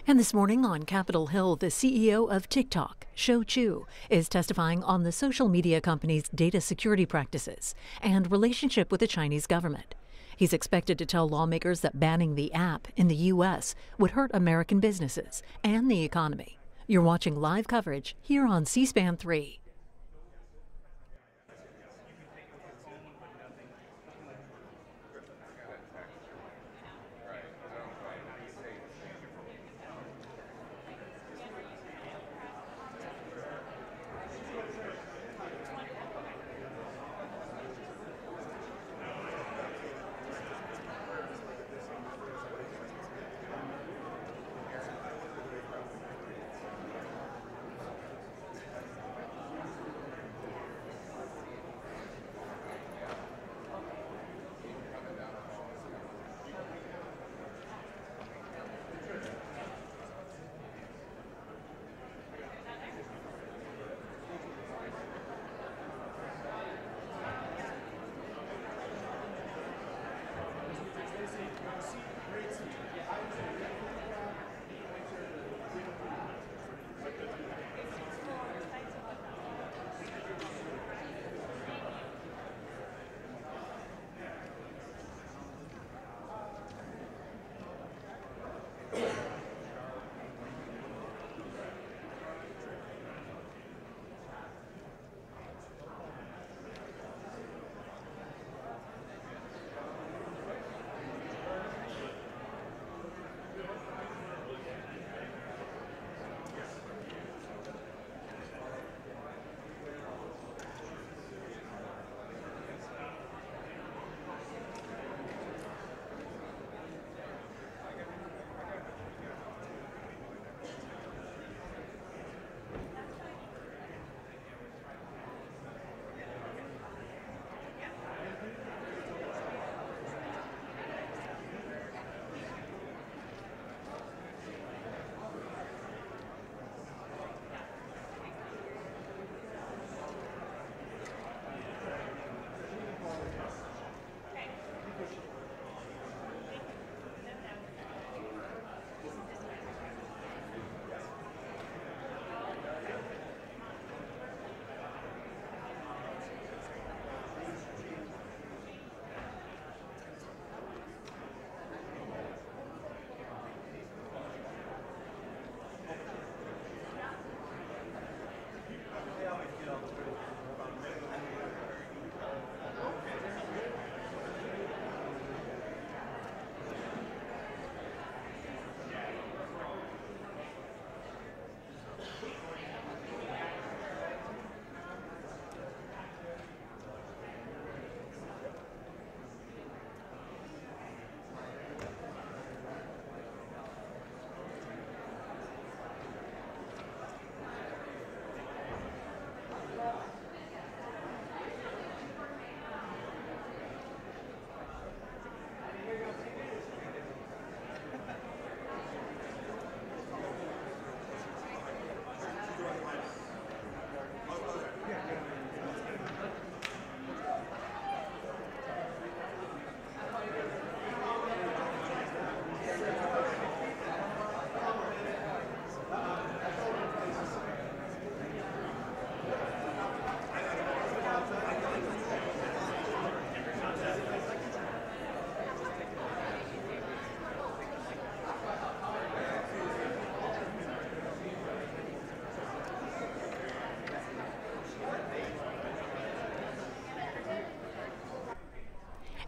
And this morning on Capitol Hill, the CEO of TikTok, Shou Chew, is testifying on the social media company's data security practices and relationship with the Chinese government. He's expected to tell lawmakers that banning the app in the U.S. would hurt American businesses and the economy. You're watching live coverage here on C-SPAN 3.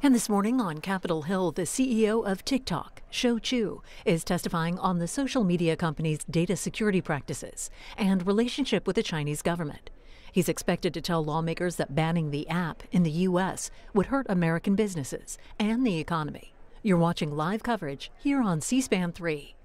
And this morning on Capitol Hill, the CEO of TikTok, Shou Zi Chew, is testifying on the social media company's data security practices and relationship with the Chinese government. He's expected to tell lawmakers that banning the app in the U.S. would hurt American businesses and the economy. You're watching live coverage here on C-SPAN 3.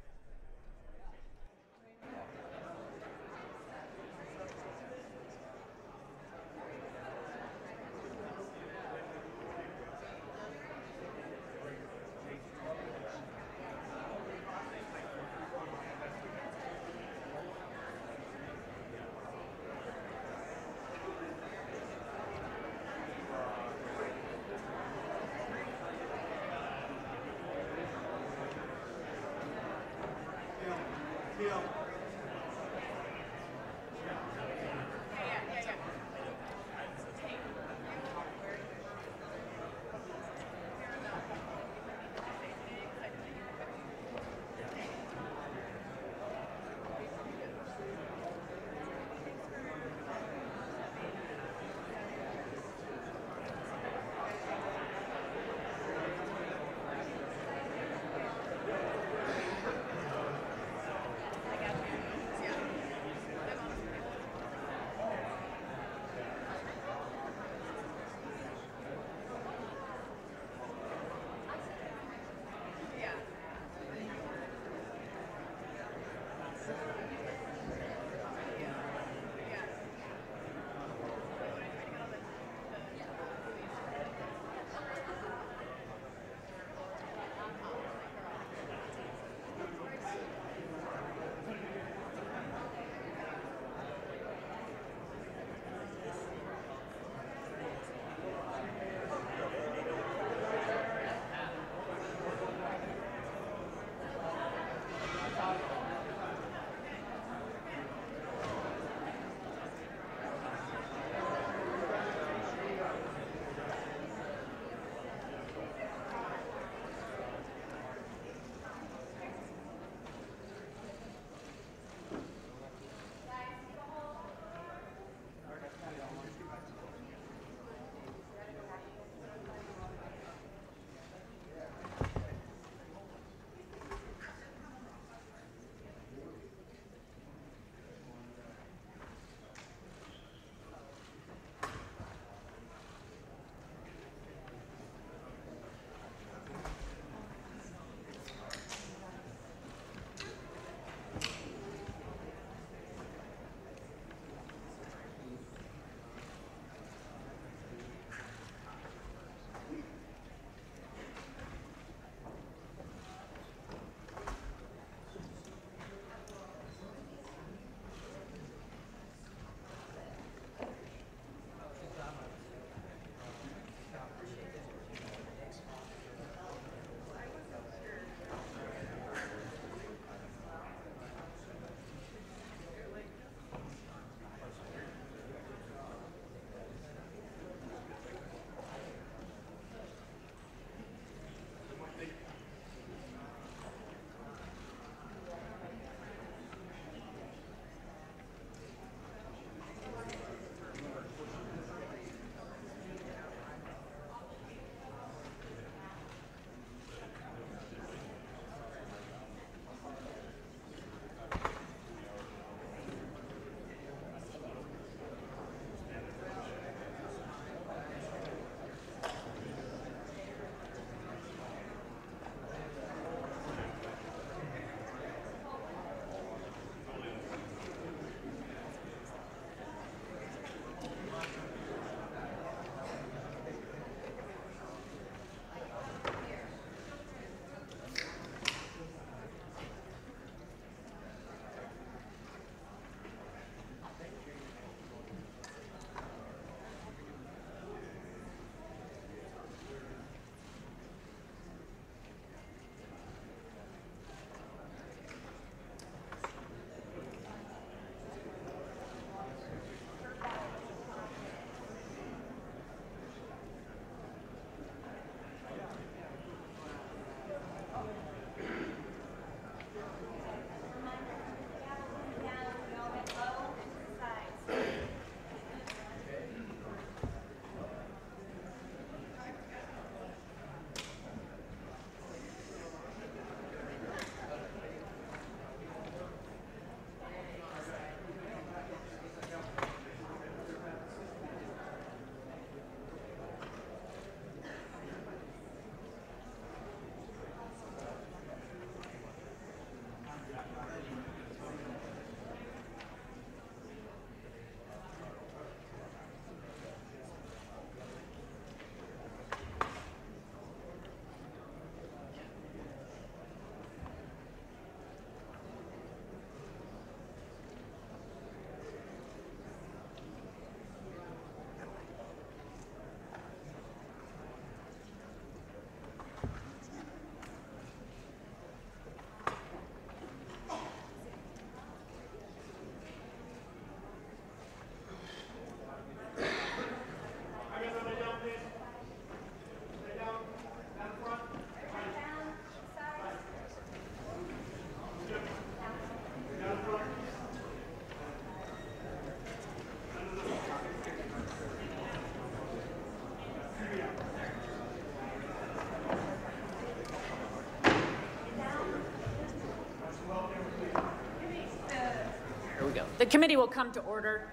The committee will come to order.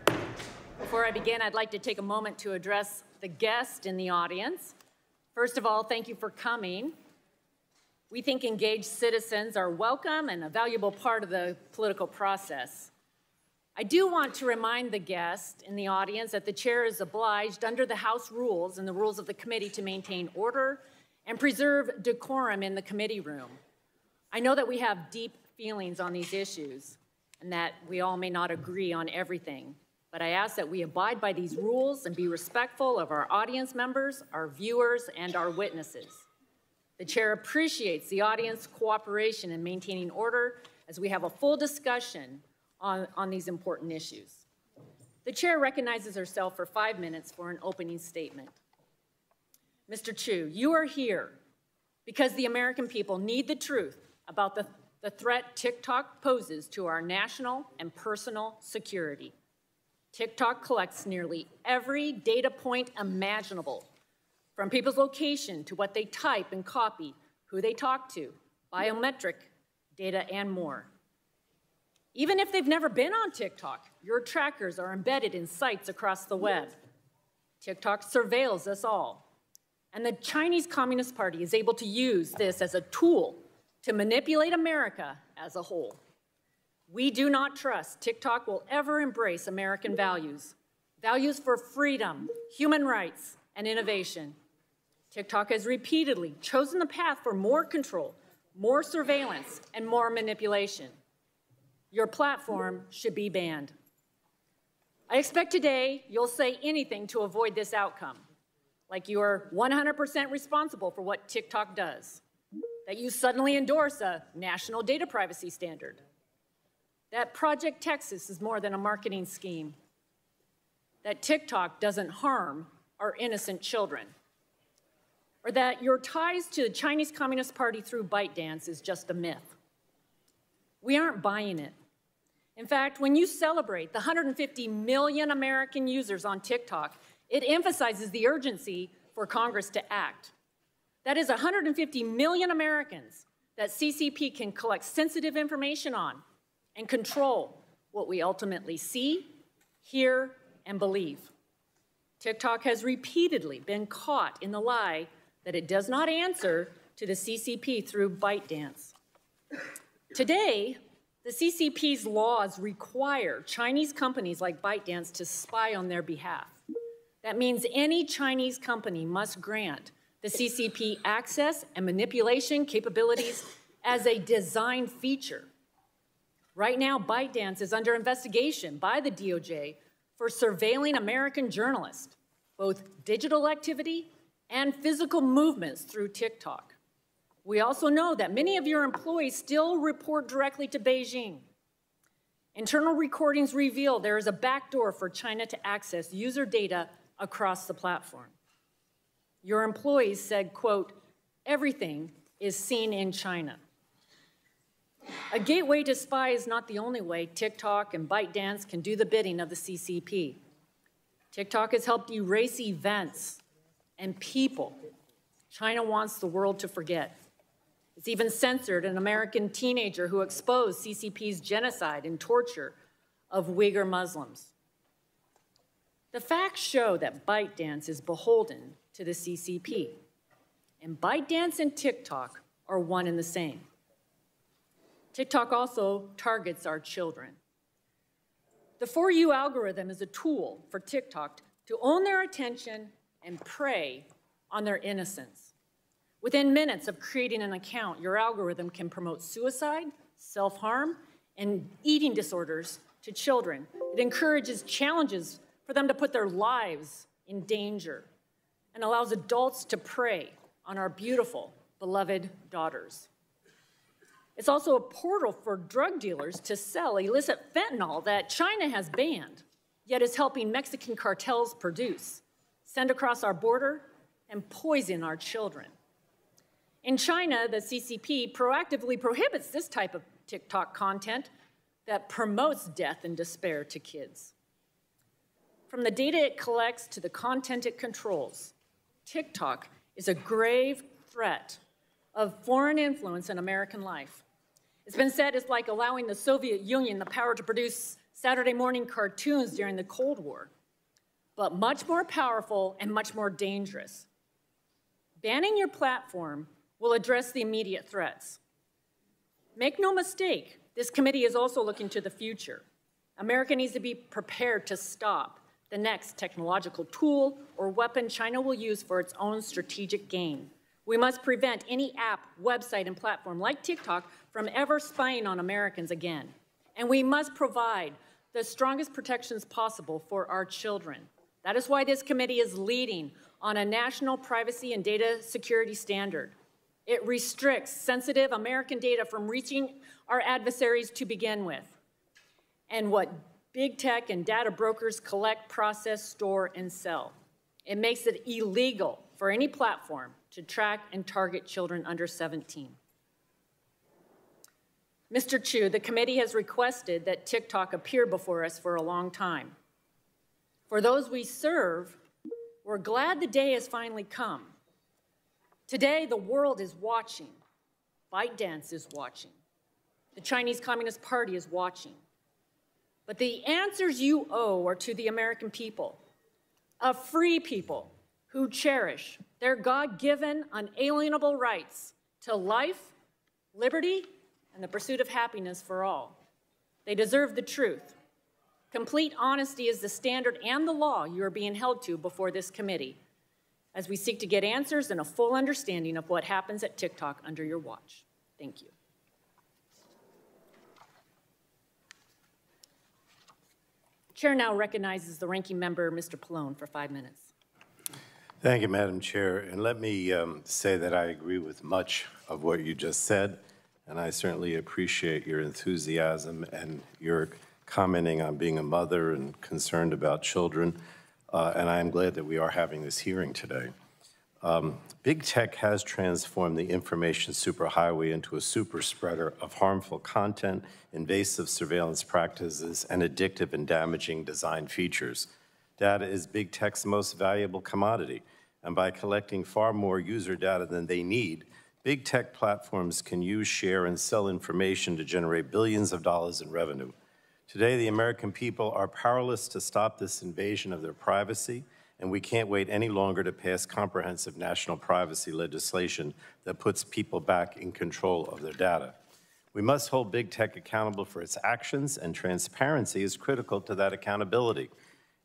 Before I begin, I'd like to take a moment to address the guests in the audience. First of all, thank you for coming. We think engaged citizens are welcome and a valuable part of the political process. I do want to remind the guests in the audience that the chair is obliged under the House rules and the rules of the committee to maintain order and preserve decorum in the committee room. I know that we have deep feelings on these issues and that we all may not agree on everything, but I ask that we abide by these rules and be respectful of our audience members, our viewers, and our witnesses. The chair appreciates the audience cooperation in maintaining order as we have a full discussion on these important issues. The chair recognizes herself for 5 minutes for an opening statement. Mr. Chew, you are here because the American people need the truth about the threat TikTok poses to our national and personal security. TikTok collects nearly every data point imaginable, from people's location to what they type and copy, who they talk to, biometric data, and more. Even if they've never been on TikTok, your trackers are embedded in sites across the web. TikTok surveils us all. And the Chinese Communist Party is able to use this as a tool to manipulate America as a whole. We do not trust TikTok will ever embrace American values, values for freedom, human rights, and innovation. TikTok has repeatedly chosen the path for more control, more surveillance, and more manipulation. Your platform should be banned. I expect today you'll say anything to avoid this outcome, like you are 100% responsible for what TikTok does, that you suddenly endorse a national data privacy standard, that Project Texas is more than a marketing scheme, that TikTok doesn't harm our innocent children, or that your ties to the Chinese Communist Party through ByteDance is just a myth. We aren't buying it. In fact, when you celebrate the 150 million American users on TikTok, it emphasizes the urgency for Congress to act. That is 150 million Americans that CCP can collect sensitive information on and control what we ultimately see, hear, and believe. TikTok has repeatedly been caught in the lie that it does not answer to the CCP through ByteDance. Today, the CCP's laws require Chinese companies like ByteDance to spy on their behalf. That means any Chinese company must grant the CCP access and manipulation capabilities as a design feature. Right now, ByteDance is under investigation by the DOJ for surveilling American journalists, both digital activity and physical movements through TikTok. We also know that many of your employees still report directly to Beijing. Internal recordings reveal there is a backdoor for China to access user data across the platform. Your employees said, quote, "Everything is seen in China." A gateway to spy is not the only way TikTok and ByteDance can do the bidding of the CCP. TikTok has helped erase events and people China wants the world to forget. It's even censored an American teenager who exposed CCP's genocide and torture of Uyghur Muslims. The facts show that ByteDance is beholden to the CCP, and ByteDance and TikTok are one and the same. TikTok also targets our children. The For You algorithm is a tool for TikTok to own their attention and prey on their innocence. Within minutes of creating an account, your algorithm can promote suicide, self-harm, and eating disorders to children. It encourages challenges for them to put their lives in danger and allows adults to prey on our beautiful, beloved daughters. It's also a portal for drug dealers to sell illicit fentanyl that China has banned, yet is helping Mexican cartels produce, send across our border, and poison our children. In China, the CCP proactively prohibits this type of TikTok content that promotes death and despair to kids. From the data it collects to the content it controls, TikTok is a grave threat of foreign influence in American life. It's been said it's like allowing the Soviet Union the power to produce Saturday morning cartoons during the Cold War, but much more powerful and much more dangerous. Banning your platform will address the immediate threats. Make no mistake, this committee is also looking to the future. America needs to be prepared to stop the next technological tool or weapon China will use for its own strategic gain. We must prevent any app, website, and platform like TikTok from ever spying on Americans again. And we must provide the strongest protections possible for our children. That is why this committee is leading on a national privacy and data security standard. It restricts sensitive American data from reaching our adversaries to begin with. And what big tech and data brokers collect, process, store, and sell. It makes it illegal for any platform to track and target children under 17. Mr. Chew, the committee has requested that TikTok appear before us for a long time. For those we serve, we're glad the day has finally come. Today, the world is watching. ByteDance is watching. The Chinese Communist Party is watching. But the answers you owe are to the American people, a free people who cherish their God-given, unalienable rights to life, liberty, and the pursuit of happiness for all. They deserve the truth. Complete honesty is the standard and the law you are being held to before this committee as we seek to get answers and a full understanding of what happens at TikTok under your watch. Thank you. Chair now recognizes the ranking member, Mr. Pallone, for 5 minutes. Thank you, Madam Chair. And let me say that I agree with much of what you just said, and I certainly appreciate your enthusiasm and your commenting on being a mother and concerned about children. And I am glad that we are having this hearing today. Big tech has transformed the information superhighway into a super spreader of harmful content, invasive surveillance practices, and addictive and damaging design features. Data is big tech's most valuable commodity, and by collecting far more user data than they need, big tech platforms can use, share, and sell information to generate billions of dollars in revenue. Today, the American people are powerless to stop this invasion of their privacy, and we can't wait any longer to pass comprehensive national privacy legislation that puts people back in control of their data. We must hold big tech accountable for its actions, and transparency is critical to that accountability.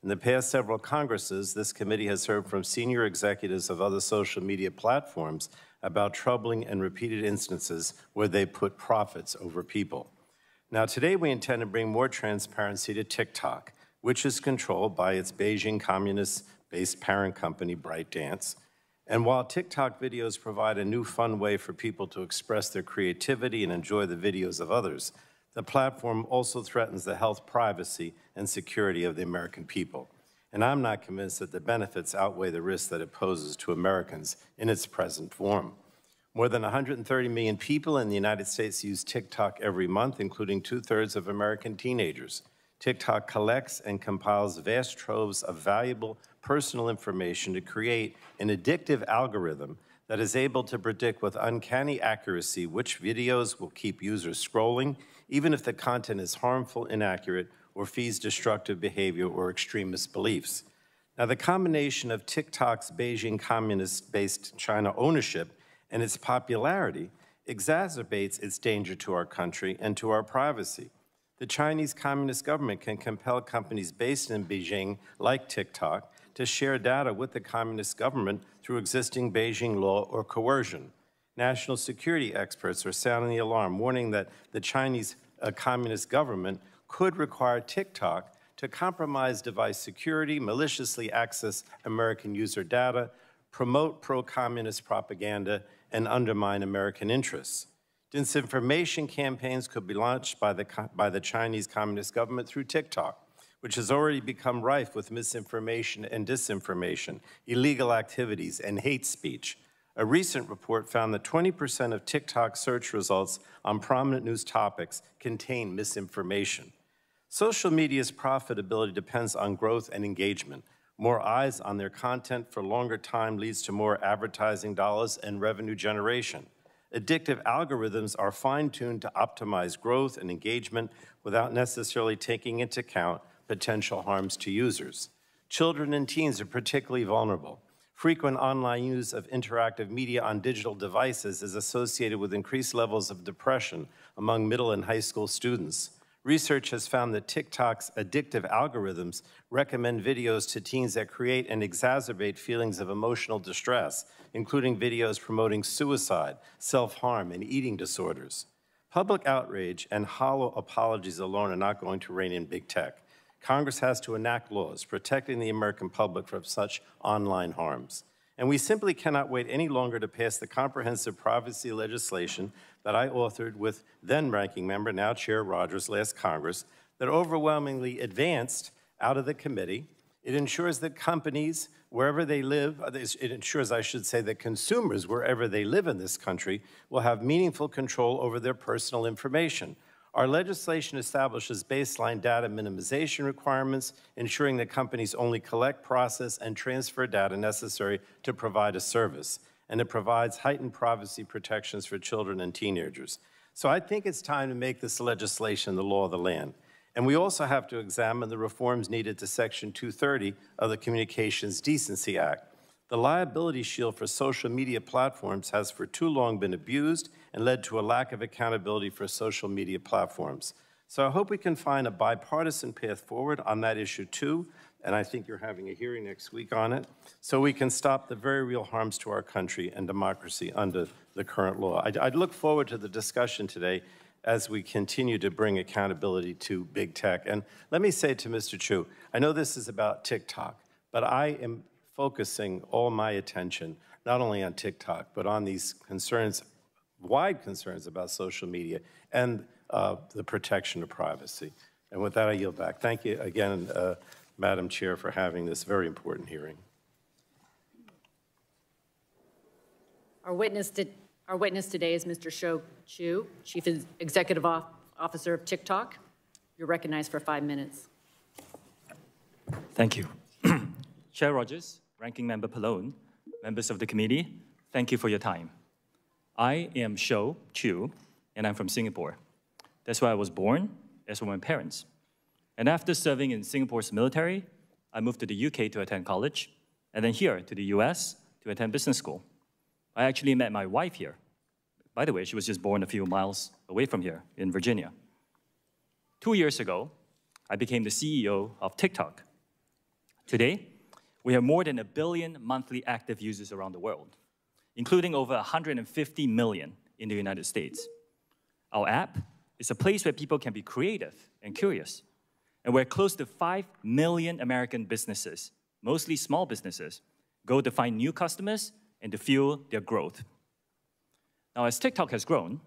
In the past several Congresses, this committee has heard from senior executives of other social media platforms about troubling and repeated instances where they put profits over people. Now, today we intend to bring more transparency to TikTok, which is controlled by its Beijing communist-based parent company, ByteDance. And while TikTok videos provide a new fun way for people to express their creativity and enjoy the videos of others, the platform also threatens the health, privacy, and security of the American people. And I'm not convinced that the benefits outweigh the risks that it poses to Americans in its present form. More than 130 million people in the United States use TikTok every month, including 2/3 of American teenagers. TikTok collects and compiles vast troves of valuable personal information to create an addictive algorithm that is able to predict with uncanny accuracy which videos will keep users scrolling, even if the content is harmful, inaccurate, or feeds destructive behavior or extremist beliefs. Now, the combination of TikTok's Beijing communist-based China ownership and its popularity exacerbates its danger to our country and to our privacy. The Chinese Communist government can compel companies based in Beijing, like TikTok, to share data with the Communist government through existing Beijing law or coercion. National security experts are sounding the alarm, warning that the Chinese Communist government could require TikTok to compromise device security, maliciously access American user data, promote pro-communist propaganda, and undermine American interests. Disinformation campaigns could be launched by the Chinese Communist government through TikTok, which has already become rife with misinformation and disinformation, illegal activities, and hate speech. A recent report found that 20% of TikTok search results on prominent news topics contain misinformation. Social media's profitability depends on growth and engagement. More eyes on their content for longer time leads to more advertising dollars and revenue generation. Addictive algorithms are fine-tuned to optimize growth and engagement without necessarily taking into account potential harms to users. Children and teens are particularly vulnerable. Frequent online use of interactive media on digital devices is associated with increased levels of depression among middle and high school students. Research has found that TikTok's addictive algorithms recommend videos to teens that create and exacerbate feelings of emotional distress, including videos promoting suicide, self-harm, and eating disorders. Public outrage and hollow apologies alone are not going to rein in big tech. Congress has to enact laws protecting the American public from such online harms. And we simply cannot wait any longer to pass the comprehensive privacy legislation that I authored with then-ranking member, now Chair Rogers, last Congress, that overwhelmingly advanced out of the committee. It ensures that companies, wherever they live, it ensures, I should say, that consumers, wherever they live in this country, will have meaningful control over their personal information. Our legislation establishes baseline data minimization requirements, ensuring that companies only collect, process, and transfer data necessary to provide a service. And it provides heightened privacy protections for children and teenagers. So I think it's time to make this legislation the law of the land. And we also have to examine the reforms needed to Section 230 of the Communications Decency Act. The liability shield for social media platforms has for too long been abused and led to a lack of accountability for social media platforms. So I hope we can find a bipartisan path forward on that issue too, and I think you're having a hearing next week on it, so we can stop the very real harms to our country and democracy under the current law. I'd look forward to the discussion today as we continue to bring accountability to big tech. And let me say to Mr. Chew, I know this is about TikTok, but I am focusing all my attention not only on TikTok, but on these concerns, wide concerns about social media and the protection of privacy. And with that, I yield back. Thank you again, Madam Chair, for having this very important hearing. Our witness today is Mr. Shou Chew, Chief Executive Officer of TikTok. You're recognized for 5 minutes. Thank you. Chair Rogers, Ranking Member Pallone, members of the committee, thank you for your time. I am Shou Chew, and I'm from Singapore. That's where I was born, as were my parents. And after serving in Singapore's military, I moved to the UK to attend college, and then here to the US to attend business school. I actually met my wife here. By the way, she was just born a few miles away from here in Virginia. 2 years ago, I became the CEO of TikTok. Today, we have more than 1 billion monthly active users around the world, including over 150 million in the United States. Our app is a place where people can be creative and curious, and where close to 5 million American businesses, mostly small businesses, go to find new customers and to fuel their growth. Now, as TikTok has grown,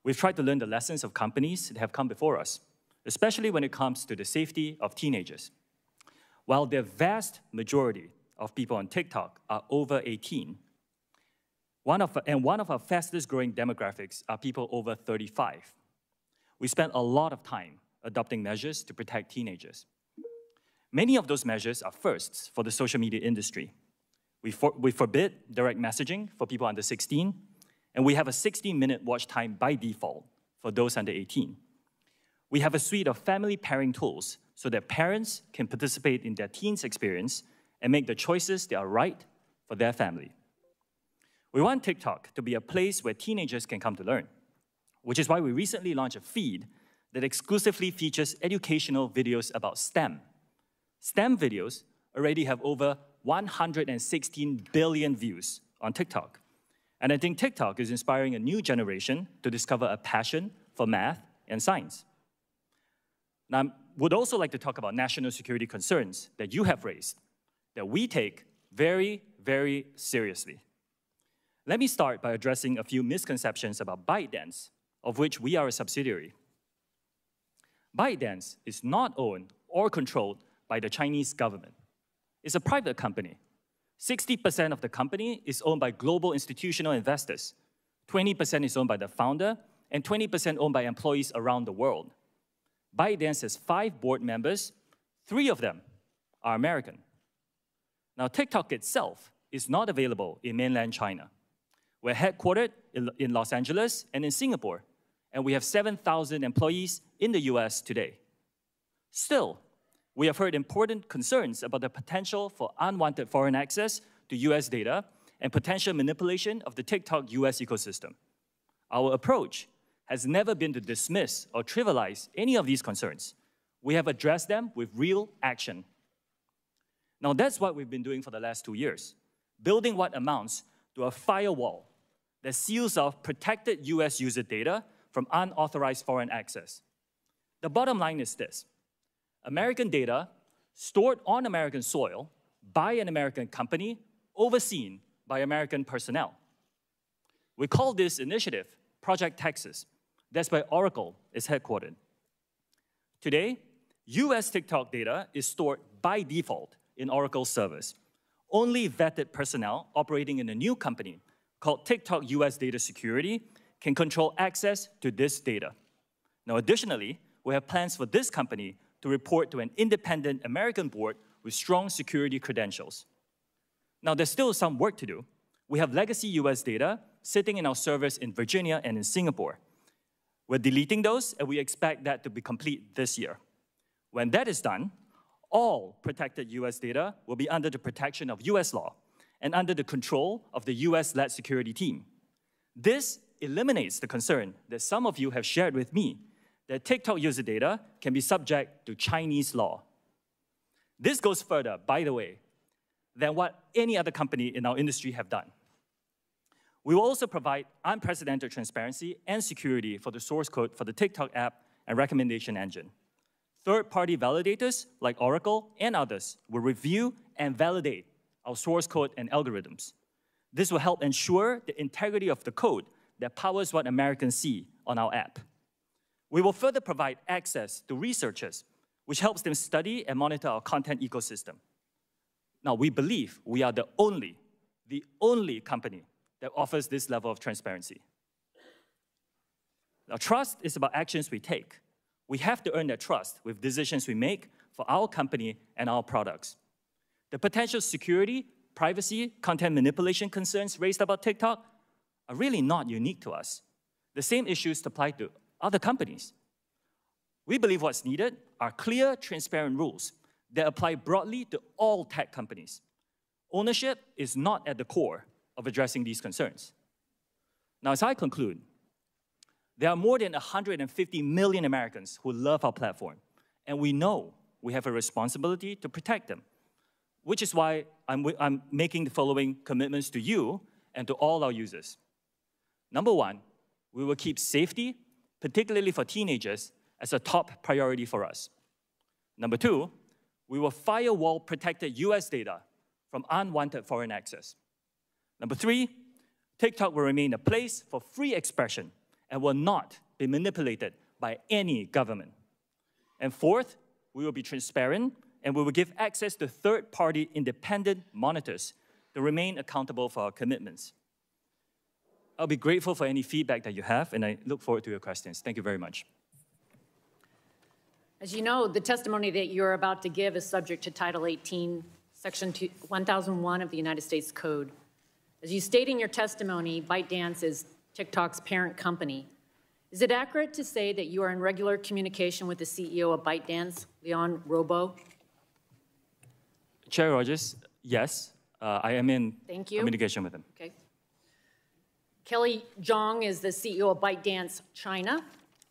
we've tried to learn the lessons of companies that have come before us, especially when it comes to the safety of teenagers. While the vast majority of people on TikTok are over 18, one of our fastest growing demographics are people over 35. We spent a lot of time adopting measures to protect teenagers. Many of those measures are firsts for the social media industry. We forbid direct messaging for people under 16, and we have a 60-minute watch time by default for those under 18. We have a suite of family pairing tools so that parents can participate in their teens' experience and make the choices that are right for their family. We want TikTok to be a place where teenagers can come to learn, which is why we recently launched a feed that exclusively features educational videos about STEM. STEM videos already have over 116 billion views on TikTok. And I think TikTok is inspiring a new generation to discover a passion for math and science. Now, I would also like to talk about national security concerns that you have raised, that we take very, very seriously. Let me start by addressing a few misconceptions about ByteDance, of which we are a subsidiary. ByteDance is not owned or controlled by the Chinese government. It's a private company. 60% of the company is owned by global institutional investors. 20% is owned by the founder, and 20% owned by employees around the world. ByteDance has 5 board members. 3 of them are American. Now, TikTok itself is not available in mainland China. We're headquartered in Los Angeles and in Singapore, and we have 7,000 employees in the US today. Still, we have heard important concerns about the potential for unwanted foreign access to US data and potential manipulation of the TikTok US ecosystem. Our approach has never been to dismiss or trivialize any of these concerns. We have addressed them with real action. Now, that's what we've been doing for the last 2 years, building what amounts to a firewall that seals off protected US user data from unauthorized foreign access. The bottom line is this: American data stored on American soil by an American company, overseen by American personnel. We call this initiative Project Texas. That's where Oracle is headquartered. Today, US TikTok data is stored by default in Oracle servers. Only vetted personnel operating in a new company called TikTok US Data Security can control access to this data. Now, additionally, we have plans for this company to report to an independent American board with strong security credentials. Now, there's still some work to do. We have legacy US data sitting in our servers in Virginia and in Singapore. We're deleting those, and we expect that to be complete this year. When that is done, all protected US data will be under the protection of US law and under the control of the US-led security team. This eliminates the concern that some of you have shared with me that TikTok user data can be subject to Chinese law. This goes further, by the way, than what any other company in our industry have done. We will also provide unprecedented transparency and security for the source code for the TikTok app and recommendation engine. Third-party validators like Oracle and others will review and validate our source code and algorithms. This will help ensure the integrity of the code that powers what Americans see on our app. We will further provide access to researchers, which helps them study and monitor our content ecosystem. Now, we believe we are the only company that offers this level of transparency. Now, trust is about actions we take. We have to earn that trust with decisions we make for our company and our products. The potential security, privacy, content manipulation concerns raised about TikTok are really not unique to us. The same issues apply to other companies. We believe what's needed are clear, transparent rules that apply broadly to all tech companies. Ownership is not at the core of addressing these concerns. Now, as I conclude, there are more than 150 million Americans who love our platform, and we know we have a responsibility to protect them, which is why I'm making the following commitments to you and to all our users. Number one, we will keep safety, particularly for teenagers, as a top priority for us. Number two, we will firewall protected US data from unwanted foreign access. Number three, TikTok will remain a place for free expression and will not be manipulated by any government. And fourth, we will be transparent and we will give access to third-party independent monitors to remain accountable for our commitments. I'll be grateful for any feedback that you have, and I look forward to your questions. Thank you very much. As you know, the testimony that you're about to give is subject to Title 18, Section 1001 of the United States Code. As you state in your testimony, ByteDance is TikTok's parent company. Is it accurate to say that you are in regular communication with the CEO of ByteDance, Leon Robo? Chair Rogers, yes, I am in communication with him. Okay. Kelly Zhang is the CEO of ByteDance China,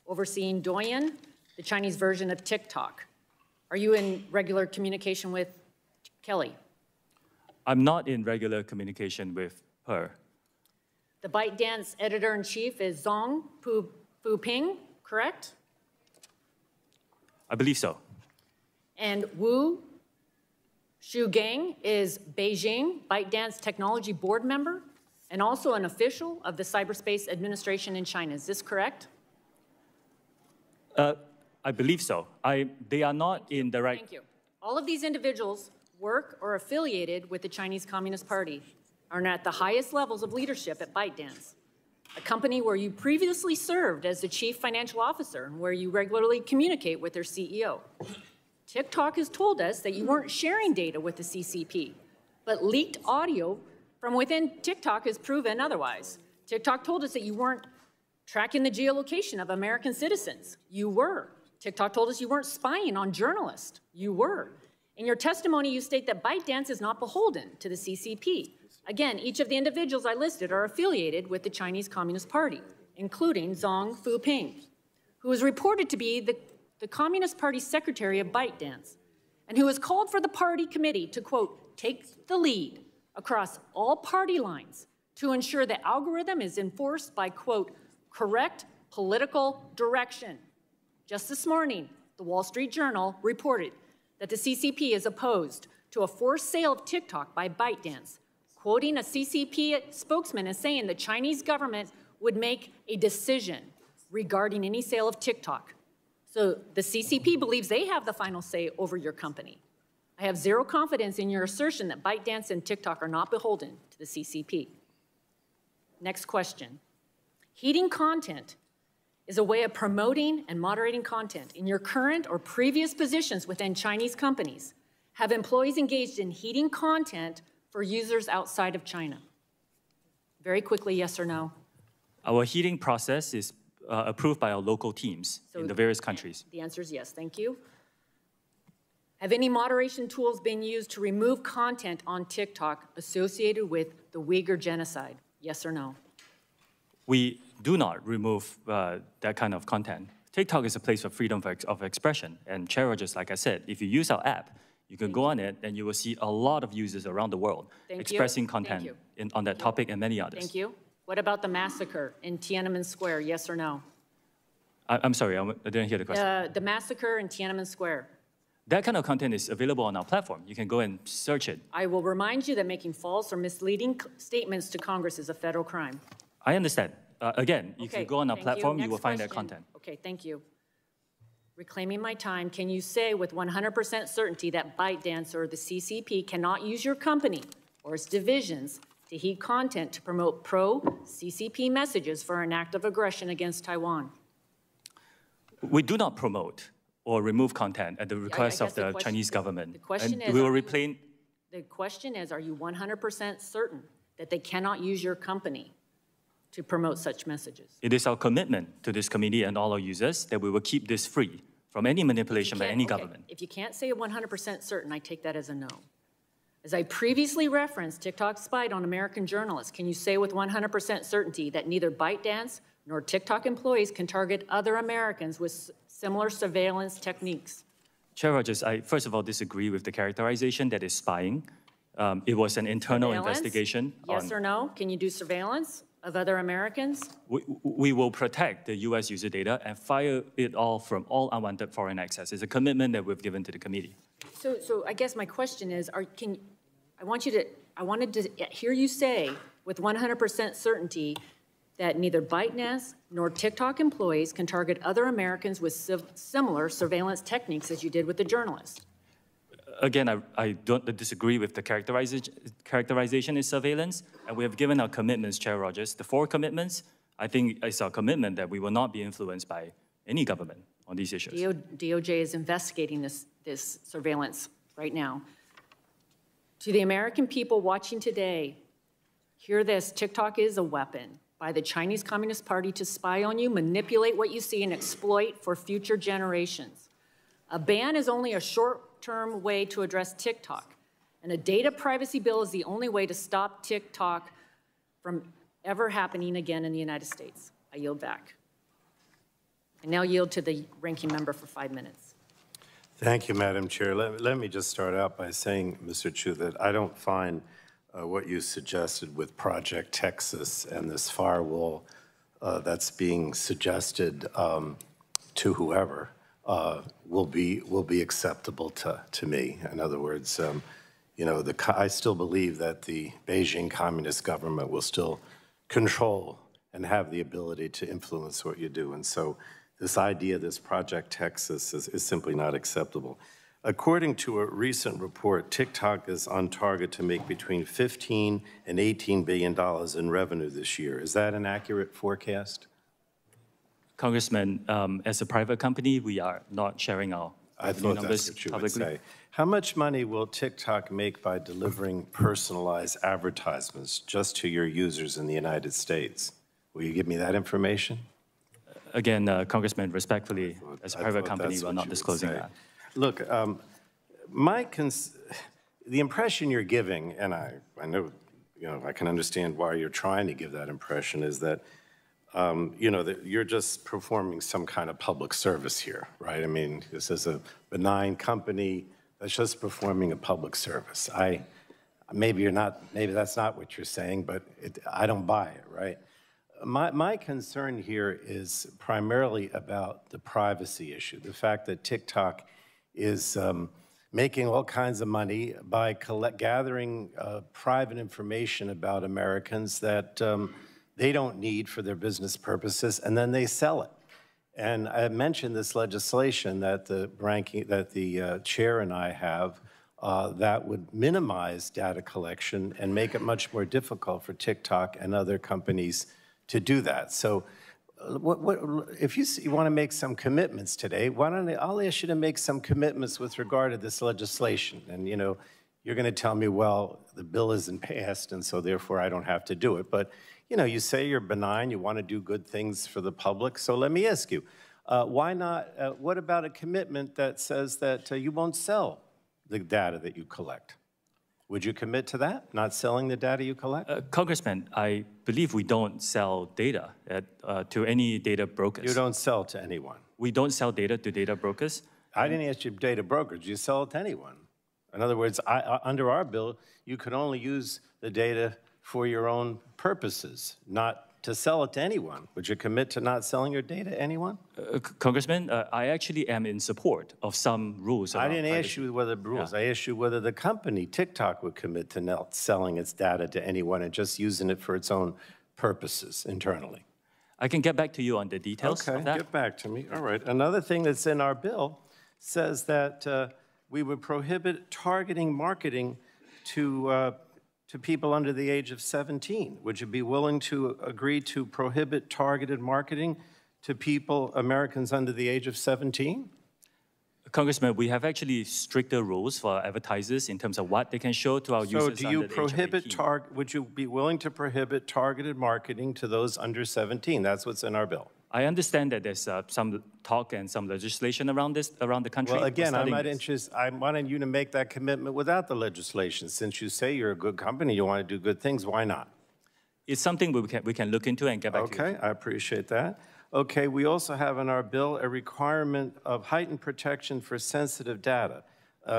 overseeing Douyin, the Chinese version of TikTok. Are you in regular communication with Kelly? I'm not in regular communication with her. The ByteDance editor-in-chief is Zhong Fuping, correct? I believe so. And Wu Shugang is Beijing ByteDance technology board member and also an official of the Cyberspace Administration in China. Is this correct? I believe so. They are not in direct... Thank you. All of these individuals work or affiliated with the Chinese Communist Party, are at the highest levels of leadership at ByteDance, a company where you previously served as the chief financial officer and where you regularly communicate with their CEO. TikTok has told us that you weren't sharing data with the CCP, but leaked audio from within TikTok has proven otherwise. TikTok told us that you weren't tracking the geolocation of American citizens. You were. TikTok told us you weren't spying on journalists. You were. In your testimony, you state that ByteDance is not beholden to the CCP. Again, each of the individuals I listed are affiliated with the Chinese Communist Party, including Zhang Fuping, who is reported to be the Communist Party secretary of ByteDance, and who has called for the party committee to, quote, take the lead across all party lines to ensure the algorithm is enforced by, quote, correct political direction. Just this morning, the Wall Street Journal reported that the CCP is opposed to a forced sale of TikTok by ByteDance, quoting a CCP spokesman as saying the Chinese government would make a decision regarding any sale of TikTok. So the CCP believes they have the final say over your company. I have zero confidence in your assertion that ByteDance and TikTok are not beholden to the CCP. Next question. Heating content is a way of promoting and moderating content. In your current or previous positions within Chinese companies, have employees engaged in heating content for users outside of China? Very quickly, yes or no? Our heating process is approved by our local teams in the various countries. The answer is yes, thank you. Have any moderation tools been used to remove content on TikTok associated with the Uyghur genocide? Yes or no? We do not remove that kind of content. TikTok is a place of freedom of expression. And Chair Rogers, like I said, if you use our app, you can go on it and you will see a lot of users around the world expressing content on that topic and many others. Thank you. What about the massacre in Tiananmen Square, yes or no? I'm sorry, I didn't hear the question. The massacre in Tiananmen Square. That kind of content is available on our platform. You can go and search it. I will remind you that making false or misleading statements to Congress is a federal crime. I understand. Again, if you go on our platform, you will find that content. Okay, thank you. Reclaiming my time, can you say with 100% certainty that ByteDance or the CCP cannot use your company or its divisions to heat content to promote pro-CCP messages for an act of aggression against Taiwan? We do not promote or remove content at the request of the Chinese government. The question is, the question is, are you 100% certain that they cannot use your company to promote such messages? It is our commitment to this committee and all our users that we will keep this free from any manipulation by any government. If you can't say 100% certain, I take that as a no. As I previously referenced, TikTok spied on American journalists. Can you say with 100% certainty that neither ByteDance nor TikTok employees can target other Americans with similar surveillance techniques? Chair Rogers, I first of all disagree with the characterization that is spying. It was an internal investigation. Yes or no? Can you do surveillance of other Americans? We will protect the U.S. user data and fire it all from all unwanted foreign access. It's a commitment that we've given to the committee. So I guess my question is, I wanted to hear you say with 100% certainty that neither ByteDance nor TikTok employees can target other Americans with similar surveillance techniques as you did with the journalists. Again, I don't disagree with the characterization is surveillance, and we have given our commitments, Chair Rogers. The 4 commitments, I think it's our commitment that we will not be influenced by any government on these issues. DOJ is investigating this surveillance right now. To the American people watching today, hear this: TikTok is a weapon by the Chinese Communist Party to spy on you, manipulate what you see, and exploit for future generations. A ban is only a short-term way to address TikTok, and a data privacy bill is the only way to stop TikTok from ever happening again in the United States. I yield back. I now yield to the ranking member for 5 minutes. Thank you, Madam Chair. Let me just start out by saying, Mr. Chew, that I don't find what you suggested with Project Texas and this firewall that's being suggested to whoever will be acceptable to me. In other words, you know, I still believe that the Beijing Communist government will still control and have the ability to influence what you do. And so this idea, this Project Texas, is simply not acceptable. According to a recent report, TikTok is on target to make between $15 and $18 billion in revenue this year. Is that an accurate forecast? Congressman, as a private company, we are not sharing our I thought that's what you would say. How much money will TikTok make by delivering personalized advertisements just to your users in the United States? Will you give me that information? Again, Congressman, respectfully, as a private company, we're not disclosing that. Look, the impression you're giving, and I know, I can understand why you're trying to give that impression, is that, that you're just performing some kind of public service here, right? I mean, this is a benign company that's just performing a public service. Maybe that's not what you're saying, but I don't buy it, right? My concern here is primarily about the privacy issue, the fact that TikTok is making all kinds of money by gathering private information about Americans that they don't need for their business purposes, and then they sell it. And I mentioned this legislation that the chair and I have that would minimize data collection and make it much more difficult for TikTok and other companies to do that. So if you want to make some commitments today, I'll ask you to make some commitments with regard to this legislation. And, you're going to tell me, well, the bill isn't passed, and so therefore I don't have to do it. But, you say you're benign, you want to do good things for the public. So let me ask you, why not, what about a commitment that says that you won't sell the data that you collect? Would you commit to that, not selling the data you collect? Congressman, I believe we don't sell data to any data brokers. You don't sell to anyone? We don't sell data to data brokers. I didn't ask you data brokers. You sell it to anyone. In other words, under our bill, you could only use the data for your own purposes, not to sell it to anyone. Would you commit to not selling your data to anyone? Congressman, I actually am in support of some rules. I didn't ask you whether rules. Yeah. I asked you whether the company, TikTok, would commit to not selling its data to anyone and just using it for its own purposes internally. I can get back to you on the details of that. Okay, get back to me. All right. Another thing that's in our bill says that we would prohibit targeting marketing to people under the age of 17. Would you be willing to agree to prohibit targeted marketing to people, Americans under the age of 17? Congressman, we have actually stricter rules for advertisers in terms of what they can show to our users under the age of 18. Would you be willing to prohibit targeted marketing to those under 17? That's what's in our bill. I understand that there's some talk and some legislation around the country. Well, again, I wanted you to make that commitment without the legislation. Since you say you're a good company, you want to do good things, why not? It's something we can look into and get back to you. Okay, I appreciate that. Okay, we also have in our bill a requirement of heightened protection for sensitive data,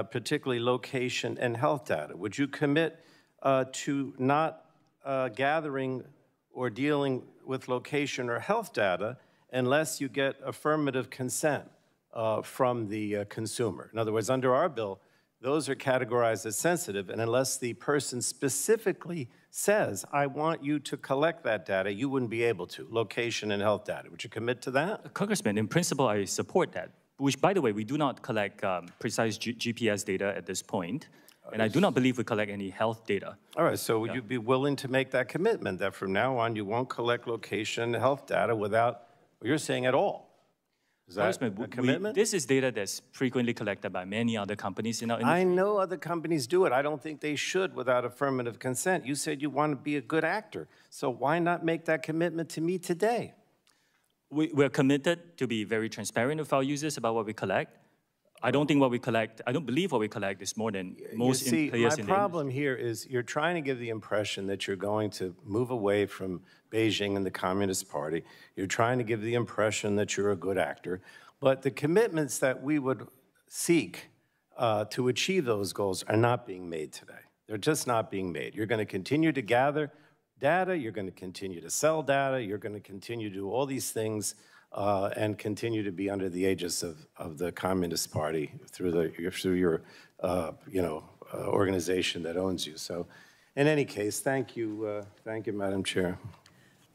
particularly location and health data. Would you commit to not gathering or dealing with location or health data unless you get affirmative consent from the consumer? In other words, under our bill, those are categorized as sensitive, and unless the person specifically says, I want you to collect that data, you wouldn't be able to, location and health data. Would you commit to that? Congressman, in principle, I support that, which, by the way, we do not collect precise GPS data at this point. And I do not believe we collect any health data. All right, so would you be willing to make that commitment that from now on you won't collect location and health data without, you're saying at all? Is that a commitment? This is data that's frequently collected by many other companies in our industry. I know other companies do it. I don't think they should without affirmative consent. You said you want to be a good actor. So why not make that commitment to me today? We're committed to be very transparent with our users about what we collect. I don't believe what we collect is more than most players in the industry. My problem here is you're trying to give the impression that you're going to move away from Beijing and the Communist Party. You're trying to give the impression that you're a good actor. But the commitments that we would seek to achieve those goals are not being made today. They're just not being made. You're going to continue to gather data. You're going to continue to sell data. You're going to continue to do all these things and continue to be under the aegis of the Communist Party through your organization that owns you. So, in any case, thank you, Madam Chair.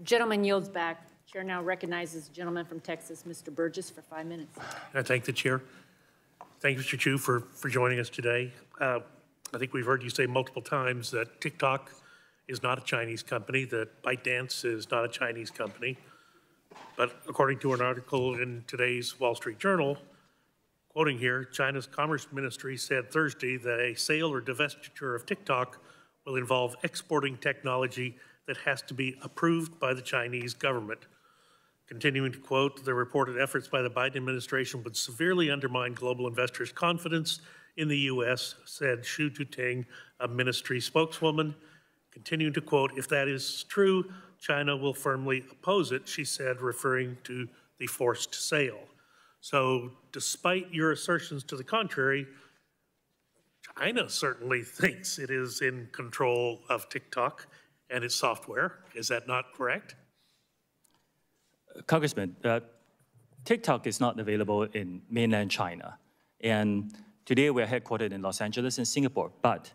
Gentleman yields back. Chair now recognizes the gentleman from Texas, Mr. Burgess, for 5 minutes. I thank the chair. Thank you, Mr. Chew, for joining us today. I think we've heard you say multiple times that TikTok is not a Chinese company, that ByteDance is not a Chinese company. But according to an article in today's Wall Street Journal, quoting here, China's Commerce Ministry said Thursday that a sale or divestiture of TikTok will involve exporting technology that has to be approved by the Chinese government. Continuing to quote, the reported efforts by the Biden administration would severely undermine global investors' confidence in the U.S., said Shou Zi Chew, a ministry spokeswoman. Continuing to quote, if that is true, China will firmly oppose it, she said, referring to the forced sale. So despite your assertions to the contrary, China certainly thinks it is in control of TikTok and its software. Is that not correct? Congressman, TikTok is not available in mainland China. And today we're headquartered in Los Angeles and Singapore. But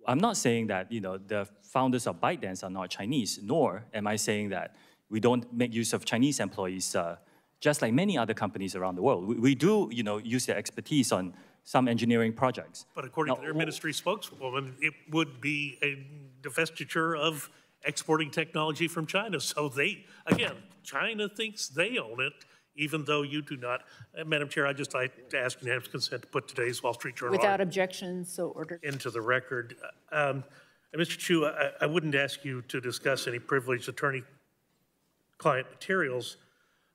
I'm not saying that the founders of ByteDance are not Chinese, nor am I saying that we don't make use of Chinese employees, just like many other companies around the world. We do use their expertise on some engineering projects. But according to their ministry spokeswoman, it would be a divestiture of exporting technology from China. So they, again, China thinks they own it, even though you do not. Madam Chair, I'd just like to ask unanimous consent to put today's Wall Street Journal Without objection, so ordered. Into the record. Mr. Chew, I wouldn't ask you to discuss any privileged attorney-client materials,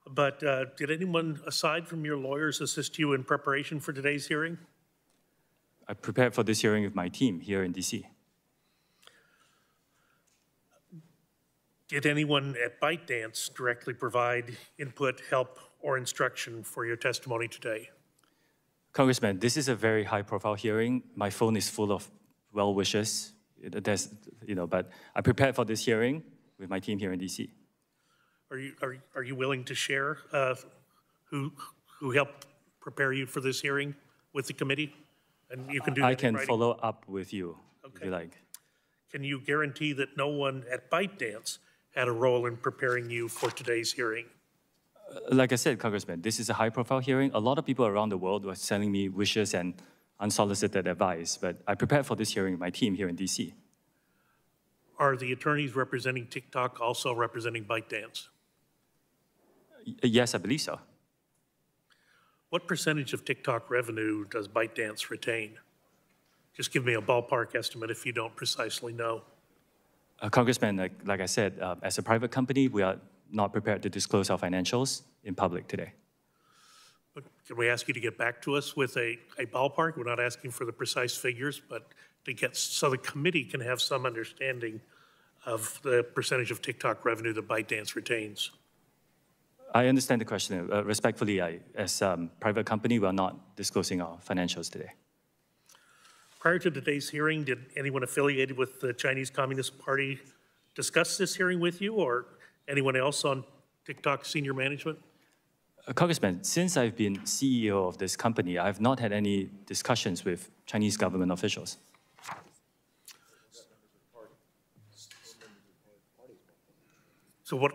but did anyone aside from your lawyers assist you in preparation for today's hearing? I prepared for this hearing with my team here in D.C. Did anyone at ByteDance directly provide input, help, or instruction for your testimony today? Congressman, this is a very high-profile hearing. My phone is full of well wishes. But I prepared for this hearing with my team here in D.C. Are you willing to share who helped prepare you for this hearing with the committee? And you can do that I can in follow up with you if you like. Can you guarantee that no one at ByteDance had a role in preparing you for today's hearing? Like I said, Congressman, this is a high-profile hearing. A lot of people around the world were sending me wishes and unsolicited advice, but I prepared for this hearing with my team here in D.C. Are the attorneys representing TikTok also representing ByteDance? Yes, I believe so. What percentage of TikTok revenue does ByteDance retain? Just give me a ballpark estimate if you don't precisely know. Congressman, like I said, as a private company, we are not prepared to disclose our financials in public today. But can we ask you to get back to us with a ballpark? We're not asking for the precise figures, but to get so the committee can have some understanding of the percentage of TikTok revenue that ByteDance retains. I understand the question. Respectfully, as a private company, we are not disclosing our financials today. Prior to today's hearing, did anyone affiliated with the Chinese Communist Party discuss this hearing with you, or anyone else on TikTok senior management? Congressman, since I've been CEO of this company, I have not had any discussions with Chinese government officials. So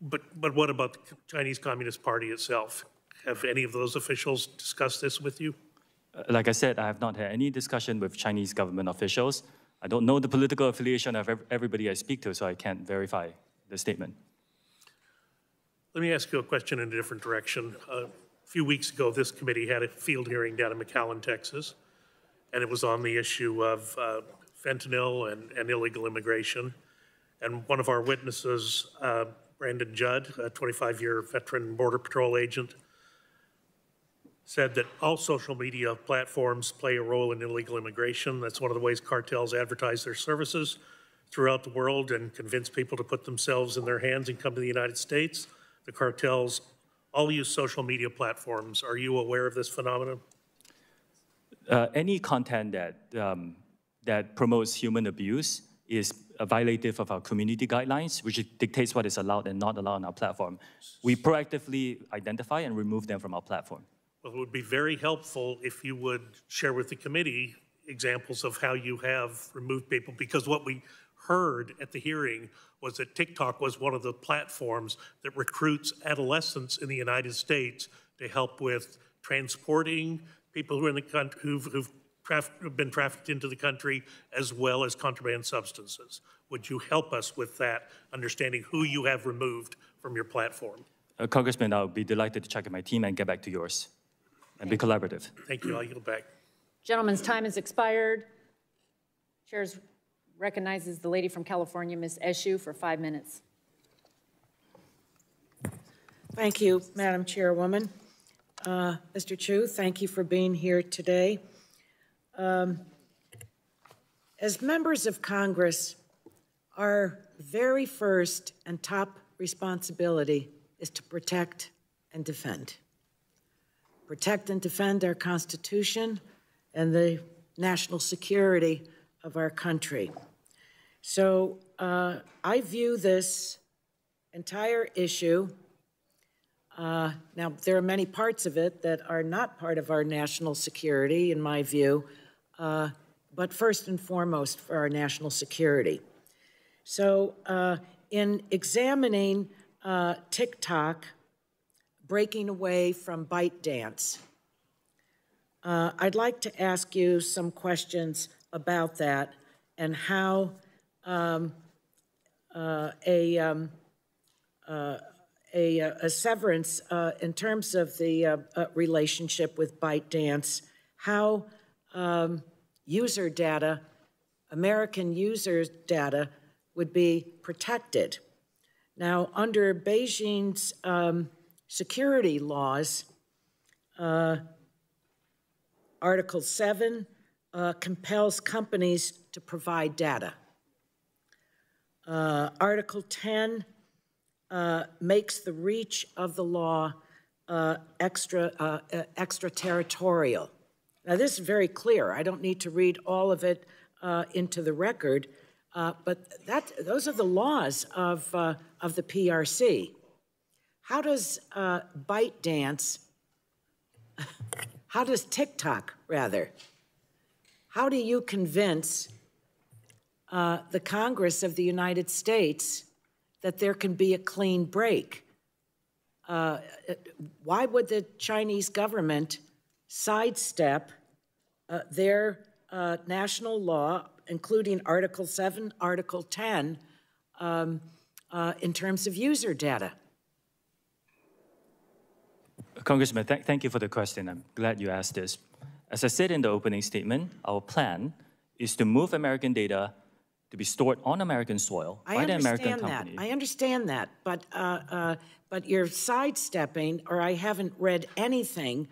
but what about the Chinese Communist Party itself? Have any of those officials discussed this with you? Like I said, I have not had any discussion with Chinese government officials. I don't know the political affiliation of everybody I speak to, so I can't verify the statement. Let me ask you a question in a different direction. A few weeks ago, this committee had a field hearing down in McAllen, Texas, and it was on the issue of fentanyl and illegal immigration. And one of our witnesses, Brandon Judd, a 25-year veteran Border Patrol agent, said that all social media platforms play a role in illegal immigration. That's one of the ways cartels advertise their services throughout the world and convince people to put themselves in their hands and come to the United States. The cartels all use social media platforms. Are you aware of this phenomenon? Any content that promotes human abuse is violative of our community guidelines, which dictates what is allowed and not allowed on our platform. We proactively identify and remove them from our platform. Well, it would be very helpful if you would share with the committee examples of how you have removed people, because what we heard at the hearing was that TikTok was one of the platforms that recruits adolescents in the United States to help with transporting people who are in the country who've been trafficked into the country, as well as contraband substances. Would you help us with that, understanding who you have removed from your platform? Congressman, I'll be delighted to check with my team and get back to yours and be collaborative. Thank you. I'll yield back. Gentleman's time has expired. Chair recognizes the lady from California, Ms. Eshoo, for 5 minutes. Thank you, Madam Chairwoman. Mr. Chew, thank you for being here today. As members of Congress, our very first and top responsibility is to protect and defend. Protect and defend our Constitution and the national security of our country. So I view this entire issue, now there are many parts of it that are not part of our national security, in my view, but first and foremost for our national security. So in examining TikTok breaking away from ByteDance, I'd like to ask you some questions about that and how a severance in terms of the relationship with ByteDance, how user data, American users' data, would be protected. Now, under Beijing's security laws, Article 7 compels companies to provide data. Article 10 makes the reach of the law extraterritorial. Now, this is very clear. I don't need to read all of it into the record, but those are the laws of the PRC. How does ByteDance, how does TikTok, rather, how do you convince the Congress of the United States that there can be a clean break? Why would the Chinese government sidestep their national law, including Article 7, Article 10, in terms of user data? Congressman, thank you for the question. I'm glad you asked this. As I said in the opening statement, our plan is to move American data to be stored on American soil by the American company. I understand that, but you're sidestepping, or I haven't read anything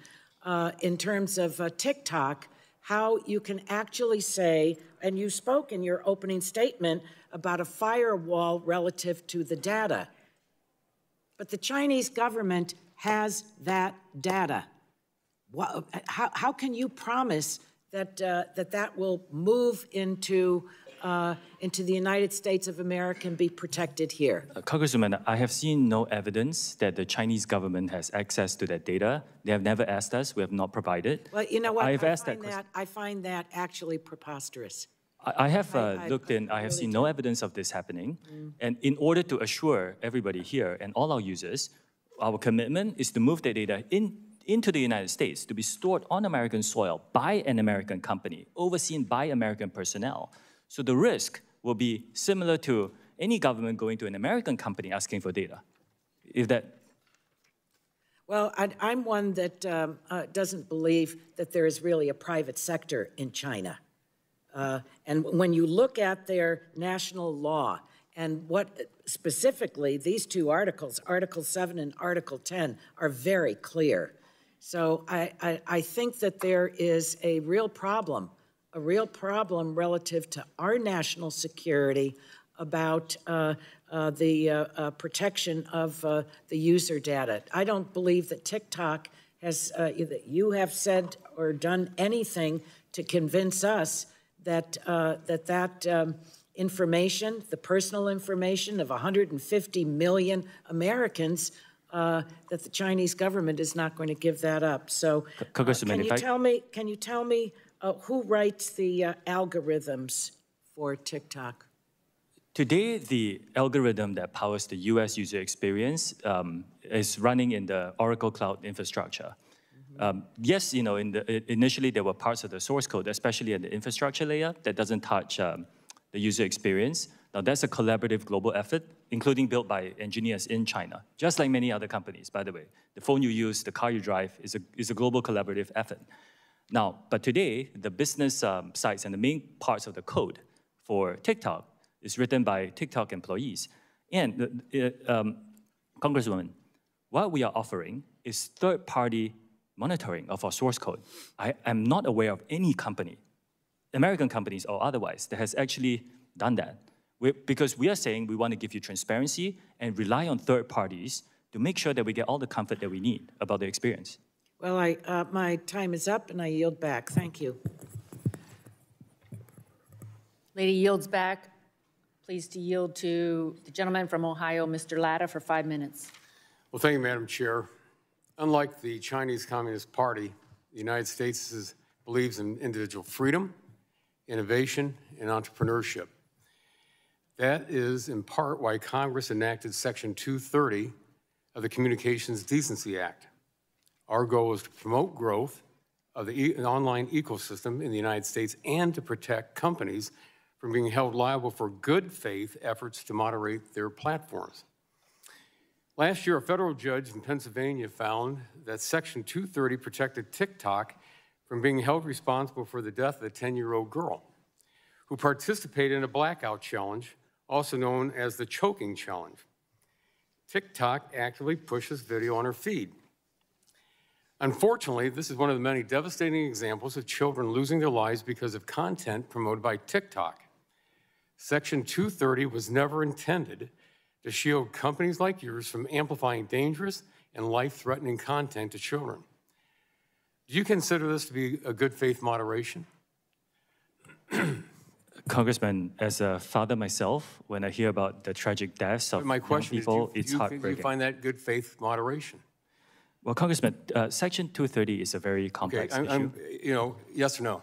in terms of TikTok, how you can actually say, and you spoke in your opening statement about a firewall relative to the data, but the Chinese government has that data. How can you promise that that will move into the United States of America and be protected here? Congresswoman, I have seen no evidence that the Chinese government has access to that data. They have never asked us. We have not provided. Well, you know what? I find that actually preposterous. I have looked in. I have seen no evidence of this happening. And in order to assure everybody here and all our users, our commitment is to move the data into the United States to be stored on American soil by an American company, overseen by American personnel. So the risk will be similar to any government going to an American company asking for data. If that. Well, I'm one that doesn't believe that there is really a private sector in China. And when you look at their national law and what specifically these two articles, Article 7 and Article 10, are very clear. So I think that there is a real problem relative to our national security about the protection of the user data. I don't believe that TikTok has, that you have said or done anything to convince us that information, the personal information of 150 million Americans, that the Chinese government is not going to give that up. So can you tell me who writes the algorithms for TikTok? Today, the algorithm that powers the US user experience is running in the Oracle Cloud infrastructure. Yes, you know, initially there were parts of the source code, especially at the infrastructure layer, that doesn't touch the user experience. Now, that's a collaborative global effort, including built by engineers in China, just like many other companies, by the way. The phone you use, the car you drive is a global collaborative effort. Now, but today, the business sites and the main parts of the code for TikTok is written by TikTok employees. And Congresswoman, what we are offering is third-party monitoring of our source code. I am not aware of any company, American companies or otherwise, that has actually done that. Because we are saying we want to give you transparency and rely on third parties to make sure that we get all the comfort that we need about the experience. Well, my time is up, and I yield back. Thank you. Lady yields back. Pleased to yield to the gentleman from Ohio, Mr. Latta, for 5 minutes. Well, thank you, Madam Chair. Unlike the Chinese Communist Party, the United States believes in individual freedom, innovation, and entrepreneurship. That is, in part, why Congress enacted Section 230 of the Communications Decency Act. Our goal is to promote growth of the online ecosystem in the United States and to protect companies from being held liable for good faith efforts to moderate their platforms. Last year, a federal judge in Pennsylvania found that Section 230 protected TikTok from being held responsible for the death of a 10-year-old girl who participated in a blackout challenge, also known as the choking challenge. TikTok actively pushes video on her feed. Unfortunately, this is one of the many devastating examples of children losing their lives because of content promoted by TikTok. Section 230 was never intended to shield companies like yours from amplifying dangerous and life-threatening content to children. Do you consider this to be a good faith moderation? Congressman, as a father myself, when I hear about the tragic deaths of young people, it's heartbreaking. Do you find that good faith moderation? Well, Congressman, Section 230 is a very complex issue. Yes or no?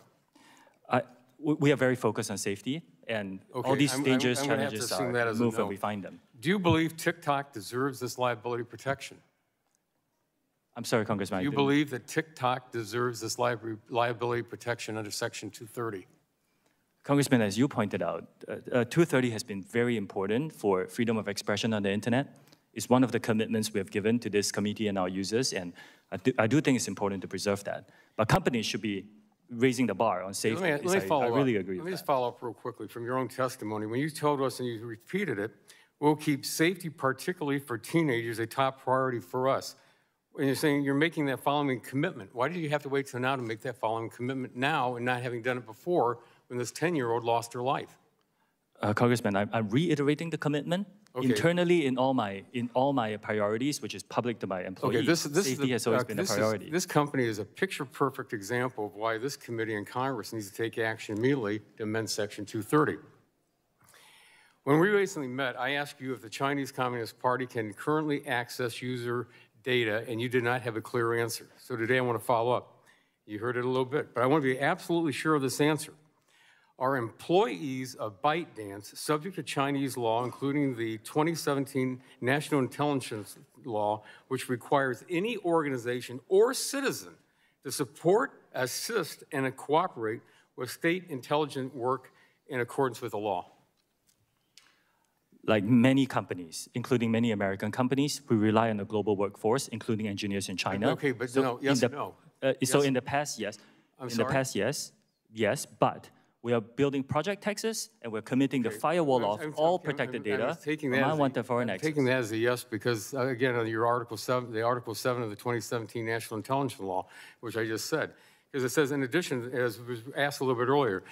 We are very focused on safety, and all these dangerous challenges are removed when we find them. Do you believe TikTok deserves this liability protection? I'm sorry, Congressman. Do you believe that TikTok deserves this liability protection under Section 230? Congressman, as you pointed out, 230 has been very important for freedom of expression on the internet. It's one of the commitments we have given to this committee and our users, and I do think it's important to preserve that. But companies should be raising the bar on safety. Let me follow up. I really agree with that. Let me just follow up real quickly from your own testimony. When you told us and you repeated it, we'll keep safety, particularly for teenagers, a top priority for us. And you're saying you're making that following commitment. Why did you have to wait till now to make that following commitment now and not having done it before when this 10-year-old lost her life? Congressman, I'm reiterating the commitment internally in all my priorities, which is public to my employees. Safety has always been a priority. This company is a picture-perfect example of why this committee and Congress needs to take action immediately to amend Section 230. When we recently met, I asked you if the Chinese Communist Party can currently access user data, and you did not have a clear answer. So today I want to follow up. You heard it a little bit, but I want to be absolutely sure of this answer. Are employees of ByteDance subject to Chinese law, including the 2017 National Intelligence Law, which requires any organization or citizen to support, assist, and cooperate with state intelligence work in accordance with the law? Like many companies, including many American companies, we rely on a global workforce, including engineers in China. Okay, but so no, yes or no? So in the past, yes. The past, yes, but we are building Project Texas, and we're committing the firewall of all protected data from unwanted foreign access. I'm taking that as a yes because, again, on your Article 7, the Article 7 of the 2017 National Intelligence Law, which I just said, because it says, in addition, as was asked a little bit earlier,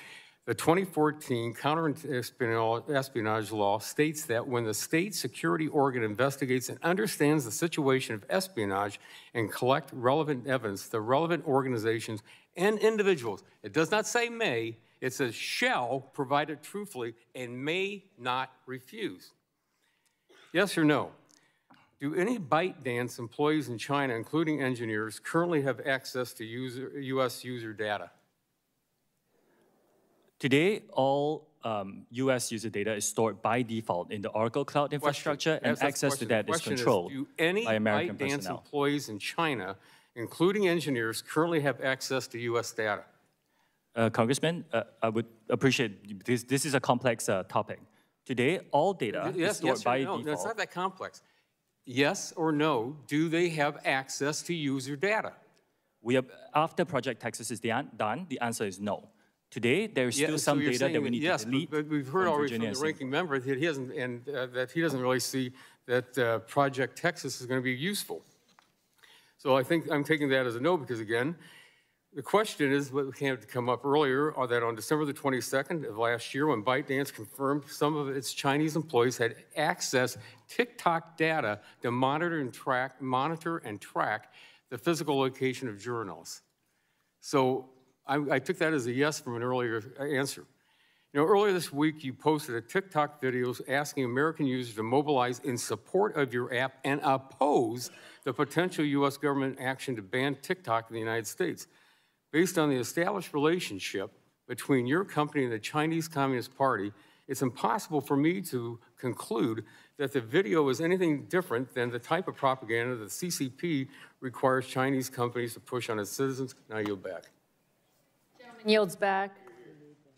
the 2014 counter-espionage law states that when the state security organ investigates and understands the situation of espionage and collect relevant evidence, the relevant organizations and individuals, it does not say may, it says shall provide it truthfully and may not refuse. Yes or no? Do any ByteDance employees in China, including engineers, currently have access to U.S. user data? Today, all U.S. user data is stored by default in the Oracle Cloud infrastructure, and access to that is controlled by American personnel. Do any ByteDance employees in China, including engineers, currently have access to U.S. data? Congressman, I would appreciate this. This is a complex topic. Today, all data is stored by no, default. it's not that complex. Yes or no, do they have access to user data? After Project Texas is done, the answer is no. Today, there is still some data that we need to delete. But we've heard already from the ranking member that he doesn't really see that Project Texas is going to be useful. So I think I'm taking that as a no because, again, the question is what came to come up earlier, that on December the 22nd of last year, when ByteDance confirmed some of its Chinese employees had accessed TikTok data to monitor and track the physical location of journals. So I took that as a yes from an earlier answer. You know, earlier this week, you posted a TikTok video asking American users to mobilize in support of your app and oppose the potential U.S. government action to ban TikTok in the United States. Based on the established relationship between your company and the Chinese Communist Party, it's impossible for me to conclude that the video is anything different than the type of propaganda that the CCP requires Chinese companies to push on its citizens. Now I yield back. Gentleman yields back.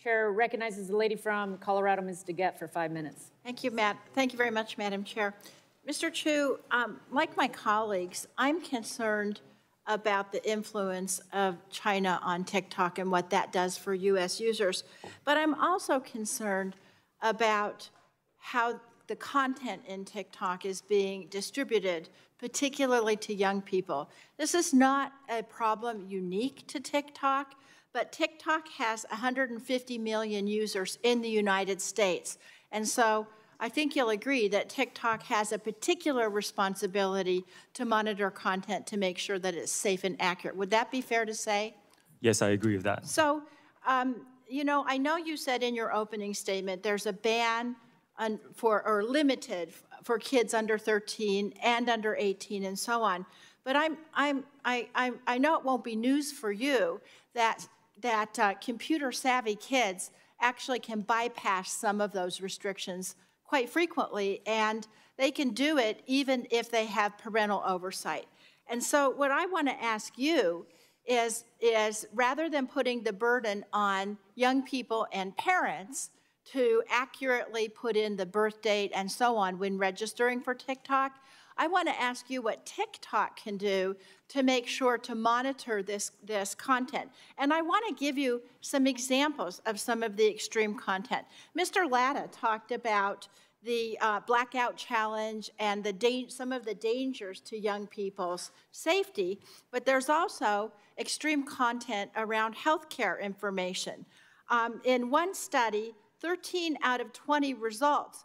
Chair recognizes the lady from Colorado, Ms. DeGette, for 5 minutes. Thank you, Matt. Thank you very much, Madam Chair. Mr. Chew, like my colleagues, I'm concerned about the influence of China on TikTok and what that does for U.S. users. But I'm also concerned about how the content in TikTok is being distributed, particularly to young people. This is not a problem unique to TikTok, but TikTok has 150 million users in the United States. And so I think you'll agree that TikTok has a particular responsibility to monitor content to make sure that it's safe and accurate. Would that be fair to say? Yes, I agree with that. So, you know, I know you said in your opening statement there's a ban or limited for kids under 13 and under 18 and so on. But I know it won't be news for you that computer-savvy kids actually can bypass some of those restrictions quite frequently, and they can do it even if they have parental oversight. And so what I want to ask you is rather than putting the burden on young people and parents to accurately put in the birth date and so on when registering for TikTok, I want to ask you what TikTok can do to make sure to monitor this content. And I want to give you some examples of some of the extreme content. Mr. Latta talked about the blackout challenge and some of the dangers to young people's safety, but there's also extreme content around healthcare information. In one study, 13 out of 20 results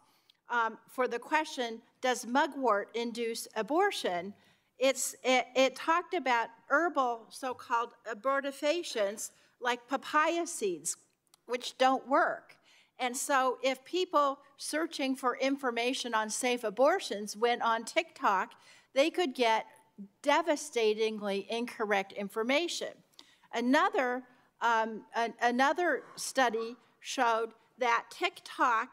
for the question, does mugwort induce abortion? It talked about herbal so-called abortifacients like papaya seeds, which don't work. And so if people searching for information on safe abortions went on TikTok, they could get devastatingly incorrect information. Another study showed that TikTok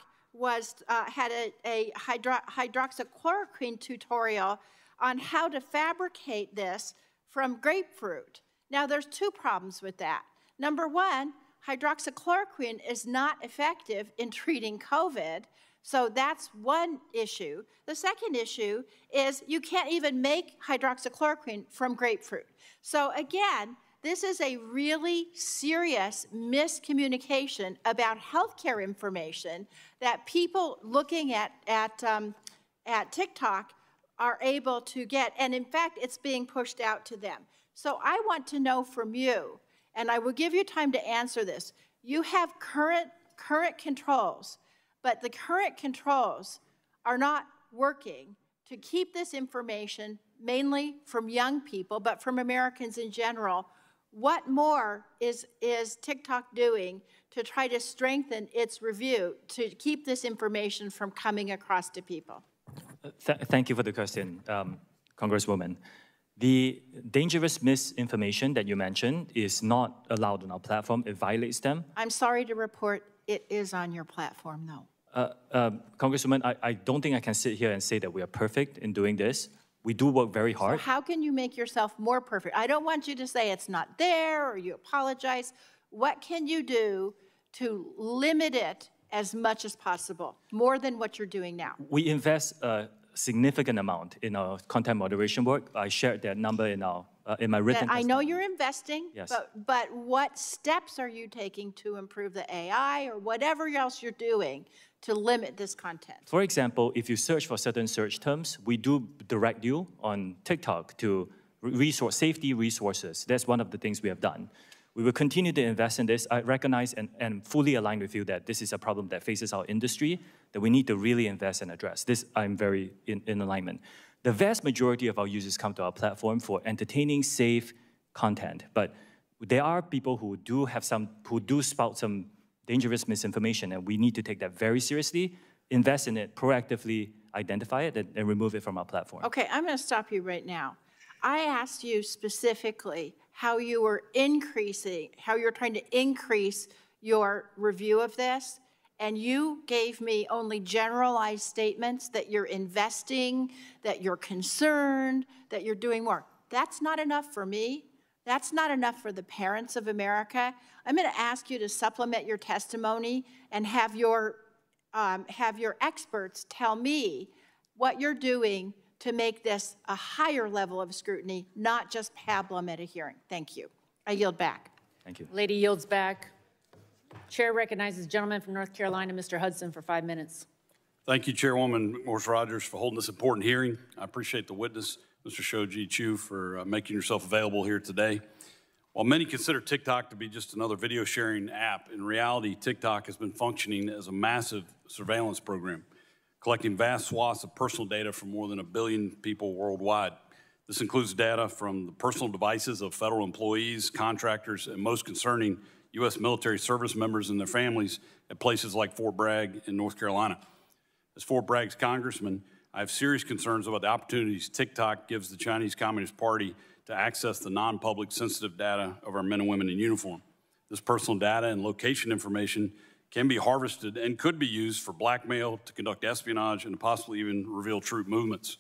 had a hydroxychloroquine tutorial on how to fabricate this from grapefruit. Now, there's two problems with that. Number one, hydroxychloroquine is not effective in treating COVID, so that's one issue. The second issue is you can't even make hydroxychloroquine from grapefruit. So again, this is a really serious miscommunication about healthcare information that people looking at TikTok are able to get, and in fact, it's being pushed out to them. So I want to know from you, and I will give you time to answer this. You have current controls, but the current controls are not working to keep this information, mainly from young people, but from Americans in general. What more is TikTok doing to try to strengthen its review to keep this information from coming across to people? Thank you for the question, Congresswoman. The dangerous misinformation that you mentioned is not allowed on our platform. It violates them. I'm sorry to report it is on your platform, though. Congresswoman, I don't think I can sit here and say that we are perfect in doing this. We do work very hard. So how can you make yourself more perfect? I don't want you to say it's not there or you apologize. What can you do to limit it as much as possible, more than what you're doing now? We invest a significant amount in our content moderation work. I shared that number in my written I know testimony. you're investing, Yes. but what steps are you taking to improve the AI or whatever else you're doing to limit this content? For example, if you search for certain search terms, we do direct you on TikTok to safety resources. That's one of the things we have done. We will continue to invest in this. I recognize and fully align with you that this is a problem that faces our industry, that we need to really invest and address. This, I'm very in alignment. The vast majority of our users come to our platform for entertaining, safe content, but there are people who do spout some dangerous misinformation, and we need to take that very seriously, invest in it, proactively identify it, and remove it from our platform. Okay, I'm going to stop you right now. I asked you specifically how you're trying to increase your review of this, and you gave me only generalized statements that you're investing, that you're concerned, that you're doing more. That's not enough for me. That's not enough for the parents of America. I'm going to ask you to supplement your testimony and have your experts tell me what you're doing to make this a higher level of scrutiny, not just pablum at a hearing. Thank you. I yield back. Thank you. Lady yields back. Chair recognizes the gentleman from North Carolina, Mr. Hudson, for 5 minutes. Thank you, Chairwoman Morse-Rogers, for holding this important hearing. I appreciate the witness, Mr. Shou Zi Chew, for making yourself available here today. While many consider TikTok to be just another video sharing app, in reality, TikTok has been functioning as a massive surveillance program, collecting vast swaths of personal data from more than 1 billion people worldwide. This includes data from the personal devices of federal employees, contractors, and most concerning, U.S. military service members and their families at places like Fort Bragg in North Carolina. As Fort Bragg's congressman, I have serious concerns about the opportunities TikTok gives the Chinese Communist Party to access the non-public sensitive data of our men and women in uniform. This personal data and location information can be harvested and could be used for blackmail, to conduct espionage, and to possibly even reveal troop movements.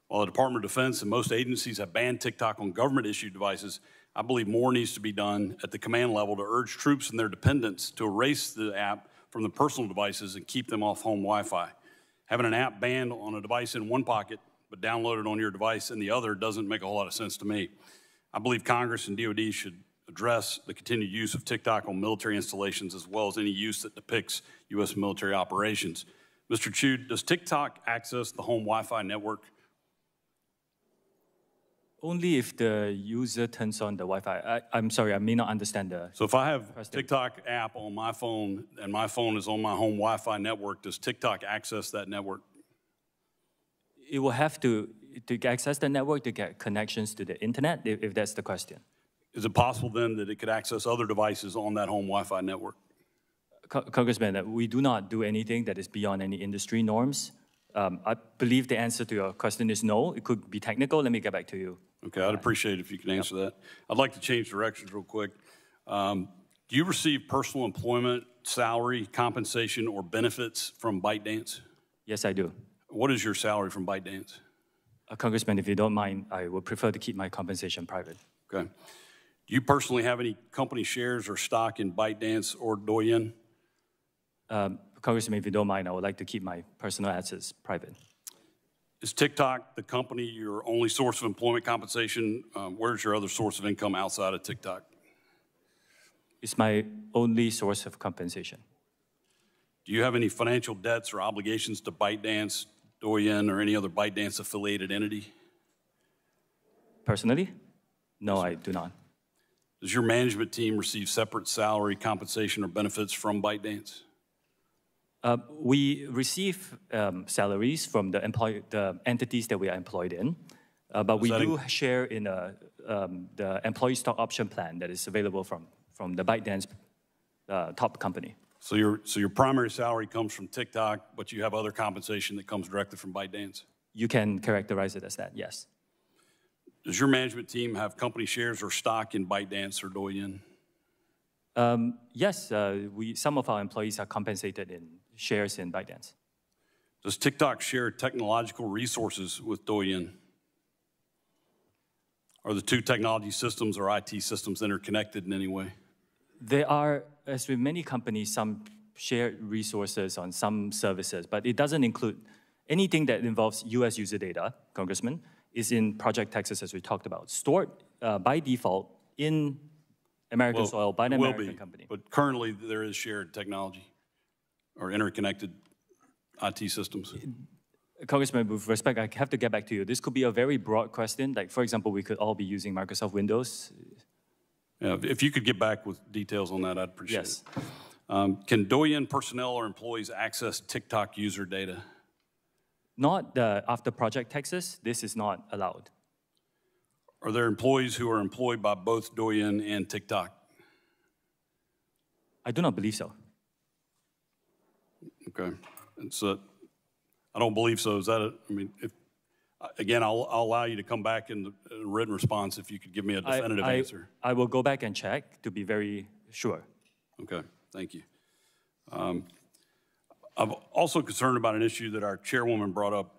While the Department of Defense and most agencies have banned TikTok on government-issued devices, I believe more needs to be done at the command level to urge troops and their dependents to erase the app from the personal devices and keep them off home Wi-Fi. Having an app banned on a device in one pocket but downloaded on your device in the other doesn't make a whole lot of sense to me. I believe Congress and DoD should address the continued use of TikTok on military installations as well as any use that depicts U.S. military operations. Mr. Chew, does TikTok access the home Wi-Fi network? Only if the user turns on the Wi-Fi. I'm sorry, I may not understand the So if I have question. TikTok app on my phone and my phone is on my home Wi-Fi network, does TikTok access that network? It will have to access the network to get connections to the internet, if that's the question. Is it possible then that it could access other devices on that home Wi-Fi network? Congressman, we do not do anything that is beyond any industry norms. I believe the answer to your question is no. It could be technical. Let me get back to you. Okay, I'd appreciate it if you can answer that. I'd like to change directions real quick. Do you receive personal employment, salary, compensation, or benefits from ByteDance? Yes, I do. What is your salary from ByteDance? Congressman, if you don't mind, I would prefer to keep my compensation private. Okay. Do you personally have any company shares or stock in ByteDance or Douyin? Congressman, if you don't mind, I would like to keep my personal assets private. Is TikTok the company your only source of employment compensation? Where's your other source of income outside of TikTok? It's my only source of compensation. Do you have any financial debts or obligations to ByteDance, Douyin, or any other ByteDance affiliated entity? Personally? No, I do not. Does your management team receive separate salary, compensation, or benefits from ByteDance? We receive salaries from the entities that we are employed in, but we do share in the employee stock option plan that is available from the ByteDance top company. So your primary salary comes from TikTok, but you have other compensation that comes directly from ByteDance? You can characterize it as that, yes. Does your management team have company shares or stock in ByteDance or Douyin? Yes, some of our employees are compensated in shares in ByteDance. Does TikTok share technological resources with Douyin? Are the two technology systems or IT systems interconnected in any way? There are, as with many companies, some shared resources on some services, but it doesn't include anything that involves US user data, Congressman, is in Project Texas, as we talked about, stored by default in American soil by an American company. But currently, there is shared technology or interconnected IT systems. Congressman, with respect, I have to get back to you. This could be a very broad question. Like, for example, we could all be using Microsoft Windows. Yeah, if you could get back with details on that, I'd appreciate Yes. it. Can Douyin personnel or employees access TikTok user data? Not after Project Texas, this is not allowed. Are there employees who are employed by both Douyin and TikTok? I do not believe so. Okay, and so I don't believe so. Is that I mean, again, I'll allow you to come back in the written response if you could give me a definitive answer. I will go back and check to be very sure. Okay, thank you. I'm also concerned about an issue that our chairwoman brought up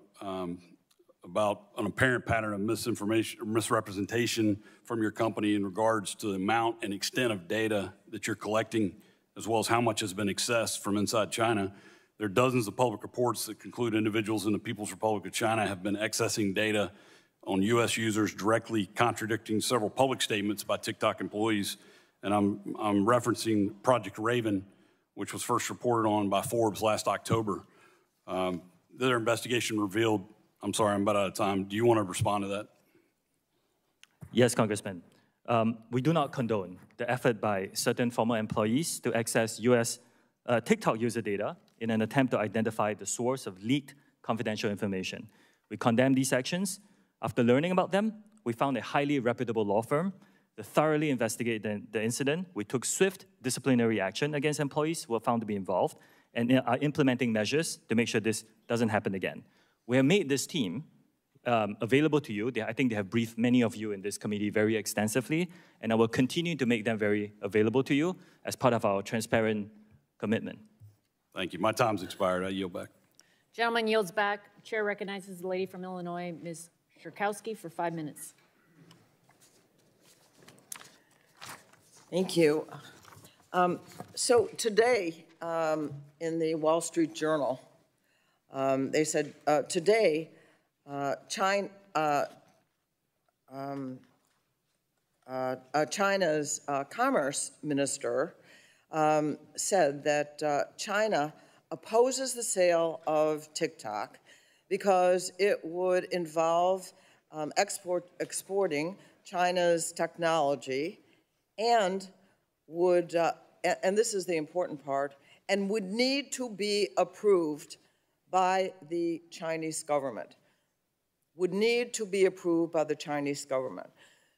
about an apparent pattern of misinformation or misrepresentation from your company in regards to the amount and extent of data that you're collecting, as well as how much has been accessed from inside China. There are dozens of public reports that conclude individuals in the People's Republic of China have been accessing data on U.S. users, directly contradicting several public statements by TikTok employees. And I'm referencing Project Raven, which was first reported on by Forbes last October. Their investigation revealed, I'm sorry, I'm about out of time. Do you want to respond to that? Yes, Congressman. We do not condone the effort by certain former employees to access U.S. TikTok user data in an attempt to identify the source of leaked confidential information. We condemn these actions. After learning about them, we found a highly reputable law firm to thoroughly investigate the incident. We took swift disciplinary action against employees who were found to be involved and are implementing measures to make sure this doesn't happen again. We have made this team available to you. I think they have briefed many of you in this committee very extensively, and I will continue to make them very available to you as part of our transparent commitment. Thank you. My time's expired. I yield back. Gentleman yields back. Chair recognizes the lady from Illinois, Ms. Shurkowski, for 5 minutes. Thank you. So today, in the Wall Street Journal, they said, today, China's commerce minister said that China opposes the sale of TikTok because it would involve exporting China's technology and would, and this is the important part, and would need to be approved by the Chinese government. Would need to be approved by the Chinese government.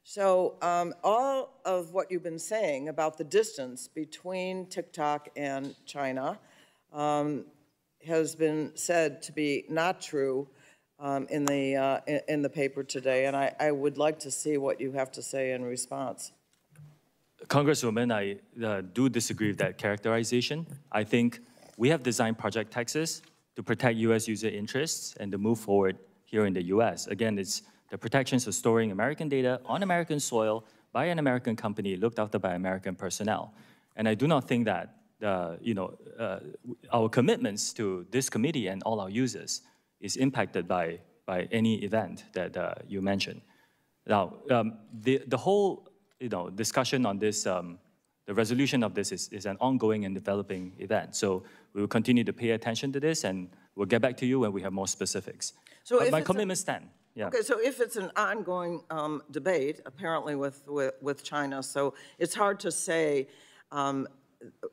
So all of what you've been saying about the distance between TikTok and China has been said to be not true in the paper today, and I would like to see what you have to say in response. Congresswoman, I do disagree with that characterization. I think we have designed Project Texas to protect U.S. user interests and to move forward here in the U.S. Again, it's the protections of storing American data on American soil by an American company looked after by American personnel. And I do not think that our commitments to this committee and all our users is impacted by any event that you mentioned. Now, the whole discussion on this, the resolution of this is an ongoing and developing event. So we will continue to pay attention to this, and we'll get back to you when we have more specifics. So my commitments stand. Yeah. Okay, so if it's an ongoing debate, apparently with China, so it's hard to say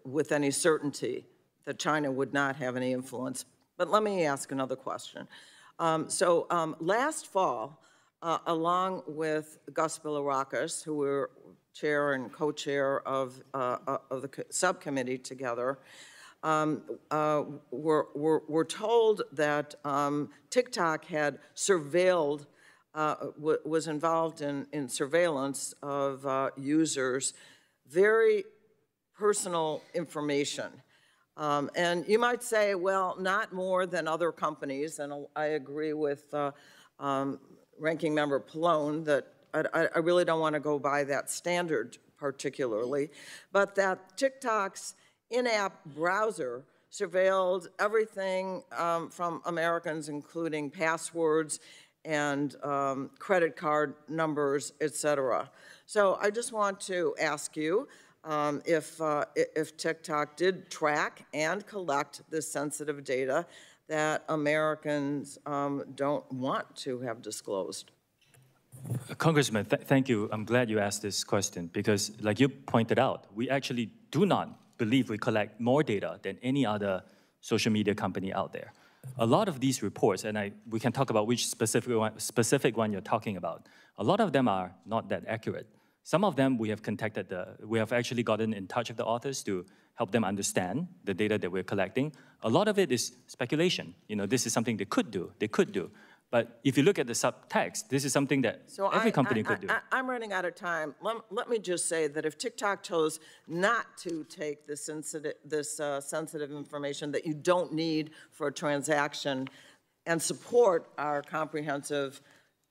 with any certainty that China would not have any influence. But let me ask another question. Last fall, along with Gus Bilirakis, who were chair and co-chair of the subcommittee together, were told that TikTok had surveilled, was involved in surveillance of users, very personal information. And you might say, well, not more than other companies, and I agree with Ranking Member Pallone that I really don't want to go by that standard particularly, but that TikTok's in-app browser surveilled everything from Americans, including passwords and credit card numbers, et cetera. So I just want to ask you if TikTok did track and collect this sensitive data that Americans don't want to have disclosed. Congressman, thank you. I'm glad you asked this question because, like you pointed out, we actually do not believe we collect more data than any other social media company out there. A lot of these reports, and we can talk about which specific one you're talking about, a lot of them are not that accurate. Some of them we have actually gotten in touch with the authors to help them understand the data that we're collecting. A lot of it is speculation. You know, this is something they could do. But if you look at the subtext, this is something that every company could do. I'm running out of time. Let me just say that if TikTok chose not to take this sensitive information that you don't need for a transaction and support our comprehensive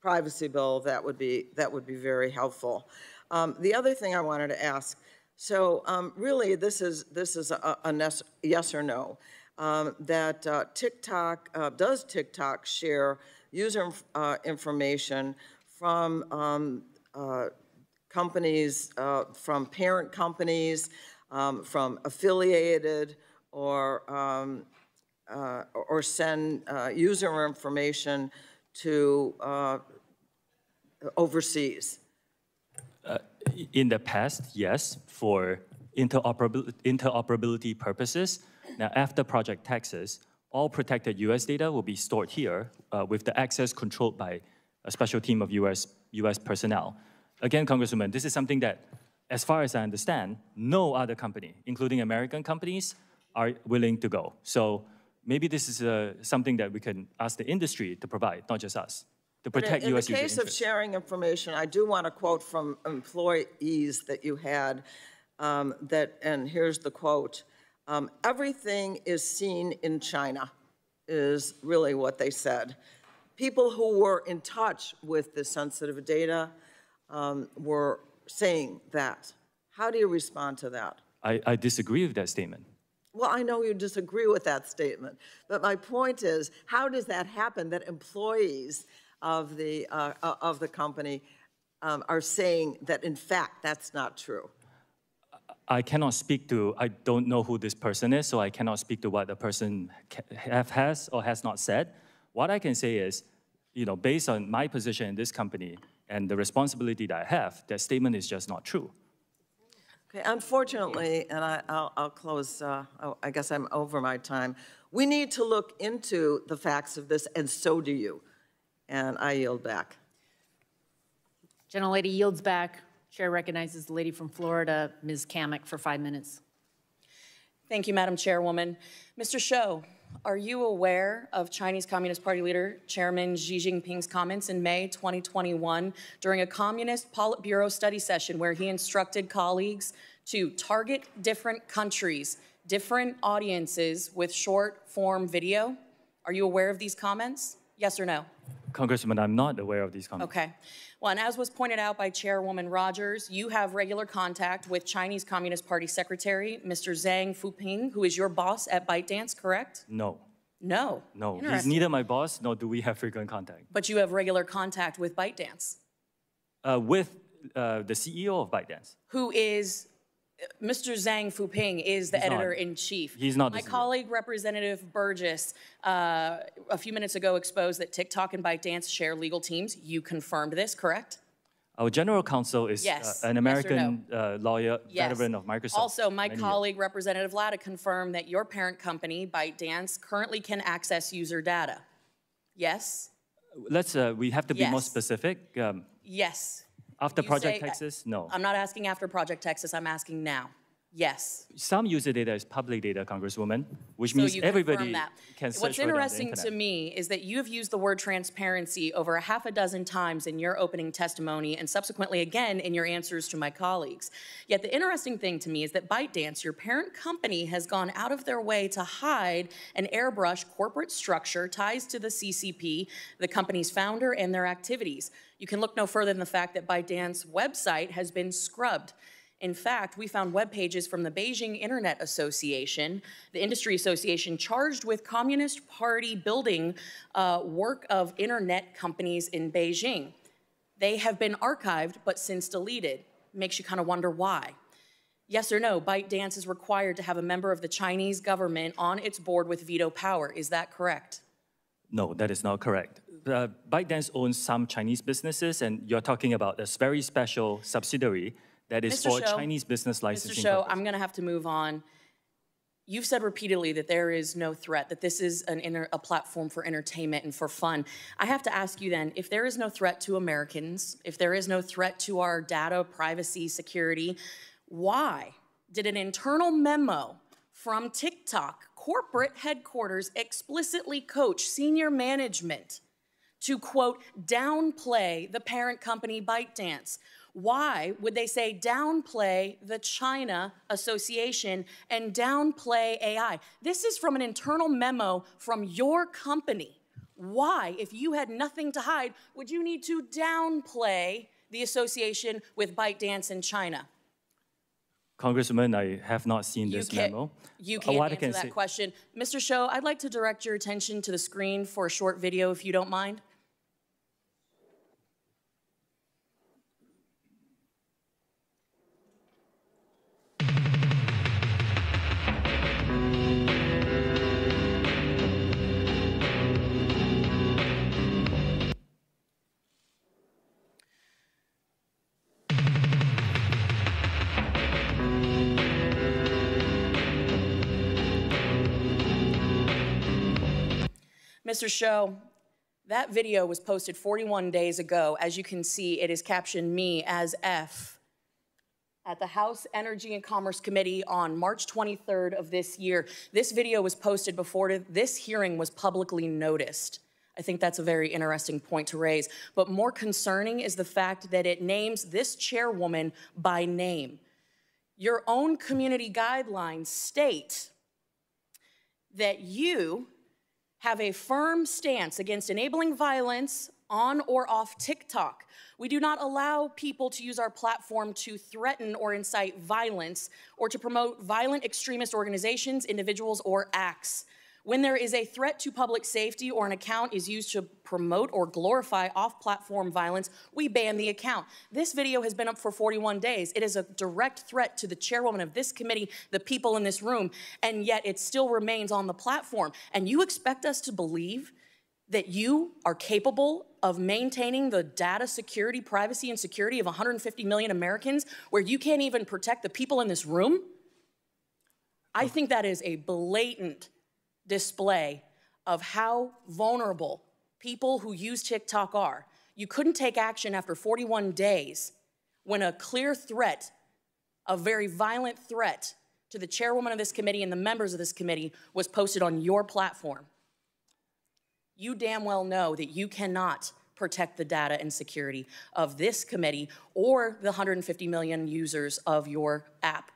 privacy bill, that would be very helpful. The other thing I wanted to ask, so really this is a yes or no, that does TikTok share user information from companies, from parent companies, from affiliated, or send user information to overseas? In the past, yes, for interoperability purposes. Now, after Project Texas, all protected U.S. data will be stored here with the access controlled by a special team of U.S. personnel. Again, Congresswoman, this is something that, as far as I understand, no other company, including American companies, are willing to go. So maybe this is something that we can ask the industry to provide, not just us, to protect U.S. user interests. In the case of sharing information, I do want to quote from employees that you had, and here's the quote. Everything is seen in China, is really what they said. People who were in touch with the sensitive data were saying that. How do you respond to that? I disagree with that statement. Well, I know you disagree with that statement, but my point is, how does that happen that employees of the company are saying that, in fact, that's not true? I cannot speak to, I don't know who this person is, so I cannot speak to what the person has or has not said. What I can say is, you know, based on my position in this company and the responsibility that I have, that statement is just not true. Okay, unfortunately, and I'll close, I guess I'm over my time, we need to look into the facts of this, and so do you. And I yield back. Gentlelady yields back. Chair recognizes the lady from Florida, Ms. Kamek, for 5 minutes. Thank you, Madam Chairwoman. Mr. Shou, are you aware of Chinese Communist Party leader Chairman Xi Jinping's comments in May 2021 during a Communist Politburo study session where he instructed colleagues to target different countries, different audiences with short-form video? Are you aware of these comments? Yes or no? Congressman, I'm not aware of these comments. Okay. Well, and as was pointed out by Chairwoman Rogers, you have regular contact with Chinese Communist Party Secretary, Mr. Zhang Fuping, who is your boss at ByteDance, correct? No. No? No, he's neither my boss, nor do we have frequent contact. But you have regular contact with ByteDance? With the CEO of ByteDance. Who is, Mr. Zhang Fuping is the editor-in-chief. He's not. My colleague, Representative Burgess, a few minutes ago exposed that TikTok and ByteDance share legal teams. You confirmed this, correct? Our general counsel is an American lawyer, veteran of Microsoft. Also, my colleague, Representative Latta, confirmed that your parent company, ByteDance, currently can access user data. Yes? We have to be more specific. Yes. After Project Texas, no. I'm not asking after Project Texas, I'm asking now. Yes. Some user data is public data, Congresswoman, which means everybody can search What's for it on the interesting internet. to me is that you have used the word transparency over 6 times in your opening testimony and subsequently again in your answers to my colleagues. Yet the interesting thing to me is that ByteDance, your parent company, has gone out of their way to hide an airbrush corporate structure ties to the CCP, the company's founder, and their activities. You can look no further than the fact that ByteDance's website has been scrubbed. In fact, we found web pages from the Beijing Internet Association, the industry association charged with Communist Party building work of internet companies in Beijing. They have been archived, but since deleted. Makes you kind of wonder why. Yes or no, ByteDance is required to have a member of the Chinese government on its board with veto power. Is that correct? No, that is not correct. ByteDance owns some Chinese businesses, and you're talking about a very special subsidiary that is for Chinese business licensing. Mr. Shou, I'm going to have to move on. You've said repeatedly that there is no threat, that this is a platform for entertainment and for fun. I have to ask you then, if there is no threat to Americans, if there is no threat to our data, privacy, security, why did an internal memo from TikTok corporate headquarters explicitly coach senior management to, quote, downplay the parent company ByteDance? Why would they say downplay the China Association and downplay AI? This is from an internal memo from your company. Why, if you had nothing to hide, would you need to downplay the association with ByteDance in China? Congresswoman, I have not seen this memo. You can't answer that question. Mr. Shou, I'd like to direct your attention to the screen for a short video, if you don't mind. Mr. Shou, that video was posted 41 days ago. As you can see, it is captioned me as F at the House Energy and Commerce Committee on March 23rd of this year. This video was posted before this hearing was publicly noticed. I think that's a very interesting point to raise. But more concerning is the fact that it names this chairwoman by name. Your own community guidelines state that you have a firm stance against enabling violence on or off TikTok. We do not allow people to use our platform to threaten or incite violence or to promote violent extremist organizations, individuals, or acts. When there is a threat to public safety or an account is used to promote or glorify off-platform violence, we ban the account. This video has been up for 41 days. It is a direct threat to the chairwoman of this committee, the people in this room, and yet it still remains on the platform. And you expect us to believe that you are capable of maintaining the data security, privacy, and security of 150 million Americans where you can't even protect the people in this room? I think that is a blatant display of how vulnerable people who use TikTok are. You couldn't take action after 41 days when a clear threat, a very violent threat to the chairwoman of this committee and the members of this committee was posted on your platform. You damn well know that you cannot protect the data and security of this committee or the 150 million users of your app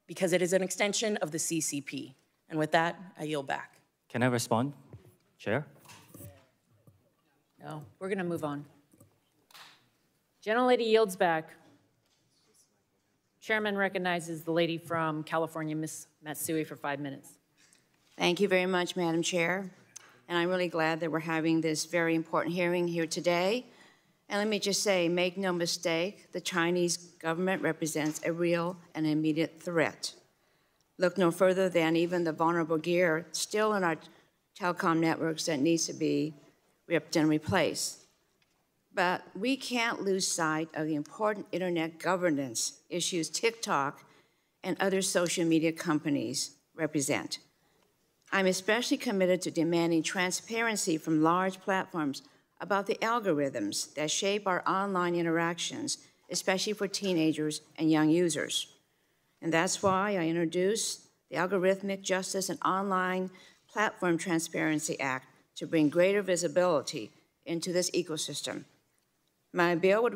because it is an extension of the CCP. And with that, I yield back. Can I respond, Chair? No, we're going to move on. Gentlelady yields back. Chairman recognizes the lady from California, Ms. Matsui, for 5 minutes. Thank you very much, Madam Chair. And I'm really glad that we're having this very important hearing here today. And let me just say, make no mistake, the Chinese government represents a real and immediate threat. Look no further than even the vulnerable gear still in our telecom networks that needs to be ripped and replaced. But we can't lose sight of the important internet governance issues TikTok and other social media companies represent. I'm especially committed to demanding transparency from large platforms about the algorithms that shape our online interactions, especially for teenagers and young users. And that's why I introduced the Algorithmic Justice and Online Platform Transparency Act to bring greater visibility into this ecosystem. My bill would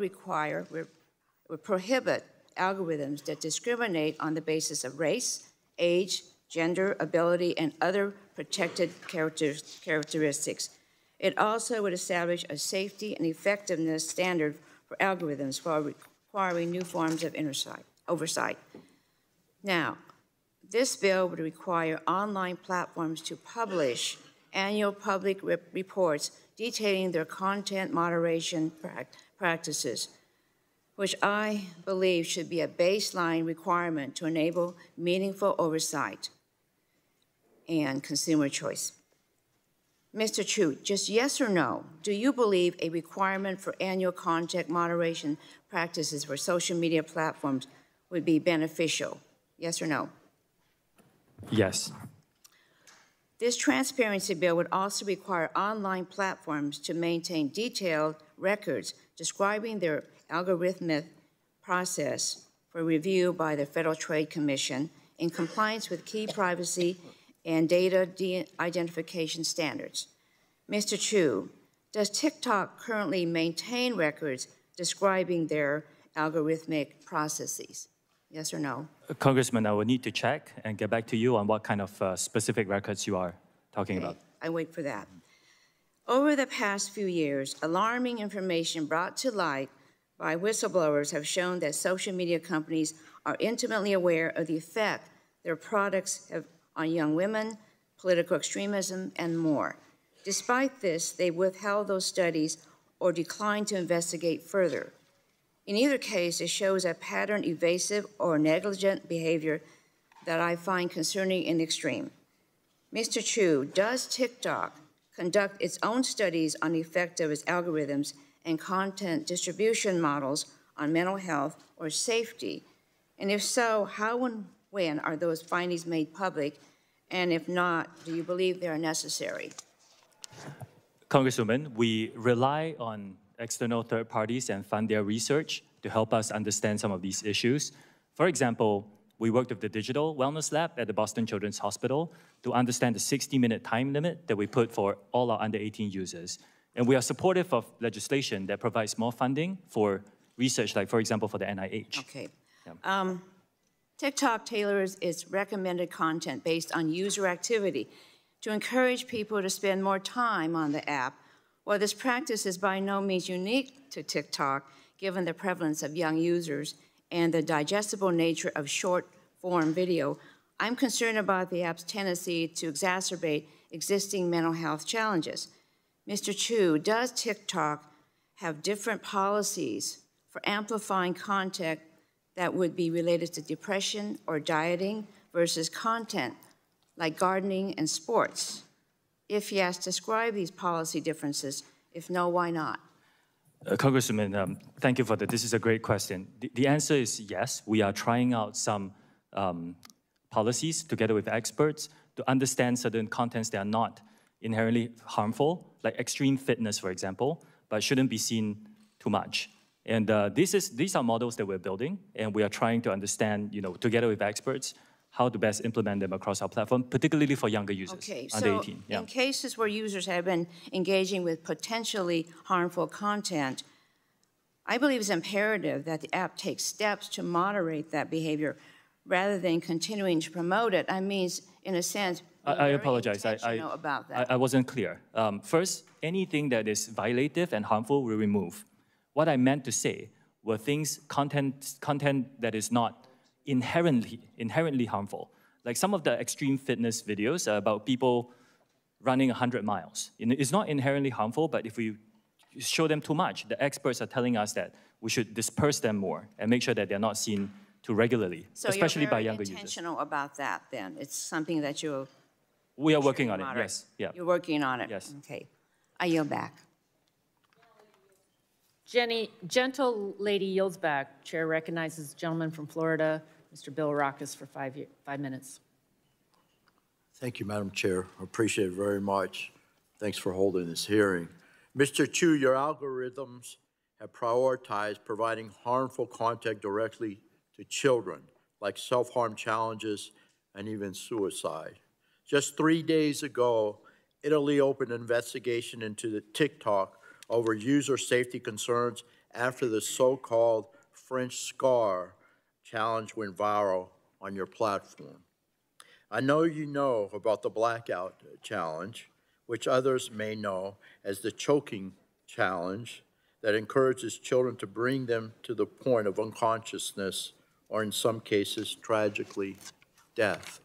prohibit algorithms that discriminate on the basis of race, age, gender, ability, and other protected characteristics. It also would establish a safety and effectiveness standard for algorithms while requiring new forms of oversight. Now, this bill would require online platforms to publish annual public reports detailing their content moderation practices, which I believe should be a baseline requirement to enable meaningful oversight and consumer choice. Mr. Chew, just yes or no, do you believe a requirement for annual content moderation practices for social media platforms would be beneficial? Yes or no? Yes. This transparency bill would also require online platforms to maintain detailed records describing their algorithmic process for review by the Federal Trade Commission in compliance with key privacy and data identification standards. Mr. Chew, does TikTok currently maintain records describing their algorithmic processes? Yes or no? Congressman, I will need to check and get back to you on what kind of specific records you are talking about. I wait for that. Over the past few years, alarming information brought to light by whistleblowers have shown that social media companies are intimately aware of the effect their products have on young women, political extremism, and more. Despite this, they withheld those studies or declined to investigate further. In either case, it shows a pattern evasive or negligent behavior that I find concerning in the extreme. Mr. Chew, does TikTok conduct its own studies on the effect of its algorithms and content distribution models on mental health or safety? And if so, how and when are those findings made public? And if not, do you believe they are necessary? Congresswoman, we rely on external third parties and fund their research to help us understand some of these issues. For example, we worked with the Digital Wellness Lab at the Boston Children's Hospital to understand the 60-minute time limit that we put for all our under-18 users. And we are supportive of legislation that provides more funding for research, like, for example, for the NIH. Okay. Yeah. TikTok tailors its recommended content based on user activity to encourage people to spend more time on the app. While this practice is by no means unique to TikTok, given the prevalence of young users and the digestible nature of short-form video, I'm concerned about the app's tendency to exacerbate existing mental health challenges. Mr. Chew, does TikTok have different policies for amplifying content that would be related to depression or dieting versus content like gardening and sports? If yes, describe these policy differences. If no, why not? Congressman, thank you for that. This is a great question. The answer is yes. We are trying out some policies together with experts to understand certain contents that are not inherently harmful, like extreme fitness, for example, but shouldn't be seen too much. And these are models that we're building, and we are trying to understand, together with experts, how to best implement them across our platform, particularly for younger users, under 18. In cases where users have been engaging with potentially harmful content, I believe it's imperative that the app takes steps to moderate that behavior rather than continuing to promote it. I mean, in a sense, I apologize. About that. I wasn't clear. First, anything that is violative and harmful, we remove. What I meant to say were content that is not inherently harmful. Like some of the extreme fitness videos are about people running 100 miles. It's not inherently harmful, but if we show them too much, the experts are telling us that we should disperse them more and make sure that they're not seen too regularly, especially by younger users. So you're very intentional about that, then? It's something that we are working on it, yes. Yeah. You're working on it? Yes. Okay. I yield back. Gentle lady yields back. Chair recognizes the gentleman from Florida, Mr. Bill Rockus, for 5 minutes. Thank you, Madam Chair. I appreciate it very much. Thanks for holding this hearing. Mr. Chew, your algorithms have prioritized providing harmful content directly to children, like self-harm challenges and even suicide. Just 3 days ago, Italy opened an investigation into the TikTok over user safety concerns after the so-called French scar challenge went viral on your platform. I know you know about the blackout challenge, which others may know as the choking challenge that encourages children to bring them to the point of unconsciousness or in some cases, tragically, death.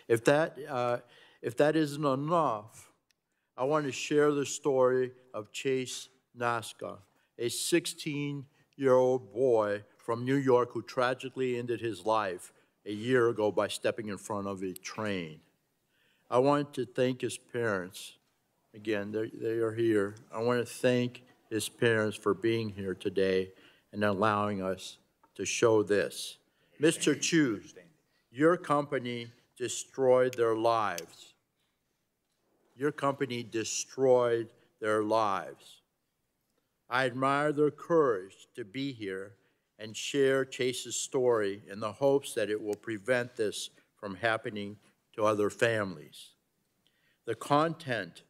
If that isn't enough, I want to share the story of Chase Naska, a 16-year-old boy from New York who tragically ended his life a year ago by stepping in front of a train. I want to thank his parents. Again, they are here. I want to thank his parents for being here today and allowing us to show this. Mr. Chew, your company destroyed their lives. Your company destroyed their lives. I admire their courage to be here and share Chase's story in the hopes that it will prevent this from happening to other families. The content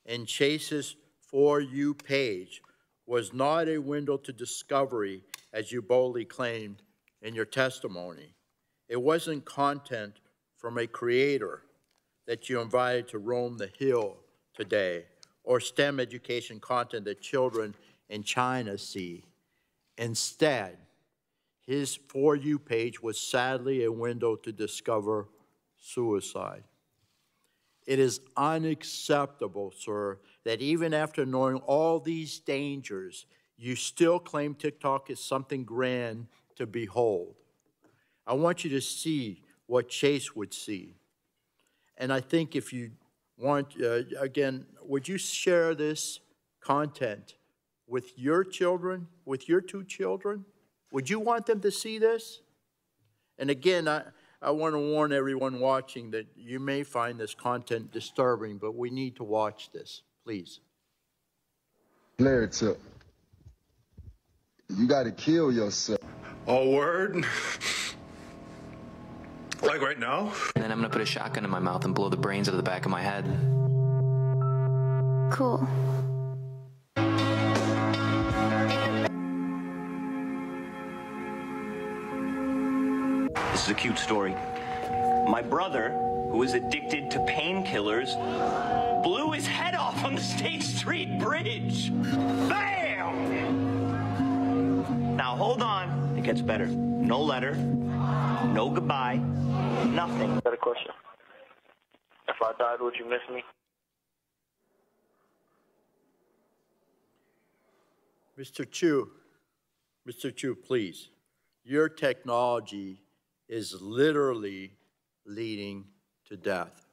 in Chase's For You page was not a window to discovery, as you boldly claimed in your testimony. It wasn't content from a creator that you invited to roam the hill today, or STEM education content that children in China see. Instead, his For You page was sadly a window to discover suicide. It is unacceptable, sir, that even after knowing all these dangers, you still claim TikTok is something grand to behold. I want you to see what Chase would see. And I think if you want, again, would you share this content with your children, with your two children? Would you want them to see this? And again, I want to warn everyone watching that you may find this content disturbing, but we need to watch this, please. Blair took. You got to kill yourself. Oh, word? Like right now? And then I'm gonna put a shotgun in my mouth and blow the brains out of the back of my head. Cool. This is a cute story. My brother, who is addicted to painkillers, blew his head off on the State Street Bridge. Bam! Now hold on, it gets better. No letter, no goodbye, nothing. Got a question. If I died, would you miss me? Mr. Chew, please. Your technology is literally leading to death.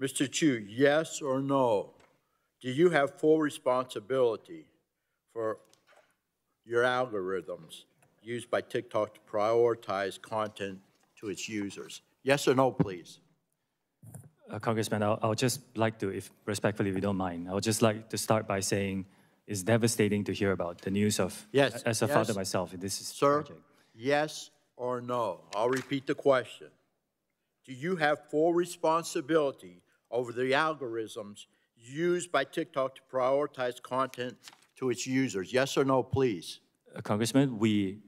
Mr. Chew, yes or no? Do you have full responsibility for your algorithms used by TikTok to prioritize content to its users? Yes or no, please? Congressman, I'll just like to, if respectfully, if you don't mind, I would just like to start by saying it's devastating to hear about the news of, as a father myself, this is tragic. Yes or no? I'll repeat the question. Do you have full responsibility over the algorithms used by TikTok to prioritize content to its users? Yes or no, please? Congressman, we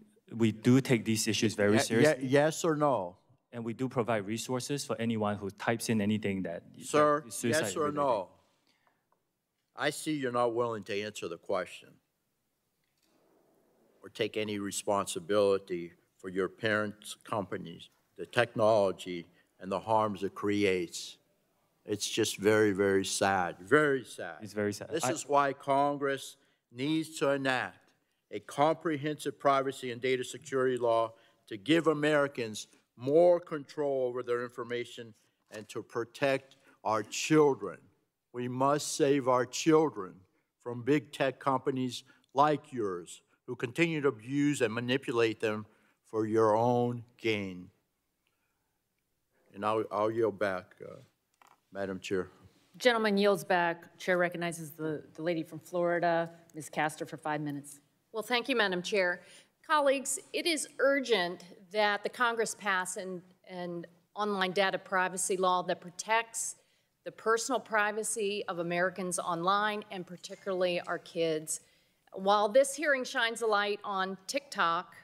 do take these issues very seriously. Yes or no? And we do provide resources for anyone who types in anything that Sir, is suicide yes or related. no? I see you're not willing to answer the question or take any responsibility for your parents' companies, the technology, and the harms it creates. It's just very, very sad. Very sad. It's very sad. This is why Congress needs to enact a comprehensive privacy and data security law to give Americans more control over their information and to protect our children. We must save our children from big tech companies like yours who continue to abuse and manipulate them for your own gain. And I'll yield back, Madam Chair. Gentleman yields back. Chair recognizes the lady from Florida, Ms. Castor, for 5 minutes. Well, thank you, Madam Chair. Colleagues, it is urgent that the Congress pass an online data privacy law that protects the personal privacy of Americans online, and particularly our kids. While this hearing shines a light on TikTok,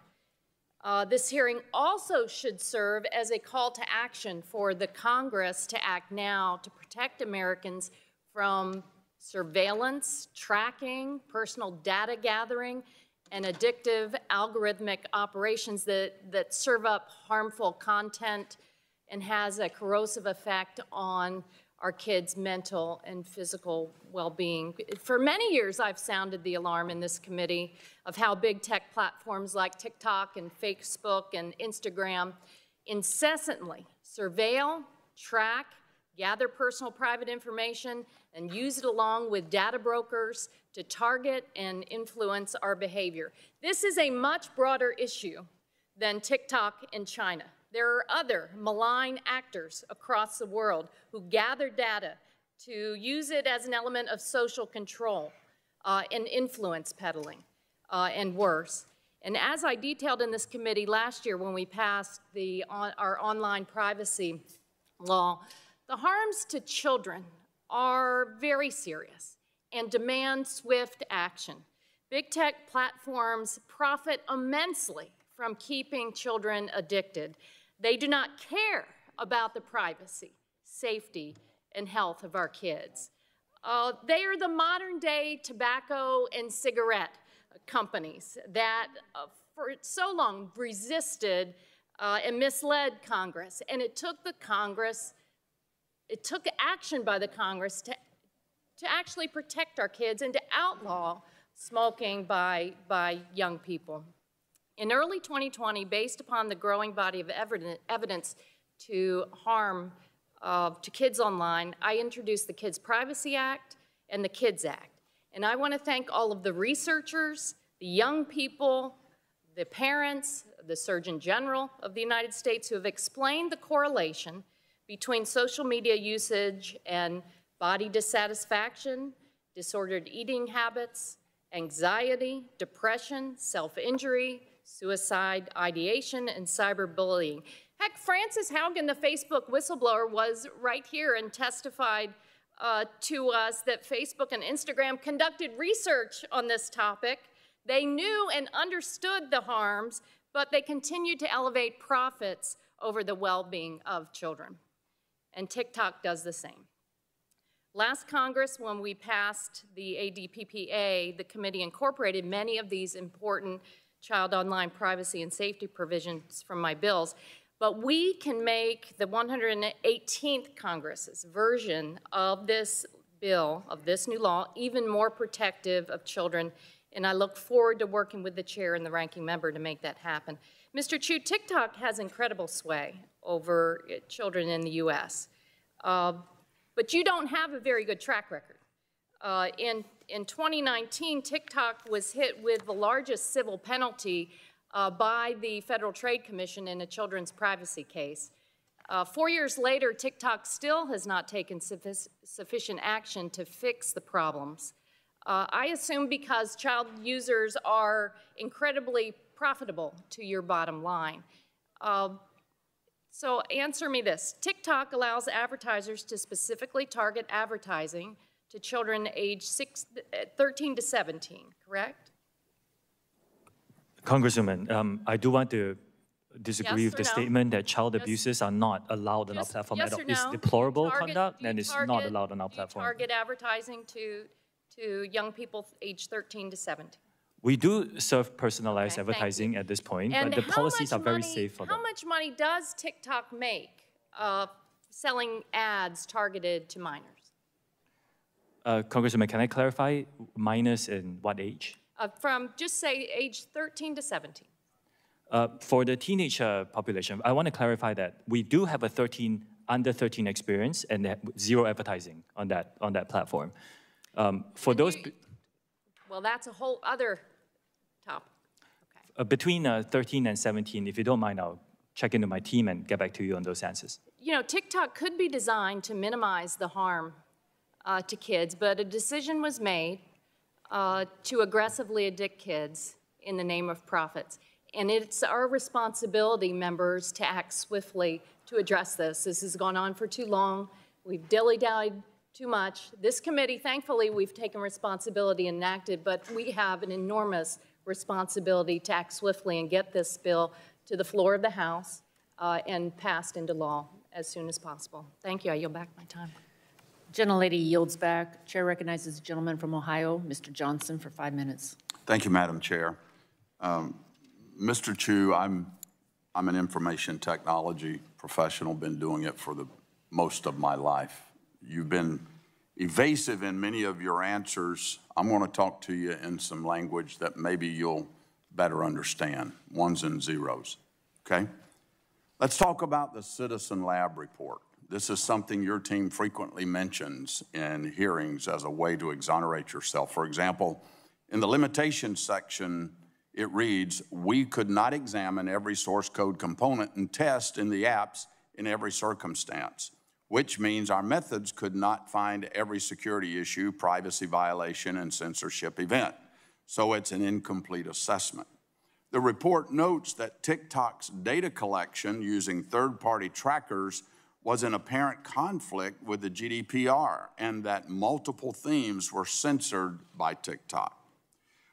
this hearing also should serve as a call to action for the Congress to act now to protect Americans from surveillance, tracking, personal data gathering, and addictive algorithmic operations that serve up harmful content and has a corrosive effect on our kids' mental and physical well-being. For many years, I've sounded the alarm in this committee of how big tech platforms like TikTok and Facebook and Instagram incessantly surveil, track, gather personal private information, and use it along with data brokers to target and influence our behavior. This is a much broader issue than TikTok in China. There are other malign actors across the world who gather data to use it as an element of social control and influence peddling and worse. And as I detailed in this committee last year when we passed our online privacy law, the harms to children are very serious and demand swift action. Big tech platforms profit immensely from keeping children addicted. They do not care about the privacy, safety, and health of our kids. They are the modern-day tobacco and cigarette companies that for so long resisted and misled Congress. And it took action by the Congress to actually protect our kids and to outlaw smoking by young people. In early 2020, based upon the growing body of evidence to harm to kids online, I introduced the Kids Privacy Act and the Kids Act. And I want to thank all of the researchers, the young people, the parents, the Surgeon General of the United States who have explained the correlation between social media usage and body dissatisfaction, disordered eating habits, anxiety, depression, self-injury, suicide ideation, and cyberbullying. Heck, Frances Haugen, the Facebook whistleblower, was right here and testified to us that Facebook and Instagram conducted research on this topic. They knew and understood the harms, but they continued to elevate profits over the well-being of children. And TikTok does the same. Last Congress, when we passed the ADPPA, the committee incorporated many of these important child online privacy and safety provisions from my bills, but we can make the 118th Congress's version of this bill, of this new law, even more protective of children, and I look forward to working with the chair and the ranking member to make that happen. Mr. Chew, TikTok has incredible sway over children in the U.S., but you don't have a very good track record. In 2019, TikTok was hit with the largest civil penalty by the Federal Trade Commission in a children's privacy case. 4 years later, TikTok still has not taken sufficient action to fix the problems. I assume because child users are incredibly profitable to your bottom line. So answer me this. TikTok allows advertisers to specifically target advertising to children aged 13 to 17, correct? Congresswoman, I do want to disagree with the statement that child abuses are not allowed on our platform at all. It's deplorable conduct and it's not allowed on our platform. Target advertising to young people aged 13 to 17. We do serve personalized advertising at this point, but the policies are very safe for them. How much money does TikTok make selling ads targeted to minors? Congresswoman, can I clarify minors in what age? From just say age 13 to 17. For the teenage population, I want to clarify that we do have a under 13 experience and zero advertising on that platform. For those, well, that's a whole other topic. Okay. Between 13 and 17, if you don't mind, I'll check into my team and get back to you on those answers. You know, TikTok could be designed to minimize the harm to kids, but a decision was made to aggressively addict kids in the name of profits. And it's our responsibility, members, to act swiftly to address this. This has gone on for too long. We've dilly-dallied too much. This committee, thankfully, we've taken responsibility and enacted, but we have an enormous responsibility to act swiftly and get this bill to the floor of the House and passed into law as soon as possible. Thank you. I yield back my time. Gentlelady yields back. Chair recognizes the gentleman from Ohio, Mr. Johnson, for 5 minutes. Thank you, Madam Chair. Mr. Chew, I'm an information technology professional, been doing it for the most of my life. You've been evasive in many of your answers. I'm going to talk to you in some language that maybe you'll better understand, ones and zeros, okay? Let's talk about the Citizen Lab report. This is something your team frequently mentions in hearings as a way to exonerate yourself. For example, in the limitations section, it reads, we could not examine every source code component and test in the apps in every circumstance, which means our methods could not find every security issue, privacy violation, and censorship event. So it's an incomplete assessment. The report notes that TikTok's data collection using third-party trackers was in apparent conflict with the GDPR and that multiple themes were censored by TikTok.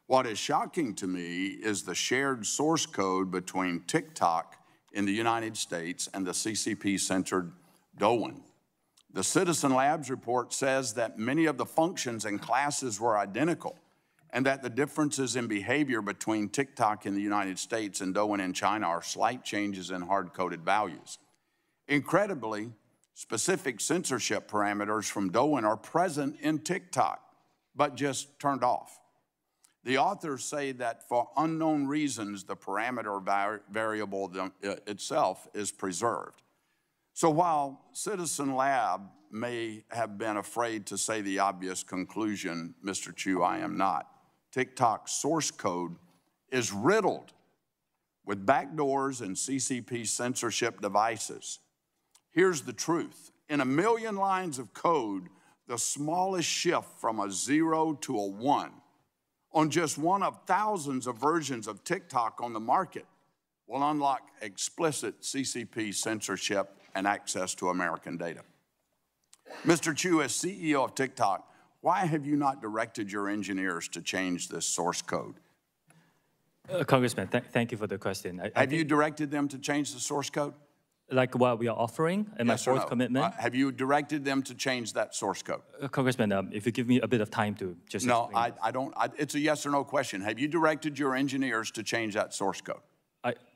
What is shocking to me is the shared source code between TikTok in the United States and the CCP-censored Douyin. The Citizen Labs report says that many of the functions and classes were identical and that the differences in behavior between TikTok in the United States and Douyin in China are slight changes in hard-coded values. Incredibly, specific censorship parameters from Douyin are present in TikTok, but just turned off. The authors say that for unknown reasons, the parameter variable itself is preserved. So while Citizen Lab may have been afraid to say the obvious conclusion, Mr. Chew, I am not. TikTok's source code is riddled with backdoors and CCP censorship devices. Here's the truth. In 1 million lines of code, the smallest shift from a 0 to a 1 on just one of thousands of versions of TikTok on the market will unlock explicit CCP censorship and access to American data. Mr. Chew, as CEO of TikTok, why have you not directed your engineers to change this source code? Congressman, thank you for the question. Have you directed them to change the source code? Like what we are offering and yes my fourth commitment? Have you directed them to change that source code? Congressman, if you give me a bit of time to just No, I don't. It's a yes or no question. Have you directed your engineers to change that source code?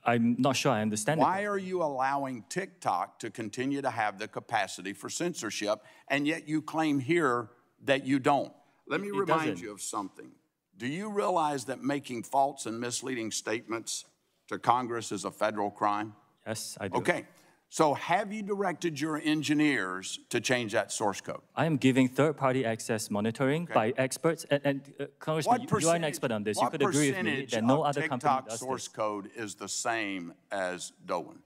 I'm not sure I understand. Why are you allowing TikTok to continue to have the capacity for censorship, and yet you claim here that you don't? Let me remind you of something. Do you realize that making false and misleading statements to Congress is a federal crime? Yes, I do. Okay. So have you directed your engineers to change that source code? I am giving third-party access monitoring by experts. And Congressman, you are an expert on this. You could agree with me that no other company does this. source code is the same as Douyin?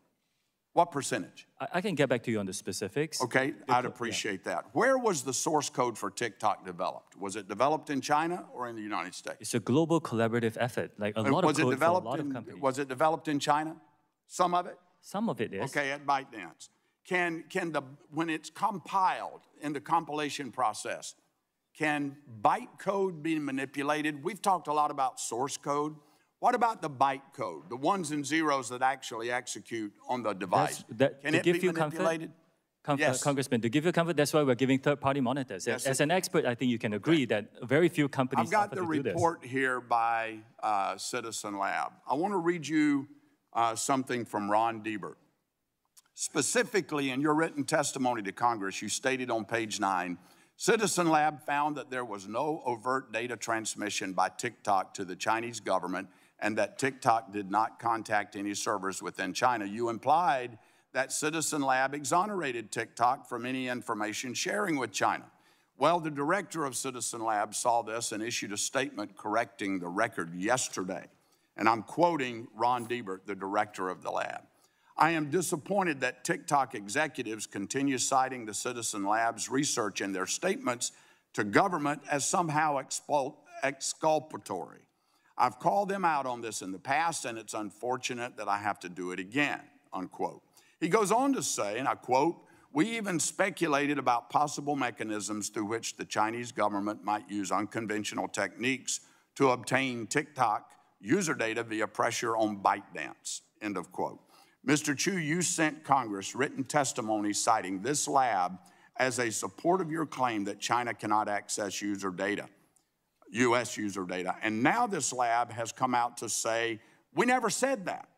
What percentage? I can get back to you on the specifics. Okay, I'd appreciate that. Where was the source code for TikTok developed? Was it developed in China or in the United States? It's a global collaborative effort, like a lot of code for a lot of companies. Was it developed in China? Some of it? Some of it is. Okay, at ByteDance. When it's compiled in the compilation process, can bytecode be manipulated? We've talked a lot about source code. What about the bytecode, the ones and zeros that actually execute on the device? Can it be manipulated? Yes. Congressman, to give you comfort, that's why we're giving third-party monitors. Yes, as an expert, I think you can agree that very few companies I've got the report here by Citizen Lab. I want to read you something from Ron Diebert. Specifically, in your written testimony to Congress, you stated on page 9, Citizen Lab found that there was no overt data transmission by TikTok to the Chinese government and that TikTok did not contact any servers within China. You implied that Citizen Lab exonerated TikTok from any information sharing with China. Well, the director of Citizen Lab saw this and issued a statement correcting the record yesterday. And I'm quoting Ron Diebert, the director of the lab. I am disappointed that TikTok executives continue citing the Citizen Lab's research in their statements to government as somehow exculpatory. I've called them out on this in the past, and it's unfortunate that I have to do it again, unquote. He goes on to say, and I quote, we even speculated about possible mechanisms through which the Chinese government might use unconventional techniques to obtain TikTok user data via pressure on ByteDance, end of quote. Mr. Chew, you sent Congress written testimony citing this lab as a support of your claim that China cannot access user data. U.S. user data. And now this lab has come out to say, we never said that.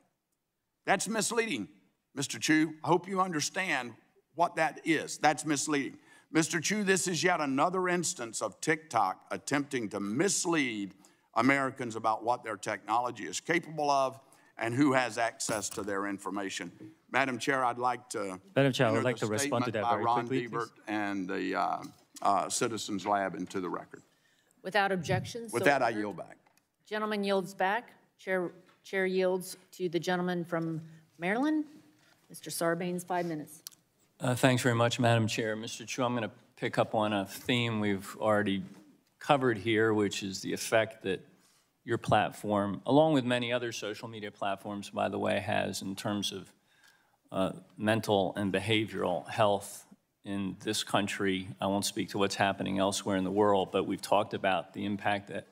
That's misleading, Mr. Chew. I hope you understand what that is. That's misleading. Mr. Chew, this is yet another instance of TikTok attempting to mislead Americans about what their technology is capable of and who has access to their information. Madam Chair, I'd like to respond to that by very Ron quickly, Biebert and the Citizens Lab into the record. Without objections? With so that, I ordered. yield back. Gentleman yields back. Chair yields to the gentleman from Maryland. Mr. Sarbanes, 5 minutes. Thanks very much, Madam Chair. Mr. Chew, I'm going to pick up on a theme we've already covered here, which is the effect that your platform, along with many other social media platforms, by the way, has in terms of mental and behavioral health in this country. I won't speak to what's happening elsewhere in the world, but we've talked about the impact that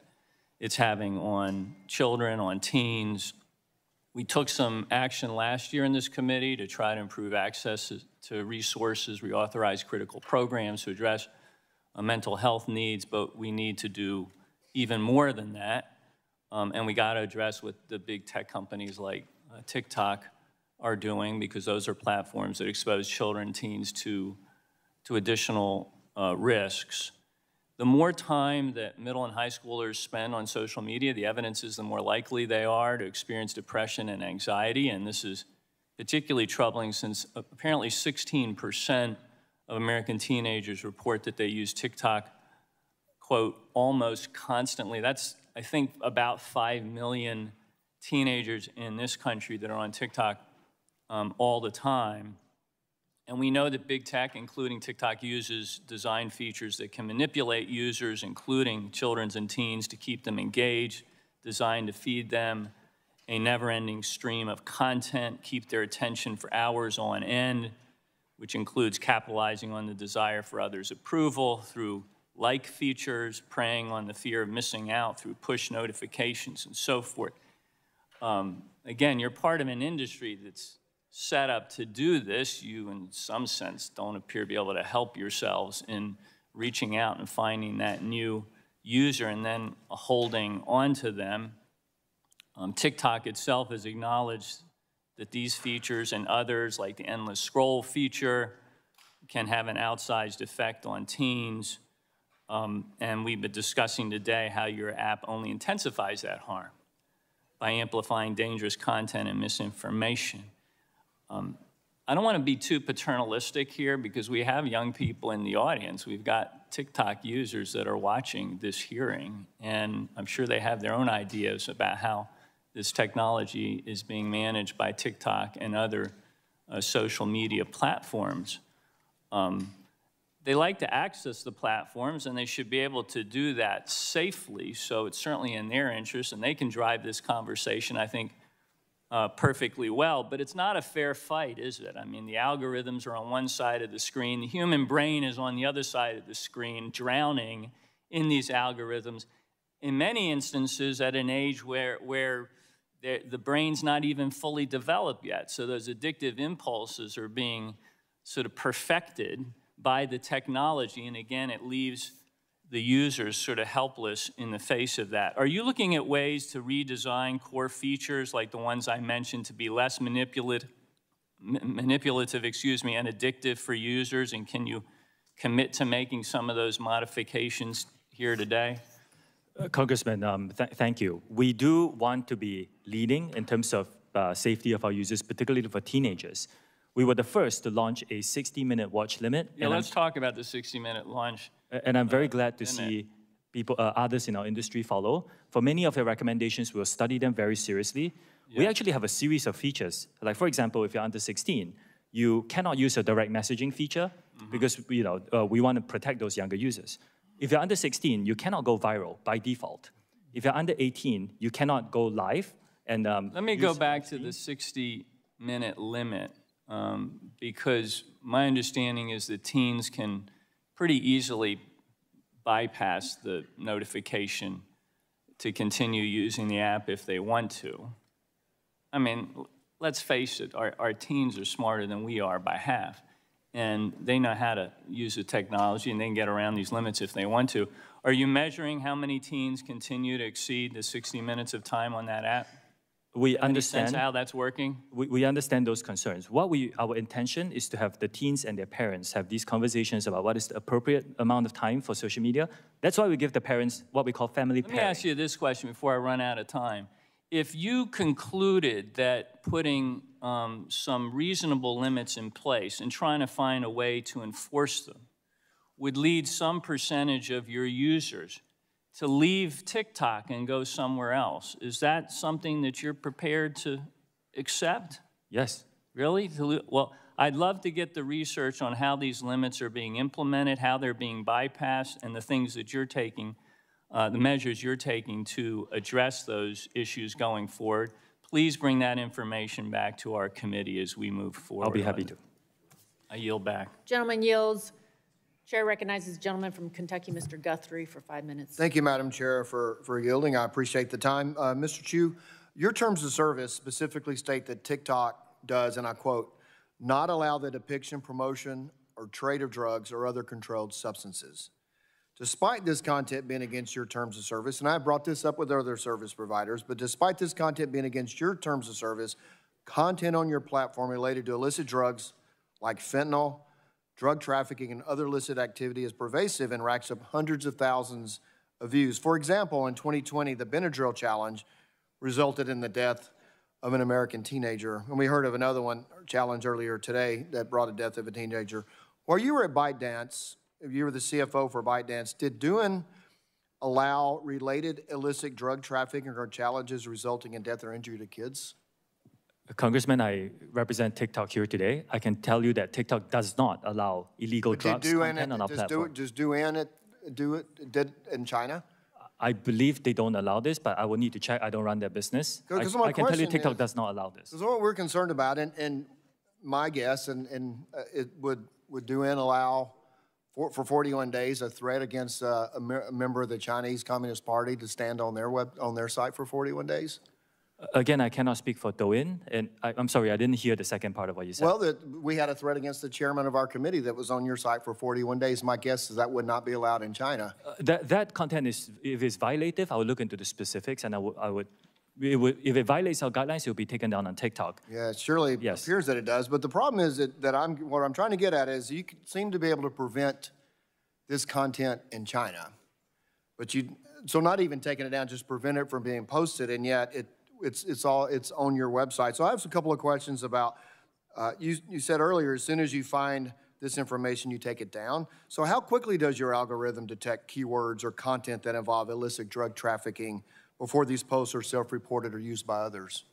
it's having on children, on teens. We took some action last year in this committee to try to improve access to resources. We authorized critical programs to address mental health needs, but we need to do even more than that. And we got to address what the big tech companies like TikTok are doing, because those are platforms that expose children, teens to additional risks. The more time that middle and high schoolers spend on social media, the evidence is the more likely they are to experience depression and anxiety. And this is particularly troubling since apparently 16% of American teenagers report that they use TikTok, quote, almost constantly. That's, I think, about 5 million teenagers in this country that are on TikTok all the time. And we know that big tech, including TikTok, uses design features that can manipulate users, including children and teens, to keep them engaged, designed to feed them a never-ending stream of content, keep their attention for hours on end, which includes capitalizing on the desire for others' approval through like features, preying on the fear of missing out through push notifications and so forth. Again, you're part of an industry that's set up to do this. You, in some sense, don't appear to be able to help yourselves in reaching out and finding that new user and then holding on to them. TikTok itself has acknowledged that these features and others, like the endless scroll feature, can have an outsized effect on teens. And we've been discussing today how your app only intensifies that harm by amplifying dangerous content and misinformation. I don't want to be too paternalistic here because we have young people in the audience. We've got TikTok users that are watching this hearing, and I'm sure they have their own ideas about how this technology is being managed by TikTok and other social media platforms. They like to access the platforms, and they should be able to do that safely, so it's certainly in their interest, and they can drive this conversation, I think, perfectly well, but it's not a fair fight, is it? I mean, the algorithms are on one side of the screen. The human brain is on the other side of the screen, drowning in these algorithms, in many instances at an age where the brain's not even fully developed yet. So those addictive impulses are being sort of perfected by the technology, and again, it leaves the users sort of helpless in the face of that. Are you looking at ways to redesign core features like the ones I mentioned to be less manipulative, and addictive for users? And can you commit to making some of those modifications here today? Congressman, thank you. We do want to be leading in terms of safety of our users, particularly for teenagers. We were the first to launch a 60-minute watch limit. Yeah, let's talk about the 60-minute launch. And I'm very glad to see people, others in our industry follow. For many of your recommendations, we'll study them very seriously. Yeah. We actually have a series of features. Like, for example, if you're under 16, you cannot use a direct messaging feature because we want to protect those younger users. If you're under 16, you cannot go viral by default. If you're under 18, you cannot go live. And let me go back to the 60-minute limit because my understanding is that teens can pretty easily bypass the notification to continue using the app if they want to. I mean, let's face it, our teens are smarter than we are by half, and they know how to use the technology, and they can get around these limits if they want to. Are you measuring how many teens continue to exceed the 60 minutes of time on that app? We Any understand sense how that's working? We understand those concerns. Our intention is to have the teens and their parents have these conversations about what is the appropriate amount of time for social media. That's why we give the parents what we call family Let me pairing. ask you this question before I run out of time. If you concluded that putting some reasonable limits in place and trying to find a way to enforce them would lead some percentage of your users to leave TikTok and go somewhere else, is that something that you're prepared to accept? Yes. Really? Well, I'd love to get the research on how these limits are being implemented, how they're being bypassed, and the things that you're taking, the measures you're taking to address those issues going forward. Please bring that information back to our committee as we move forward. I'll be happy to. I yield back. Gentleman yields. Chair recognizes the gentleman from Kentucky, Mr. Guthrie, for 5 minutes. Thank you, Madam Chair, for yielding. I appreciate the time. Mr. Chew, your terms of service specifically state that TikTok does, and I quote, not allow the depiction, promotion, or trade of drugs or other controlled substances. Despite this content being against your terms of service, and I brought this up with other service providers, but despite this content being against your terms of service, content on your platform related to illicit drugs like fentanyl, drug trafficking, and other illicit activity is pervasive and racks up hundreds of thousands of views. For example, in 2020, the Benadryl challenge resulted in the death of an American teenager. And we heard of another one challenge earlier today that brought a death of a teenager. While you were at ByteDance, if you were the CFO for ByteDance, did Doohan allow related illicit drug trafficking or challenges resulting in death or injury to kids? Congressman, I represent TikTok here today. I can tell you that TikTok does not allow illegal drugs content on our platform. Does Doohan do it did in China? I believe they don't allow this, but I will need to check. I don't run their business. I can tell you TikTok does not allow this. Because what we're concerned about, and my guess, it would Doohan allow for 41 days a threat against a member of the Chinese Communist Party to stand on their site for 41 days? Again, I cannot speak for Douyin, and I'm sorry, I didn't hear the second part of what you said. Well, we had a threat against the chairman of our committee that was on your site for 41 days. My guess is that would not be allowed in China. That content is, if it's violative, I would look into the specifics, and if it violates our guidelines, it will be taken down on TikTok. Yeah, it surely appears that it does. But the problem is what I'm trying to get at is you seem to be able to prevent this content in China, but so not even taking it down, just prevent it from being posted, and yet it's on your website. So I have a couple of questions about, you said earlier, as soon as you find this information, you take it down. So how quickly does your algorithm detect keywords or content that involve illicit drug trafficking before these posts are self-reported or used by others?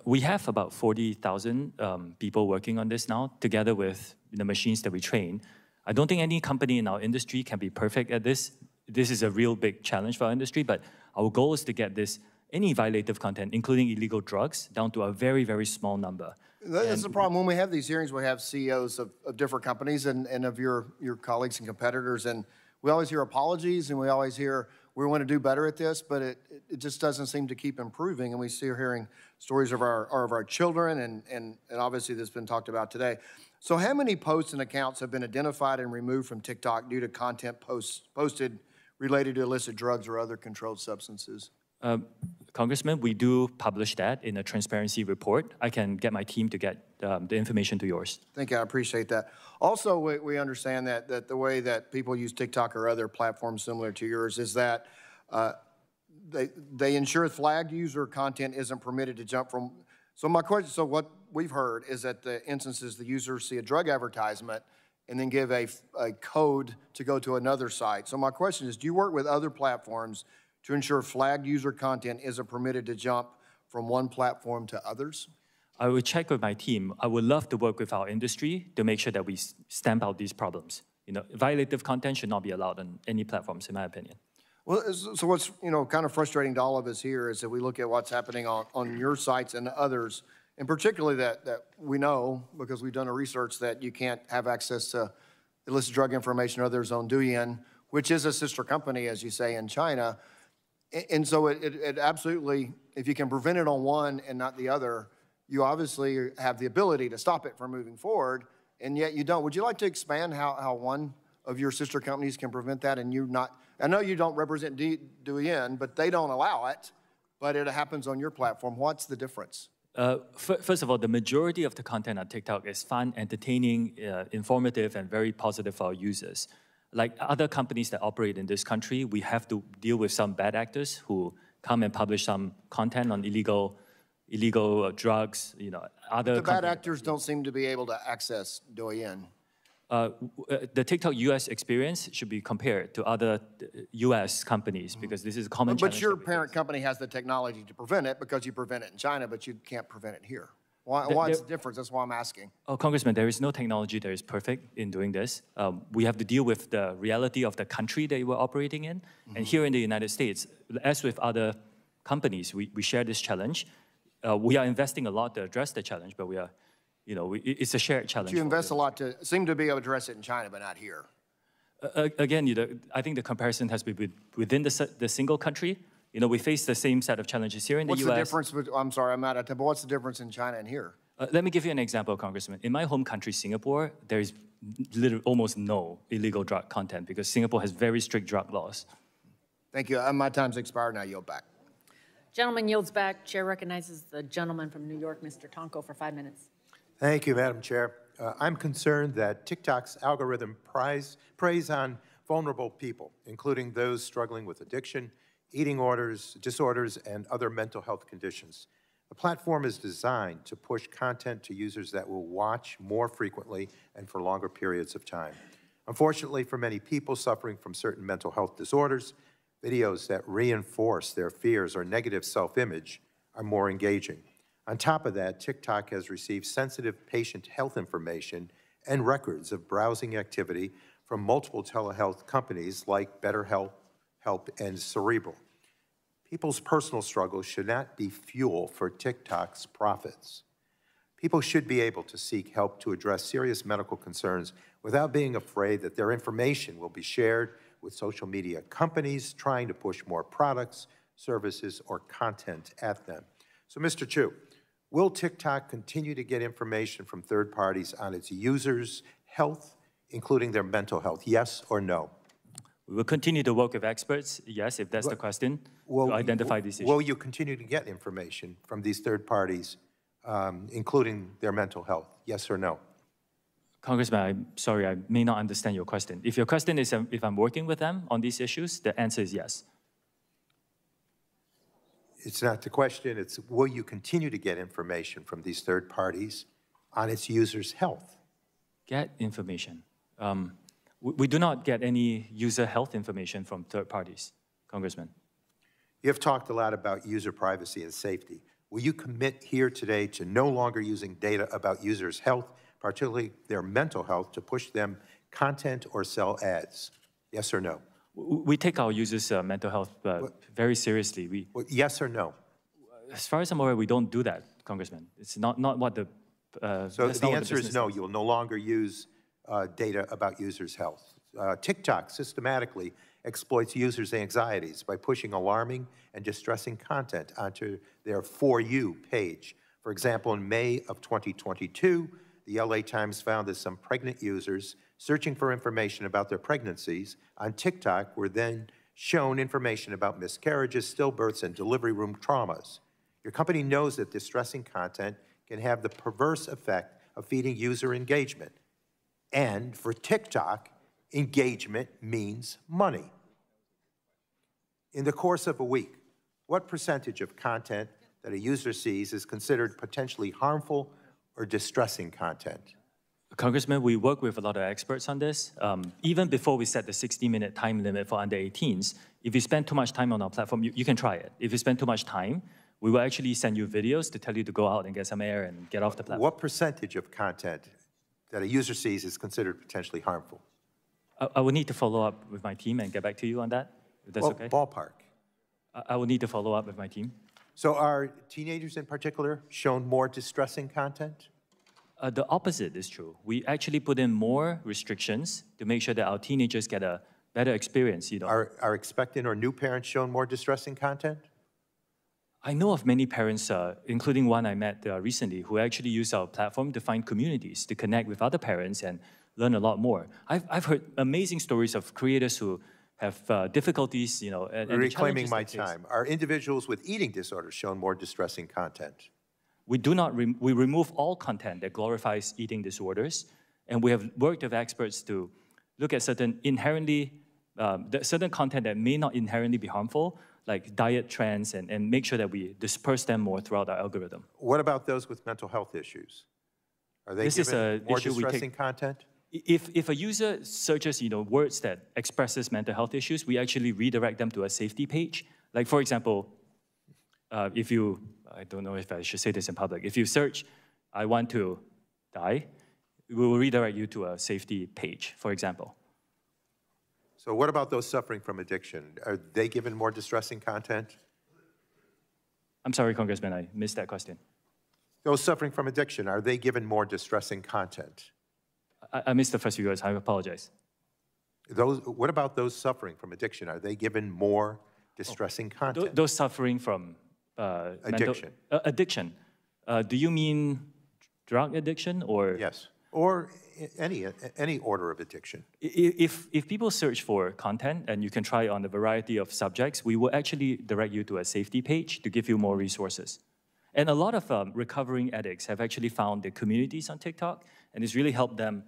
We have about 40,000 people working on this now, together with the machines that we train. I don't think any company in our industry can be perfect at this. This is a real big challenge for our industry, but our goal is to get any violative content, including illegal drugs, down to a very, very small number. That's the problem. When we have these hearings, we have CEOs of different companies and of your colleagues and competitors, and we always hear apologies, and we always hear, we want to do better at this, but it just doesn't seem to keep improving, and we see hearing stories of our children, and obviously this has been talked about today. So how many posts and accounts have been identified and removed from TikTok due to content posted related to illicit drugs or other controlled substances? Congressman, we do publish that in a transparency report. I can get my team to get the information to yours. Thank you, I appreciate that. Also, we understand that the way that people use TikTok or other platforms similar to yours is that they ensure flagged user content isn't permitted to jump from. So my question, so what we've heard is that the instances the users see a drug advertisement and then give a code to go to another site. So my question is, do you work with other platforms to ensure flagged user content isn't permitted to jump from one platform to others? I will check with my team. I would love to work with our industry to make sure that we stamp out these problems. Violative content should not be allowed on any platforms, in my opinion. Well, so what's kind of frustrating to all of us here is that we look at what's happening on your sites and others, and particularly that we know, because we've done a research, that you can't have access to illicit drug information or others on Douyin, which is a sister company, as you say, in China. And so it absolutely, if you can prevent it on one and not the other, you obviously have the ability to stop it from moving forward, and yet you don't. Would you like to expand how one of your sister companies can prevent that and you not? I know you don't represent Douyin, but they don't allow it, but it happens on your platform. What's the difference? First of all, the majority of the content on TikTok is fun, entertaining, informative, and very positive for our users. Like other companies that operate in this country, we have to deal with some bad actors who come and publish some content on illegal drugs, other. The bad actors don't seem to be able to access Douyin. The TikTok US experience should be compared to other US companies because this is a common challenge. But your parent company has the technology to prevent it because you prevent it in China, but you can't prevent it here. What's the difference? That's why I'm asking. Oh, Congressman, there is no technology that is perfect in doing this. We have to deal with the reality of the country that we're operating in. And here in the United States, as with other companies, we share this challenge. We are investing a lot to address the challenge, but we are, it's a shared challenge. But you invest a lot to seem to be able to address it in China, but not here. Again, I think the comparison has to be within the single country. We face the same set of challenges here in the US. What's the difference? I'm sorry, I'm out of time, but what's the difference in China and here? Let me give you an example, Congressman. In my home country, Singapore, there is literally almost no illegal drug content because Singapore has very strict drug laws. Thank you. My time's expired now. Yield back. Gentleman yields back. Chair recognizes the gentleman from New York, Mr. Tonko, for 5 minutes. Thank you, Madam Chair. I'm concerned that TikTok's algorithm preys on vulnerable people, including those struggling with addiction, eating disorders, and other mental health conditions. The platform is designed to push content to users that will watch more frequently and for longer periods of time. Unfortunately, for many people suffering from certain mental health disorders, videos that reinforce their fears or negative self-image are more engaging. On top of that, TikTok has received sensitive patient health information and records of browsing activity from multiple telehealth companies like BetterHelp, and Cerebral. People's personal struggles should not be fuel for TikTok's profits. People should be able to seek help to address serious medical concerns without being afraid that their information will be shared with social media companies trying to push more products, services, or content at them. So, Mr. Chew, will TikTok continue to get information from third parties on its users' health, including their mental health, yes or no? We will continue to work with experts, yes, if that's the question, to identify these issues. Will you continue to get information from these third parties, including their mental health, yes or no? Congressman, I'm sorry, I may not understand your question. If your question is if I'm working with them on these issues, the answer is yes. It's not the question, it's will you continue to get information from these third parties on its users' health? Get information. We do not get any user health information from third parties, Congressman. You have talked a lot about user privacy and safety. Will you commit here today to no longer using data about users' health, particularly their mental health, to push them content or sell ads? Yes or no? We take our users' mental health very seriously. Yes or no? As far as I'm aware, we don't do that, Congressman. It's not what the... So the answer is no, you will no longer use data about users' health. TikTok systematically exploits users' anxieties by pushing alarming and distressing content onto their For You page. For example, in May of 2022, the LA Times found that some pregnant users searching for information about their pregnancies on TikTok were then shown information about miscarriages, stillbirths, and delivery room traumas. Your company knows that distressing content can have the perverse effect of feeding user engagement. And for TikTok, engagement means money. In the course of a week, what percentage of content that a user sees is considered potentially harmful or distressing content? Congressman, we work with a lot of experts on this. Even before we set the 60-minute time limit for under 18s, if you spend too much time on our platform, you can try it. If you spend too much time, we will actually send you videos to tell you to go out and get some air and get off the platform. What percentage of content that a user sees is considered potentially harmful? I will need to follow up with my team and get back to you on that, if that's okay. Ballpark. I will need to follow up with my team. So are teenagers in particular shown more distressing content? The opposite is true. We actually put in more restrictions to make sure that our teenagers get a better experience. Are expectant or new parents shown more distressing content? I know of many parents, including one I met recently, who actually use our platform to find communities, to connect with other parents and learn a lot more. I've heard amazing stories of creators who have difficulties, and the Reclaiming challenges my they face. time. Are individuals with eating disorders shown more distressing content? We do not, we remove all content that glorifies eating disorders, and we have worked with experts to look at certain certain content that may not inherently be harmful, like diet trends, and make sure that we disperse them more throughout our algorithm. What about those with mental health issues? Are they given more distressing content? If a user searches, words that expresses mental health issues, we actually redirect them to a safety page. Like, for example, if you, I don't know if I should say this in public, if you search, "I want to die," we will redirect you to a safety page, for example. So what about those suffering from addiction? Are they given more distressing content? I'm sorry, Congressman, I missed that question. Those suffering from addiction, are they given more distressing content? I missed the first few words. I apologize. What about those suffering from addiction? Are they given more distressing content? Those suffering from addiction. Addiction. Do you mean drug addiction or? Yes, or any order of addiction. If people search for content, and you can try on a variety of subjects, we will actually direct you to a safety page to give you more resources. And a lot of recovering addicts have actually found their communities on TikTok, and it's really helped them,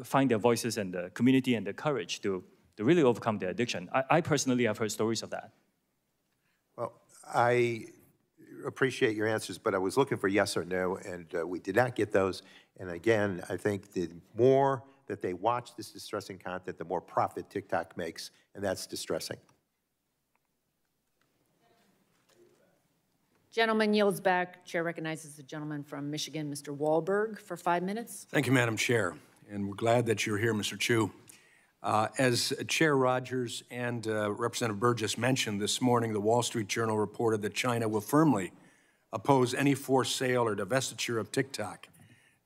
find their voices and the community and the courage to really overcome their addiction. I personally have heard stories of that. Well, I appreciate your answers, but I was looking for yes or no, and we did not get those. And again, I think the more that they watch this distressing content, the more profit TikTok makes, and that's distressing. Gentleman yields back. Chair recognizes the gentleman from Michigan, Mr. Wahlberg, for 5 minutes. Thank you, Madam Chair, and we're glad that you're here, Mr. Chew. As Chair Rogers and Representative Burgess mentioned this morning, the Wall Street Journal reported that China will firmly oppose any forced sale or divestiture of TikTok.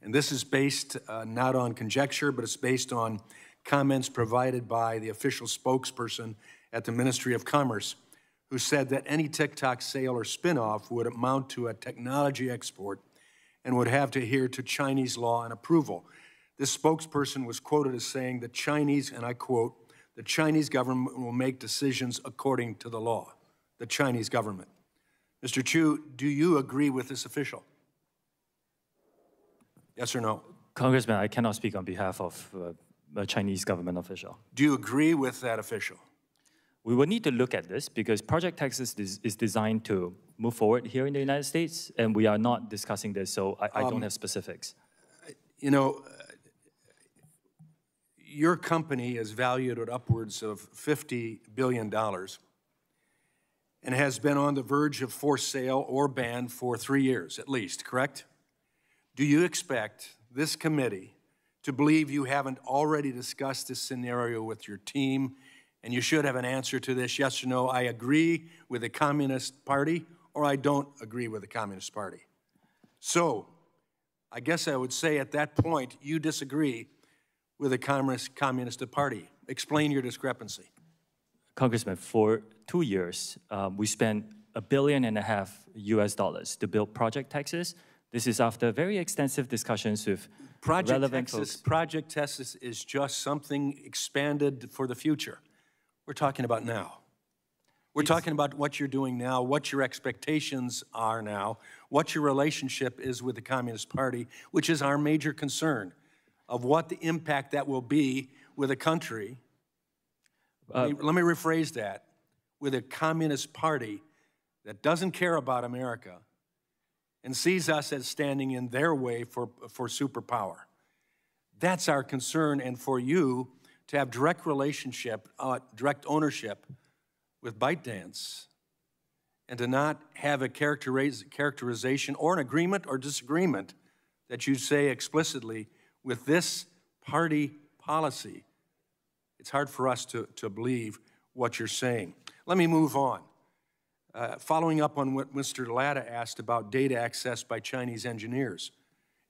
And this is based not on conjecture, but it's based on comments provided by the official spokesperson at the Ministry of Commerce, who said that any TikTok sale or spinoff would amount to a technology export and would have to adhere to Chinese law and approval. This spokesperson was quoted as saying the Chinese, and I quote, "The Chinese government will make decisions according to the law." The Chinese government. Mr. Chew, do you agree with this official? Yes or no? Congressman, I cannot speak on behalf of a Chinese government official. Do you agree with that official? We will need to look at this because Project Texas is designed to move forward here in the United States, and we are not discussing this, so I don't have specifics. Your company is valued at upwards of $50 billion and has been on the verge of forced sale or ban for 3 years at least, correct? Do you expect this committee to believe you haven't already discussed this scenario with your team? And you should have an answer to this, yes or no, I agree with the Communist Party, or I don't agree with the Communist Party. So, I guess I would say at that point, you disagree with the Communist Party. Explain your discrepancy. Congressman, for 2 years, we spent $1.5 billion US to build Project Texas. This is after very extensive discussions with relevant folks. Project Texas is just something expanded for the future. We're talking about now. We're talking about what you're doing now, what your expectations are now, what your relationship is with the Communist Party, which is our major concern of what the impact that will be with a country. Let me rephrase that. With a Communist Party that doesn't care about America and sees us as standing in their way for superpower. That's our concern, and for you to have direct relationship, direct ownership with ByteDance, and to not have a characterization or an agreement or disagreement that you say explicitly with this party policy, it's hard for us to believe what you're saying. Let me move on. Following up on what Mr. Latta asked about data access by Chinese engineers.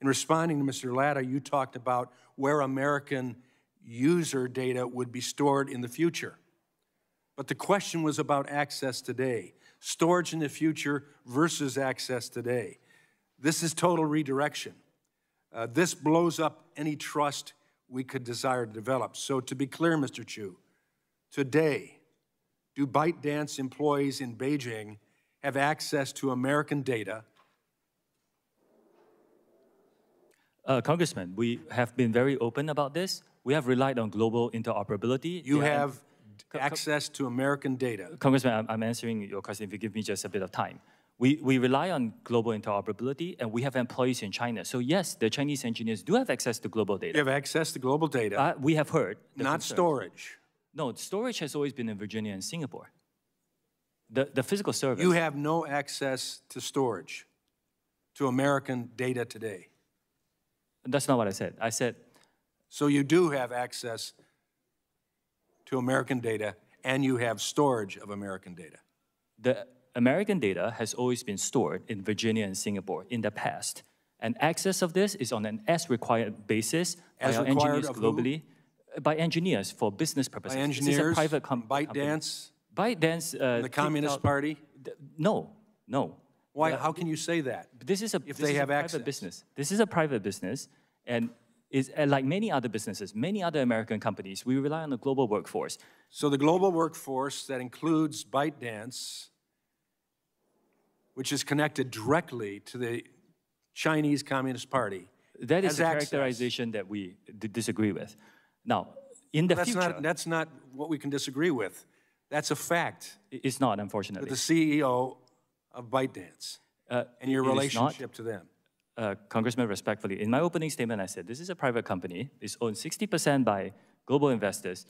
In responding to Mr. Latta, you talked about where American user data would be stored in the future. But the question was about access today, storage in the future versus access today. This is total redirection. This blows up any trust we could desire to develop. So to be clear, Mr. Chew, today, do ByteDance employees in Beijing have access to American data? Congressman, we have been very open about this. We have relied on global interoperability. You have access to American data. Congressman, I'm answering your question if you give me just a bit of time. We rely on global interoperability, and we have employees in China. So yes, the Chinese engineers do have access to global data. You have access to global data. We have heard. Not concerns. storage. No, storage has always been in Virginia and Singapore. The physical service. You have no access to storage, to American data today. That's not what I said. I said. So you do have access to American data, and you have storage of American data. The American data has always been stored in Virginia and Singapore in the past. And access of this is on an as-required basis by our engineers globally. By engineers for business purposes. By engineers? This is a private ByteDance? ByteDance. The Communist Party? No. Why? How can you say that? This is a private business. This is a private business, and is like many other businesses, many other American companies. We rely on the global workforce. So the global workforce that includes ByteDance, which is connected directly to the Chinese Communist Party, that is a characterization that we disagree with. Now, in the future, that's not what we can disagree with. That's a fact. It's not, unfortunately. With the CEO of ByteDance and your relationship to them. Congressman, respectfully, in my opening statement, I said this is a private company. It's owned 60% by global investors.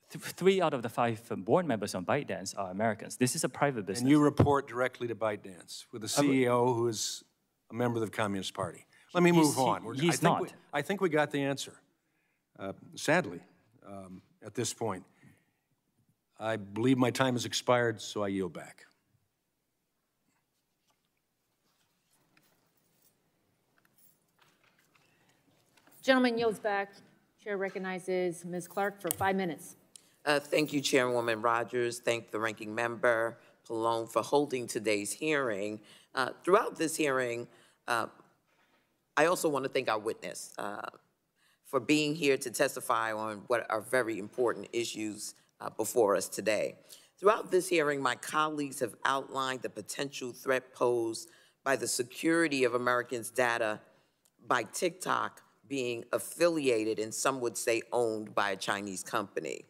3 out of the 5 board members on ByteDance are Americans. This is a private business. And you report directly to ByteDance with the CEO who is a member of the Communist Party. Let me move on. He's not. I think we got the answer, sadly, at this point. I believe my time has expired, so I yield back. Gentleman yields back. Chair recognizes Ms. Clark for 5 minutes. Thank you, Chairwoman Rogers. Thank the ranking member, Pallone, for holding today's hearing. Throughout this hearing, I also want to thank our witness for being here to testify on what are very important issues before us today. Throughout this hearing, my colleagues have outlined the potential threat posed by the security of Americans' data by TikTok being affiliated and some would say owned by a Chinese company.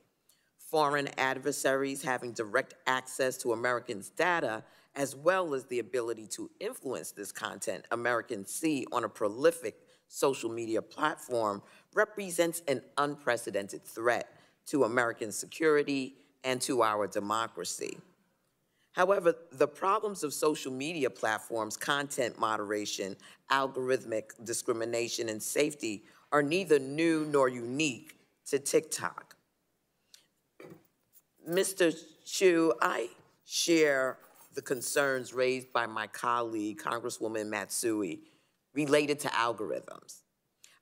Foreign adversaries having direct access to Americans' data, as well as the ability to influence this content Americans see on a prolific social media platform, represents an unprecedented threat to American security and to our democracy. However, the problems of social media platforms, content moderation, algorithmic discrimination, and safety are neither new nor unique to TikTok. Mr. Chew, I share the concerns raised by my colleague, Congresswoman Matsui, related to algorithms.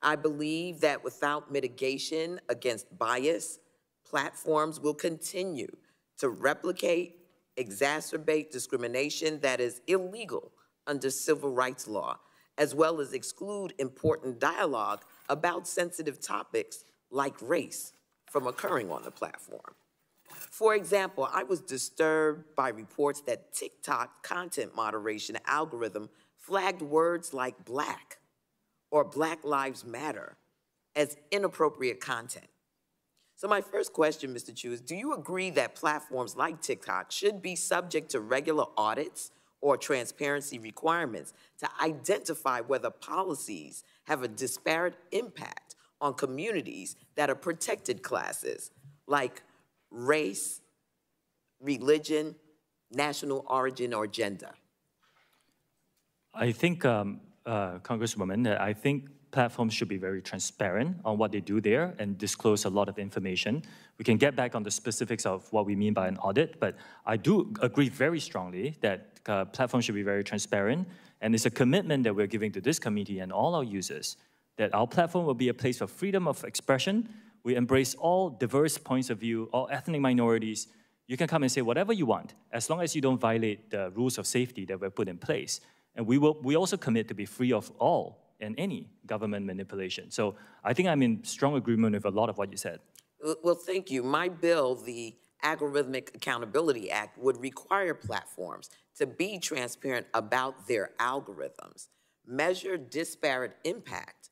I believe that without mitigation against bias, platforms will continue to replicate, exacerbate discrimination that is illegal under civil rights law, as well as exclude important dialogue about sensitive topics like race from occurring on the platform. For example, I was disturbed by reports that TikTok content moderation algorithm flagged words like Black or Black Lives Matter as inappropriate content. So my first question, Mr. Chew, is do you agree that platforms like TikTok should be subject to regular audits or transparency requirements to identify whether policies have a disparate impact on communities that are protected classes like race, religion, national origin, or gender? I think, Congresswoman, I think platforms should be very transparent on what they do there and disclose a lot of information. We can get back on the specifics of what we mean by an audit, but I do agree very strongly that platforms should be very transparent, and it's a commitment that we're giving to this committee and all our users that our platform will be a place for freedom of expression. We embrace all diverse points of view, all ethnic minorities. You can come and say whatever you want, as long as you don't violate the rules of safety that were put in place. And we also commit to be free of all and any government manipulation. So I think I'm in strong agreement with a lot of what you said. Well, thank you. My bill, the Algorithmic Accountability Act would require platforms to be transparent about their algorithms, measure disparate impact,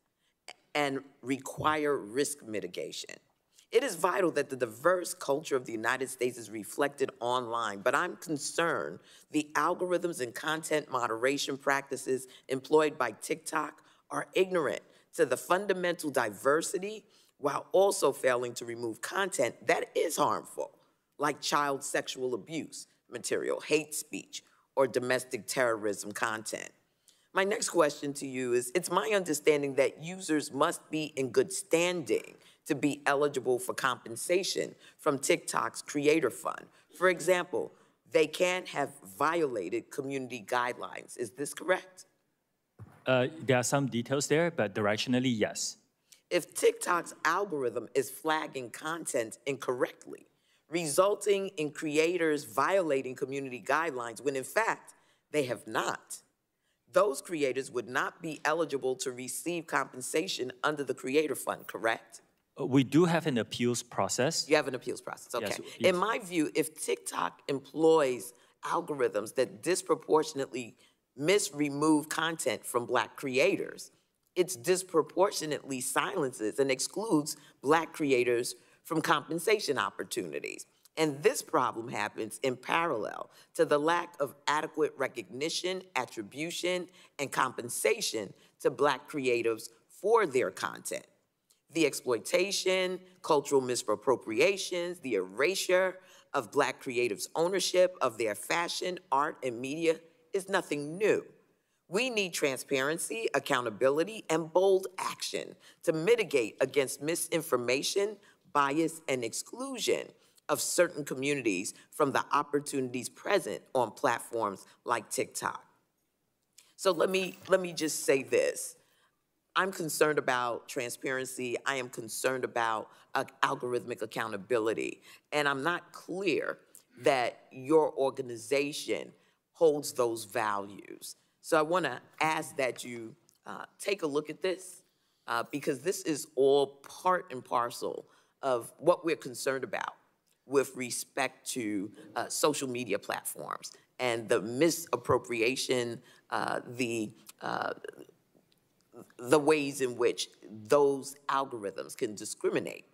and require risk mitigation. It is vital that the diverse culture of the United States is reflected online, but I'm concerned the algorithms and content moderation practices employed by TikTok are ignorant to the fundamental diversity while also failing to remove content that is harmful, like child sexual abuse material, hate speech, or domestic terrorism content. My next question to you is, it's my understanding that users must be in good standing to be eligible for compensation from TikTok's Creator Fund. For example, they can't have violated community guidelines. Is this correct? There are some details there, but directionally, yes. If TikTok's algorithm is flagging content incorrectly, resulting in creators violating community guidelines when in fact they have not, those creators would not be eligible to receive compensation under the Creator Fund, correct? We do have an appeals process. You have an appeals process, okay. Yes, In my view, if TikTok employs algorithms that disproportionately remove content from Black creators, it disproportionately silences and excludes Black creators from compensation opportunities. And this problem happens in parallel to the lack of adequate recognition, attribution, and compensation to Black creatives for their content. The exploitation, cultural misappropriations, the erasure of Black creatives' ownership of their fashion, art, and media is nothing new. We need transparency, accountability, and bold action to mitigate against misinformation, bias, and exclusion of certain communities from the opportunities present on platforms like TikTok. So let me just say this. I'm concerned about transparency. I am concerned about algorithmic accountability. And I'm not clear that your organization holds those values. So I want to ask that you take a look at this because this is all part and parcel of what we're concerned about with respect to social media platforms and the misappropriation, the ways in which those algorithms can discriminate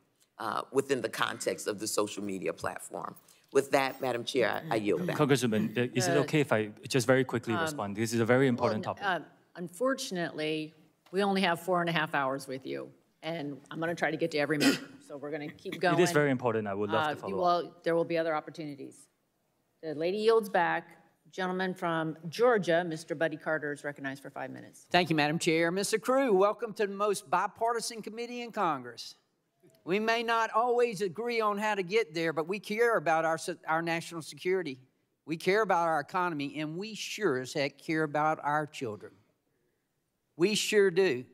within the context of the social media platform. With that, Madam Chair, I yield back. Congresswoman, is it okay if I just very quickly respond? This is a very important topic. Unfortunately, we only have 4.5 hours with you, and I'm going to try to get to every member, so we're going to keep going. It is very important. I would love to follow up. Well, there will be other opportunities. The lady yields back. Gentleman from Georgia, Mr. Buddy Carter, is recognized for 5 minutes. Thank you, Madam Chair. Mr. Crew, welcome to the most bipartisan committee in Congress. We may not always agree on how to get there, but we care about our national security. We care about our economy, and we sure as heck care about our children. We sure do.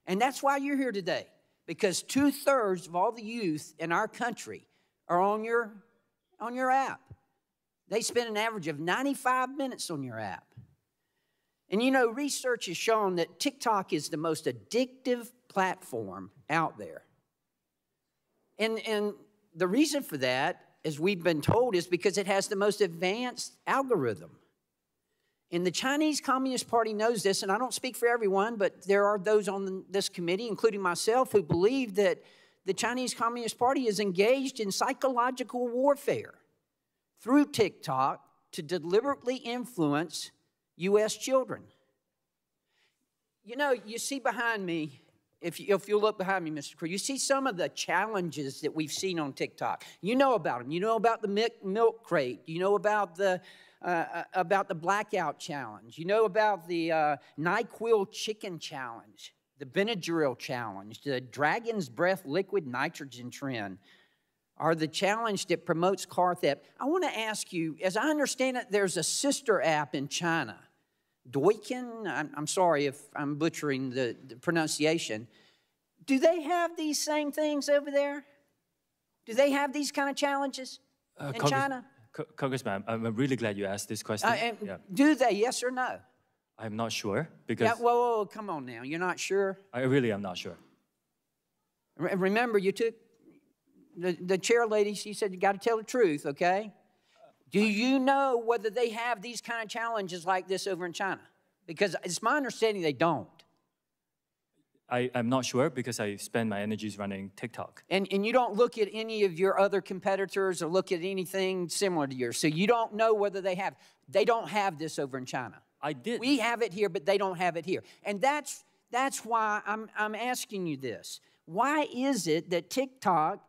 And that's why you're here today, because 2/3 of all the youth in our country are on your app. They spend an average of 95 minutes on your app. And you know, research has shown that TikTok is the most addictive platform out there. And the reason for that, as we've been told, is because it has the most advanced algorithm. And the Chinese Communist Party knows this, and I don't speak for everyone, but there are those on this committee, including myself, who believe that the Chinese Communist Party is engaged in psychological warfare through TikTok to deliberately influence U.S. children. You know, you see behind me, if you look behind me, Mr. Crew, you see some of the challenges that we've seen on TikTok. You know about them. You know about the milk crate. You know about the blackout challenge. You know about the NyQuil chicken challenge, the Benadryl challenge, the Dragon's Breath liquid nitrogen trend, or the challenge that promotes car theft. I want to ask you, as I understand it, there's a sister app in China, Douyin. I'm sorry if I'm butchering the pronunciation. Do they have these same things over there? Do they have these kind of challenges in China? Congressman, I'm really glad you asked this question. Do they, yes or no? I'm not sure because... Yeah, whoa, come on now. You're not sure? I really am not sure. Remember, you took the chair lady, she said you got to tell the truth, okay? Do you know whether they have these kind of challenges like this over in China? Because it's my understanding they don't. I'm not sure because I spend my energies running TikTok. And you don't look at any of your other competitors or look at anything similar to yours. So you don't know whether they have. They don't have this over in China. I did. We have it here, but they don't have it here. And that's why I'm asking you this. Why is it that TikTok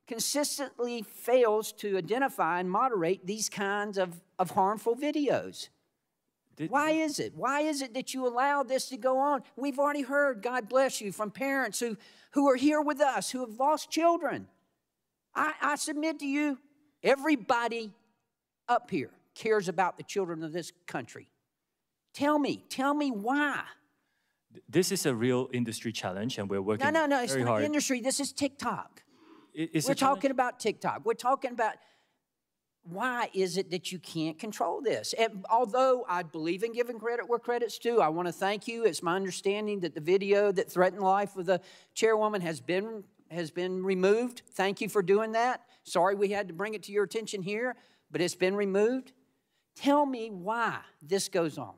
consistently fails to identify and moderate these kinds of harmful videos? Why is it? Why is it that you allow this to go on? We've already heard, God bless you, from parents who are here with us, who have lost children. I submit to you, everybody up here cares about the children of this country. Tell me why. This is a real industry challenge, and we're working very hard. No, it's not industry. This is TikTok. We're talking about TikTok. We're talking about why is it that you can't control this? And although I believe in giving credit where credit's due, I want to thank you. It's my understanding that the video that threatened life of the chairwoman has been removed. Thank you for doing that. Sorry we had to bring it to your attention here, but it's been removed. Tell me why this goes on.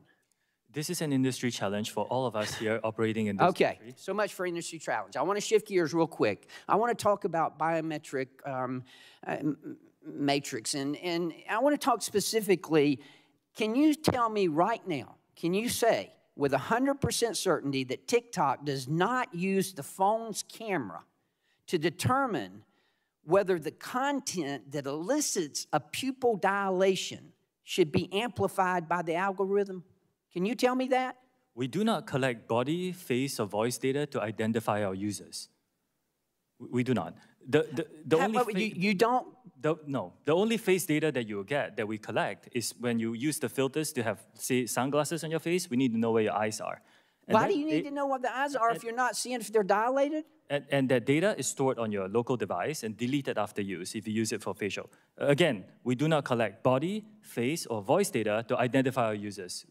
This is an industry challenge for all of us here operating in this country. Okay, so much for industry challenge. I want to shift gears real quick. I want to talk about biometric matrix, and I want to talk specifically, can you tell me right now, can you say with 100% certainty that TikTok does not use the phone's camera to determine whether the content that elicits a pupil dilation should be amplified by the algorithm? Can you tell me that? We do not collect body, face, or voice data to identify our users. We do not. No, the only face data that you will get, that we collect, is when you use the filters to have, say, sunglasses on your face. We need to know where your eyes are. Why do you need to know what the eyes are if you're not seeing if they're dilated? And that data is stored on your local device and deleted after use if you use it for facial. Again, we do not collect body, face, or voice data to identify our users.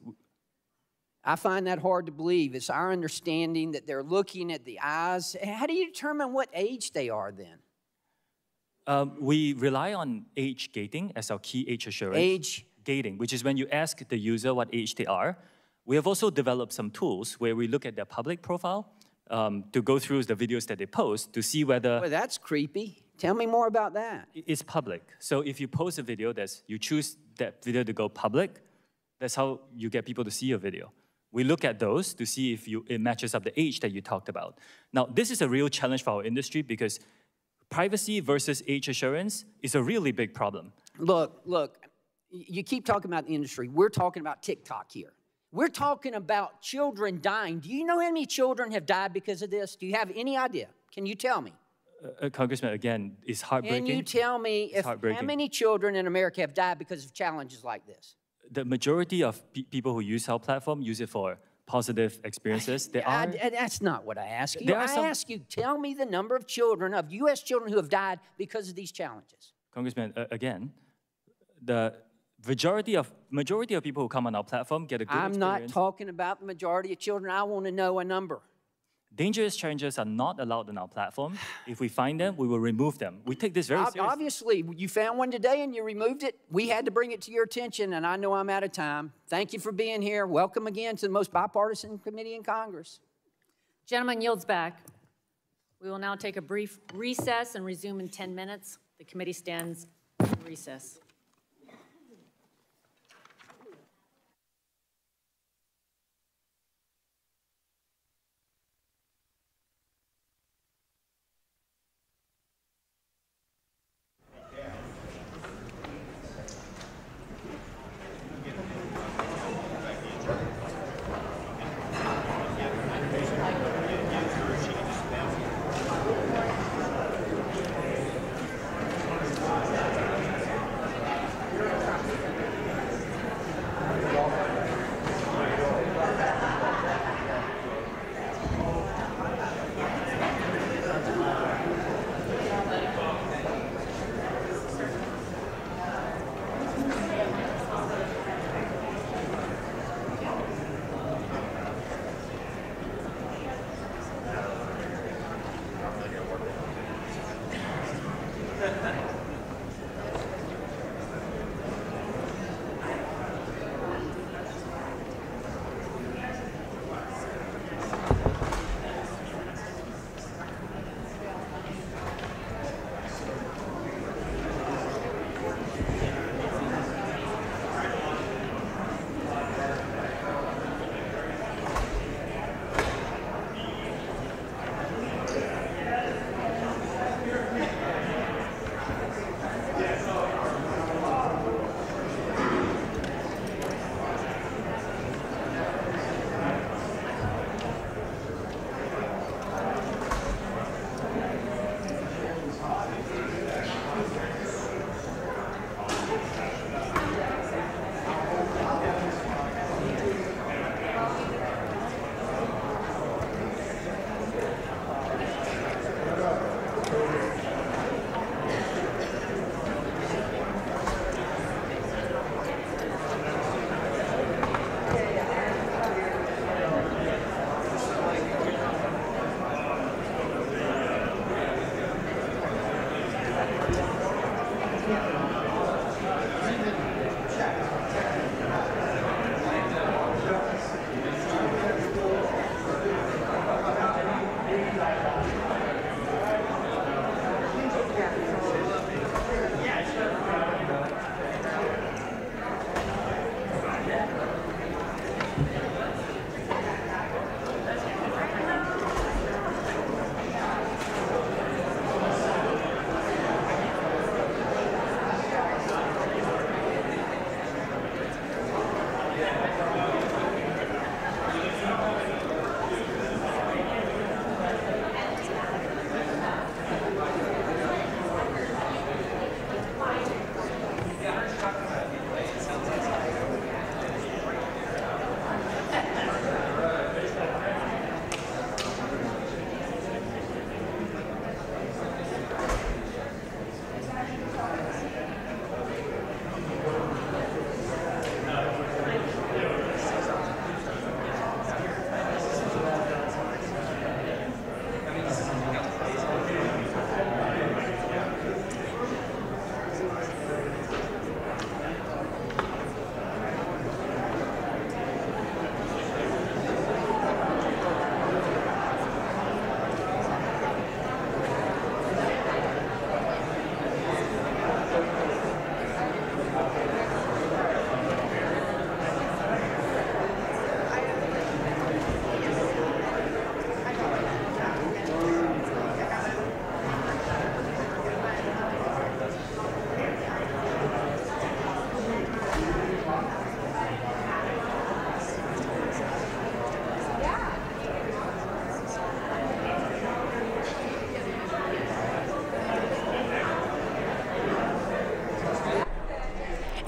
I find that hard to believe. It's our understanding that they're looking at the eyes. How do you determine what age they are then? We rely on age gating as our key age assurance. Age gating, which is when you ask the user what age they are. We have also developed some tools where we look at their public profile to go through the videos that they post to see whether... Well, that's creepy. Tell me more about that. It's public. So if you post a video, you choose that video to go public, that's how you get people to see your video. We look at those to see if it matches up the age that you talked about. Now, this is a real challenge for our industry because privacy versus age assurance is a really big problem. Look, you keep talking about the industry. We're talking about TikTok here. We're talking about children dying. Do you know how many children have died because of this? Do you have any idea? Can you tell me? Congressman, again, it's heartbreaking. Can you tell me how many children in America have died because of challenges like this? The majority of people who use our platform use it for positive experiences. That's not what I ask you. I ask you, tell me the number of children, of U.S. children who have died because of these challenges. Congressman, again, the majority of people who come on our platform get a good experience. I'm not talking about the majority of children. I want to know a number. Dangerous challenges are not allowed on our platform. If we find them, we will remove them. We take this very seriously. Obviously, you found one today and you removed it. We had to bring it to your attention, and I know I'm out of time. Thank you for being here. Welcome again to the most bipartisan committee in Congress. Gentleman yields back. We will now take a brief recess and resume in 10 minutes. The committee stands in recess.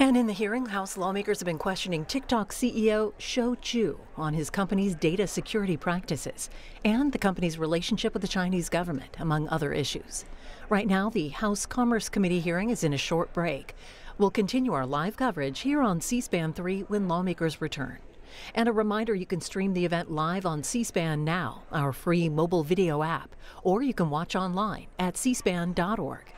And in the hearing, House lawmakers have been questioning TikTok CEO Shou Zi Chew on his company's data security practices and the company's relationship with the Chinese government, among other issues. Right now, the House Commerce Committee hearing is in a short break. We'll continue our live coverage here on C-SPAN 3 when lawmakers return. And a reminder, you can stream the event live on C-SPAN Now, our free mobile video app, or you can watch online at cspan.org.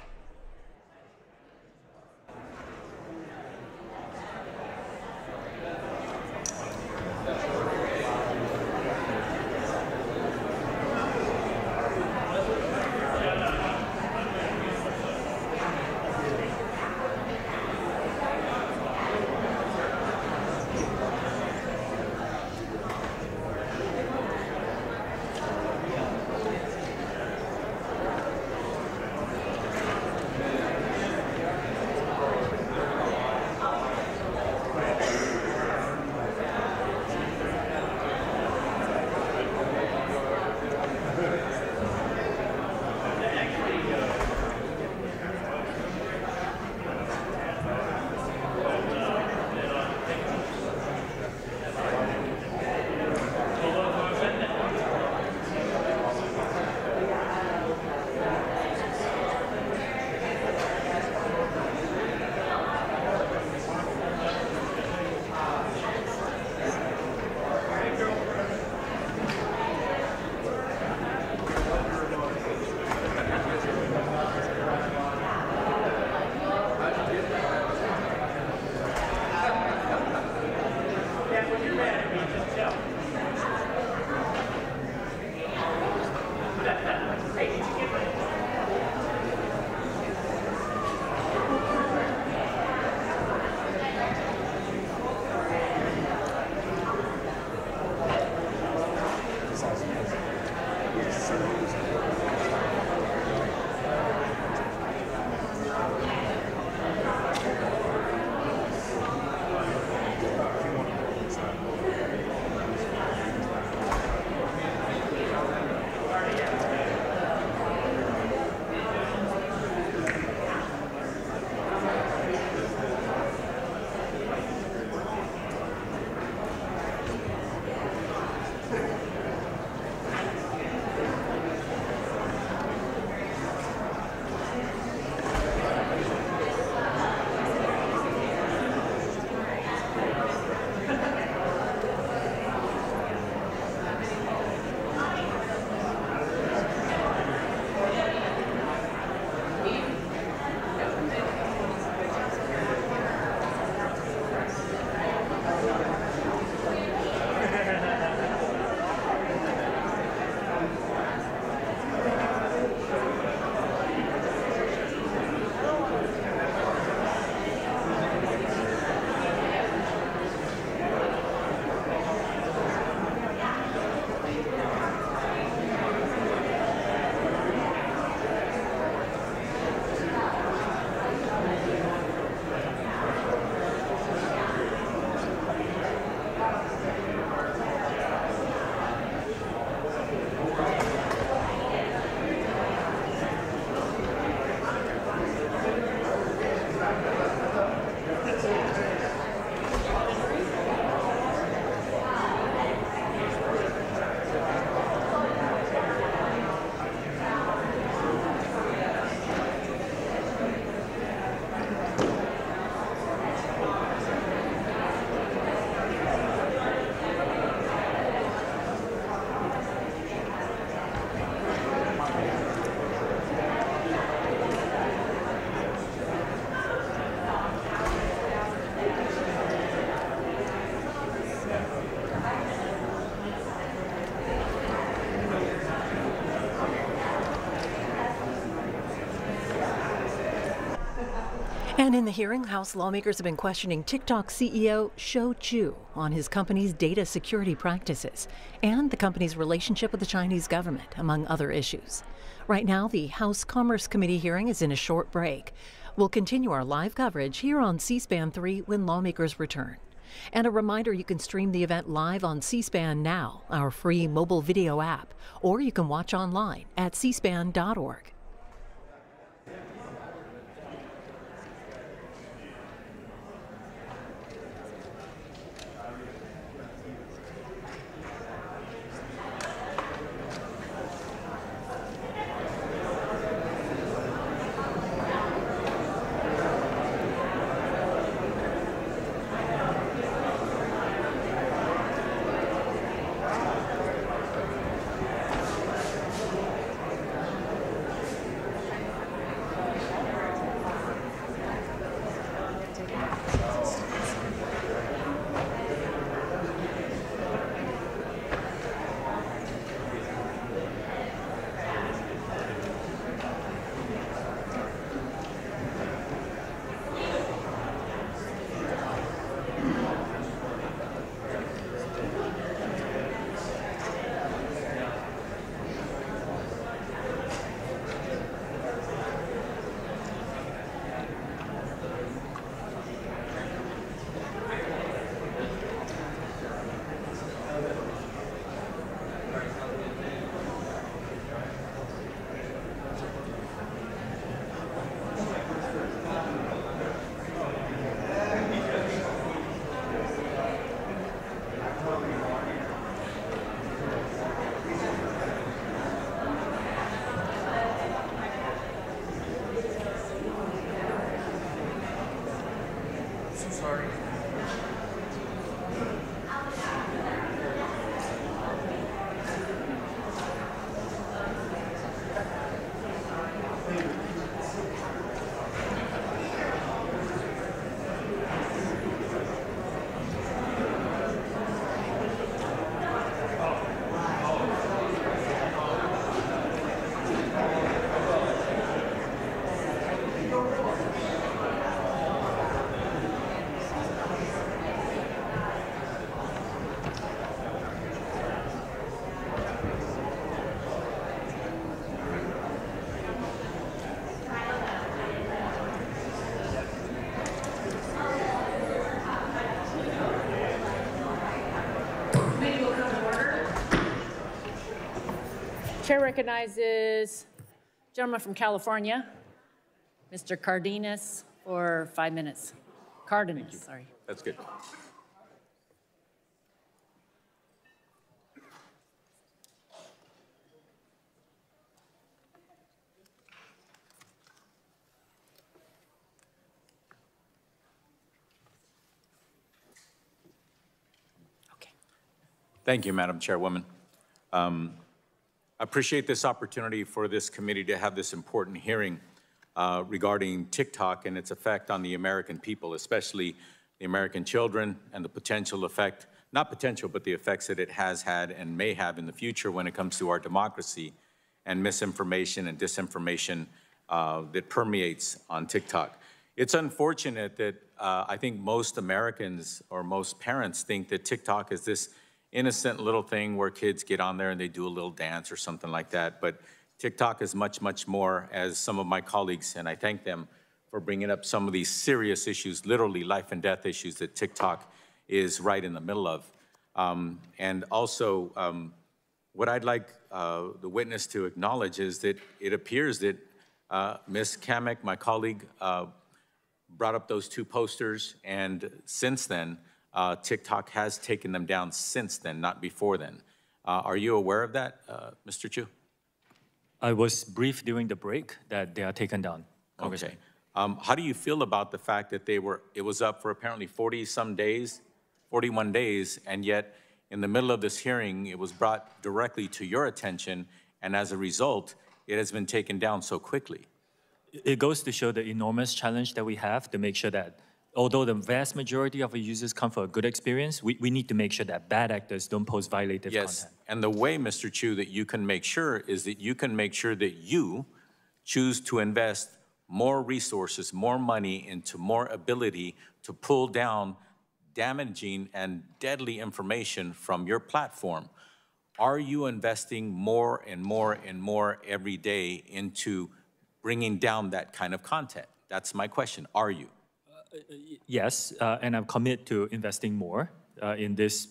And in the hearing, House lawmakers have been questioning TikTok CEO Shou Zi Chew on his company's data security practices and the company's relationship with the Chinese government, among other issues. Right now, the House Commerce Committee hearing is in a short break. We'll continue our live coverage here on C-SPAN 3 when lawmakers return. And a reminder, you can stream the event live on C-SPAN Now, our free mobile video app, or you can watch online at cspan.org. Chair recognizes gentleman from California, Mr. Cardenas, for 5 minutes. Cardenas, sorry. That's good. Okay. Thank you, Madam Chairwoman. I appreciate this opportunity for this committee to have this important hearing regarding TikTok and its effect on the American people, especially the American children, and the potential effect, not potential, but the effects that it has had and may have in the future when it comes to our democracy and misinformation and disinformation that permeates on TikTok. It's unfortunate that I think most Americans or most parents think that TikTok is this innocent little thing where kids get on there and they do a little dance or something like that. But TikTok is much, much more, as some of my colleagues, and I thank them for bringing up some of these serious issues, literally life and death issues that TikTok is right in the middle of. And also, what I'd like the witness to acknowledge is that it appears that Ms. Kamek, my colleague, brought up those two posters, and since then, TikTok has taken them down since then, not before then. Are you aware of that, Mr. Chew? I was briefed during the break that they are taken down, Congressman. Okay. How do you feel about the fact that it was up for apparently 40-some days, 41 days, and yet in the middle of this hearing, it was brought directly to your attention, and as a result, it has been taken down so quickly? It goes to show the enormous challenge that we have to make sure that although the vast majority of our users come for a good experience, we need to make sure that bad actors don't post violative content. And the way, Mr. Chew, that you can make sure is that you can make sure that you choose to invest more resources, more money into more ability to pull down damaging and deadly information from your platform. Are you investing more and more and more every day into bringing down that kind of content? That's my question. Are you? Yes, and I'm committed to investing more in this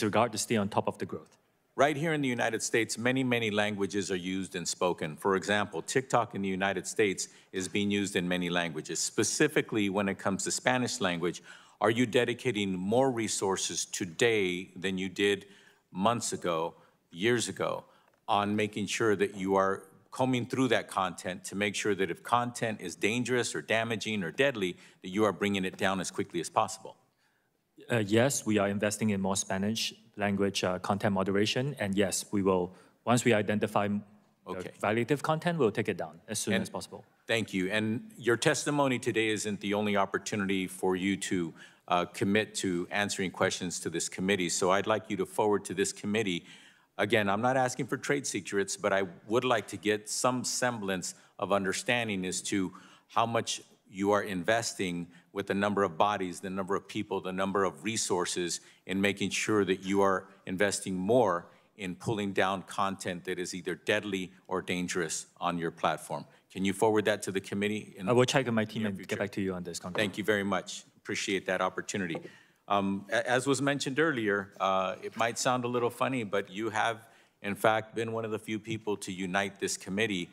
regard to stay on top of the growth. Right here in the United States, many, many languages are used and spoken. For example, TikTok in the United States is being used in many languages. Specifically, when it comes to Spanish language, are you dedicating more resources today than you did months ago, years ago, on making sure that you are combing through that content to make sure that if content is dangerous or damaging or deadly, that you are bringing it down as quickly as possible? Yes, we are investing in more Spanish language content moderation, and yes, we will, once we identify violative content, we'll take it down as soon as possible. Thank you. And your testimony today isn't the only opportunity for you to commit to answering questions to this committee, so I'd like you to forward to this committee. Again, I'm not asking for trade secrets, but I would like to get some semblance of understanding as to how much you are investing with the number of bodies, the number of people, the number of resources in making sure that you are investing more in pulling down content that is either deadly or dangerous on your platform. Can you forward that to the committee? I will check with my team and get back to you on this, Congressman. Thank you very much. Appreciate that opportunity. As was mentioned earlier, it might sound a little funny, but you have, in fact, been one of the few people to unite this committee,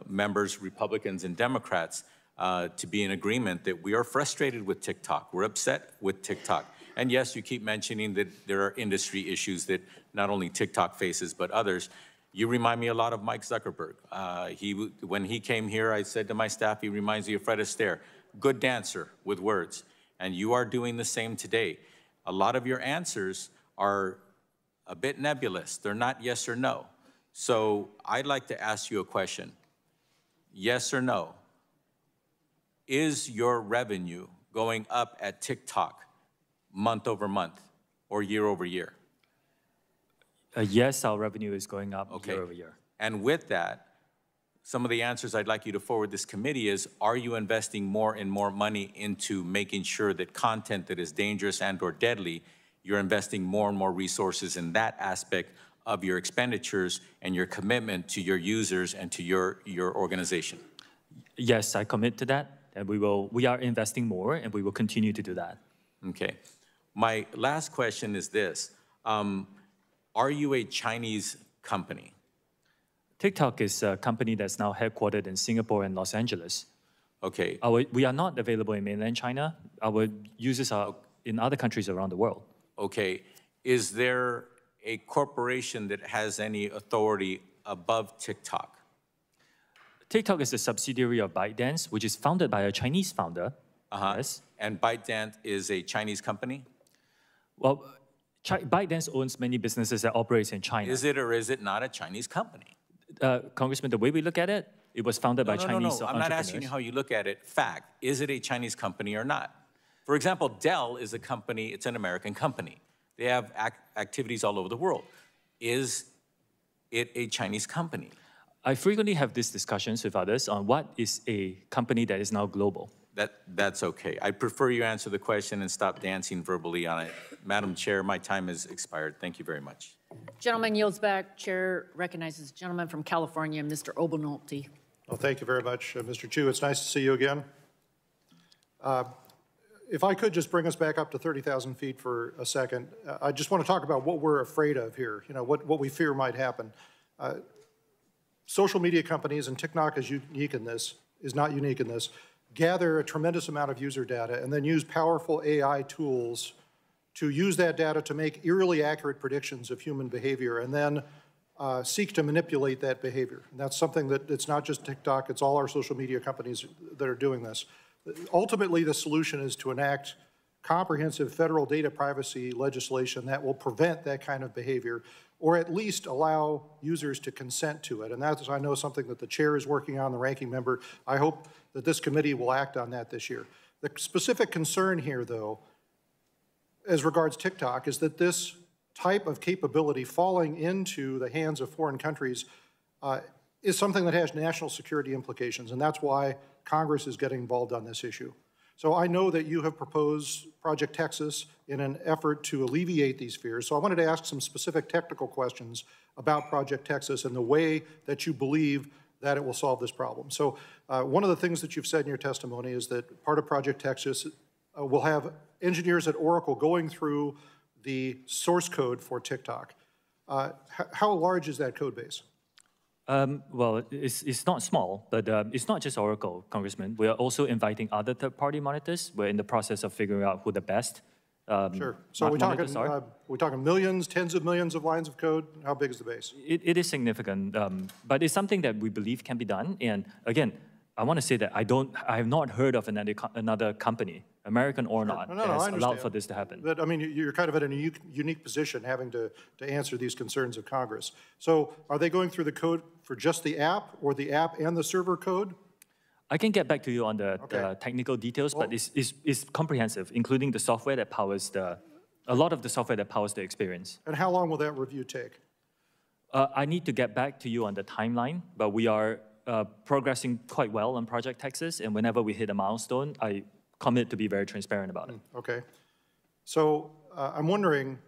members, Republicans and Democrats, to be in agreement that we are frustrated with TikTok. We're upset with TikTok. And yes, you keep mentioning that there are industry issues that not only TikTok faces, but others. You remind me a lot of Mike Zuckerberg. When he came here, I said to my staff, he reminds me of Fred Astaire. Good dancer with words. And you are doing the same today. A lot of your answers are a bit nebulous. They're not yes or no. So I'd like to ask you a question. Yes or no? Is your revenue going up at TikTok month over month or year over year? Yes, our revenue is going up year over year. And with that, some of the answers I'd like you to forward this committee is, are you investing more and more money into making sure that content that is dangerous and or deadly, you're investing more and more resources in that aspect of your expenditures and your commitment to your users and to your organization? Yes, I commit to that. And we are investing more, and we will continue to do that. Okay. My last question is this. Are you a Chinese company? TikTok is a company that's now headquartered in Singapore and Los Angeles. Okay. We are not available in mainland China. Our users are in other countries around the world. Okay. Is there a corporation that has any authority above TikTok? TikTok is a subsidiary of ByteDance, which is founded by a Chinese founder. Yes. And ByteDance is a Chinese company? Well, ByteDance owns many businesses that operate in China. Is it or is it not a Chinese company? Congressman, the way we look at it, it was founded by Chinese entrepreneurs. I'm not asking you how you look at it. Fact, is it a Chinese company or not? For example, Dell is a company, it's an American company. They have activities all over the world. Is it a Chinese company? I frequently have these discussions with others on what is a company that is now global. That's okay. I prefer you answer the question and stop dancing verbally on it. Madam Chair, my time has expired. Thank you very much. Gentleman yields back. Chair recognizes the gentleman from California, Mr. Obernolte. Well, thank you very much, Mr. Chew. It's nice to see you again. If I could just bring us back up to 30,000 feet for a second, I just want to talk about what we're afraid of here, what we fear might happen. Social media companies, and TikTok is not unique in this, gather a tremendous amount of user data and then use powerful AI tools to use that data to make eerily accurate predictions of human behavior and then seek to manipulate that behavior. And that's something that it's not just TikTok, it's all our social media companies that are doing this. Ultimately, the solution is to enact comprehensive federal data privacy legislation that will prevent that kind of behavior, or at least allow users to consent to it. And that's, I know, something that the chair is working on, the ranking member. I hope that this committee will act on that this year. The specific concern here, though, as regards TikTok, is that this type of capability falling into the hands of foreign countries is something that has national security implications, and that's why Congress is getting involved on this issue. So I know that you have proposed Project Texas in an effort to alleviate these fears. So I wanted to ask some specific technical questions about Project Texas and the way that you believe that it will solve this problem. So one of the things that you've said in your testimony is that part of Project Texas will have engineers at Oracle going through the source code for TikTok. How large is that code base? Well, it's not small, but it's not just Oracle, Congressman. We are also inviting other third-party monitors. We're in the process of figuring out who the best Sure. So we're talking millions, tens of millions of lines of code? How big is the base? It is significant, but it's something that we believe can be done. And again, I want to say that I have not heard of another company, American or not, has allowed for this to happen. But I mean, you're kind of in a unique position having to answer these concerns of Congress. So are they going through the code for just the app or the app and the server code? I can get back to you on the technical details, but it's comprehensive, including the software that powers a lot of the software that powers the experience. And how long will that review take? I need to get back to you on the timeline, but we are progressing quite well on Project Texas, and whenever we hit a milestone, I commit to be very transparent about it. Okay. So I'm wondering,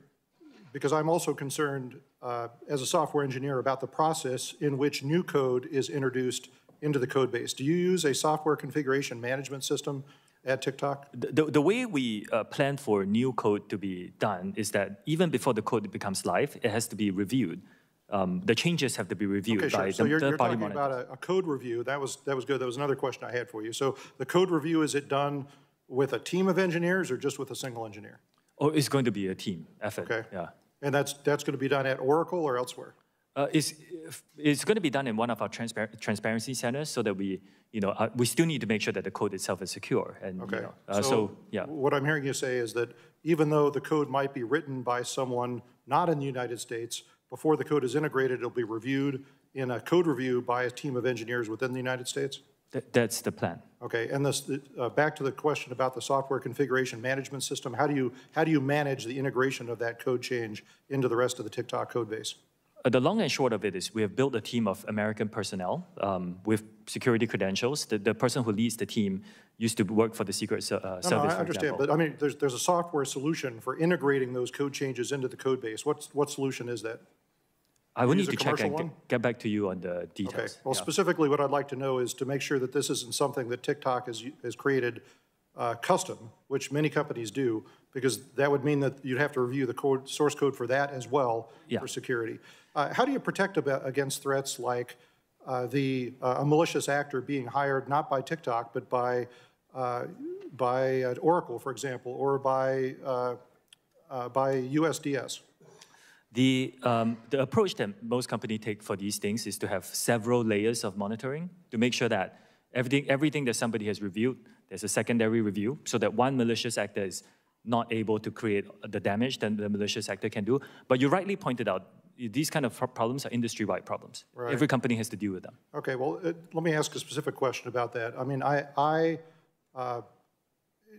because I'm also concerned as a software engineer about the process in which new code is introduced into the code base. Do you use a software configuration management system at TikTok? The way we plan for new code to be done is that even before the code becomes live, it has to be reviewed. The changes have to be reviewed by the third-party monitors. You're talking about a code review. That was good. That was another question I had for you. So the code review, is it done with a team of engineers or just with a single engineer? Oh, it's going to be a team effort. Okay. Yeah. And that's going to be done at Oracle or elsewhere? It's going to be done in one of our transparency centers, so that we still need to make sure that the code itself is secure. And, okay. So yeah. What I'm hearing you say is that even though the code might be written by someone not in the United States, before the code is integrated, it'll be reviewed in a code review by a team of engineers within the United States? That's the plan. Okay, and back to the question about the software configuration management system, how do you manage the integration of that code change into the rest of the TikTok code base? The long and short of it is we have built a team of American personnel with security credentials. The person who leads the team used to work for the Secret Service, I understand, but I mean, there's a software solution for integrating those code changes into the code base. What solution is that? I will need to check and get back to you on the details. Okay. Well, specifically what I'd like to know is to make sure that this isn't something that TikTok has created custom, which many companies do, because that would mean that you'd have to review the source code for that as well for security. How do you protect against threats like a malicious actor being hired not by TikTok, but by Oracle, for example, or by USDS? The approach that most companies take for these things is to have several layers of monitoring to make sure that everything that somebody has reviewed, there's a secondary review, so that one malicious actor is not able to create the damage that the malicious actor can do. But you rightly pointed out, these kind of problems are industry-wide problems. Right. Every company has to deal with them. Okay, well, let me ask a specific question about that. I mean,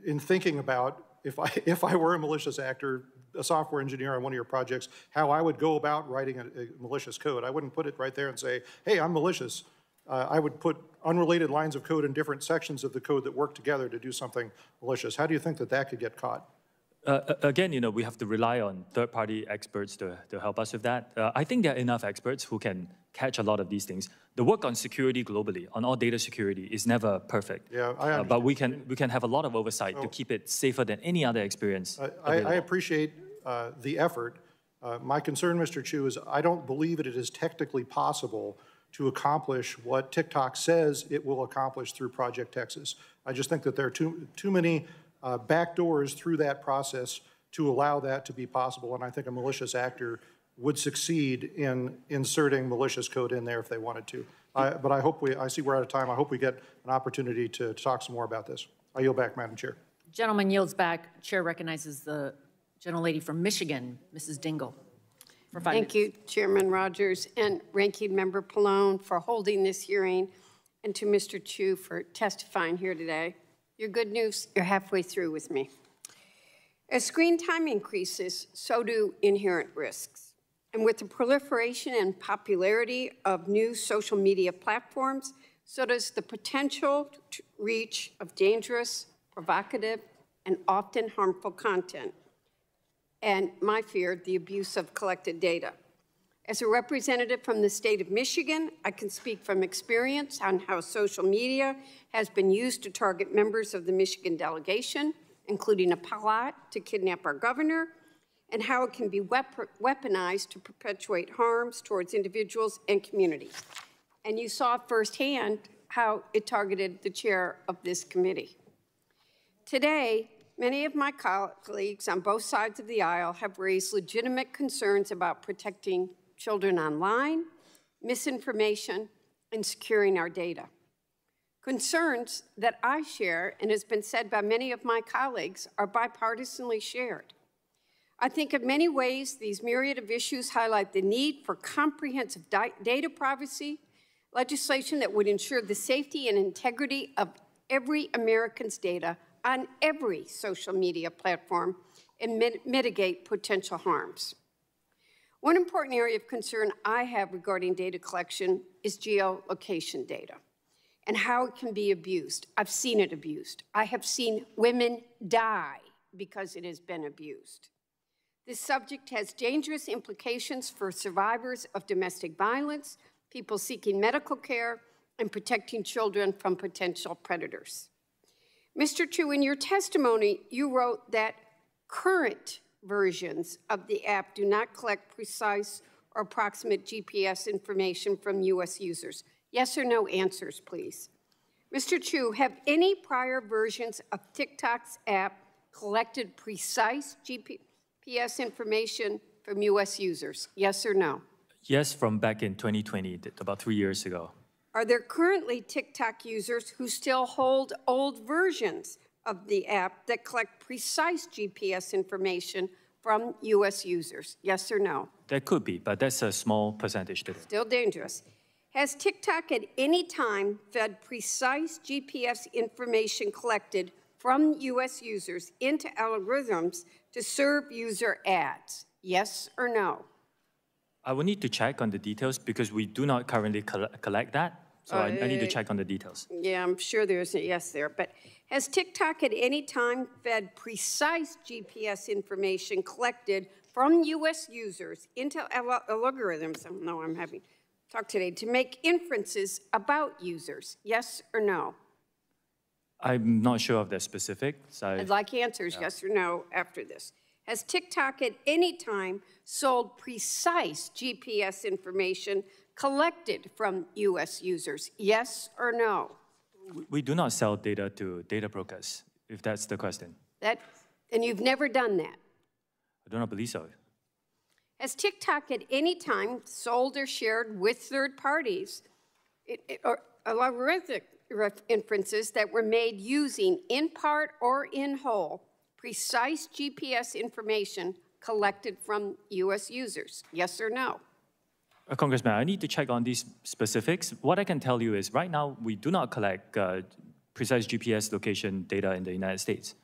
in thinking about if I were a malicious actor, a software engineer on one of your projects, how I would go about writing a malicious code. I wouldn't put it right there and say, hey, I'm malicious. I would put unrelated lines of code in different sections of the code that work together to do something malicious. How do you think that could get caught? Again, we have to rely on third-party experts to help us with that. I think there are enough experts who can catch a lot of these things. The work on security globally, on all data security, is never perfect. Yeah, I understand. But we can have a lot of oversight to keep it safer than any other experience. I appreciate the effort. My concern, Mr. Chew, is I don't believe it is technically possible to accomplish what TikTok says it will accomplish through Project Texas. I just think that there are too many back doors through that process to allow that to be possible, and I think a malicious actor would succeed in inserting malicious code in there if they wanted to. But I see we're out of time. I hope we get an opportunity to talk some more about this. I yield back, Madam Chair. Gentleman yields back. Chair recognizes the gentlelady from Michigan, Mrs. Dingle. Thank you, Chairman Rogers and Ranking Member Pallone, for holding this hearing, and to Mr. Chew for testifying here today. Your good news, you're halfway through with me. As screen time increases, so do inherent risks. And with the proliferation and popularity of new social media platforms, so does the potential reach of dangerous, provocative, and often harmful content. And my fear, the abuse of collected data. As a representative from the state of Michigan, I can speak from experience on how social media has been used to target members of the Michigan delegation, including a plot to kidnap our governor, and how it can be weaponized to perpetuate harms towards individuals and communities. And you saw firsthand how it targeted the chair of this committee. Today, many of my colleagues on both sides of the aisle have raised legitimate concerns about protecting children online, misinformation, and securing our data. Concerns that I share, and has been said by many of my colleagues, are bipartisanly shared. I think in many ways, these myriad of issues highlight the need for comprehensive data privacy legislation that would ensure the safety and integrity of every American's data on every social media platform and mitigate potential harms. One important area of concern I have regarding data collection is geolocation data and how it can be abused. I've seen it abused. I have seen women die because it has been abused. This subject has dangerous implications for survivors of domestic violence, people seeking medical care, and protecting children from potential predators. Mr. Chew, in your testimony, you wrote that current versions of the app do not collect precise or approximate GPS information from U.S. users. Yes or no answers, please. Mr. Chew, have any prior versions of TikTok's app collected precise GPS information from U.S. users? Yes or no? Yes, from back in 2020, about 3 years ago. Are there currently TikTok users who still hold old versions of the app that collect precise GPS information from U.S. users? Yes or no? There could be, but that's a small percentage today. Still dangerous. Has TikTok at any time fed precise GPS information collected from U.S. users into algorithms to serve user ads? Yes or no? I will need to check on the details because we do not currently collect that. So I need to check on the details. Yeah, I'm sure there's a yes there. But has TikTok at any time fed precise GPS information collected from U.S. users into algorithms? I know I'm having talk today to make inferences about users. Yes or no? I'm not sure of the specifics. I'd like answers, yes or no, after this. Has TikTok at any time sold precise GPS information collected from U.S. users? Yes or no? We do not sell data to data brokers, if that's the question. And you've never done that? I do not believe so. Has TikTok at any time sold or shared with third parties or algorithmic inferences that were made using, in part or in whole, precise GPS information collected from U.S. users? Yes or no? Congressman, I need to check on these specifics. What I can tell you is right now we do not collect precise GPS location data in the United States.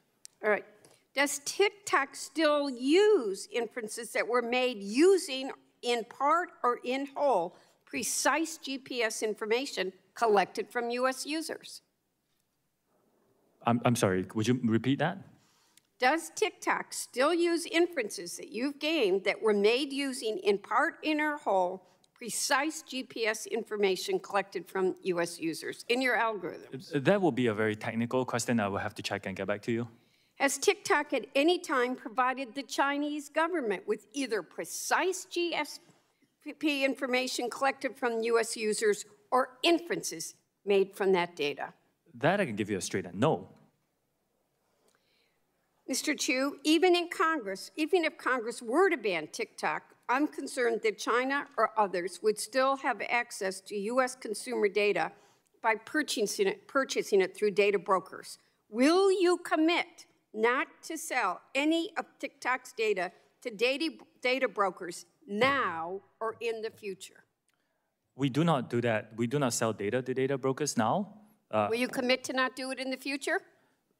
All right. Does TikTok still use inferences that were made using, in part or in whole, precise GPS information collected from U.S. users? I'm sorry, would you repeat that? Does TikTok still use inferences that you've gained that were made using, in part, in or whole, precise GPS information collected from U.S. users in your algorithms? That will be a very technical question. I will have to check and get back to you. Has TikTok at any time provided the Chinese government with either precise GSP information collected from U.S. users or inferences made from that data? That I can give you a straight and no. Mr. Chew, even in Congress, even if Congress were to ban TikTok, I'm concerned that China or others would still have access to U.S. consumer data by purchasing it through data brokers. Will you commit not to sell any of TikTok's data to data brokers now or in the future? We do not do that. We do not sell data to data brokers now. Will you commit to not do it in the future?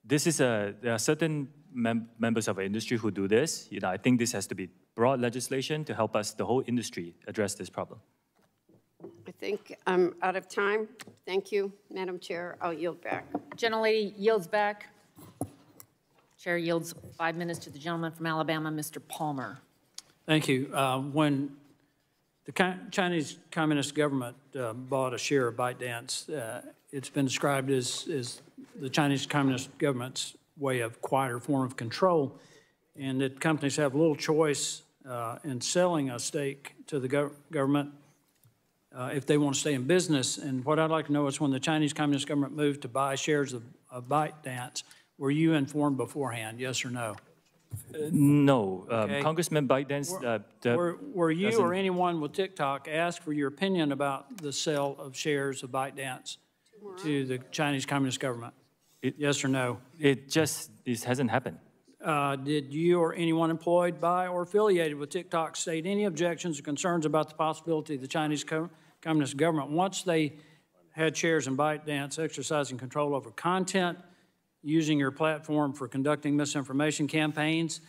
There are certain members of our industry who do this. I think this has to be broad legislation to help us, the whole industry, address this problem. I think I'm out of time. Thank you, Madam Chair. I'll yield back. Gentlelady yields back. Chair yields 5 minutes to the gentleman from Alabama, Mr. Palmer. Thank you. When the Chinese Communist government bought a share of ByteDance, it's been described as the Chinese Communist government's way of quieter form of control, and that companies have little choice in selling a stake to the government if they want to stay in business. And what I'd like to know is when the Chinese Communist government moved to buy shares of ByteDance, were you informed beforehand, yes or no? No. Okay. Congressman ByteDance... were you or anyone with TikTok asked for your opinion about the sale of shares of ByteDance to the Chinese Communist government? Yes or no? This hasn't happened. Did you or anyone employed by or affiliated with TikTok state any objections or concerns about the possibility of the Chinese Communist government, once they had shares in ByteDance, exercising control over content, using your platform for conducting misinformation campaigns,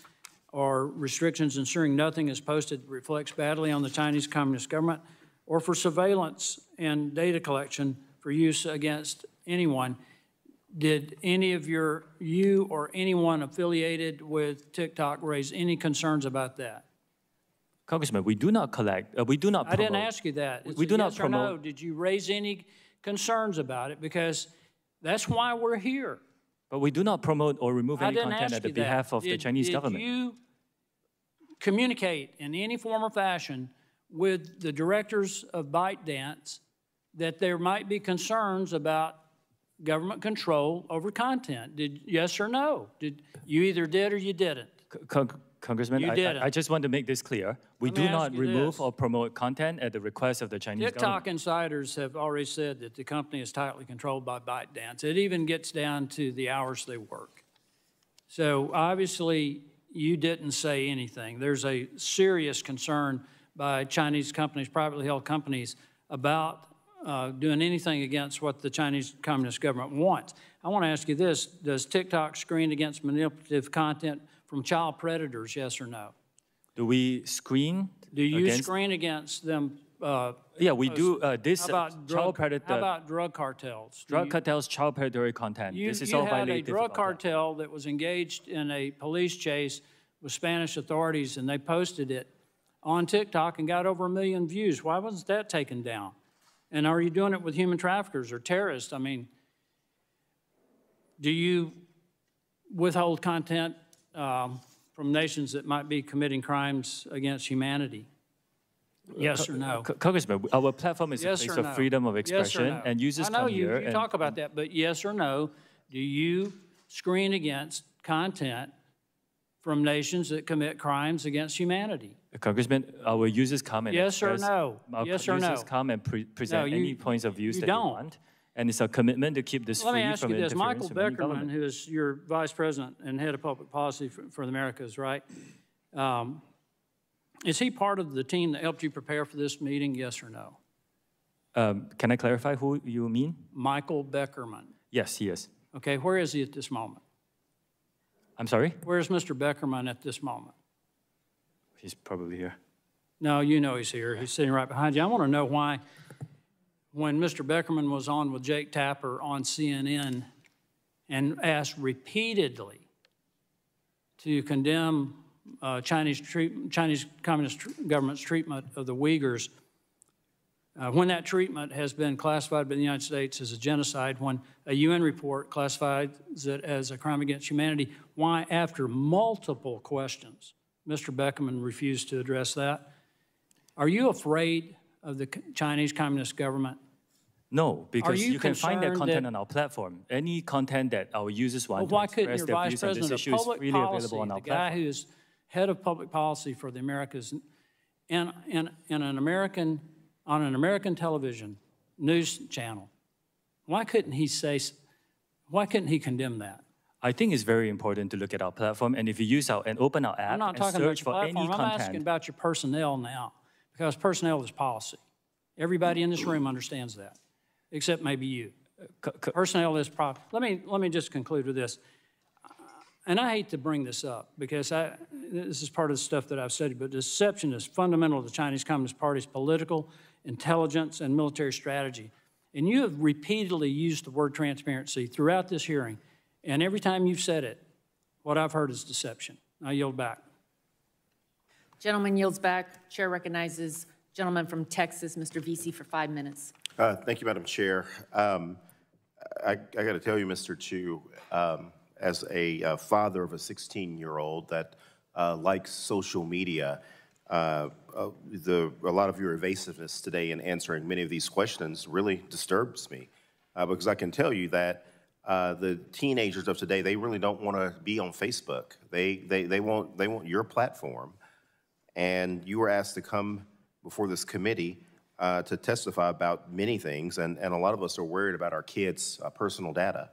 or restrictions ensuring nothing is posted that reflects badly on the Chinese Communist government, or for surveillance and data collection for use against anyone? Did any of you or anyone affiliated with TikTok raise any concerns about that? Congressman, we do not collect, we do not promote. I didn't ask you that. We do not yes or no. promote. Did you raise any concerns about it? Because that's why we're here. But we do not promote or remove any content at the behalf of the Chinese government. Did you communicate in any form or fashion with the directors of ByteDance that there might be concerns about government control over content? Yes or no? You either did or you didn't? Congressman, I just want to make this clear. We do not remove or promote content at the request of the Chinese government. TikTok insiders have already said that the company is tightly controlled by ByteDance. It even gets down to the hours they work. So obviously, you didn't say anything. There's a serious concern by Chinese companies, privately held companies, about doing anything against what the Chinese Communist government wants. I want to ask you this. Does TikTok screen against manipulative content from child predators, yes or no? Do we screen? Do you screen against them? Yeah, we do. How about drug cartels? Drug cartels, child predatory content. This is all violated. You had a drug cartel that was engaged in a police chase with Spanish authorities, and they posted it on TikTok and got over 1 million views. Why wasn't that taken down? And are you doing it with human traffickers or terrorists? I mean, do you withhold content from nations that might be committing crimes against humanity? Yes or no? Congressman, our platform is a place of freedom of expression, and users come here. I know you talk about that, but yes or no, do you screen against content from nations that commit crimes against humanity? Congressman, our users come and yes or no? Yes or no? Users come and present any points of views that they want, and it's a commitment to keep this free from interference. Let me ask you this. Michael from any Beckerman, government. who is your vice president and head of public policy for the Americas, right? Is he part of the team that helped you prepare for this meeting, yes or no? Can I clarify who you mean? Michael Beckerman. Yes, he is. Okay, where is he at this moment? I'm sorry? Where's Mr. Beckerman at this moment? He's probably here. No, you know he's here. He's sitting right behind you. I want to know why, when Mr. Beckerman was on with Jake Tapper on CNN and asked repeatedly to condemn Chinese Communist government's treatment of the Uyghurs, when that treatment has been classified by the United States as a genocide, when a UN report classifies it as a crime against humanity, why, after multiple questions, Mr. Beckerman refused to address that? Are you afraid of the Chinese Communist government? No, because you can find that content on our platform. Any content that our users want to express their views on this issue is freely available on our platform. The guy who is head of public policy for the Americas, on an American television news channel, why couldn't he condemn that? I think it's very important to look at our platform, and if you use and open our app and search for any content. I'm asking about your personnel now, because personnel is policy. Everybody in this room understands that, except maybe you. Personnel is policy. Let me just conclude with this. and I hate to bring this up because this is part of the stuff that I've studied, but deception is fundamental to the Chinese Communist Party's political, intelligence, and military strategy. And you have repeatedly used the word transparency throughout this hearing, and every time you've said it, what I've heard is deception. I yield back. Gentleman yields back. Chair recognizes gentleman from Texas, Mr. Vesey, for 5 minutes. Thank you, Madam Chair. I got to tell you, Mr. Chew, as a father of a 16-year-old that likes social media, a lot of your evasiveness today in answering many of these questions really disturbs me, because I can tell you that the teenagers of today, they really don't want to be on Facebook. They want your platform, and you were asked to come before this committee to testify about many things, and a lot of us are worried about our kids' personal data.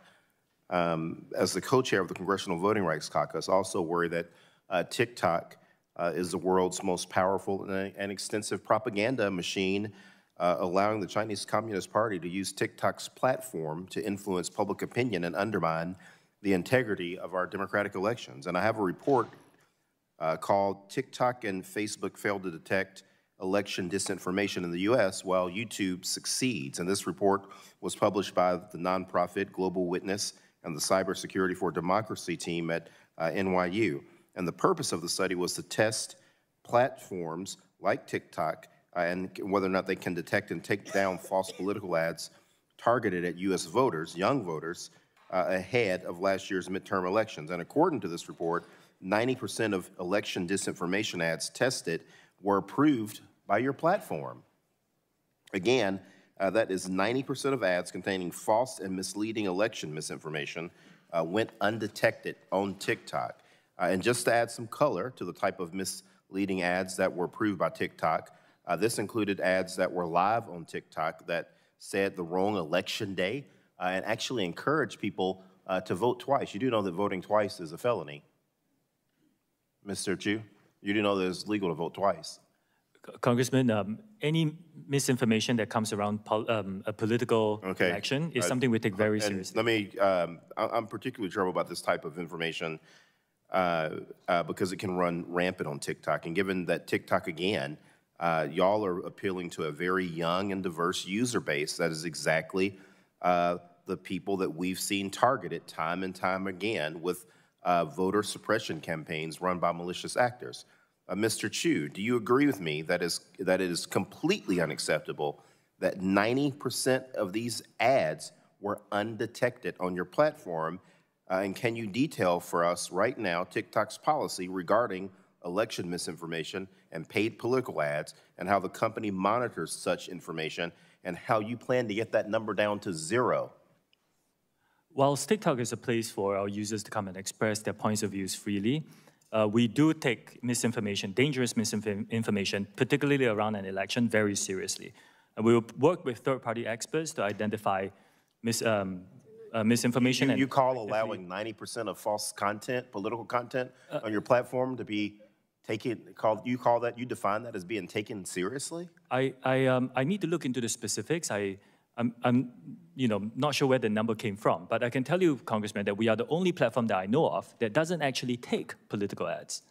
As the co-chair of the Congressional Voting Rights Caucus, I also worry that TikTok is the world's most powerful and extensive propaganda machine, allowing the Chinese Communist Party to use TikTok's platform to influence public opinion and undermine the integrity of our democratic elections. And I have a report called "TikTok and Facebook Failed to Detect Election Disinformation in the U.S. While YouTube Succeeds." And this report was published by the nonprofit Global Witness and the Cybersecurity for Democracy team at NYU. And the purpose of the study was to test platforms like TikTok and whether or not they can detect and take down false political ads targeted at U.S. voters, young voters, ahead of last year's midterm elections. And according to this report, 90% of election disinformation ads tested were approved by your platform. Again, that is 90% of ads containing false and misleading election misinformation went undetected on TikTok. And just to add some color to the type of misleading ads that were approved by TikTok, this included ads that were live on TikTok that said the wrong election day and actually encouraged people to vote twice. You do know that voting twice is a felony. Mr. Chew, you do know that it's legal to vote twice. Congressman, any misinformation that comes around a political election is something we take very seriously. Let me, I'm particularly troubled about this type of information because it can run rampant on TikTok. And given that TikTok, again, y'all are appealing to a very young and diverse user base, that is exactly the people that we've seen targeted time and time again with voter suppression campaigns run by malicious actors. Mr. Chew, do you agree with me that it is completely unacceptable that 90% of these ads were undetected on your platform? And can you detail for us right now TikTok's policy regarding election misinformation and paid political ads, and how the company monitors such information, and how you plan to get that number down to zero? Whilst TikTok is a place for our users to come and express their points of views freely, we do take misinformation, dangerous misinformation, particularly around an election, very seriously. And we will work with third-party experts to identify misinformation. You call allowing 90% of false content, political content, on your platform to be taken, you define that as being taken seriously? I need to look into the specifics. I'm not sure where the number came from, but I can tell you, Congressman, that we are the only platform that I know of that doesn't actually take political ads.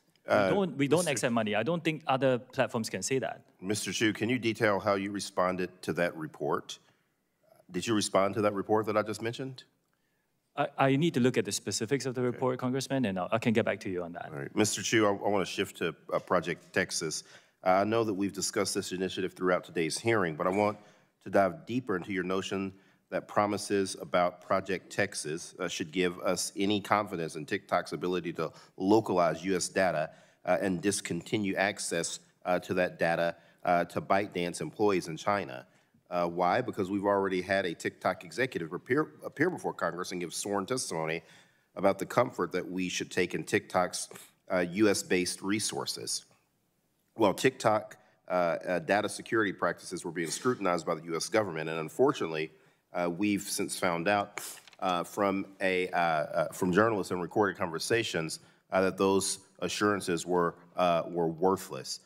We don't accept money. I don't think other platforms can say that. Mr. Chew, can you detail how you responded to that report? Did you respond to that report that I just mentioned? I need to look at the specifics of the report, Congressman, and I can get back to you on that. All right. Mr. Chew, I want to shift to Project Texas. I know that we've discussed this initiative throughout today's hearing, but I want to dive deeper into your notion that promises about Project Texas should give us any confidence in TikTok's ability to localize U.S. data and discontinue access to that data to ByteDance employees in China. Why? Because we've already had a TikTok executive appear before Congress and give sworn testimony about the comfort that we should take in TikTok's U.S.-based resources. Well, TikTok data security practices were being scrutinized by the U.S. government, and unfortunately, we've since found out from journalists and recorded conversations that those assurances were worthless.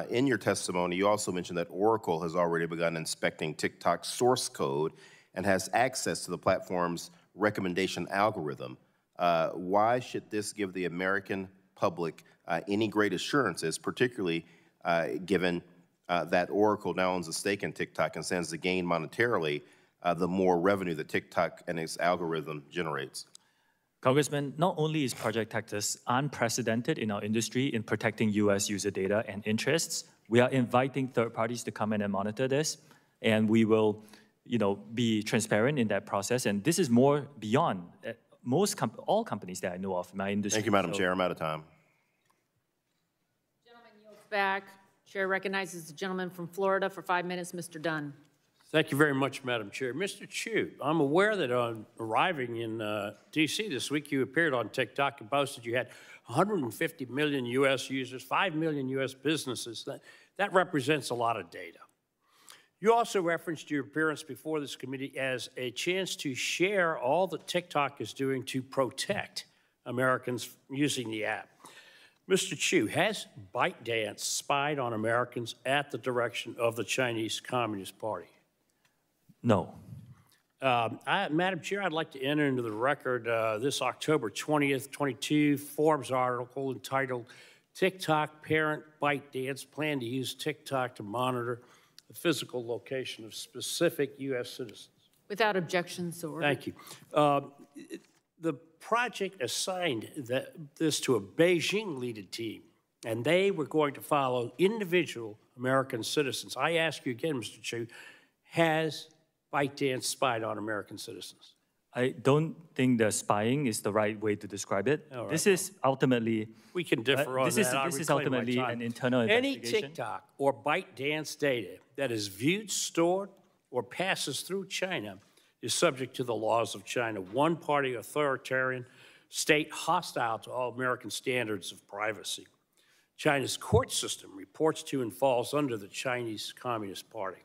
In your testimony, you also mentioned that Oracle has already begun inspecting TikTok's source code and has access to the platform's recommendation algorithm. Why should this give the American public any great assurances, particularly given that Oracle now owns a stake in TikTok and stands to gain monetarily the more revenue that TikTok and its algorithm generates? Congressman, not only is Project Texas unprecedented in our industry in protecting U.S. user data and interests, we are inviting third parties to come in and monitor this, and we will, be transparent in that process. And this is more beyond all companies that I know of in my industry. Thank you, Madam Chair. I'm out of time. Gentleman yields back. Chair recognizes the gentleman from Florida for 5 minutes, Mr. Dunn. Thank you very much, Madam Chair. Mr. Chew, I'm aware that on arriving in D.C. this week, you appeared on TikTok and posted you had 150 million U.S. users, 5 million U.S. businesses. That represents a lot of data. You also referenced your appearance before this committee as a chance to share all that TikTok is doing to protect Americans using the app. Mr. Chew, has ByteDance spied on Americans at the direction of the Chinese Communist Party? No. Madam Chair, I'd like to enter into the record this October 20th, 22 Forbes article entitled TikTok Parent ByteDance Plan to Use TikTok to Monitor the Physical Location of Specific U.S. Citizens. Without objection, so ordered. Thank you. The project assigned this to a Beijing-led team, and they were going to follow individual American citizens. I ask you again, Mr. Chew, has ByteDance spied on American citizens? I don't think the spying is the right way to describe it. Right. This is ultimately... We can differ on that. This is ultimately an internal investigation. Any TikTok or ByteDance data that is viewed, stored, or passes through China is subject to the laws of China, one-party authoritarian state hostile to all American standards of privacy. China's court system reports to and falls under the Chinese Communist Party.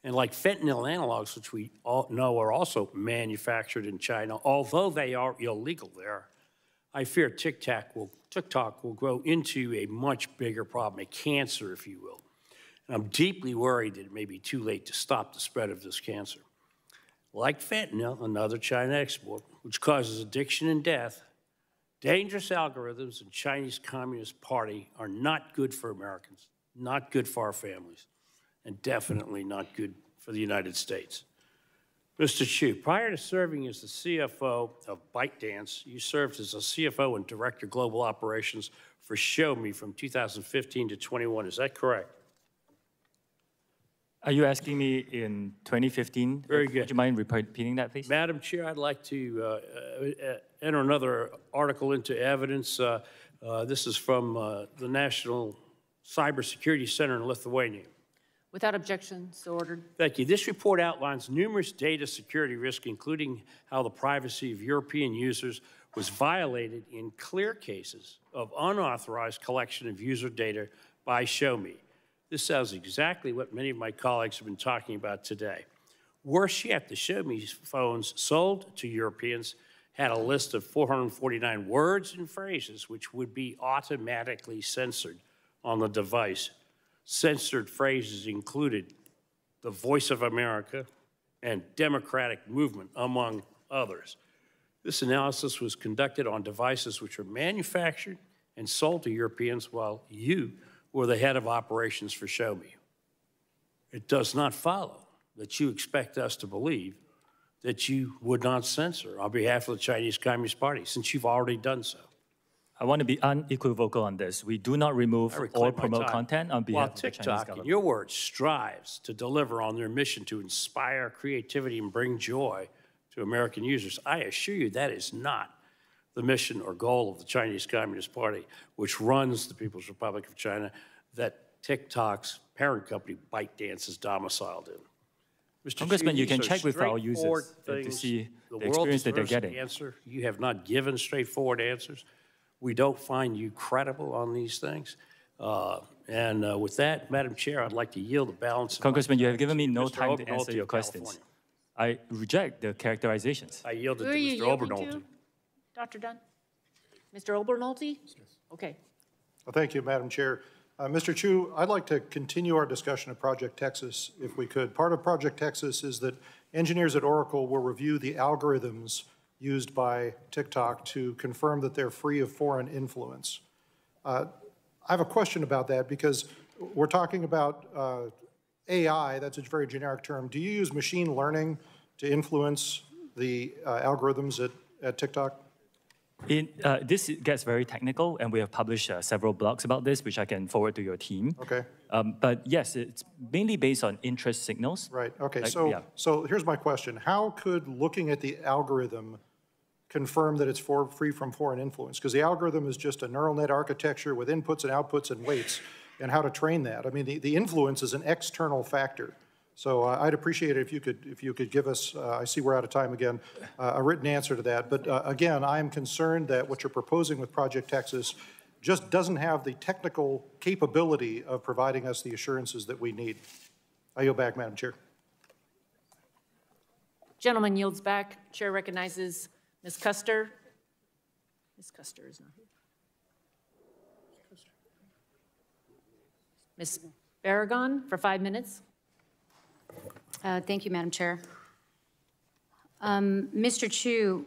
And like fentanyl analogs, which we all know are also manufactured in China, although they are illegal there, I fear TikTok will grow into a much bigger problem, a cancer, if you will. And I'm deeply worried that it may be too late to stop the spread of this cancer. Like fentanyl, another China export, which causes addiction and death, dangerous algorithms in Chinese Communist Party are not good for Americans, not good for our families, and definitely not good for the United States. Mr. Chew, prior to serving as the CFO of ByteDance, you served as a CFO and Director Global Operations for Show Me from 2015 to 21. Is that correct? Are you asking me in 2015? Very good. Would you mind repeating that, please? Madam Chair, I'd like to enter another article into evidence. This is from the National Cybersecurity Center in Lithuania. Without objection, so ordered. Thank you. This report outlines numerous data security risks, including how the privacy of European users was violated in clear cases of unauthorized collection of user data by Show Me. This sounds exactly what many of my colleagues have been talking about today. Worse yet, the Show Me phones sold to Europeans had a list of 449 words and phrases which would be automatically censored on the device. Censored phrases included the Voice of America and Democratic Movement, among others. This analysis was conducted on devices which were manufactured and sold to Europeans while you were the head of operations for Show Me. It does not follow that you expect us to believe that you would not censor on behalf of the Chinese Communist Party, since you've already done so. I want to be unequivocal on this. We do not remove or promote content on behalf of the Chinese TikTok, government. in your words, strives to deliver on their mission to inspire creativity and bring joy to American users, I assure you that is not the mission or goal of the Chinese Communist Party, which runs the People's Republic of China, that TikTok's parent company, ByteDance, is domiciled in. Mr. Congressman, Chew, you can these are check with our users straightforward to see the the world experience that they're deserves an getting. answer. You have not given straightforward answers. We don't find you credible on these things. With that, Madam Chair, I'd like to yield the balance. Congressman, you have given me no Mr. time to Obernolte answer your of questions. California. I reject the characterizations. I yield it Who to are you Mr. yielding Obernolte. to, Dr. Dunn? Mr. Obernolte? Yes. Okay. Well, thank you, Madam Chair. Mr. Chew, I'd like to continue our discussion of Project Texas, if we could. Part of Project Texas is that engineers at Oracle will review the algorithms used by TikTok to confirm that they're free of foreign influence. I have a question about that because we're talking about AI, that's a very generic term. Do you use machine learning to influence the algorithms at TikTok? This gets very technical, and we have published several blogs about this, which I can forward to your team. Okay. But yes, it's mainly based on interest signals. Right, okay, yeah. so here's my question. How could looking at the algorithm confirm that it's free from foreign influence? Because the algorithm is just a neural net architecture with inputs and outputs and weights, and how to train that. I mean, the influence is an external factor. So I'd appreciate it if you could give us, I see we're out of time again, a written answer to that. But again, I am concerned that what you're proposing with Project Texas just doesn't have the technical capability of providing us the assurances that we need. I yield back, Madam Chair. Gentleman yields back. Chair recognizes Ms. Custer. Ms. Custer is not here. Ms. Barragan for 5 minutes. Thank you, Madam Chair. Mr. Chew,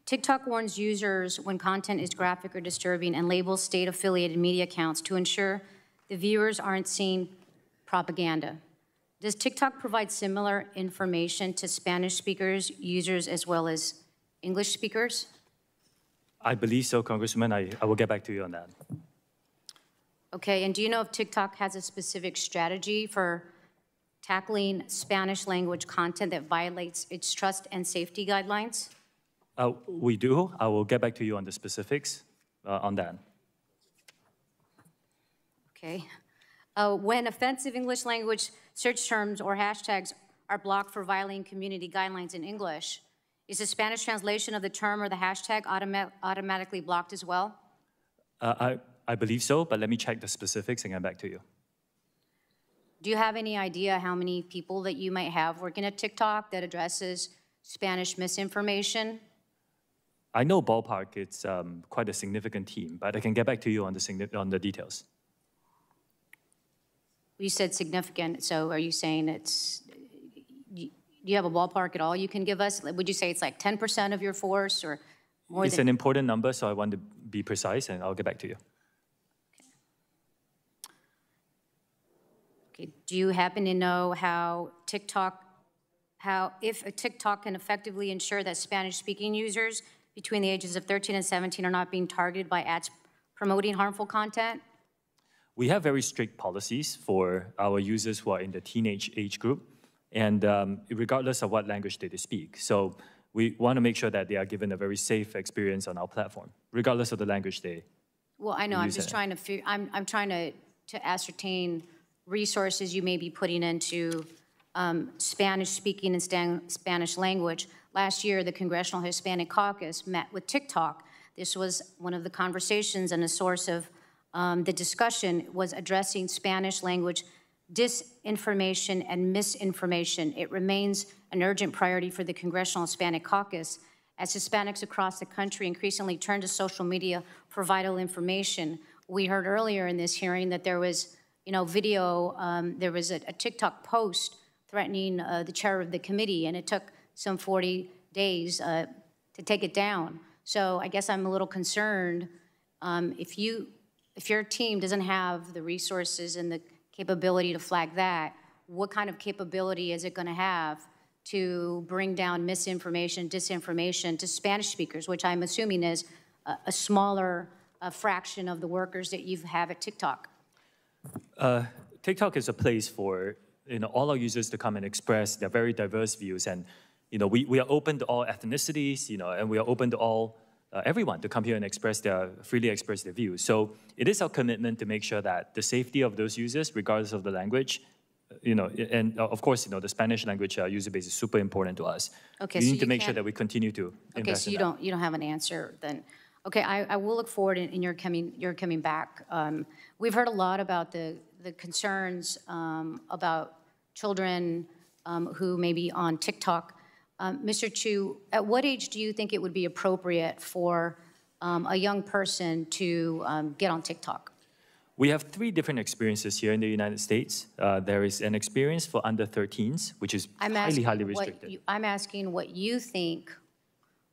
TikTok warns users when content is graphic or disturbing and labels state-affiliated media accounts to ensure the viewers aren't seeing propaganda. Does TikTok provide similar information to Spanish speakers, users, as well as English speakers? I believe so, Congresswoman. I will get back to you on that. Okay, and do you know if TikTok has a specific strategy for tackling Spanish language content that violates its trust and safety guidelines? We do. I will get back to you on the specifics on that. Okay. When offensive English language search terms or hashtags are blocked for violating community guidelines in English, is the Spanish translation of the term or the hashtag automatically blocked as well? I believe so, but let me check the specifics and get back to you. Do you have any idea how many people that you might have working at TikTok that addresses Spanish misinformation? I know ballpark, it's quite a significant team, but I can get back to you on the details. You said significant, so are you saying it's, do you have a ballpark at all you can give us? Would you say it's like 10% of your force or more than? It's an important number, so I want to be precise, and I'll get back to you. Okay. Do you happen to know how if a TikTok can effectively ensure that Spanish-speaking users between the ages of 13 and 17 are not being targeted by ads promoting harmful content? We have very strict policies for our users who are in the teenage age group, and regardless of what language they speak. So we want to make sure that they are given a very safe experience on our platform, regardless of the language they Well, I know, I'm just trying to, I'm trying to ascertain resources you may be putting into Spanish speaking and Spanish language. Last year, the Congressional Hispanic Caucus met with TikTok. This was one of the conversations, and a source of the discussion was addressing Spanish language disinformation and misinformation. It remains an urgent priority for the Congressional Hispanic Caucus as Hispanics across the country increasingly turn to social media for vital information. We heard earlier in this hearing that there was, video, there was a TikTok post threatening the chair of the committee, and it took some 40 days to take it down. So I guess I'm a little concerned if your team doesn't have the resources and the capability to flag that, what kind of capability is it going to have to bring down misinformation, disinformation to Spanish speakers, which I'm assuming is a smaller fraction of the workers that you have at TikTok? TikTok is a place for all our users to come and express their very diverse views, and we are open to all ethnicities, and we are open to all everyone to come here and freely express their views. So it is our commitment to make sure that the safety of those users, regardless of the language, and of course, the Spanish language user base is super important to us. Okay, we so need to make sure that we continue to invest in that. Okay, so you don't have an answer then. Okay, I will look forward in your coming back. We've heard a lot about the concerns about children who may be on TikTok. Mr. Chew, at what age do you think it would be appropriate for a young person to get on TikTok? We have 3 different experiences here in the United States. There is an experience for under 13s, which is highly restricted. I'm asking what you think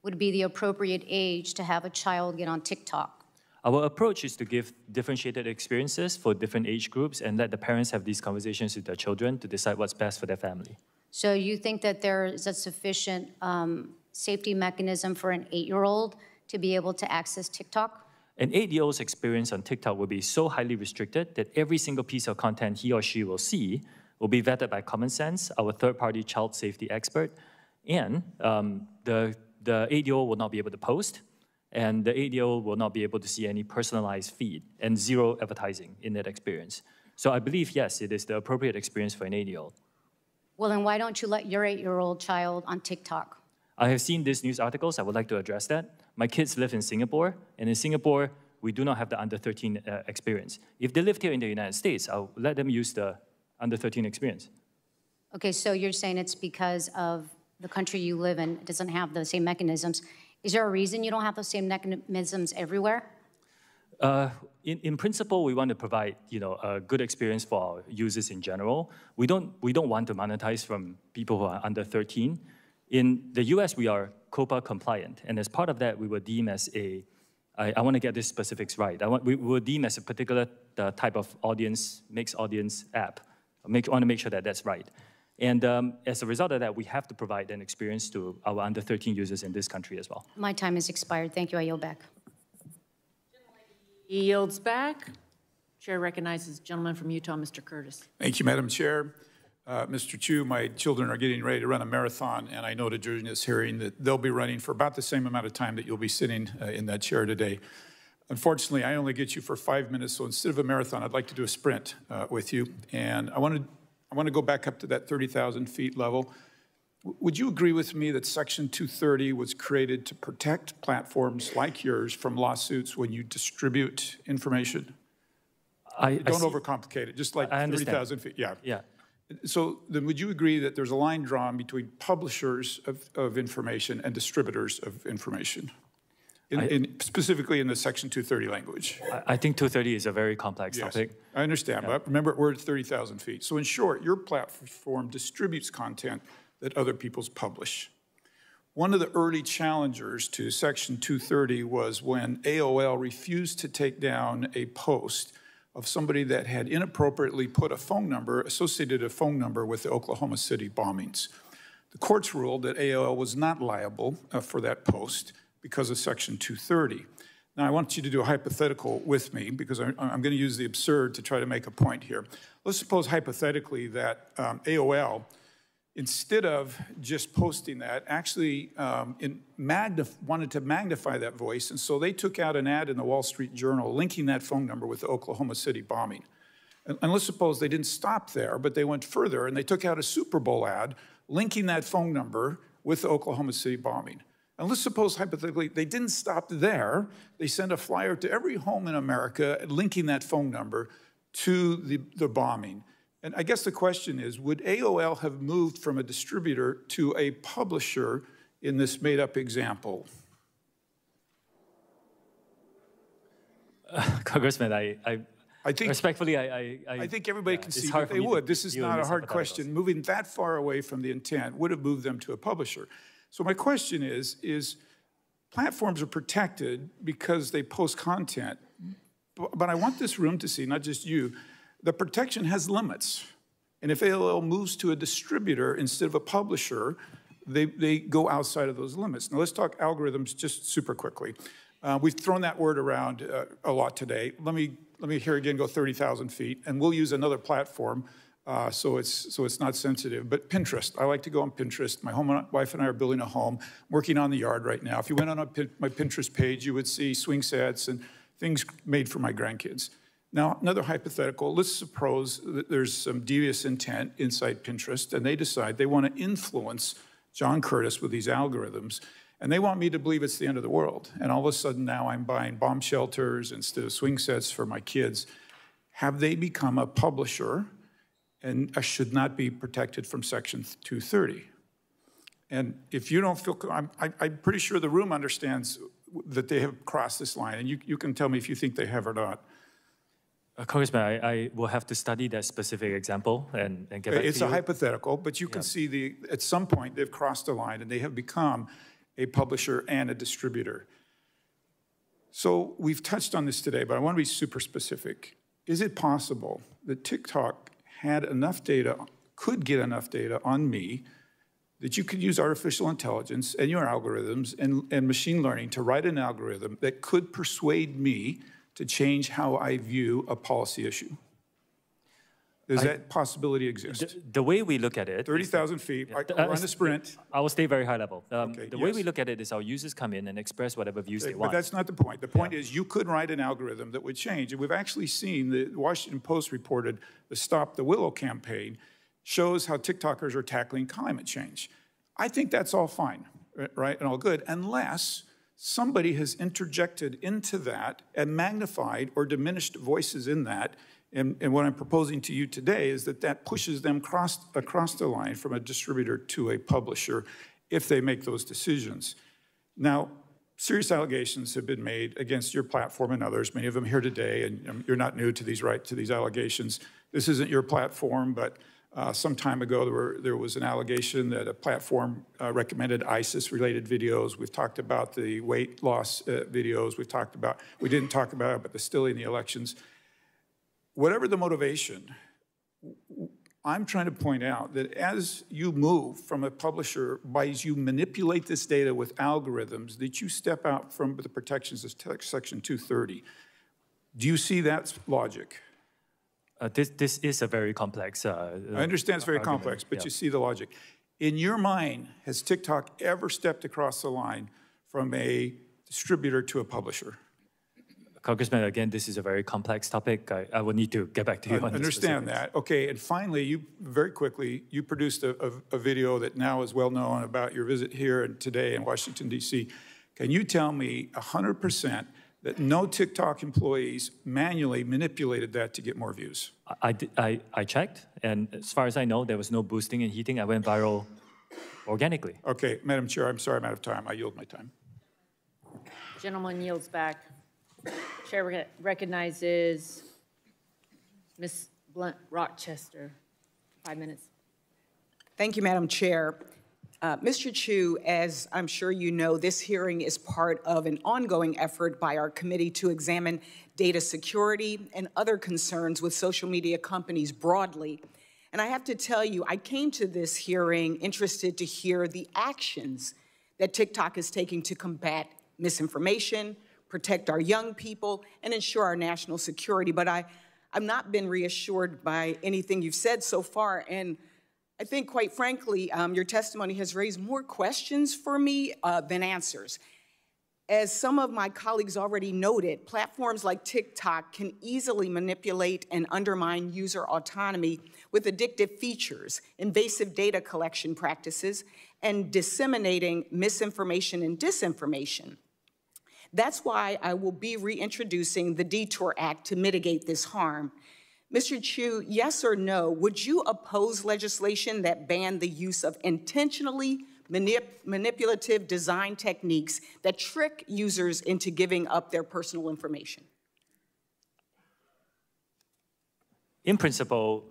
would be the appropriate age to have a child get on TikTok? Our approach is to give differentiated experiences for different age groups and let the parents have these conversations with their children to decide what's best for their family. So you think that there is a sufficient safety mechanism for an 8-year-old to be able to access TikTok? An 8-year-old's experience on TikTok will be so highly restricted that every single piece of content he or she will see will be vetted by Common Sense, our third-party child safety expert, and the 8-year-old will not be able to post, and the 8-year-old will not be able to see any personalized feed and zero advertising in that experience. So I believe, yes, it is the appropriate experience for an 8-year-old. Well, then why don't you let your 8-year-old child on TikTok? I have seen these news articles. I would like to address that. My kids live in Singapore, and in Singapore, we do not have the under 13 experience. If they lived here in the United States, I'll let them use the under 13 experience. Okay, so you're saying it's because of the country you live in, it doesn't have the same mechanisms. Is there a reason you don't have the same mechanisms everywhere? In principle, we want to provide, a good experience for our users in general. We don't want to monetize from people who are under 13. In the US, we are COPPA compliant, and as part of that, we will deem as I want to get these specifics right. We will deem as a particular type of audience, mixed audience app. I want to make sure that that's right. And as a result of that, we have to provide an experience to our under 13 users in this country as well. My time has expired. Thank you. I yield back. He yields back. Chair recognizes the gentleman from Utah, Mr. Curtis. Thank you, Madam Chair. Mr. Chew, my children are getting ready to run a marathon, and I noted during this hearing that they'll be running for about the same amount of time that you'll be sitting in that chair today. Unfortunately, I only get you for 5 minutes, so instead of a marathon, I'd like to do a sprint with you. And I want to go back up to that 30,000 feet level. Would you agree with me that Section 230 was created to protect platforms like yours from lawsuits when you distribute information? Don't overcomplicate it, just like 30,000 feet. Yeah. So then would you agree that there's a line drawn between publishers of information and distributors of information, specifically in the Section 230 language? I think 230 is a very complex topic. I understand, but remember, we're at 30,000 feet. So in short, your platform distributes content that other people's publish. One of the early challengers to Section 230 was when AOL refused to take down a post of somebody that had inappropriately put associated a phone number with the Oklahoma City bombings. The courts ruled that AOL was not liable for that post because of Section 230. Now, I want you to do a hypothetical with me because I'm going to use the absurd to try to make a point here. Let's suppose hypothetically that AOL, instead of just posting that, actually wanted to magnify that voice, and so they took out an ad in the Wall Street Journal linking that phone number with the Oklahoma City bombing. And let's suppose they didn't stop there, but they went further, and they took out a Super Bowl ad linking that phone number with the Oklahoma City bombing. And let's suppose, hypothetically, they didn't stop there. They sent a flyer to every home in America linking that phone number to the bombing. And I guess the question is, would AOL have moved from a distributor to a publisher in this made-up example? Congressman, I think respectfully, I think everybody can see that they would. This is not a hard question. Moving that far away from the intent would have moved them to a publisher. So my question is platforms are protected because they post content, but I want this room to see, not just you, the protection has limits. And if AOL moves to a distributor instead of a publisher, they go outside of those limits. Now let's talk algorithms just super quickly. We've thrown that word around a lot today. Let me here again go 30,000 feet, and we'll use another platform so it's not sensitive. But Pinterest, I like to go on Pinterest. My wife and I are building a home, working on the yard right now. If you went on my Pinterest page, you would see swing sets and things made for my grandkids. Now, another hypothetical, let's suppose that there's some devious intent inside Pinterest, and they decide they want to influence John Curtis with these algorithms, and they want me to believe it's the end of the world. And all of a sudden now I'm buying bomb shelters instead of swing sets for my kids. Have they become a publisher and should not be protected from Section 230? And if you don't feel, I'm pretty sure the room understands that they have crossed this line, and you can tell me if you think they have or not. Congressman, I will have to study that specific example and get back to you. It's a hypothetical, but you can see at some point they've crossed the line and they have become a publisher, and a distributor. So we've touched on this today, but I want to be super specific. Is it possible that TikTok had enough data, could get enough data on me, that you could use artificial intelligence and your algorithms and machine learning to write an algorithm that could persuade me to change how I view a policy issue? Does that possibility exist? The way we look at it... 30,000 feet, I run a sprint. I will stay very high level. The way we look at it is our users come in and express whatever views they want. But that's not the point. The point is you could write an algorithm that would change. And we've actually seen, the Washington Post reported the Stop the Willow campaign shows how TikTokers are tackling climate change. I think that's all fine, right, and all good, unless somebody has interjected into that and magnified or diminished voices in that. And what I'm proposing to you today is that that pushes them across the line from a distributor to a publisher if they make those decisions. Now, serious allegations have been made against your platform and others, many of them here today, and you're not new to these allegations. This isn't your platform, but some time ago there was an allegation that a platform recommended ISIS-related videos. We've talked about the weight loss videos. We didn't talk about it, but they're still in the elections. Whatever the motivation, I'm trying to point out that as you move from a publisher, as you manipulate this data with algorithms, that you step out from the protections of Section 230. Do you see that logic? This is a very complex I understand it's very complex, but you see the logic. In your mind, has TikTok ever stepped across the line from a distributor to a publisher? Congressman, again, this is a very complex topic. I will need to get back to you on this. I understand that. Okay, and finally, very quickly, you produced a video that now is well known about your visit here and today in Washington, D.C. Can you tell me 100% that no TikTok employees manually manipulated that to get more views? I checked, and as far as I know, there was no boosting and heating. I went viral organically. Okay, Madam Chair, I'm sorry I'm out of time. I yield my time. Gentleman yields back. Chair recognizes Ms. Blunt Rochester. 5 minutes. Thank you, Madam Chair. Mr. Chew, as I'm sure you know, this hearing is part of an ongoing effort by our committee to examine data security and other concerns with social media companies broadly. And I have to tell you, I came to this hearing interested to hear the actions that TikTok is taking to combat misinformation, protect our young people, and ensure our national security. But I've not been reassured by anything you've said so far. And I think, quite frankly, your testimony has raised more questions for me than answers. As some of my colleagues already noted, platforms like TikTok can easily manipulate and undermine user autonomy with addictive features, invasive data collection practices, and disseminating misinformation and disinformation. That's why I will be reintroducing the Detour Act to mitigate this harm. Mr. Chew, yes or no, would you oppose legislation that banned the use of intentionally manipulative design techniques that trick users into giving up their personal information? In principle,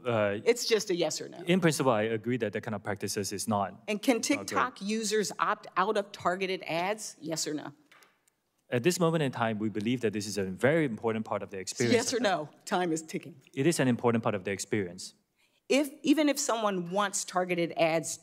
it's just a yes or no. In principle, I agree that that kind of practices is not. And can TikTok users opt out of targeted ads? Yes or no? At this moment in time, we believe that this is a very important part of the experience. Yes or no? Time is ticking. It is an important part of the experience. Even if someone wants targeted ads,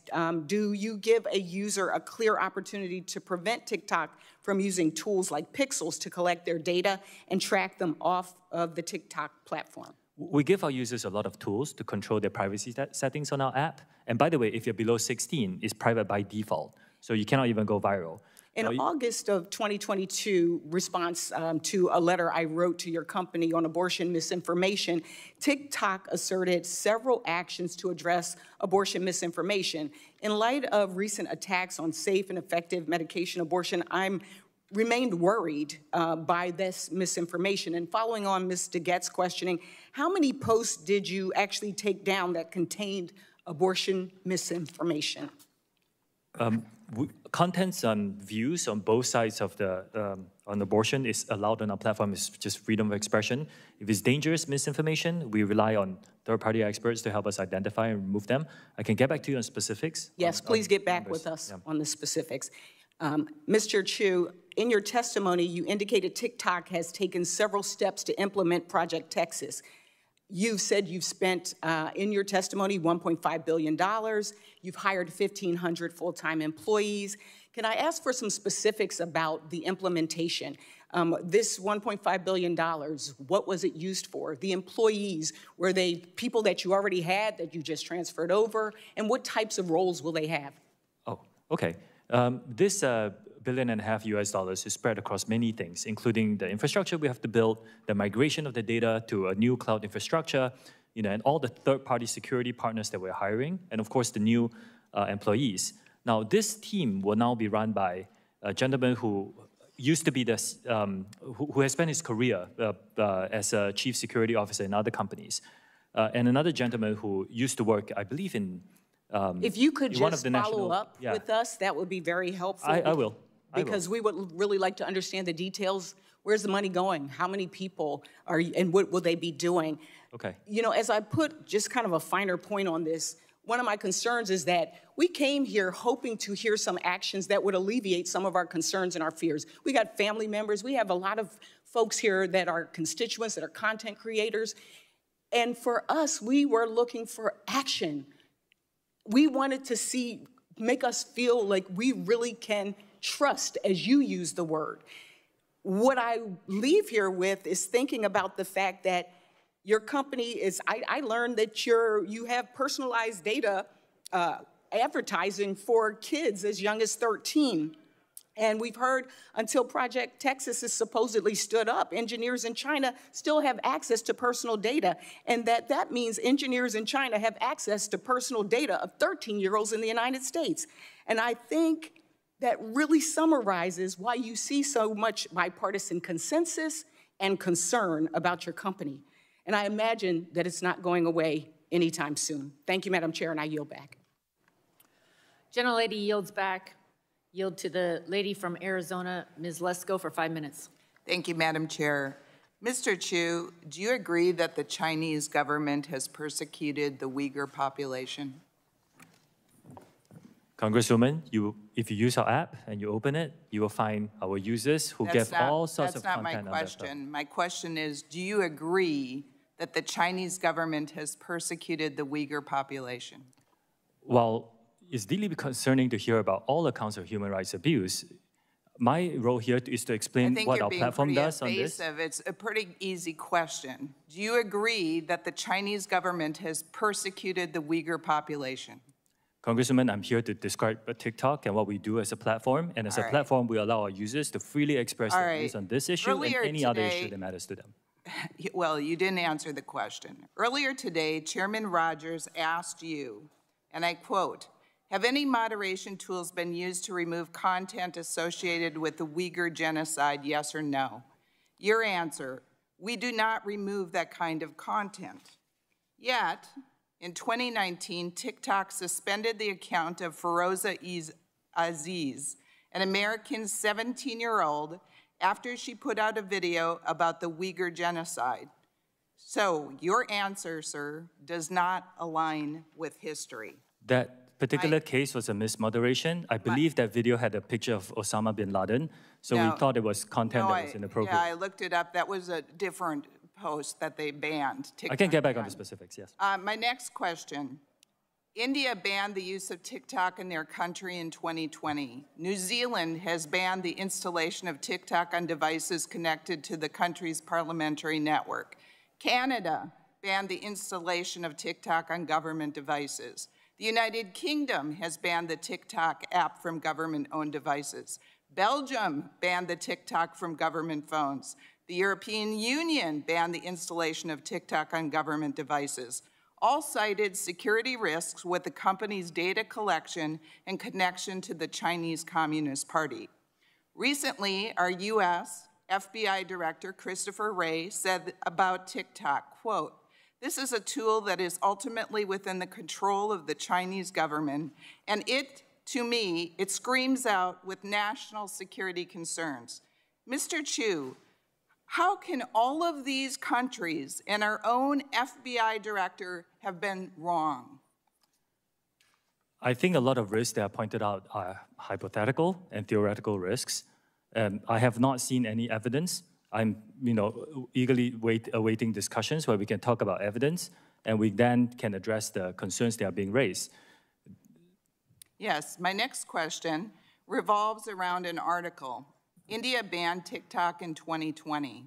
do you give a user a clear opportunity to prevent TikTok from using tools like pixels to collect their data and track them off of the TikTok platform? We give our users a lot of tools to control their privacy settings on our app. And by the way, if you're below 16, it's private by default. So you cannot even go viral. In August of 2022, response to a letter I wrote to your company on abortion misinformation, TikTok asserted several actions to address abortion misinformation. In light of recent attacks on safe and effective medication abortion, I'm remained worried by this misinformation. And following on Ms. DeGette's questioning, how many posts did you actually take down that contained abortion misinformation? Contents and views on both sides of the on abortion is allowed on our platform. It's just freedom of expression. If it's dangerous misinformation, we rely on third-party experts to help us identify and remove them. I can get back to you on specifics. Yes, please get back with us on the specifics. Mr. Chew, in your testimony, you indicated TikTok has taken several steps to implement Project Texas. You've said you've spent, in your testimony, $1.5 billion. You've hired 1,500 full-time employees. Can I ask for some specifics about the implementation? This $1.5 billion, what was it used for? The employees, were they people that you already had that you just transferred over? And what types of roles will they have? Oh, okay. This $1.5 billion US is spread across many things, including the infrastructure we have to build, the migration of the data to a new cloud infrastructure, and all the third-party security partners that we're hiring, and of course the new employees. Now, this team will now be run by a gentleman who used to be who has spent his career as a chief security officer in other companies, and another gentleman who used to work, I believe, in if you could just follow national, up with us, that would be very helpful. I will. Because we would really like to understand the details. Where's the money going? How many people are, and what will they be doing? Okay. As I put just kind of a finer point on this, one of my concerns is that we came here hoping to hear some actions that would alleviate some of our concerns and our fears. We got family members. We have a lot of folks here that are constituents, that are content creators. And for us, we were looking for action. We wanted to make us feel like we really can trust, as you use the word. What I leave here with is thinking about the fact that your company is, I learned that you have personalized data advertising for kids as young as 13. And we've heard until Project Texas is supposedly stood up, engineers in China still have access to personal data. And that means engineers in China have access to personal data of 13-year-olds in the United States. And I think that really summarizes why you see so much bipartisan consensus and concern about your company. And I imagine that it's not going away anytime soon. Thank you, Madam Chair, and I yield back. Gentlelady yields back. Yield to the lady from Arizona, Ms. Lesko, for 5 minutes. Thank you, Madam Chair. Mr. Chew, do you agree that the Chinese government has persecuted the Uyghur population? Congresswoman, if you use our app and you open it, you will find our users who give all sorts of content. That's not my question. My question is, do you agree that the Chinese government has persecuted the Uyghur population? While it's deeply concerning to hear about all accounts of human rights abuse, my role here is to explain what our platform does on this. It's a pretty easy question. Do you agree that the Chinese government has persecuted the Uyghur population? Congresswoman, I'm here to describe TikTok and what we do as a platform. And as a platform, we allow our users to freely express their views on this issue and any other issue that matters to them. Well, you didn't answer the question. Earlier today, Chairman Rogers asked you, and I quote, have any moderation tools been used to remove content associated with the Uyghur genocide, yes or no? Your answer, we do not remove that kind of content. Yet, in 2019, TikTok suspended the account of Feroza Aziz, an American 17-year-old, after she put out a video about the Uyghur genocide. So your answer, sir, does not align with history. That particular case was a mismoderation. I believe that video had a picture of Osama bin Laden, so we thought it was content that was inappropriate. Yeah, I looked it up. That was a different post that they banned. TikTok I can get back on the specifics, yes. My next question. India banned the use of TikTok in their country in 2020. New Zealand has banned the installation of TikTok on devices connected to the country's parliamentary network. Canada banned the installation of TikTok on government devices. The United Kingdom has banned the TikTok app from government-owned devices. Belgium banned the TikTok from government phones. The European Union banned the installation of TikTok on government devices. All cited security risks with the company's data collection and connection to the Chinese Communist Party. Recently, our U.S. FBI Director Christopher Wray said about TikTok, quote, this is a tool that is ultimately within the control of the Chinese government, and to me, it screams out with national security concerns. Mr. Chew, how can all of these countries and our own FBI director have been wrong? I think a lot of risks that are pointed out are hypothetical and theoretical risks. I have not seen any evidence. I'm, eagerly awaiting discussions where we can talk about evidence, and we then can address the concerns that are being raised. Yes, my next question revolves around an article. India banned TikTok in 2020.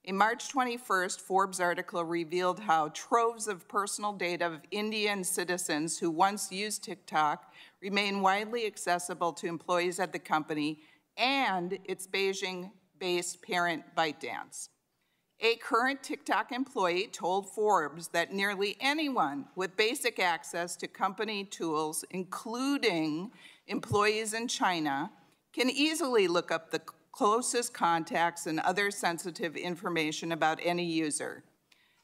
A March 21st Forbes article revealed how troves of personal data of Indian citizens who once used TikTok remain widely accessible to employees at the company and its Beijing-based parent ByteDance. A current TikTok employee told Forbes that nearly anyone with basic access to company tools, including employees in China, can easily look up the closest contacts and other sensitive information about any user.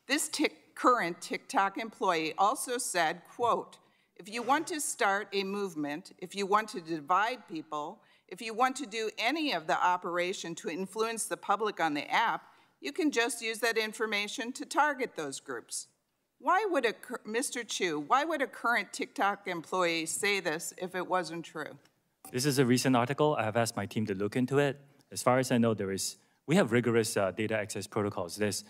This current TikTok employee also said, quote, "If you want to start a movement, if you want to divide people, if you want to do any of the operation to influence the public on the app, you can just use that information to target those groups." Why would Mr. Chew, why would a current TikTok employee say this if it wasn't true? This is a recent article. I have asked my team to look into it. As far as I know, we have rigorous data access protocols. There's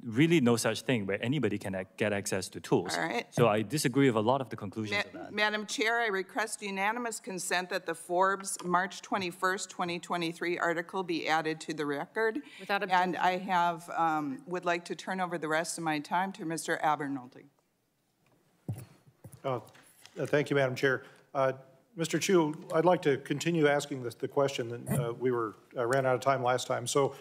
really no such thing where anybody can get access to tools. All right. So I disagree with a lot of the conclusions of that. Madam Chair, I request unanimous consent that the Forbes March 21st, 2023 article be added to the record. Without objection. And I would like to turn over the rest of my time to Mr. Abernoldi. Thank you, Madam Chair. Mr. Chew, I'd like to continue asking the question that we ran out of time last time. So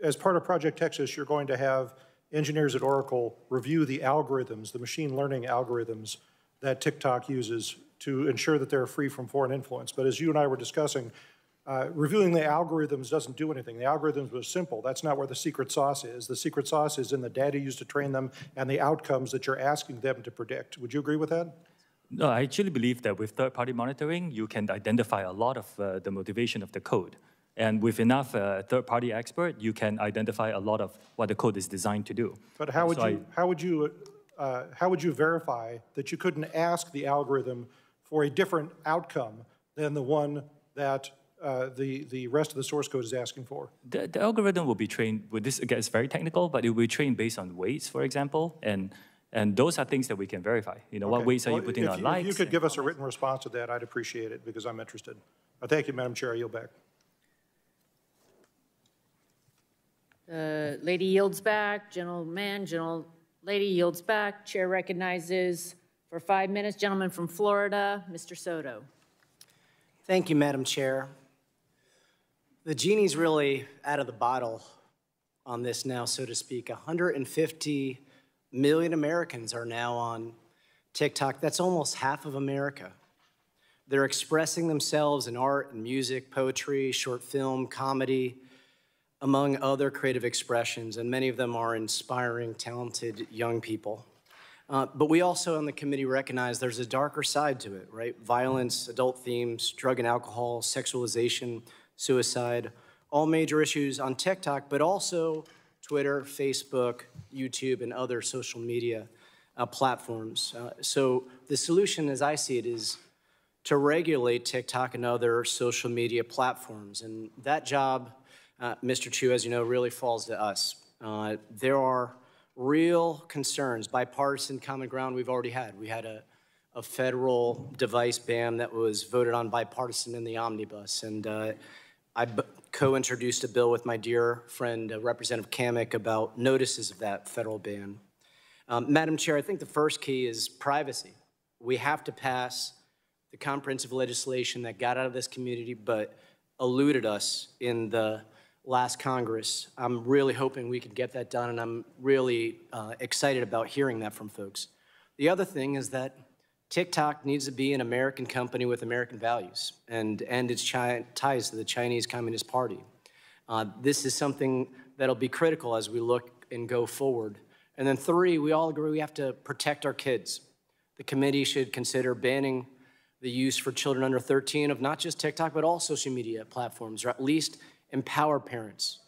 as part of Project Texas, you're going to have engineers at Oracle review the algorithms, the machine learning algorithms that TikTok uses to ensure that they're free from foreign influence. But as you and I were discussing, reviewing the algorithms doesn't do anything. The algorithms was simple. That's not where the secret sauce is. The secret sauce is in the data used to train them and the outcomes that you're asking them to predict. Would you agree with that? No, I actually believe that with third-party monitoring, you can identify a lot of the motivation of the code. And with enough third-party expert, you can identify a lot of what the code is designed to do. But how would you verify that you couldn't ask the algorithm for a different outcome than the one that the rest of the source code is asking for? The algorithm will be trained, this gets very technical, but it will be trained based on weights, for example, and those are things that we can verify. What weights are you putting on likes? If you could give us a written response to that, I'd appreciate it, because I'm interested. Thank you, Madam Chair. I yield back. Lady yields back. Lady yields back. Chair recognizes for 5 minutes. Gentleman from Florida, Mr. Soto. Thank you, Madam Chair. The genie's really out of the bottle on this now, so to speak. 150 million Americans are now on TikTok. That's almost half of America. They're expressing themselves in art and music, poetry, short film, comedy, among other creative expressions, and many of them are inspiring, talented young people. But we also on the committee recognize there's a darker side to it, right? Violence, adult themes, drug and alcohol, sexualization, suicide, all major issues on TikTok, but also Twitter, Facebook, YouTube, and other social media platforms. So the solution, as I see it, is to regulate TikTok and other social media platforms. And that job, Mr. Chew, as you know, really falls to us. There are real concerns, bipartisan common ground we've already had. We had a federal device ban that was voted on bipartisan in the omnibus. And I co-introduced a bill with my dear friend, Representative Kamek, about notices of that federal ban. Madam Chair, I think the first key is privacy. We have to pass the comprehensive legislation that got out of this community but eluded us in the last Congress. I'm really hoping we can get that done, and I'm really excited about hearing that from folks. The other thing is that TikTok needs to be an American company with American values and end its ties to the Chinese Communist Party. This is something that'll be critical as we look and go forward. And then 3, we all agree we have to protect our kids. The committee should consider banning the use for children under 13 of not just TikTok, but all social media platforms, or at least empower parents.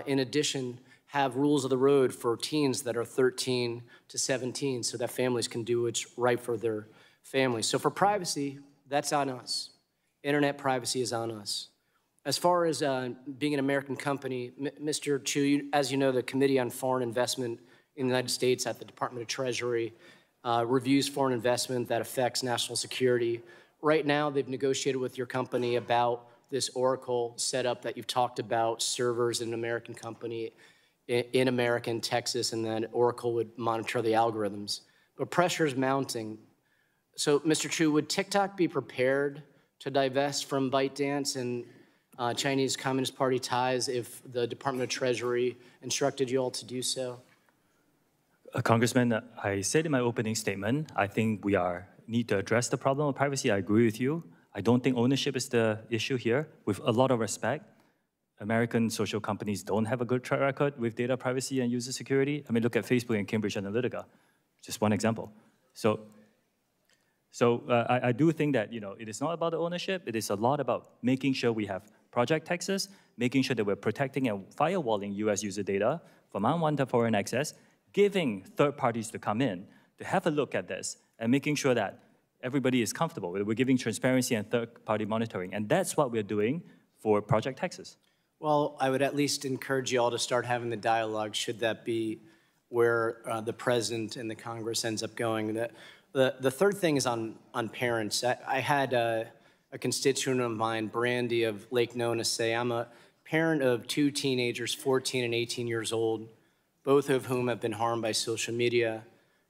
In addition, have rules of the road for teens that are 13 to 17 so that families can do what's right for families. So for privacy, that's on us. Internet privacy is on us. As far as being an American company, Mr. Chew, as you know, the Committee on Foreign Investment in the United States at the Department of Treasury reviews foreign investment that affects national security. Right now, they've negotiated with your company about this Oracle setup that you've talked about, servers in an American company in America, in Texas, and then Oracle would monitor the algorithms. But pressure is mounting. So, Mr. Chew, would TikTok be prepared to divest from ByteDance and Chinese Communist Party ties if the Department of Treasury instructed you all to do so? Congressman, I said in my opening statement, I think we need to address the problem of privacy. I agree with you. I don't think ownership is the issue here. With a lot of respect, American social companies don't have a good track record with data privacy and user security. I mean, look at Facebook and Cambridge Analytica, just one example. So I do think that it is not about the ownership. It is a lot about making sure we have Project Texas, making sure that we're protecting and firewalling US user data from unwanted foreign access, giving third parties to come in to have a look at this, and making sure that everybody is comfortable. We're giving transparency and third-party monitoring, and that's what we're doing for Project Texas. Well, I would at least encourage you all to start having the dialogue, should that be where the President and the Congress ends up going. The third thing is on parents. I had a constituent of mine, Brandy of Lake Nona, say, I'm a parent of two teenagers, 14 and 18 years old, both of whom have been harmed by social media.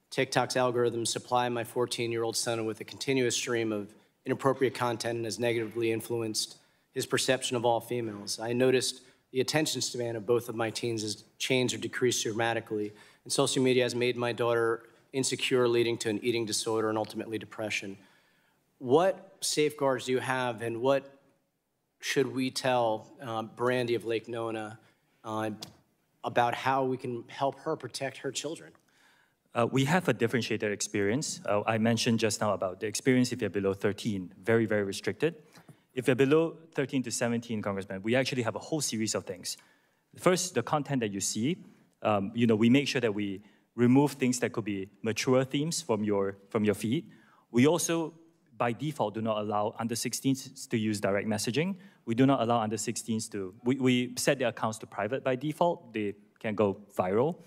TikTok's algorithms supply my 14-year-old son with a continuous stream of inappropriate content and has negatively influenced his perception of all females. I noticed the attention span of both of my teens has changed or decreased dramatically, and social media has made my daughter insecure, leading to an eating disorder and ultimately depression. What safeguards do you have, and what should we tell Brandy of Lake Nona about how we can help her protect her children? We have a differentiated experience. I mentioned just now about the experience if you're below 13, very, very restricted. If you're below 13 to 17, Congressman, we actually have a whole series of things. First, the content that you see, we make sure that we remove things that could be mature themes from your feed. We also, by default, do not allow under 16s to use direct messaging. We do not allow under 16s to, we set their accounts to private by default. They can go viral.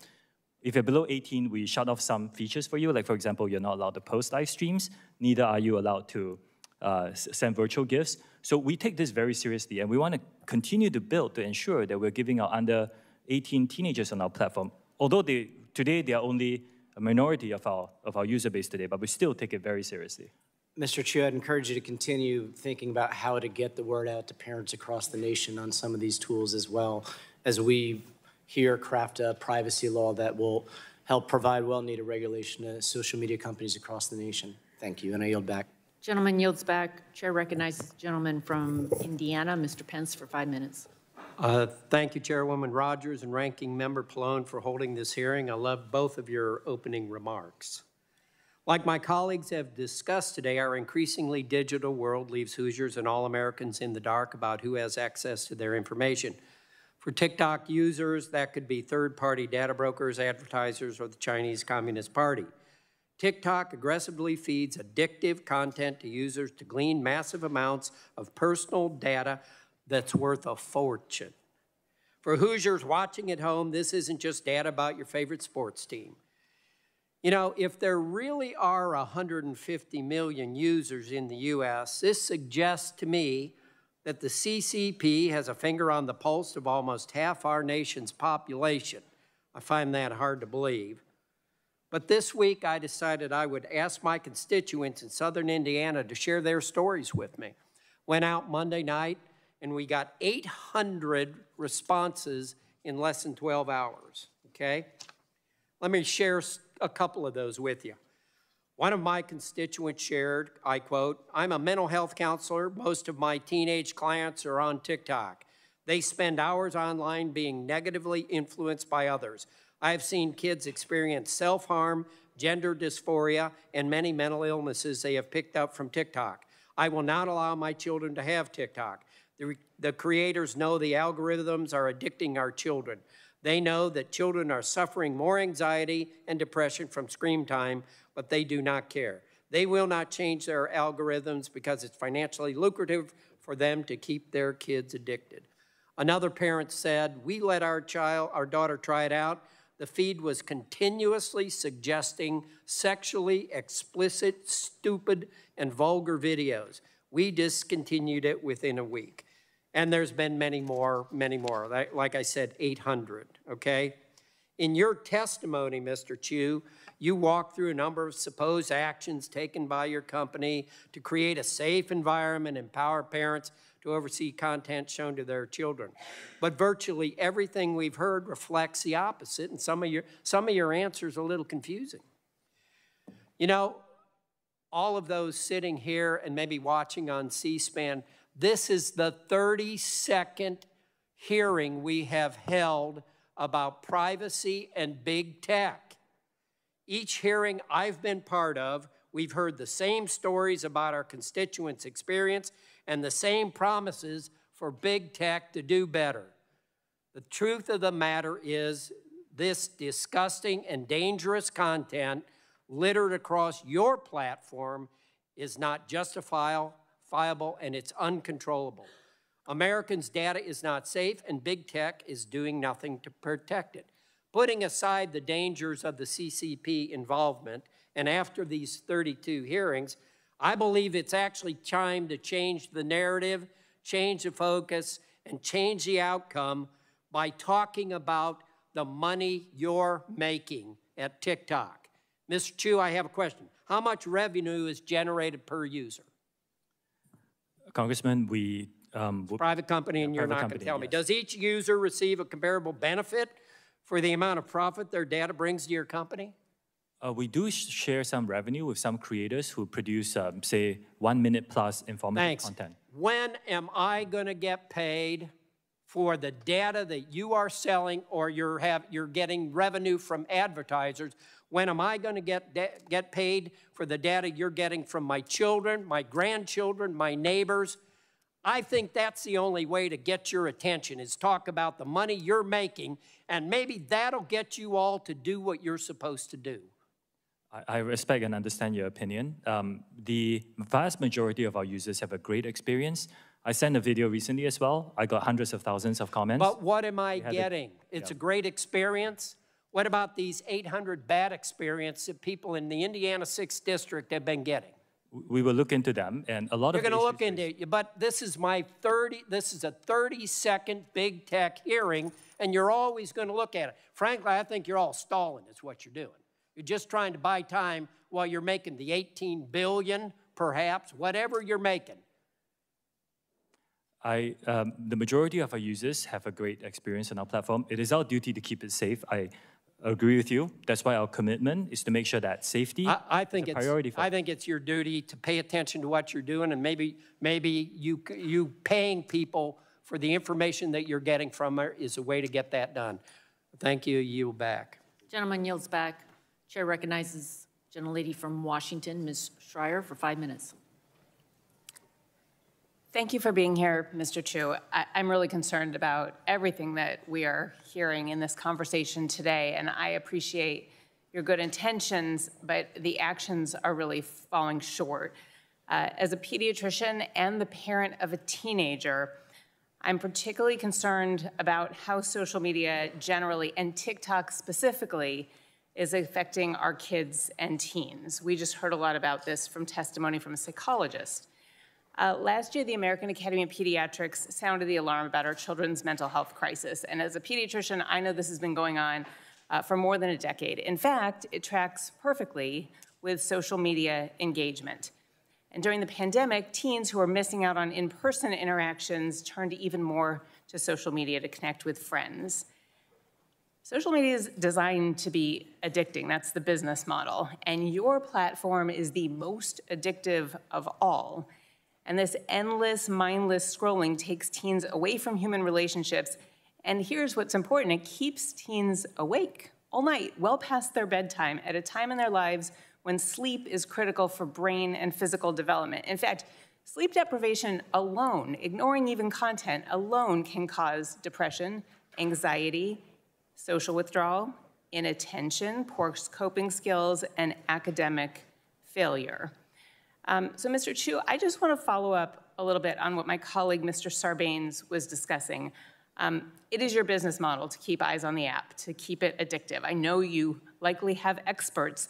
If you're below 18, we shut off some features for you. Like, for example, you're not allowed to post live streams. Neither are you allowed to send virtual gifts. So we take this very seriously, and we want to continue to build to ensure that we're giving our under 18 teenagers on our platform. Although today they are only a minority of our user base today, but we still take it very seriously. Mr. Chew, I'd encourage you to continue thinking about how to get the word out to parents across the nation on some of these tools, as well as we here craft a privacy law that will help provide well-needed regulation to social media companies across the nation. Thank you, and I yield back. Gentleman yields back. Chair recognizes the gentleman from Indiana, Mr. Pence, for 5 minutes. Thank you, Chairwoman Rogers and Ranking Member Pallone, for holding this hearing. I love both of your opening remarks. Like my colleagues have discussed today, our increasingly digital world leaves Hoosiers and all Americans in the dark about who has access to their information. For TikTok users, that could be third-party data brokers, advertisers, or the Chinese Communist Party. TikTok aggressively feeds addictive content to users to glean massive amounts of personal data that's worth a fortune. For Hoosiers watching at home, this isn't just data about your favorite sports team. You know, if there really are 150 million users in the U.S., this suggests to me that the CCP has a finger on the pulse of almost half our nation's population. I find that hard to believe. But this week, I decided I would ask my constituents in southern Indiana to share their stories with me. Went out Monday night, and we got 800 responses in less than 12 hours, okay? Let me share a couple of those with you. One of my constituents shared, I quote, "I'm a mental health counselor. Most of my teenage clients are on TikTok. They spend hours online being negatively influenced by others. I have seen kids experience self-harm, gender dysphoria, and many mental illnesses they have picked up from TikTok. I will not allow my children to have TikTok. The creators know the algorithms are addicting our children. They know that children are suffering more anxiety and depression from screen time, but they do not care. They will not change their algorithms because it's financially lucrative for them to keep their kids addicted. Another parent said, we let our daughter try it out. The feed was continuously suggesting sexually explicit, stupid, and vulgar videos. We discontinued it within a week. And there's been many more. Like I said, 800, okay? In your testimony, Mr. Chew, you walked through a number of supposed actions taken by your company to create a safe environment, empower parents to oversee content shown to their children. But virtually everything we've heard reflects the opposite, and some of your answers are a little confusing. You know, all of those sitting here and maybe watching on C-SPAN, this is the 32nd hearing we have held about privacy and big tech. Each hearing I've been part of, we've heard the same stories about our constituents' experience and the same promises for big tech to do better. The truth of the matter is this disgusting and dangerous content littered across your platform is not justifiable and it's uncontrollable. Americans' data is not safe and big tech is doing nothing to protect it. Putting aside the dangers of the CCP involvement, and after these 32 hearings, I believe it's actually time to change the narrative, change the focus, and change the outcome by talking about the money you're making at TikTok. Mr. Chew, I have a question. How much revenue is generated per user? Congressman, private company, and you're not going to tell me. Does each user receive a comparable benefit for the amount of profit their data brings to your company? We do share some revenue with some creators who produce, say, 1 minute plus informative content. When am I going to get paid for the data that you are selling, or you're getting revenue from advertisers? When am I going to get paid for the data you're getting from my children, my grandchildren, my neighbors? I think that's the only way to get your attention, is talk about the money you're making, and maybe that'll get you all to do what you're supposed to do. I respect and understand your opinion. The vast majority of our users have a great experience. I sent a video recently as well. I got hundreds of thousands of comments. But what am I getting? It's a great experience. What about these 800 bad experiences that people in the Indiana 6th District have been getting? We will look into them, and a lot of You're going to look into it, but this is this is a 30-second big tech hearing, and you're always going to look at it. Frankly, I think you're all stalling is what you're doing. You're just trying to buy time while you're making the $18 billion, perhaps, whatever you're making. The majority of our users have a great experience on our platform. It is our duty to keep it safe. I agree with you. That's why our commitment is to make sure that safety is a priority for us. I think it's your duty to pay attention to what you're doing, and maybe you paying people for the information that you're getting from her is a way to get that done. Thank you. Yield back. Gentleman yields back. Chair recognizes gentlelady from Washington, Ms. Schreier, for 5 minutes. Thank you for being here, Mr. Chew. I'm really concerned about everything that we are hearing in this conversation today, and I appreciate your good intentions, but the actions are really falling short. As a pediatrician and the parent of a teenager, I'm particularly concerned about how social media generally, and TikTok specifically, is affecting our kids and teens. We just heard a lot about this from testimony from a psychologist. Last year, the American Academy of Pediatrics sounded the alarm about our children's mental health crisis. And as a pediatrician, I know this has been going on for more than a decade. In fact, it tracks perfectly with social media engagement. And during the pandemic, teens who are missing out on in-person interactions turned even more to social media to connect with friends. Social media is designed to be addicting. That's the business model. And your platform is the most addictive of all. And this endless, mindless scrolling takes teens away from human relationships. And here's what's important. It keeps teens awake all night, well past their bedtime, at a time in their lives when sleep is critical for brain and physical development. In fact, sleep deprivation alone, ignoring even content alone, can cause depression, anxiety, social withdrawal, inattention, poor coping skills, and academic failure. So, Mr. Chew, I just want to follow up a little bit on what my colleague, Mr. Sarbanes, was discussing. It is your business model to keep eyes on the app, to keep it addictive. I know you likely have experts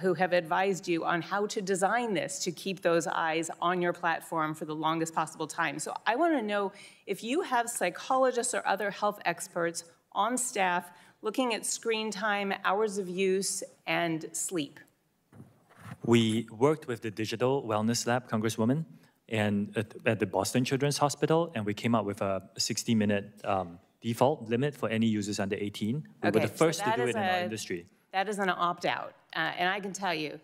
who have advised you on how to design this to keep those eyes on your platform for the longest possible time. So I want to know if you have psychologists or other health experts on staff looking at screen time, hours of use, and sleep. We worked with the Digital Wellness Lab, Congresswoman, and at the Boston Children's Hospital, and we came up with a 60-minute default limit for any users under 18. We were the first to do it in our industry. That is an opt-out, and I can tell you,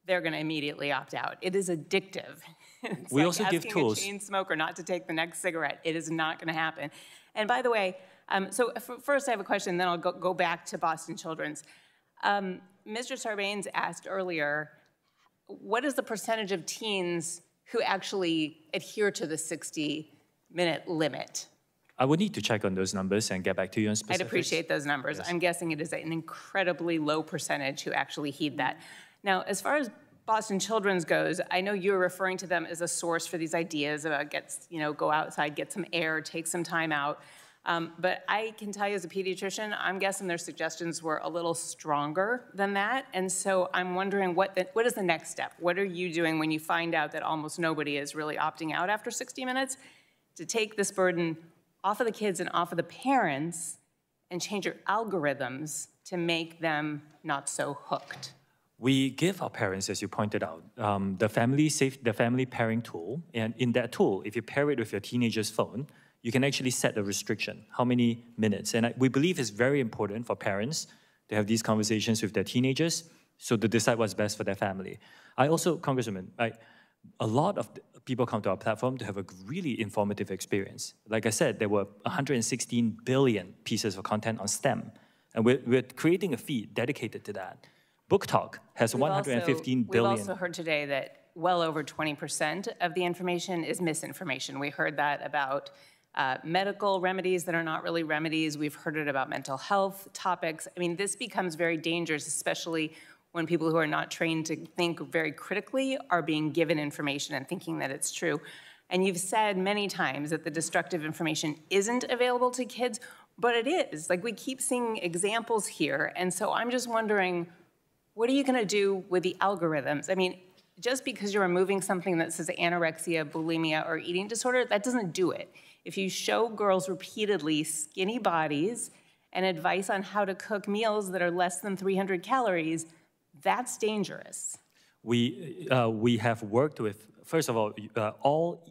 they're going to immediately opt out. It is addictive. It's we like also give tools. Asking a chain smoker not to take the next cigarette. It is not going to happen. And by the way, so first I have a question, then I'll go back to Boston Children's. Mr. Sarbanes asked earlier, what is the percentage of teens who actually adhere to the 60-minute limit? I would need to check on those numbers and get back to you on specifics. I'd appreciate those numbers. Yes. I'm guessing it is an incredibly low percentage who actually heed that. Now, as far as Boston Children's goes, I know you're referring to them as a source for these ideas about go outside, get some air, take some time out. But I can tell you as a pediatrician, I'm guessing their suggestions were a little stronger than that. And so I'm wondering what is the next step? What are you doing when you find out that almost nobody is really opting out after 60 minutes to take this burden off of the kids and off of the parents and change your algorithms to make them not so hooked? We give our parents, as you pointed out, the family pairing tool. And in that tool, if you pair it with your teenager's phone, you can actually set a restriction, how many minutes. And we believe it's very important for parents to have these conversations with their teenagers so to decide what's best for their family. I also, Congresswoman, a lot of people come to our platform to have a really informative experience. Like I said, there were 116 billion pieces of content on STEM, and we're creating a feed dedicated to that. Book Talk has 115 billion. We've also heard today that well over 20% of the information is misinformation. We heard that about medical remedies that are not really remedies. We've heard it about mental health topics. I mean, this becomes very dangerous, especially when people who are not trained to think very critically are being given information and thinking that it's true. And you've said many times that the destructive information isn't available to kids, but it is. Like, we keep seeing examples here. And so I'm just wondering, what are you going to do with the algorithms? I mean, just because you're removing something that says anorexia, bulimia, or eating disorder, that doesn't do it. If you show girls repeatedly skinny bodies and advice on how to cook meals that are less than 300 calories, that's dangerous. We have worked with, first of all,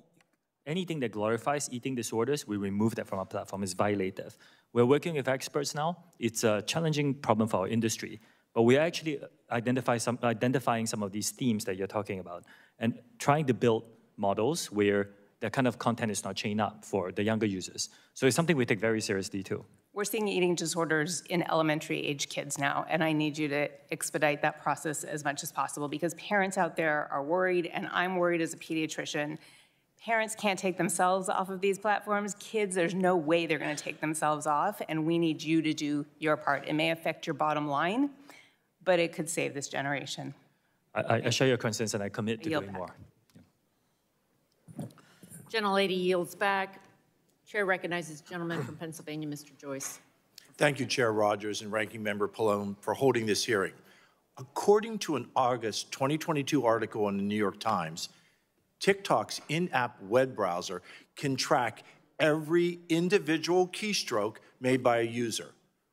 anything that glorifies eating disorders, we remove that from our platform. It's violative. We're working with experts now. It's a challenging problem for our industry, but we're actually identifying some of these themes that you're talking about and trying to build models where that kind of content is not chained up for the younger users. So it's something we take very seriously too. We're seeing eating disorders in elementary age kids now, and I need you to expedite that process as much as possible because parents out there are worried, and I'm worried as a pediatrician. Parents can't take themselves off of these platforms. Kids, there's no way they're going to take themselves off, and we need you to do your part. It may affect your bottom line, but it could save this generation. I share your concerns, and I commit to doing more. Gentlelady yields back. Chair recognizes the gentleman from Pennsylvania, Mr. Joyce. Thank you, Chair Rogers and Ranking Member Pallone, for holding this hearing. According to an August 2022 article in the New York Times, TikTok's in-app web browser can track every individual keystroke made by a user.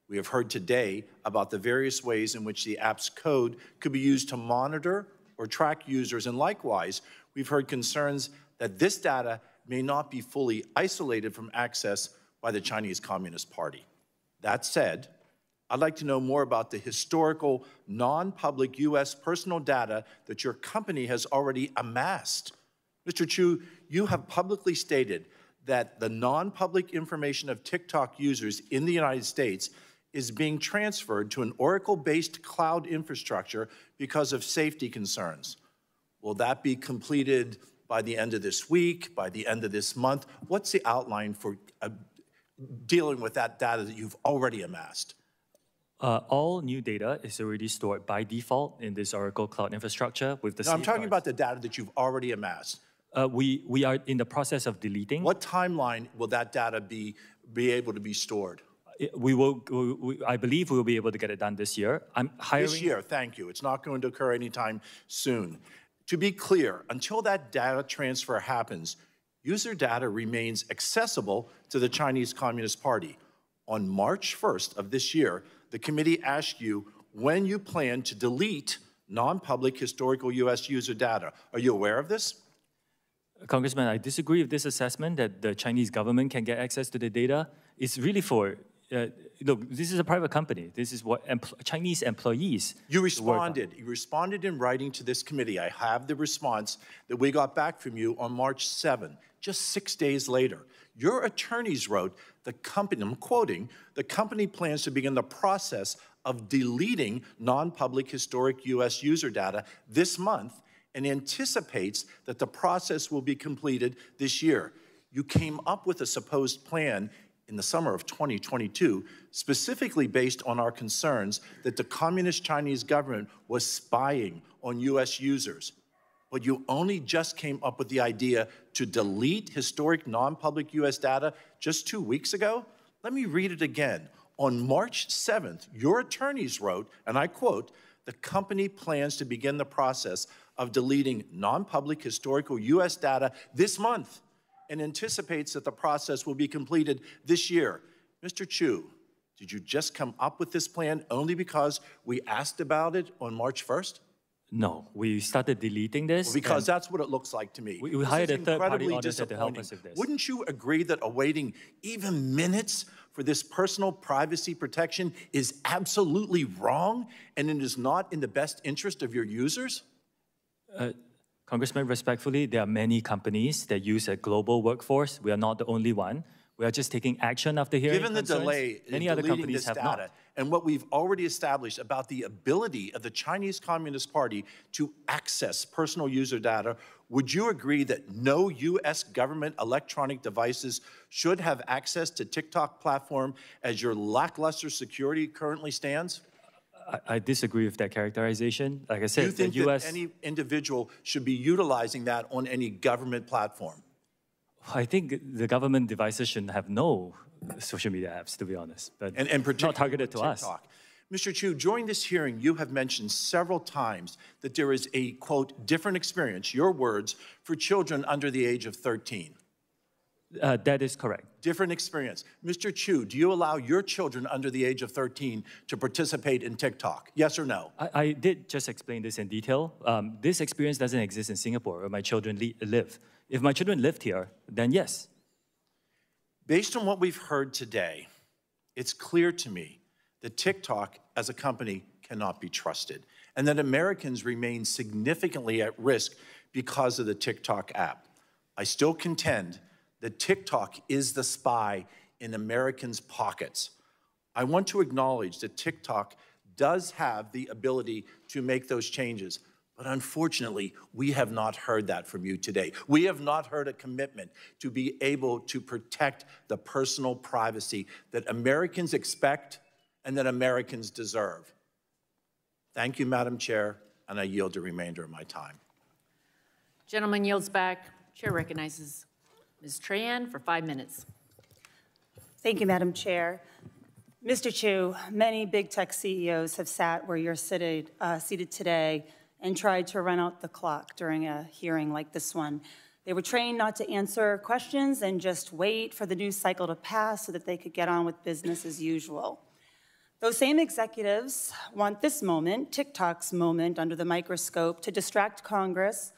We have heard today about the various ways in which the app's code could be used to monitor or track users, and likewise, we've heard concerns that this data may not be fully isolated from access by the Chinese Communist Party. That said, I'd like to know more about the historical, non-public U.S. personal data that your company has already amassed. Mr. Chew, you have publicly stated that the non-public information of TikTok users in the United States is being transferred to an Oracle-based cloud infrastructure because of safety concerns. Will that be completed by the end of this week, by the end of this month? What's the outline for dealing with that data that you've already amassed? All new data is already stored by default in this Oracle Cloud infrastructure with the No, I'm talking safeguards. about the data that you've already amassed. We are in the process of deleting. What timeline will that data be able to be stored? I believe we will be able to get it done this year. I'm hiring. This year, thank you. It's not going to occur anytime soon. To be clear, until that data transfer happens, user data remains accessible to the Chinese Communist Party. On March 1st of this year, the committee asked you when you plan to delete non-public historical U.S. user data. Are you aware of this? Congressman, I disagree with this assessment that the Chinese government can get access to the data. It's really for, look, this is a private company. This is what Chinese employees You responded. You responded in writing to this committee. I have the response that we got back from you on March 7, just 6 days later. Your attorneys wrote, the company, I'm quoting, the company plans to begin the process of deleting non-public historic U.S. user data this month and anticipates that the process will be completed this year. You came up with a supposed plan in the summer of 2022, specifically based on our concerns that the Communist Chinese government was spying on U.S. users. But you only just came up with the idea to delete historic non-public U.S. data just 2 weeks ago? Let me read it again. On March 7th, your attorneys wrote, and I quote, the company plans to begin the process of deleting non-public historical U.S. data this month and anticipates that the process will be completed this year. Mr. Chew, did you just come up with this plan only because we asked about it on March 1st? No, we started deleting this. Well, because that's what it looks like to me. We hired a third-party auditor to help us with this. Wouldn't you agree that awaiting even minutes for this personal privacy protection is absolutely wrong and it is not in the best interest of your users? Congressman, respectfully, there are many companies that use a global workforce. We are not the only one. We are just taking action after hearing Given the delay in many other deleting companies this have data not. and what we've already established about the ability of the Chinese Communist Party to access personal user data, would you agree that no U.S. government electronic devices should have access to TikTok platform as your lackluster security currently stands? I disagree with that characterization. Like I said, Do you think the U.S. that any individual should be utilizing that on any government platform? I think the government devices shouldn't have no social media apps, to be honest, but not targeted to us. Mr. Chew, during this hearing, you have mentioned several times that there is a, quote, different experience, your words, for children under the age of 13. That is correct. Different experience. Mr. Chew, do you allow your children under the age of 13 to participate in TikTok? Yes or no? I did just explain this in detail. This experience doesn't exist in Singapore, where my children live. If my children lived here, then yes. Based on what we've heard today, it's clear to me that TikTok as a company cannot be trusted, and that Americans remain significantly at risk because of the TikTok app. I still contend that TikTok is the spy in Americans' pockets. I want to acknowledge that TikTok does have the ability to make those changes, but unfortunately, we have not heard that from you today. We have not heard a commitment to be able to protect the personal privacy that Americans expect and that Americans deserve. Thank you, Madam Chair, and I yield the remainder of my time. Gentleman yields back. Chair recognizes Ms. Tran for 5 minutes. Thank you, Madam Chair. Mr. Chew, many big tech CEOs have sat where you're seated today and tried to run out the clock during a hearing like this one. They were trained not to answer questions and just wait for the news cycle to pass so that they could get on with business as usual. Those same executives want this moment, TikTok's moment under the microscope, to distract Congress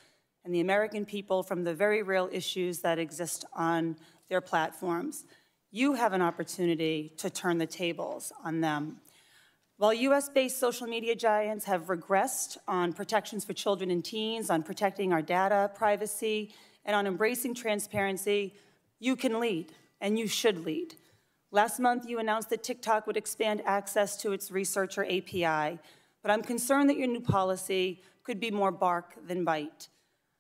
and the American people from the very real issues that exist on their platforms. You have an opportunity to turn the tables on them. While US-based social media giants have regressed on protections for children and teens, on protecting our data privacy, and on embracing transparency, you can lead, and you should lead. Last month, you announced that TikTok would expand access to its researcher API, but I'm concerned that your new policy could be more bark than bite,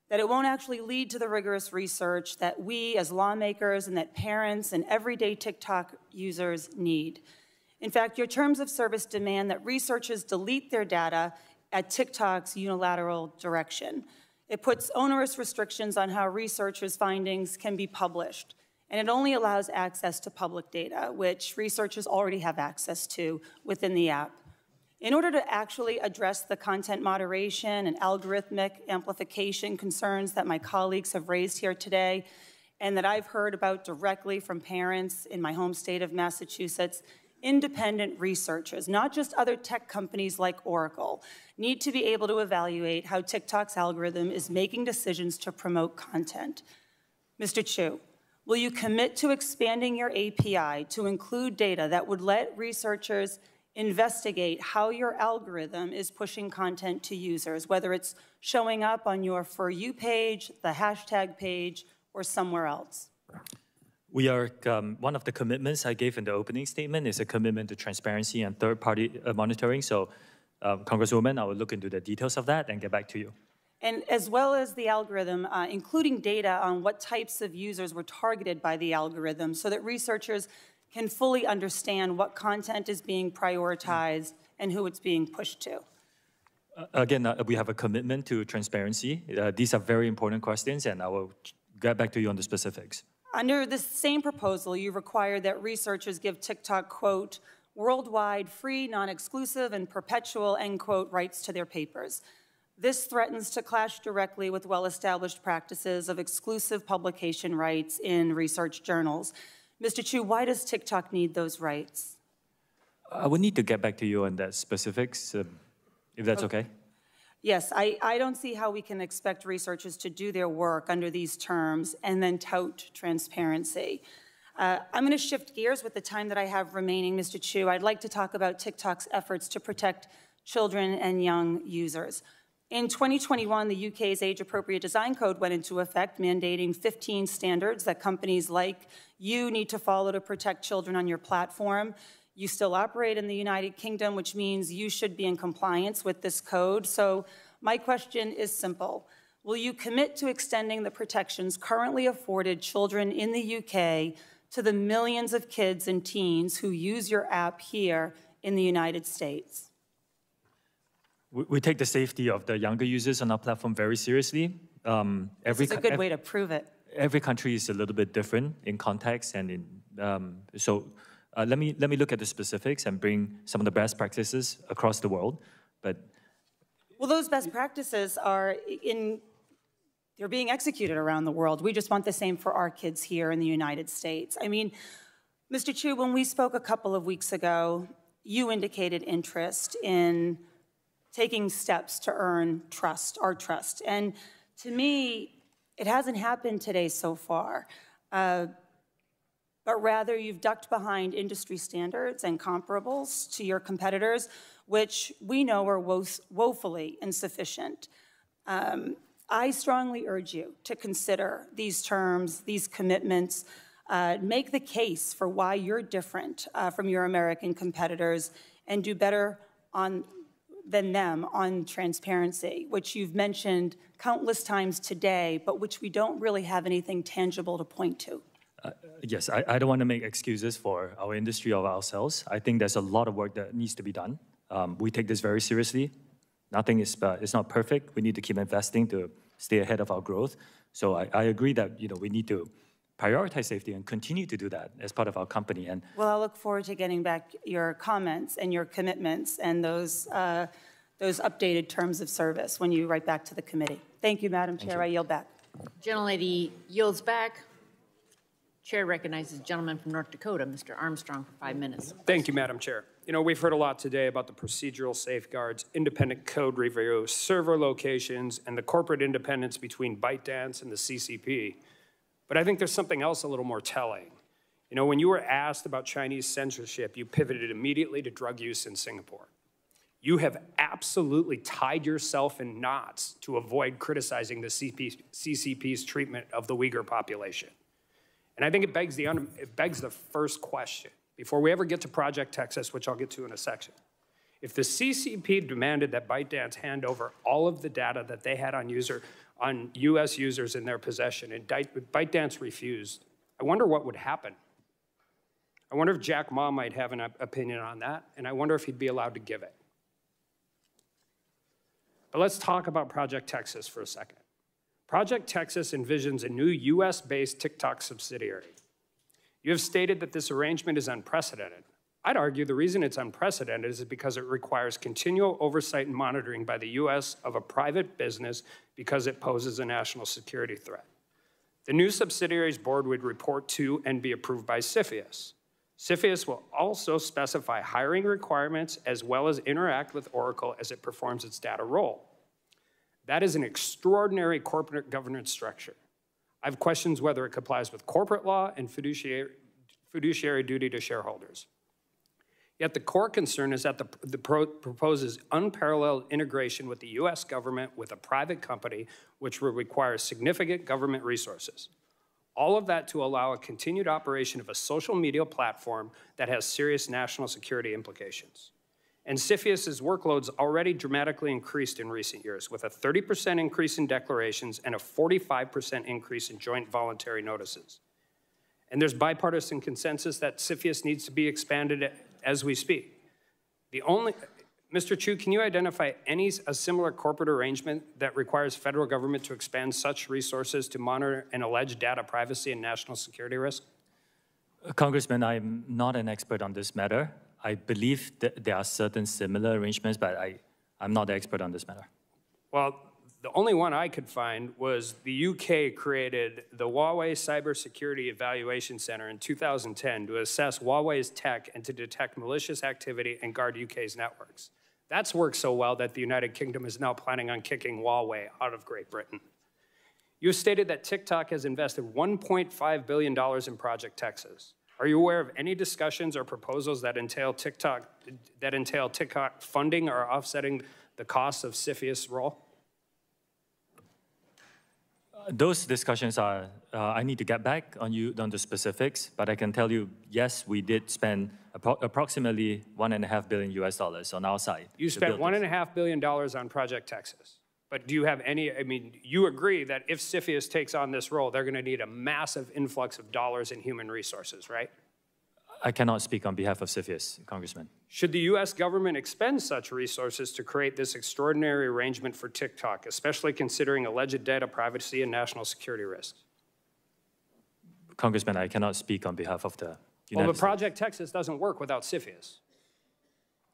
that it won't actually lead to the rigorous research that we as lawmakers and that parents and everyday TikTok users need. In fact, your terms of service demand that researchers delete their data at TikTok's unilateral direction. It puts onerous restrictions on how researchers' findings can be published, and it only allows access to public data, which researchers already have access to within the app. In order to actually address the content moderation and algorithmic amplification concerns that my colleagues have raised here today, and that I've heard about directly from parents in my home state of Massachusetts, independent researchers, not just other tech companies like Oracle, need to be able to evaluate how TikTok's algorithm is making decisions to promote content. Mr. Chew, will you commit to expanding your API to include data that would let researchers investigate how your algorithm is pushing content to users, whether it's showing up on your For You page, the hashtag page, or somewhere else? We are, one of the commitments I gave in the opening statement is a commitment to transparency and third-party monitoring. So, Congresswoman, I will look into the details of that and get back to you. And as well as the algorithm, including data on what types of users were targeted by the algorithm so that researchers can fully understand what content is being prioritized and who it's being pushed to. Again, we have a commitment to transparency. These are very important questions, and I will get back to you on the specifics. Under this same proposal, you require that researchers give TikTok, quote, worldwide, free, non-exclusive, and perpetual, end quote, rights to their papers. This threatens to clash directly with well-established practices of exclusive publication rights in research journals. Mr. Chew, why does TikTok need those rights? I would need to get back to you on that specifics, if that's okay. Yes, I don't see how we can expect researchers to do their work under these terms and then tout transparency. I'm going to shift gears with the time that I have remaining, Mr. Chew. I'd like to talk about TikTok's efforts to protect children and young users. In 2021, the UK's Age-Appropriate Design Code went into effect, mandating 15 standards that companies like you need to follow to protect children on your platform. You still operate in the United Kingdom, which means you should be in compliance with this code. So my question is simple. Will you commit to extending the protections currently afforded children in the UK to the millions of kids and teens who use your app here in the United States? We take the safety of the younger users on our platform very seriously. This is a good way to prove it. Every country is a little bit different in context, and let me look at the specifics and bring some of the best practices across the world. But well, those best practices are they're being executed around the world. We just want the same for our kids here in the United States. I mean, Mr. Chew, when we spoke a couple of weeks ago, you indicated interest in taking steps to earn trust, our trust. And to me, it hasn't happened today so far. But rather, you've ducked behind industry standards and comparables to your competitors, which we know are woefully insufficient. I strongly urge you to consider these terms, these commitments, make the case for why you're different from your American competitors and do better than them on transparency, which you've mentioned countless times today, but which we don't really have anything tangible to point to. Yes, I don't want to make excuses for our industry or ourselves. I think there's a lot of work that needs to be done. We take this very seriously. Nothing is not perfect. We need to keep investing to stay ahead of our growth. So I agree that we need to prioritize safety and continue to do that as part of our company. And well, I look forward to getting back your comments and your commitments and those updated terms of service when you write back to the committee. Thank you, Madam Chair. I yield back. Gentlelady yields back. Chair recognizes the gentleman from North Dakota, Mr. Armstrong, for 5 minutes. Thank you, Madam Chair. We've heard a lot today about the procedural safeguards, independent code review, server locations, and the corporate independence between ByteDance and the CCP. But I think there's something else a little more telling. When you were asked about Chinese censorship, you pivoted immediately to drug use in Singapore. You have absolutely tied yourself in knots to avoid criticizing the CCP's treatment of the Uyghur population. And I think it begs the first question, before we ever get to Project Texas, which I'll get to in a section. If the CCP demanded that ByteDance hand over all of the data that they had on U.S. users in their possession, and ByteDance refused, I wonder what would happen. I wonder if Jack Ma might have an opinion on that, and I wonder if he'd be allowed to give it. But let's talk about Project Texas for a second. Project Texas envisions a new US-based TikTok subsidiary. You have stated that this arrangement is unprecedented. I'd argue the reason it's unprecedented is because it requires continual oversight and monitoring by the US of a private business because it poses a national security threat. The new subsidiary's board would report to and be approved by CSPAN. CSPAN will also specify hiring requirements as well as interact with Oracle as it performs its data role. That is an extraordinary corporate governance structure. I have questions whether it complies with corporate law and fiduciary duty to shareholders. Yet the core concern is that the proposes unparalleled integration with the US government with a private company, which will require significant government resources. All of that to allow a continued operation of a social media platform that has serious national security implications. And CFIUS's workloads already dramatically increased in recent years, with a 30% increase in declarations and a 45% increase in joint voluntary notices. And there's bipartisan consensus that CFIUS needs to be expanded as we speak. Mr. Chew, can you identify a similar corporate arrangement that requires federal government to expand such resources to monitor an alleged data privacy and national security risk? Congressman, I'm not an expert on this matter. I believe that there are certain similar arrangements, but I'm not the expert on this matter. Well, the only one I could find was the UK created the Huawei Cybersecurity Evaluation Center in 2010 to assess Huawei's tech and to detect malicious activity and guard UK's networks. That's worked so well that the United Kingdom is now planning on kicking Huawei out of Great Britain. You stated that TikTok has invested $1.5 billion in Project Texas. Are you aware of any discussions or proposals that entail TikTok funding or offsetting the costs of CFIUS' role? Those discussions are, I need to get back on the specifics, but I can tell you, yes, we did spend approximately $1.5 billion on our side. You spent $1.5 billion on Project Texas. But do you have any, you agree that if CFIUS takes on this role, they're going to need a massive influx of dollars and human resources, right? I cannot speak on behalf of CFIUS, Congressman. Should the U.S. government expend such resources to create this extraordinary arrangement for TikTok, especially considering alleged data privacy and national security risks? Congressman, I cannot speak on behalf of the United States. Well, but Project Texas doesn't work without CFIUS,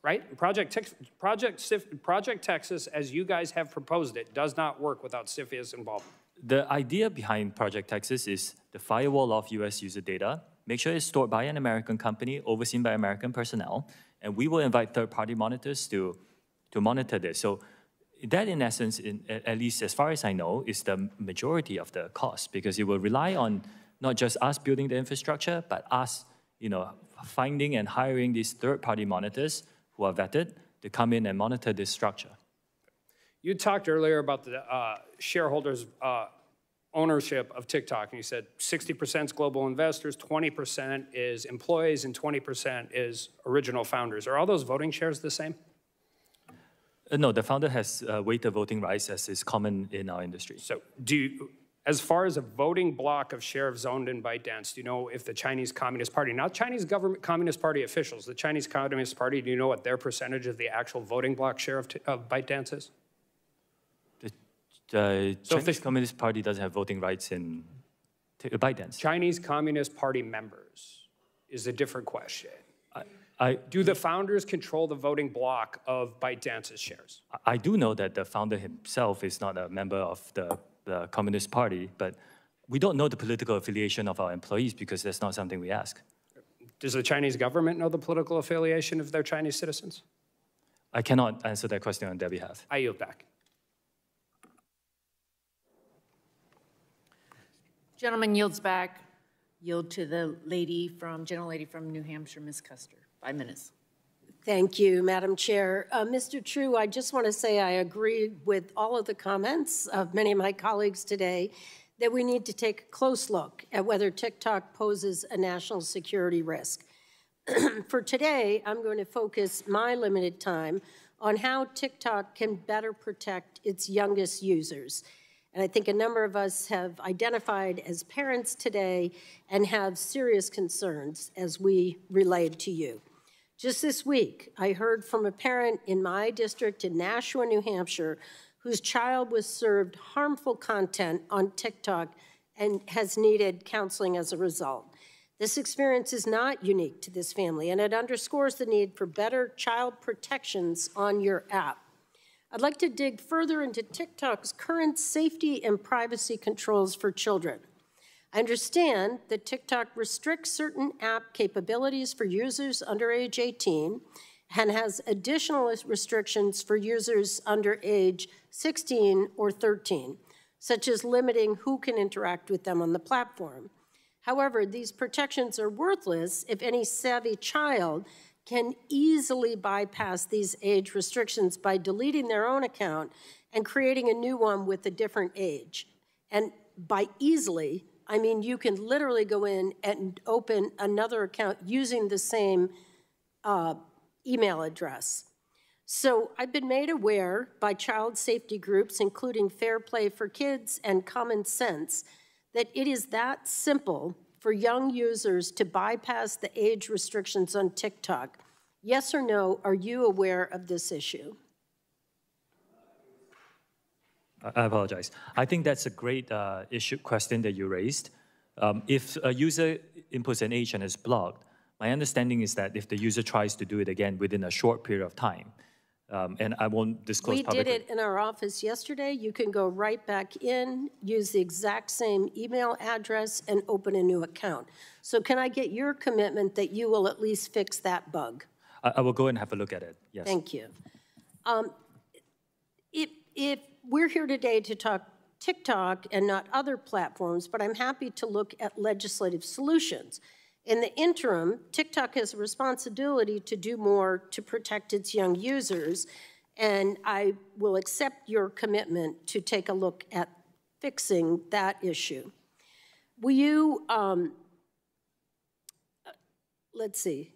right? Project Texas, as you guys have proposed it, does not work without CFIUS involvement. The idea behind Project Texas is the firewall of U.S. user data. Make sure it's stored by an American company, overseen by American personnel, and we will invite third-party monitors to monitor this. So that, in essence, at least as far as I know, is the majority of the cost, because it will rely on not just us building the infrastructure, but us, finding and hiring these third-party monitors who are vetted to come in and monitor this structure. You talked earlier about the shareholders' ownership of TikTok, and you said 60% is global investors, 20% is employees, and 20% is original founders. Are all those voting shares the same? No, the founder has weighted voting rights, as is common in our industry. So as far as a voting block of shares owned in ByteDance, do you know if the Chinese Communist Party, not Chinese government Communist Party officials, the Chinese Communist Party, do you know what their percentage of the actual voting block share of ByteDance is? The Chinese Communist Party doesn't have voting rights in ByteDance. Chinese Communist Party members is a different question. Do the founders control the voting block of ByteDance's shares? I do know that the founder himself is not a member of the Communist Party, but we don't know the political affiliation of our employees because that's not something we ask. Does the Chinese government know the political affiliation of their Chinese citizens? I cannot answer that question on their behalf. I yield back. Gentleman yields back. Yield to the gentle lady from New Hampshire, Ms. Custer. 5 minutes. Thank you, Madam Chair. Mr. Chew, I just want to say I agree with all of the comments of many of my colleagues today that we need to take a close look at whether TikTok poses a national security risk. For today, I'm going to focus my limited time on how TikTok can better protect its youngest users. And I think a number of us have identified as parents today and have serious concerns as we relayed to you. Just this week, I heard from a parent in my district in Nashua, New Hampshire, whose child was served harmful content on TikTok and has needed counseling as a result. This experience is not unique to this family, and it underscores the need for better child protections on your app. I'd like to dig further into TikTok's current safety and privacy controls for children. I understand that TikTok restricts certain app capabilities for users under age 18 and has additional restrictions for users under age 16 or 13, such as limiting who can interact with them on the platform. However, these protections are worthless if any savvy child can easily bypass these age restrictions by deleting their own account and creating a new one with a different age. And by easily, I mean you can literally go in and open another account using the same email address. So I've been made aware by child safety groups, including Fair Play for Kids and Common Sense, that it is that simple for young users to bypass the age restrictions on TikTok. Yes or no, are you aware of this issue? I apologize. I think that's a great question that you raised. If a user inputs an age and is blocked, my understanding is that if the user tries to do it again within a short period of time, and I won't disclose publicly. We did it in our office yesterday. You can go right back in, use the exact same email address, and open a new account. So can I get your commitment that you will at least fix that bug? I will go and have a look at it, yes. Thank you. If we're here today to talk TikTok and not other platforms, but I'm happy to look at legislative solutions. In the interim, TikTok has a responsibility to do more to protect its young users, and I will accept your commitment to take a look at fixing that issue. Will you, let's see.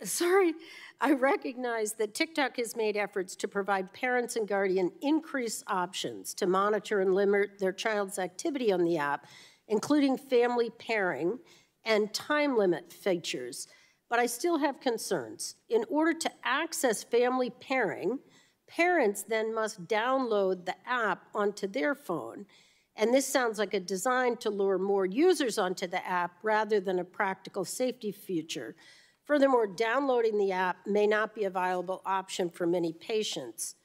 Sorry, I recognize that TikTok has made efforts to provide parents and guardians increased options to monitor and limit their child's activity on the app, including family pairing and time limit features. But I still have concerns. In order to access family pairing, parents then must download the app onto their phone. And this sounds like a design to lure more users onto the app rather than a practical safety feature. Furthermore, downloading the app may not be a viable option for many parents.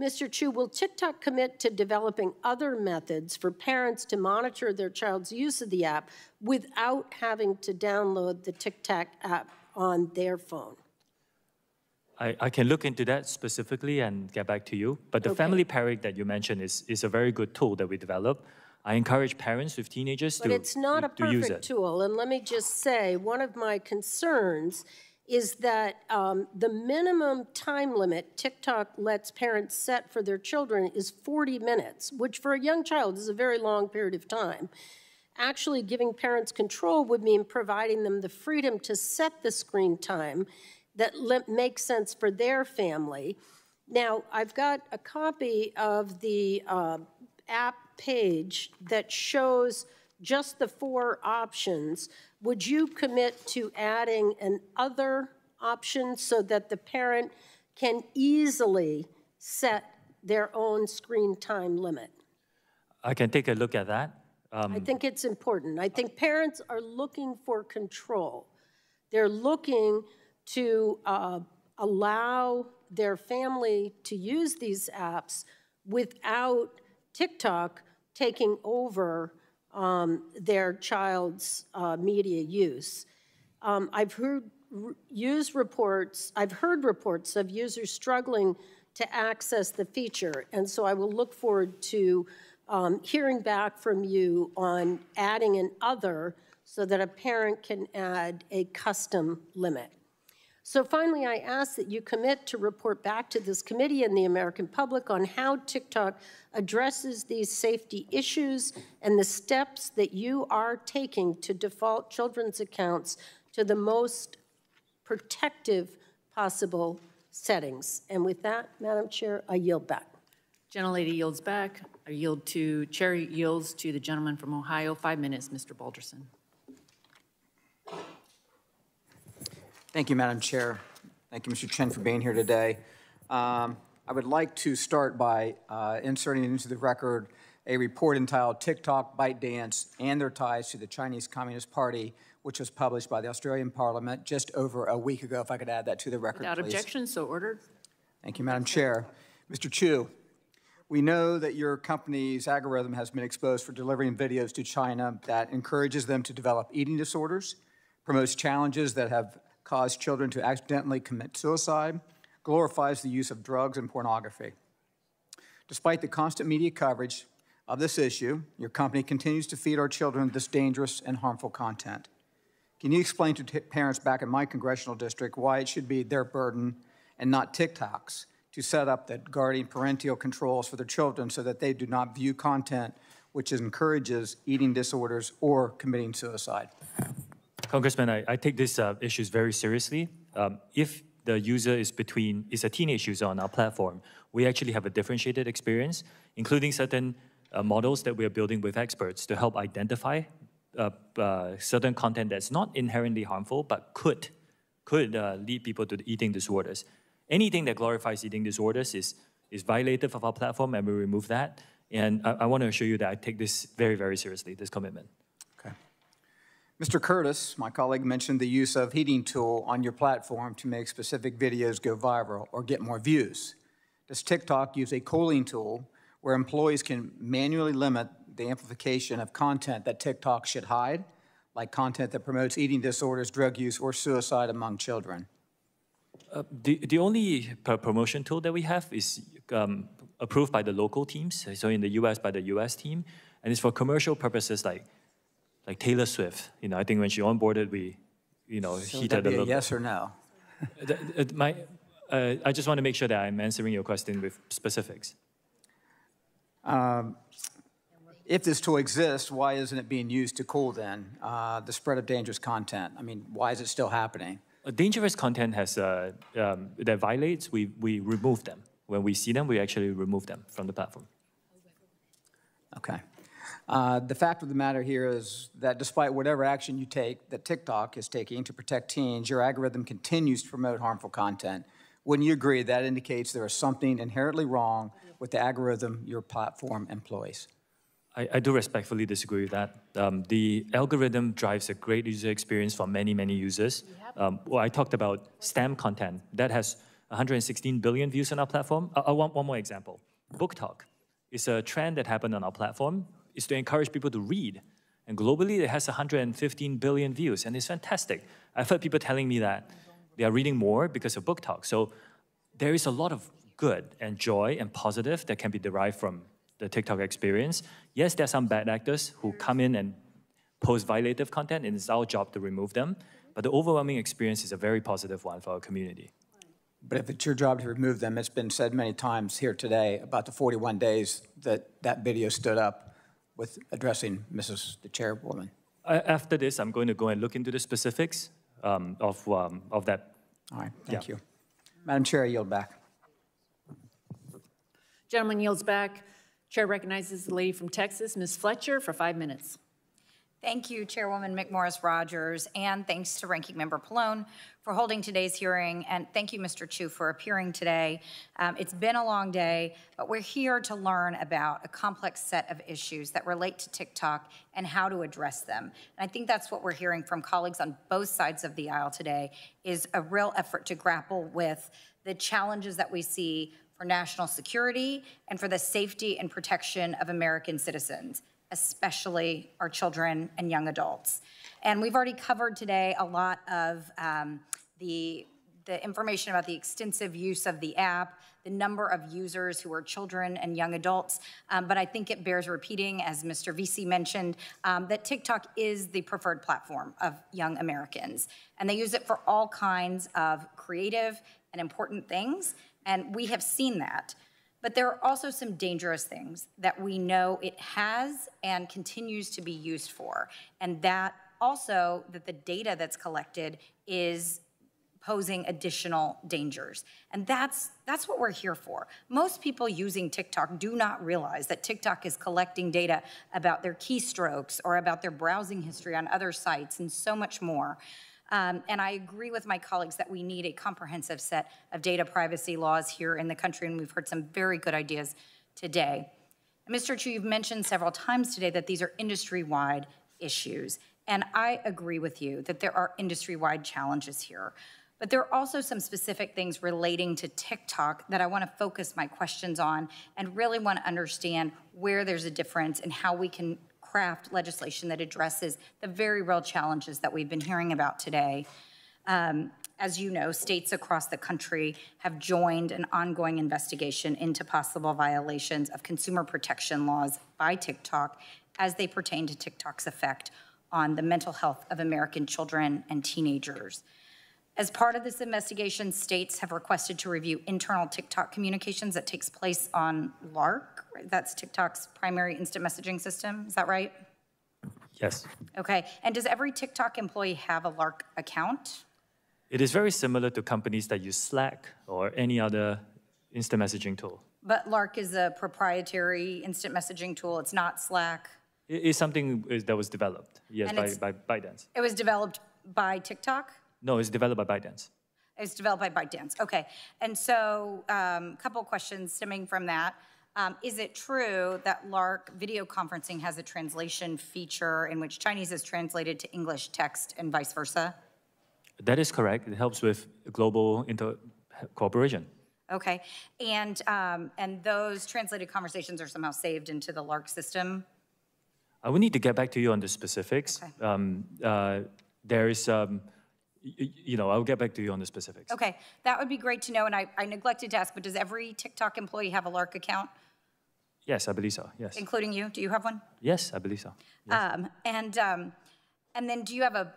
Mr. Chew, will TikTok commit to developing other methods for parents to monitor their child's use of the app without having to download the TikTok app on their phone? I can look into that specifically and get back to you. But the family pairing that you mentioned is a very good tool that we developed. I encourage parents with teenagers to use it. But it's not a perfect tool. And let me just say, one of my concerns is that the minimum time limit TikTok lets parents set for their children is 40 minutes, which for a young child is a very long period of time. Actually, giving parents control would mean providing them the freedom to set the screen time that makes sense for their family. Now, I've got a copy of the app page that shows just the 4 options. Would you commit to adding an other option so that the parent can easily set their own screen time limit? I can take a look at that. I think it's important. I think parents are looking for control. They're looking to allow their family to use these apps without TikTok taking over their child's media use. I've heard reports of users struggling to access the feature, and so I will look forward to hearing back from you on adding an other so that a parent can add a custom limit. So finally, I ask that you commit to report back to this committee and the American public on how TikTok addresses these safety issues and the steps that you are taking to default children's accounts to the most protective possible settings. And with that, Madam Chair, I yield back. Gentlelady yields back. Chair yields to the gentleman from Ohio. 5 minutes, Mr. Balderson. Thank you, Madam Chair. Thank you, Mr. Chen, for being here today. I would like to start by inserting into the record a report entitled TikTok, ByteDance, and Their Ties to the Chinese Communist Party, which was published by the Australian Parliament just over a week ago. If I could add that to the record, Without please. objection, so ordered. Thank you, Madam Chair. Mr. Chew, we know that your company's algorithm has been exposed for delivering videos to China that encourages them to develop eating disorders, promotes challenges that have caused children to accidentally commit suicide, glorifies the use of drugs and pornography. Despite the constant media coverage of this issue, your company continues to feed our children this dangerous and harmful content. Can you explain to parents back in my congressional district why it should be their burden and not TikTok's to set up the guardian parental controls for their children so that they do not view content which encourages eating disorders or committing suicide? Congressman, I take these issues very seriously. If the user is a teenage user on our platform, we actually have a differentiated experience, including certain models that we are building with experts to help identify certain content that's not inherently harmful, but could lead people to eating disorders. Anything that glorifies eating disorders is violative of our platform, and we remove that. And I want to assure you that I take this very, very seriously, this commitment. Okay. Mr. Curtis, my colleague, mentioned the use of heating tool on your platform to make specific videos go viral or get more views. Does TikTok use a cooling tool where employees can manually limit the amplification of content that TikTok should hide, like content that promotes eating disorders, drug use, or suicide among children? The only promotion tool that we have is approved by the local teams, so in the US by the US team, and it's for commercial purposes like Taylor Swift. I think when she onboarded, we, So heated a little. Yes or no? I just want to make sure that I'm answering your question with specifics. If this tool exists, why isn't it being used to cool then the spread of dangerous content? I mean, why is it still happening? Dangerous content that violates, we remove them. When we see them, we actually remove them from the platform. Okay. The fact of the matter here is that despite whatever action you take, that TikTok is taking to protect teens, your algorithm continues to promote harmful content. Wouldn't you agree that indicates there is something inherently wrong with the algorithm your platform employs? I do respectfully disagree with that. The algorithm drives a great user experience for many, many users. I talked about STEM content. That has 116 billion views on our platform. I want one more example. Book Talk is a trend that happened on our platform. It's to encourage people to read. And globally, it has 115 billion views, and it's fantastic. I've heard people telling me that they are reading more because of Book Talk. So there is a lot of good and joy and positive that can be derived from the TikTok experience. Yes, there are some bad actors who come in and post violative content, and it's our job to remove them. But the overwhelming experience is a very positive one for our community. But if it's your job to remove them, it's been said many times here today about the 41 days that video stood up with addressing the chairwoman. After this, I'm going to go and look into the specifics of that. All right, thank you. Madam Chair, I yield back. Gentleman yields back. Chair recognizes the lady from Texas, Ms. Fletcher, for 5 minutes. Thank you, Chairwoman McMorris-Rogers, and thanks to Ranking Member Pallone for holding today's hearing, and thank you, Mr. Chew, for appearing today. It's been a long day, but we're here to learn about a complex set of issues that relate to TikTok and how to address them. And I think that's what we're hearing from colleagues on both sides of the aisle today, is a real effort to grapple with the challenges that we see for national security and for the safety and protection of American citizens, especially our children and young adults. And we've already covered today a lot of the information about the extensive use of the app, the number of users who are children and young adults, but I think it bears repeating, as Mr. VC mentioned, that TikTok is the preferred platform of young Americans. And they use it for all kinds of creative and important things, and we have seen that. But there are also some dangerous things that we know it has and continues to be used for. And that also, that the data that's collected is posing additional dangers. And that's what we're here for. Most people using TikTok do not realize that TikTok is collecting data about their keystrokes or about their browsing history on other sites and so much more. And I agree with my colleagues that we need a comprehensive set of data privacy laws here in the country, and we've heard some very good ideas today. Mr. Chew, you've mentioned several times today that these are industry-wide issues, and I agree with you that there are industry-wide challenges here. But there are also some specific things relating to TikTok that I want to focus my questions on and really want to understand where there's a difference and how we can craft legislation that addresses the very real challenges that we've been hearing about today. As you know, states across the country have joined an ongoing investigation into possible violations of consumer protection laws by TikTok as they pertain to TikTok's effect on the mental health of American children and teenagers. As part of this investigation, states have requested to review internal TikTok communications that takes place on LARC. That's TikTok's primary instant messaging system. Is that right? Yes. Okay. And does every TikTok employee have a LARC account? It is very similar to companies that use Slack or any other instant messaging tool. But LARC is a proprietary instant messaging tool. It's not Slack. It is something that was developed, yes, by ByteDance. It was developed by TikTok? No, it's developed by ByteDance. It's developed by ByteDance, okay. And so a couple of questions stemming from that. Is it true that LARC video conferencing has a translation feature in which Chinese is translated to English text and vice versa? That is correct. It helps with global cooperation. Okay, and those translated conversations are somehow saved into the LARC system? I will need to get back to you on the specifics. Okay. There is, I'll get back to you on the specifics. Okay, that would be great to know, and I neglected to ask, but does every TikTok employee have a LARC account? Yes, I believe so, yes. Including you? Do you have one? Yes, I believe so. Yes. And then do you have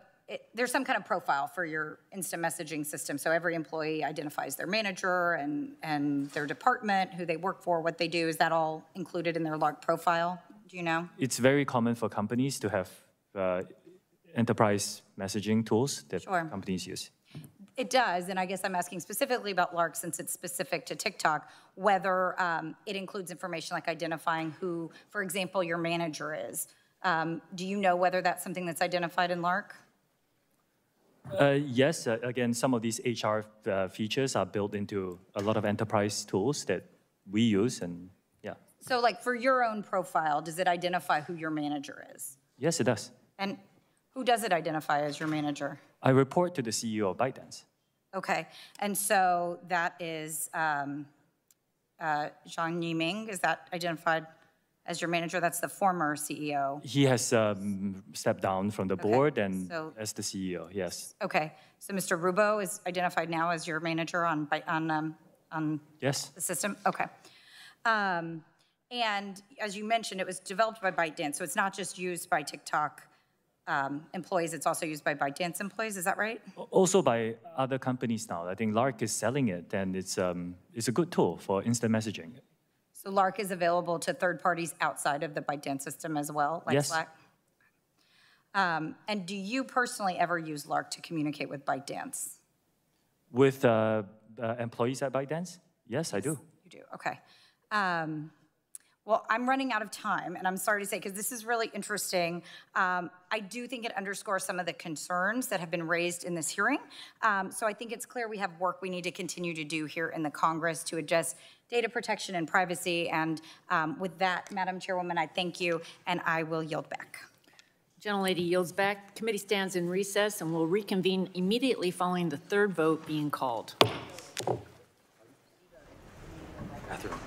there's some kind of profile for your instant messaging system, so every employee identifies their manager and their department, who they work for, what they do. Is that all included in their LARC profile? Do you know? It's very common for companies to have enterprise messaging tools that companies use. It does, and I guess I'm asking specifically about LARC since it's specific to TikTok, whether it includes information like identifying who, for example, your manager is. Do you know whether that's something that's identified in LARC? Yes, again, some of these HR features are built into a lot of enterprise tools that we use, and yeah. So like for your own profile, does it identify who your manager is? Yes, it does. And who does it identify as your manager? I report to the CEO of ByteDance. Okay, and so that is Zhang Yiming, is that identified as your manager? That's the former CEO. He has stepped down from the board and as the CEO, yes. Okay, so Mr. Rubo is identified now as your manager on yes. The system? Okay. And as you mentioned, it was developed by ByteDance, so it's not just used by TikTok employees, it's also used by ByteDance employees, is that right? Also by other companies now. I think LARC is selling it, and it's a good tool for instant messaging. So LARC is available to third parties outside of the ByteDance system as well, like Slack? And do you personally ever use LARC to communicate with ByteDance? With employees at ByteDance? Yes, I do. You do, okay. Well, I'm running out of time, and I'm sorry to say, because this is really interesting. I do think it underscores some of the concerns that have been raised in this hearing. So I think it's clear we have work we need to continue to do here in the Congress to address data protection and privacy. And with that, Madam Chairwoman, I thank you, and I will yield back. Gentlelady yields back. The committee stands in recess and will reconvene immediately following the third vote being called. Catherine.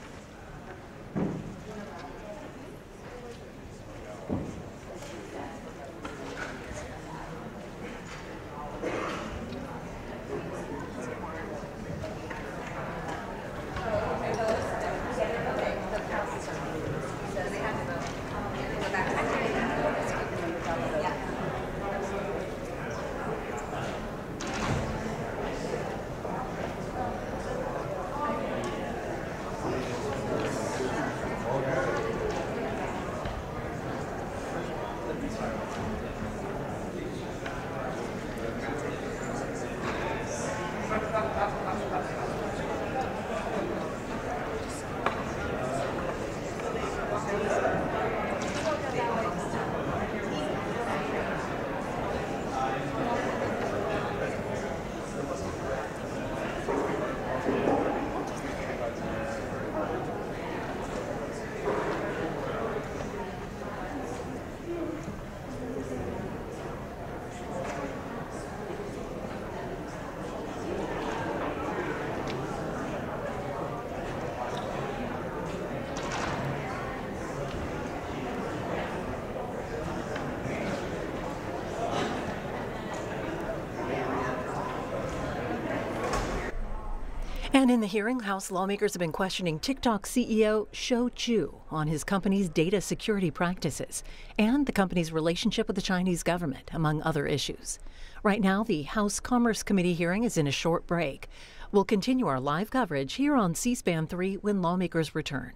And in the hearing, House lawmakers have been questioning TikTok CEO Shou Zi Chew on his company's data security practices and the company's relationship with the Chinese government, among other issues. Right now, the House Commerce Committee hearing is in a short break. We'll continue our live coverage here on C-SPAN 3 when lawmakers return.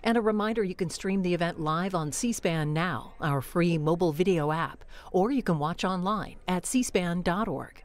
And a reminder, you can stream the event live on C-SPAN Now, our free mobile video app, or you can watch online at cspan.org.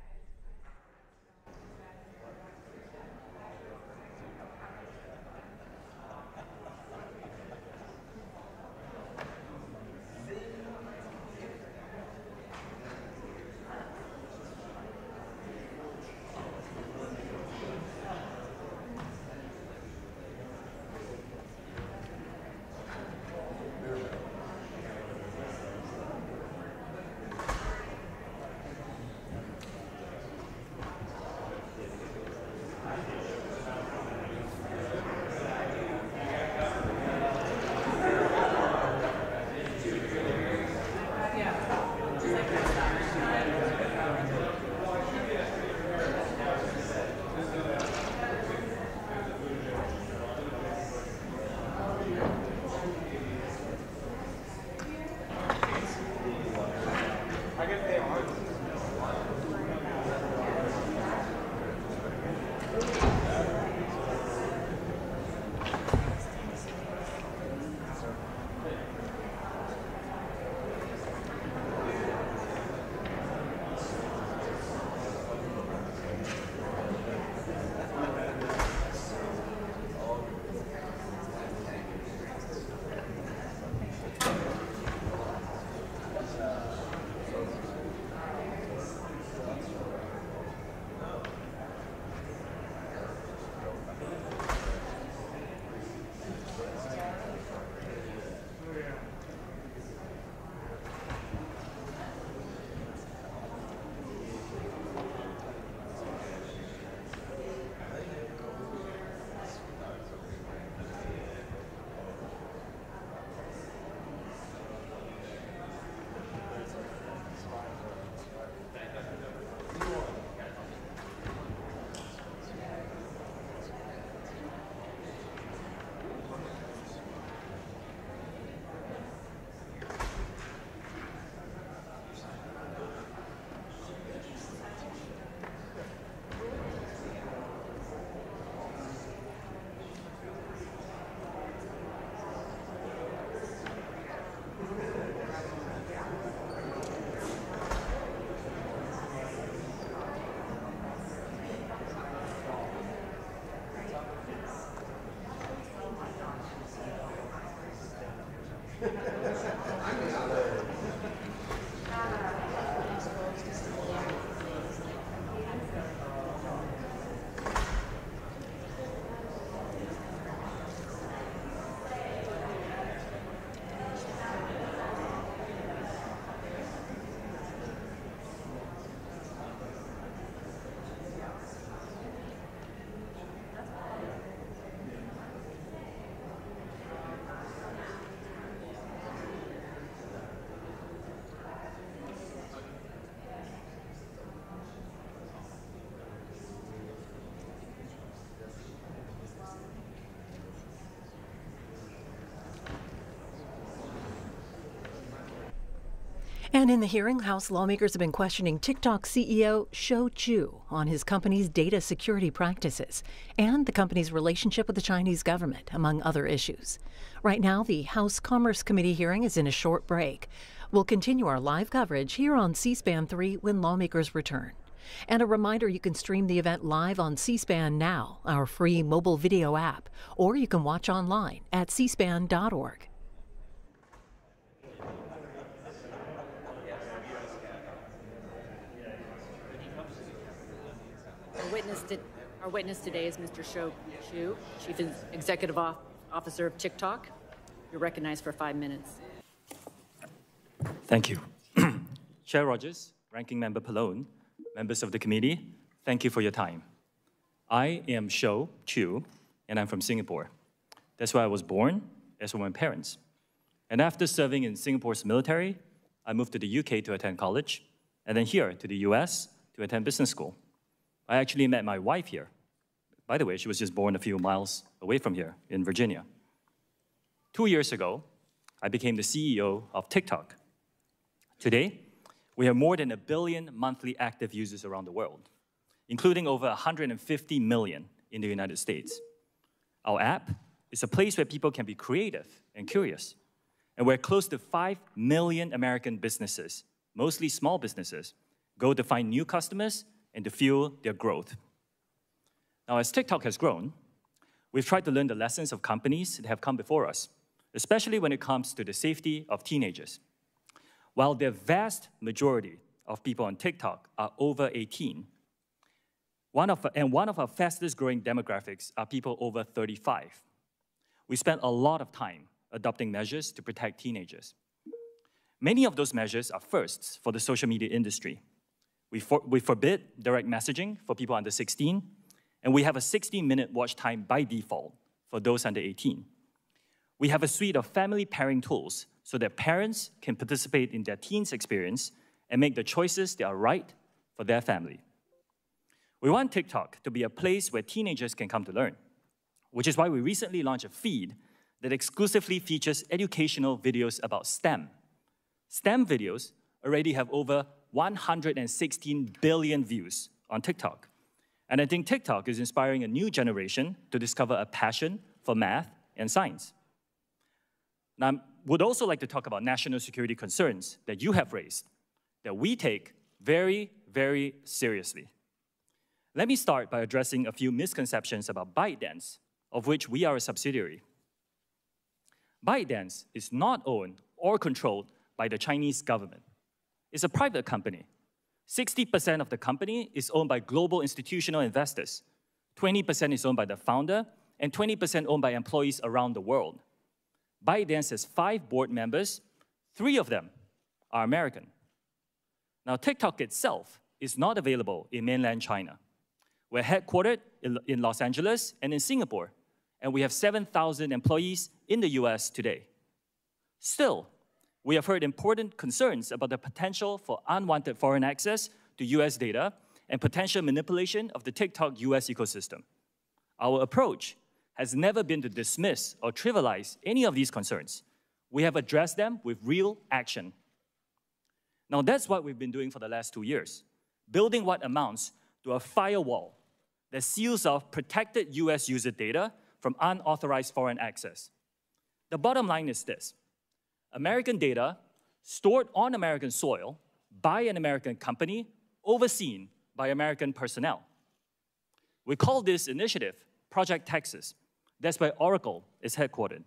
And in the hearing, House lawmakers have been questioning TikTok CEO Shou Zi Chew on his company's data security practices and the company's relationship with the Chinese government, among other issues. Right now, the House Commerce Committee hearing is in a short break. We'll continue our live coverage here on C-SPAN 3 when lawmakers return. And a reminder, you can stream the event live on C-SPAN Now, our free mobile video app, or you can watch online at cspan.org. Our witness today is Mr. Shou Zi Chew, Chief Executive Officer of TikTok. You're recognized for 5 minutes. Thank you. Chair Rogers, Ranking Member Pallone, members of the committee, thank you for your time. I am Shou Zi Chew, and I'm from Singapore. That's where I was born, as were my parents. And after serving in Singapore's military, I moved to the UK to attend college, and then here to the US to attend business school. I actually met my wife here, By the way, she was just born a few miles away from here in Virginia. 2 years ago, I became the CEO of TikTok. Today, we have more than 1 billion monthly active users around the world, including over 150 million in the United States. Our app is a place where people can be creative and curious, and where close to 5 million American businesses, mostly small businesses, go to find new customers and to fuel their growth. Now, as TikTok has grown, we've tried to learn the lessons of companies that have come before us, especially when it comes to the safety of teenagers. While the vast majority of people on TikTok are over 18, one of our fastest growing demographics are people over 35. We spent a lot of time adopting measures to protect teenagers. Many of those measures are firsts for the social media industry. We forbid direct messaging for people under 16, and we have a 60-minute watch time by default for those under 18. We have a suite of family pairing tools so that parents can participate in their teens' experience and make the choices that are right for their family. We want TikTok to be a place where teenagers can come to learn, which is why we recently launched a feed that exclusively features educational videos about STEM. STEM videos already have over 116 billion views on TikTok. And I think TikTok is inspiring a new generation to discover a passion for math and science. Now, I would also like to talk about national security concerns that you have raised, that we take very, very seriously. Let me start by addressing a few misconceptions about ByteDance, of which we are a subsidiary. ByteDance is not owned or controlled by the Chinese government. It's a private company. 60% of the company is owned by global institutional investors. 20% is owned by the founder, and 20% owned by employees around the world. ByteDance has 5 board members. 3 of them are American. Now, TikTok itself is not available in mainland China. We're headquartered in Los Angeles and in Singapore, and we have 7,000 employees in the US today. Still, we have heard important concerns about the potential for unwanted foreign access to US data and potential manipulation of the TikTok US ecosystem. Our approach has never been to dismiss or trivialize any of these concerns. We have addressed them with real action. Now, that's what we've been doing for the last 2 years, building what amounts to a firewall that seals off protected US user data from unauthorized foreign access. The bottom line is this: American data stored on American soil by an American company, overseen by American personnel. We call this initiative Project Texas. That's where Oracle is headquartered.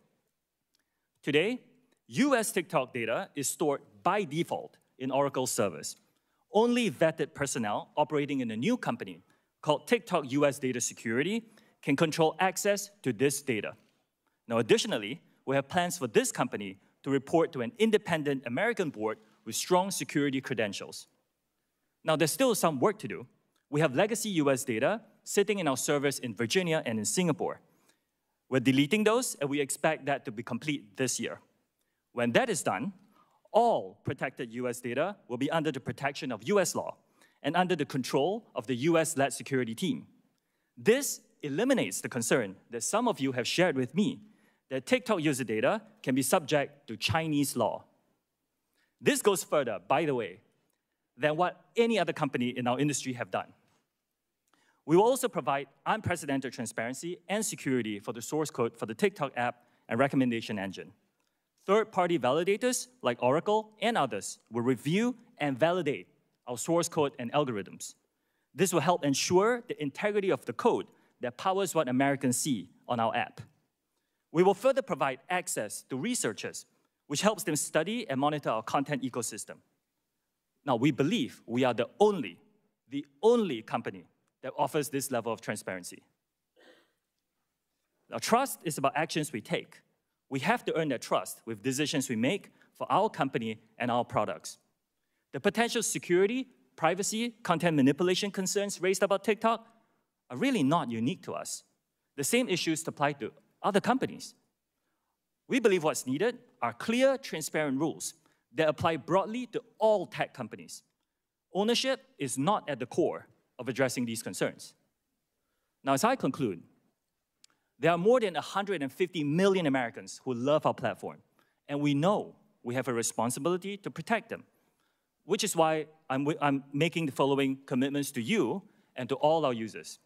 Today, US TikTok data is stored by default in Oracle servers. Only vetted personnel operating in a new company called TikTok US Data Security can control access to this data. Now, additionally, we have plans for this company to report to an independent American board with strong security credentials. Now, there's still some work to do. We have legacy US data sitting in our servers in Virginia and in Singapore. We're deleting those, and we expect that to be complete this year. When that is done, all protected US data will be under the protection of US law and under the control of the US-led security team. This eliminates the concern that some of you have shared with me that TikTok user data can be subject to Chinese law. This goes further, by the way, than what any other company in our industry have done. We will also provide unprecedented transparency and security for the source code for the TikTok app and recommendation engine. Third-party validators like Oracle and others will review and validate our source code and algorithms. This will help ensure the integrity of the code that powers what Americans see on our app. We will further provide access to researchers, which helps them study and monitor our content ecosystem. Now, we believe we are the only company that offers this level of transparency. Now, trust is about actions we take. We have to earn that trust with decisions we make for our company and our products. The potential security, privacy, content manipulation concerns raised about TikTok are really not unique to us. The same issues apply to other companies. We believe what's needed are clear, transparent rules that apply broadly to all tech companies. Ownership is not at the core of addressing these concerns. Now, as I conclude, there are more than 150 million Americans who love our platform, and we know we have a responsibility to protect them, which is why I'm making the following commitments to you and to all our users.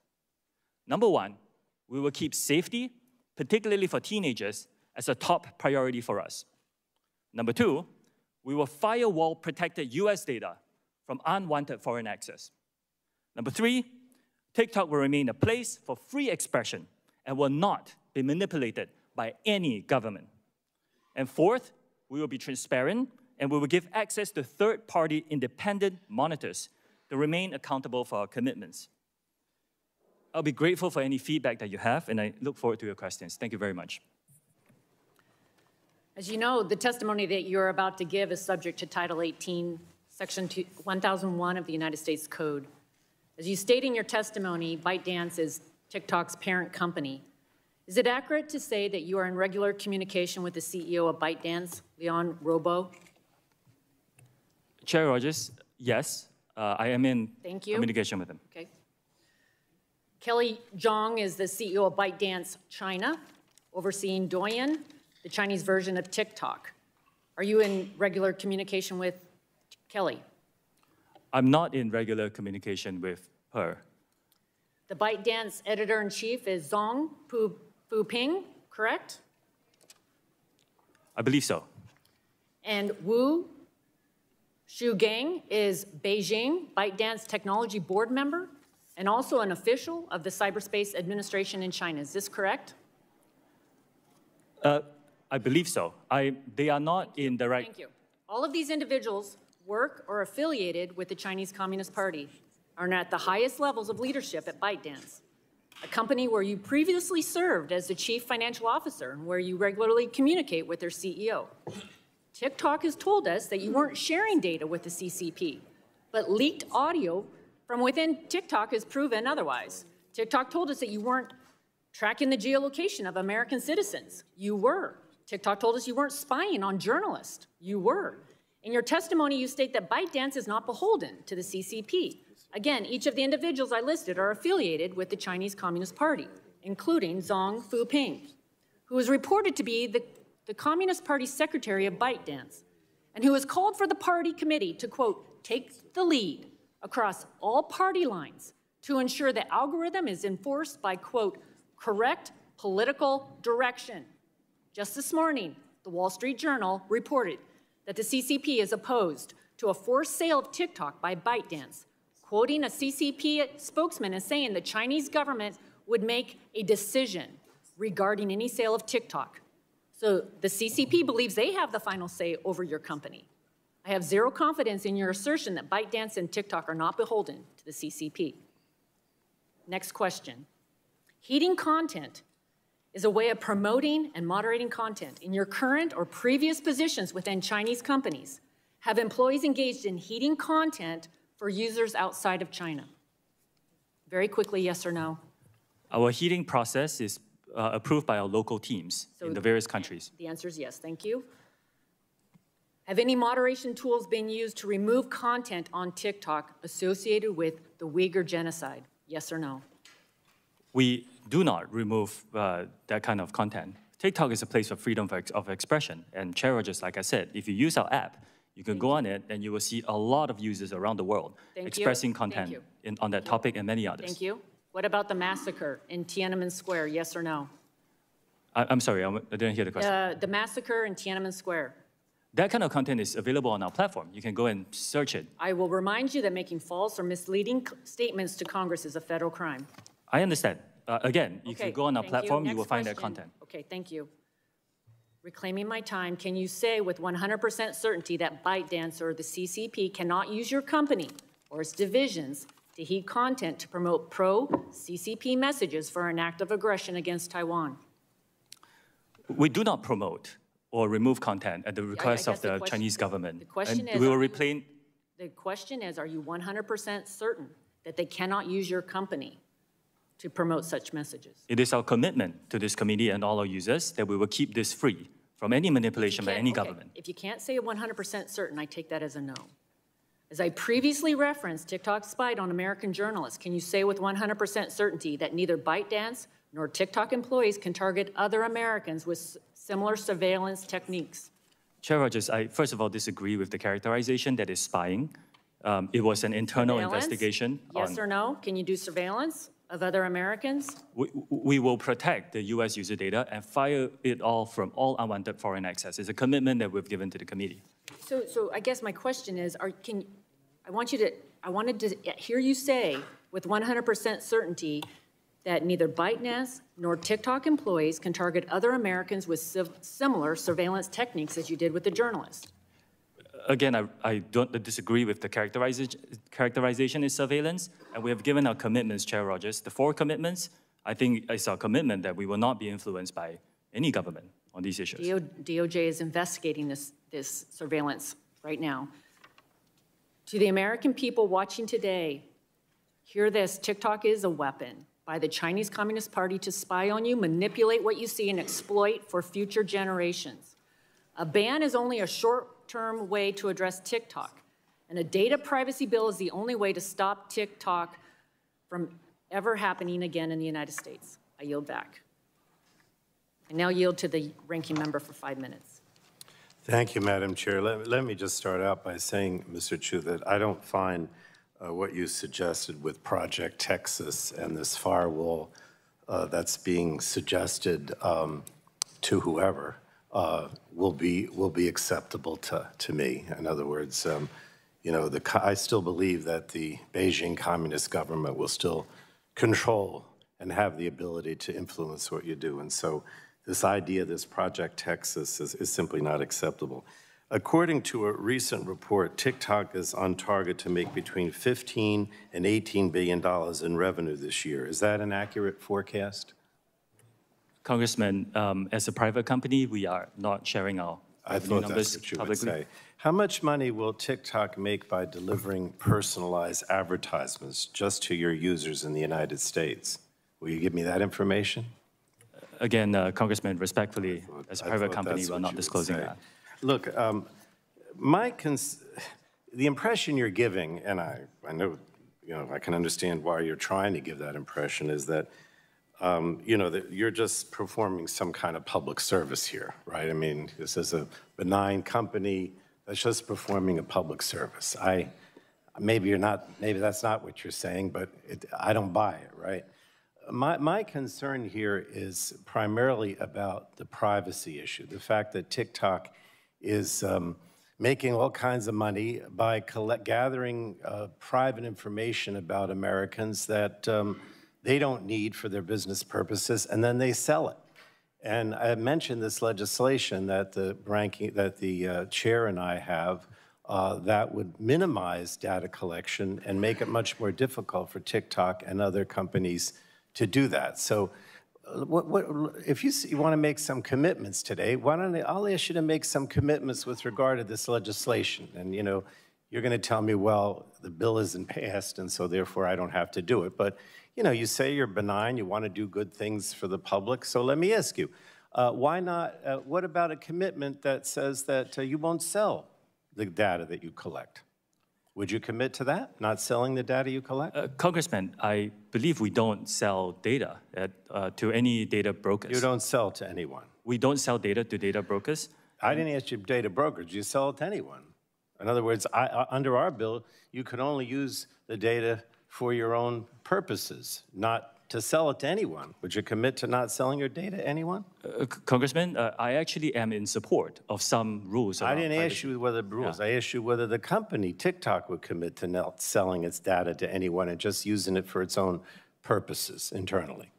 Number one, we will keep safety, particularly for teenagers, as a top priority for us. Number two, we will firewall protected US data from unwanted foreign access. Number three, TikTok will remain a place for free expression and will not be manipulated by any government. And fourth, we will be transparent and we will give access to third-party independent monitors to remain accountable for our commitments. I'll be grateful for any feedback that you have, and I look forward to your questions. Thank you very much. As you know, the testimony that you're about to give is subject to Title 18, Section 1001 of the United States Code. As you state in your testimony, ByteDance is TikTok's parent company. Is it accurate to say that you are in regular communication with the CEO of ByteDance, Leon Robo? Chair Rogers, yes, I am in communication with him. Okay. Kelly Zhang is the CEO of ByteDance China, overseeing Douyin, the Chinese version of TikTok. Are you in regular communication with Kelly? I'm not in regular communication with her. The ByteDance editor-in-chief is Zhong Fuping, correct? I believe so. And Wu Shugang is Beijing ByteDance technology board member and also an official of the Cyberspace Administration in China. Is this correct? I believe so. They are not in direct... Thank you. All of these individuals work or affiliated with the Chinese Communist Party, are at the highest levels of leadership at ByteDance, a company where you previously served as the chief financial officer and where you regularly communicate with their CEO. TikTok has told us that you weren't sharing data with the CCP, but leaked audio from within TikTok has proven otherwise. TikTok told us that you weren't tracking the geolocation of American citizens. You were. TikTok told us you weren't spying on journalists. You were. In your testimony, you state that ByteDance is not beholden to the CCP. Again, each of the individuals I listed are affiliated with the Chinese Communist Party, including Zhong Fuping, who is reported to be the Communist Party secretary of ByteDance, and who has called for the party committee to, quote, take the lead across all party lines to ensure the algorithm is enforced by, quote, correct political direction. Just this morning, the Wall Street Journal reported that the CCP is opposed to a forced sale of TikTok by ByteDance, quoting a CCP spokesman as saying the Chinese government would make a decision regarding any sale of TikTok. So the CCP believes they have the final say over your company. I have zero confidence in your assertion that ByteDance and TikTok are not beholden to the CCP. Next question. Heating content is a way of promoting and moderating content. In your current or previous positions within Chinese companies, have employees engaged in heating content for users outside of China? Very quickly, yes or no? Our heating process is approved by our local teams in the various countries. The answer is yes, thank you. Have any moderation tools been used to remove content on TikTok associated with the Uyghur genocide? Yes or no? We do not remove that kind of content. TikTok is a place of freedom of expression. And Chair Rogers, like I said, if you use our app, you can go on it and you will see a lot of users around the world expressing content on that topic and many others. Thank you. What about the massacre in Tiananmen Square, yes or no? I'm sorry, I didn't hear the question. The massacre in Tiananmen Square. That kind of content is available on our platform. You can go and search it. I will remind you that making false or misleading statements to Congress is a federal crime. I understand. Again, if you go on our platform, you will find that content. Okay, thank you. Reclaiming my time, can you say with 100% certainty that ByteDance or the CCP cannot use your company or its divisions to heat content to promote pro-CCP messages for an act of aggression against Taiwan? We do not promote or remove content at the request of the Chinese government. The question is, the question is, are you 100% certain that they cannot use your company to promote such messages? It is our commitment to this committee and all our users that we will keep this free from any manipulation by any government. If you can't say 100% certain, I take that as a no. As I previously referenced, TikTok spied on American journalists. Can you say with 100% certainty that neither ByteDance nor TikTok employees can target other Americans with similar surveillance techniques? Chair Rogers, I first of all disagree with the characterization that is spying. It was an internal investigation. Yes or no? Can you do surveillance of other Americans? We will protect the U.S. user data and fire it all from all unwanted foreign access. It's a commitment that we've given to the committee. So I guess my question is, I wanted to hear you say with 100% certainty that neither ByteDance nor TikTok employees can target other Americans with similar surveillance techniques as you did with the journalists. Again, I don't disagree with the characterization is surveillance, and we have given our commitments, Chair Rogers. The 4 commitments, I think it's our commitment that we will not be influenced by any government on these issues. DOJ is investigating this surveillance right now. To the American people watching today, hear this: TikTok is a weapon by the Chinese Communist Party to spy on you, manipulate what you see, and exploit for future generations. A ban is only a short-term way to address TikTok, and a data privacy bill is the only way to stop TikTok from ever happening again in the United States. I yield back. I now yield to the ranking member for 5 minutes. Thank you, Madam Chair. Let me just start out by saying, Mr. Chew, that I don't find what you suggested with Project Texas and this firewall that's being suggested to whoever will be acceptable to me. In other words, you know, I still believe that the Beijing Communist government will still control and have the ability to influence what you do. And so this idea, this Project Texas, is simply not acceptable. According to a recent report, TikTok is on target to make between $15 and $18 billion in revenue this year. Is that an accurate forecast? Congressman, as a private company, we are not sharing our revenue numbers publicly. How much money will TikTok make by delivering personalized advertisements just to your users in the United States? Will you give me that information? Again, Congressman, respectfully, as a private company, we're not disclosing that. Look, the impression you're giving, and I know, I can understand why you're trying to give that impression, is that, that you're just performing some kind of public service here, right? I mean, this is a benign company that's just performing a public service. Maybe that's not what you're saying, but I don't buy it, right? My concern here is primarily about the privacy issue, the fact that TikTok is making all kinds of money by gathering private information about Americans that they don't need for their business purposes, and then they sell it. And I mentioned this legislation that the chair and I have that would minimize data collection and make it much more difficult for TikTok and other companies to do that. So if you want to make some commitments today, I'll ask you to make some commitments with regard to this legislation. And, you're going to tell me, well, the bill isn't passed, and so therefore I don't have to do it. But, you say you're benign, you want to do good things for the public. So let me ask you, why not, what about a commitment that says that you won't sell the data that you collect? Would you commit to that, not selling the data you collect? Congressman, I believe we don't sell data to any data brokers. You don't sell to anyone? We don't sell data to data brokers. I didn't ask you data brokers. You sell it to anyone. In other words, under our bill, you could only use the data for your own purposes, not to sell it to anyone. Would you commit to not selling your data to anyone? Congressman, I actually am in support of some rules. I didn't ask you whether rules. Yeah. I asked you whether the company, TikTok, would commit to not selling its data to anyone and just using it for its own purposes internally.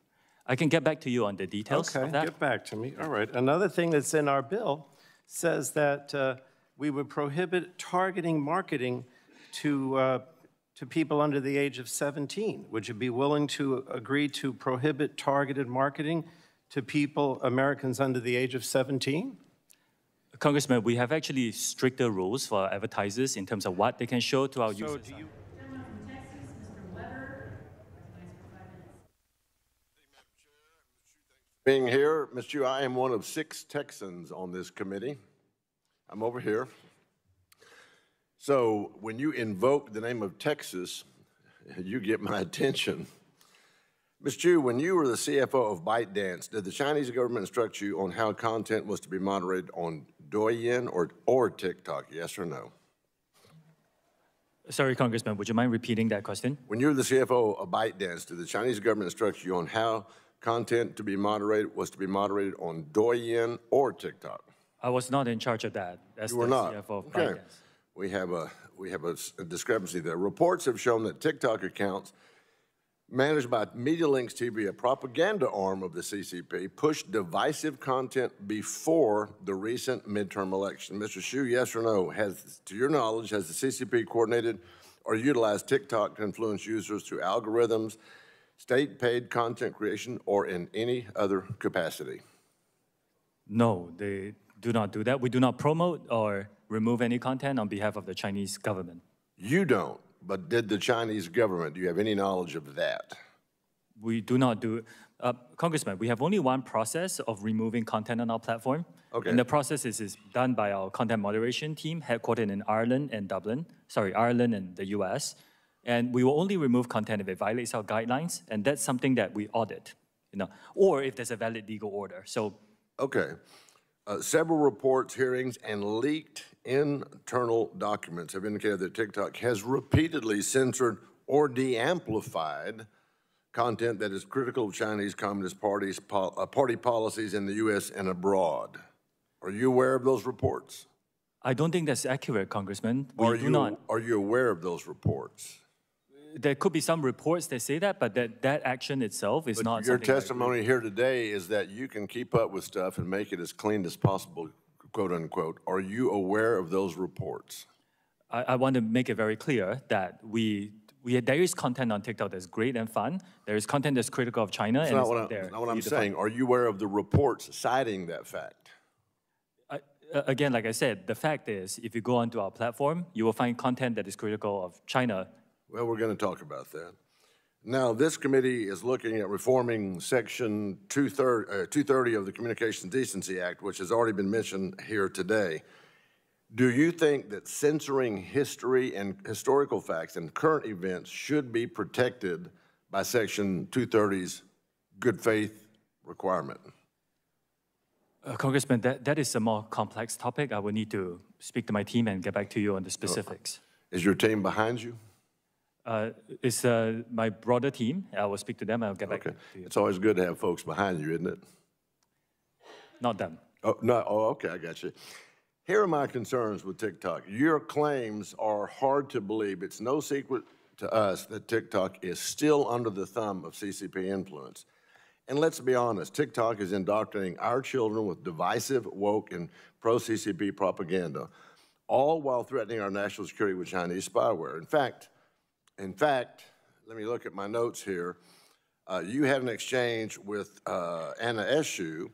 I can get back to you on the details of that. Okay, get back to me. All right. Another thing that's in our bill says that we would prohibit targeting marketing to people under the age of 17. Would you be willing to agree to prohibit targeted marketing to people, Americans under the age of 17? Congressman, we have actually stricter rules for advertisers in terms of what they can show to our users. Being here, Mr. Chew, I am one of 6 Texans on this committee. I'm over here. So when you invoke the name of Texas, you get my attention. Ms. Chew, when you were the CFO of ByteDance, did the Chinese government instruct you on how content was to be moderated on Douyin or TikTok, yes or no? Sorry, Congressman, would you mind repeating that question? When you were the CFO of ByteDance, did the Chinese government instruct you on how content was to be moderated on Douyin or TikTok? I was not in charge of that. That's You were the not. CFO of Okay. ByteDance. We have a discrepancy there. Reports have shown that TikTok accounts managed by Media Links TV, a propaganda arm of the CCP, pushed divisive content before the recent midterm election. Mr. Shou, yes or no, to your knowledge, has the CCP coordinated or utilized TikTok to influence users through algorithms, state-paid content creation, or in any other capacity? No, they do not do that. We do not promote or remove any content on behalf of the Chinese government. You don't, but did the Chinese government, do you have any knowledge of that? We do not do, Congressman, we have only one process of removing content on our platform. Okay. And the process is done by our content moderation team headquartered in Ireland and Ireland and the US. And we will only remove content if it violates our guidelines, and that's something that we audit, or if there's a valid legal order. So, okay. Several reports, hearings, and leaked internal documents have indicated that TikTok has repeatedly censored or de-amplified content that is critical of Chinese Communist Party policies in the U.S. and abroad. Are you aware of those reports? I don't think that's accurate, Congressman. Are you aware of those reports? There could be some reports that say that, but that action itself is not your something testimony here today is that you can keep up with stuff and make it as clean as possible, quote unquote. Are you aware of those reports? I want to make it very clear that there is content on TikTok that's great and fun. There is content that's critical of China. That's not what I'm saying. Are you aware of the reports citing that fact? Again, like I said, the fact is, if you go onto our platform, you will find content that is critical of China. Well, we're going to talk about that. Now, this committee is looking at reforming Section 230 of the Communications Decency Act, which has already been mentioned here today. Do you think that censoring history and historical facts and current events should be protected by Section 230's good faith requirement? Congressman, that is a more complex topic. I will need to speak to my team and get back to you on the specifics. Is your team behind you? It's my broader team. I will speak to them and I'll get back to you. It's always good to have folks behind you, isn't it? Not them. Oh, no. Oh, okay, I got you. Here are my concerns with TikTok. Your claims are hard to believe. It's no secret to us that TikTok is still under the thumb of CCP influence. And let's be honest, TikTok is indoctrinating our children with divisive, woke, and pro-CCP propaganda, all while threatening our national security with Chinese spyware. In fact, let me look at my notes here. You had an exchange with Anna Shou.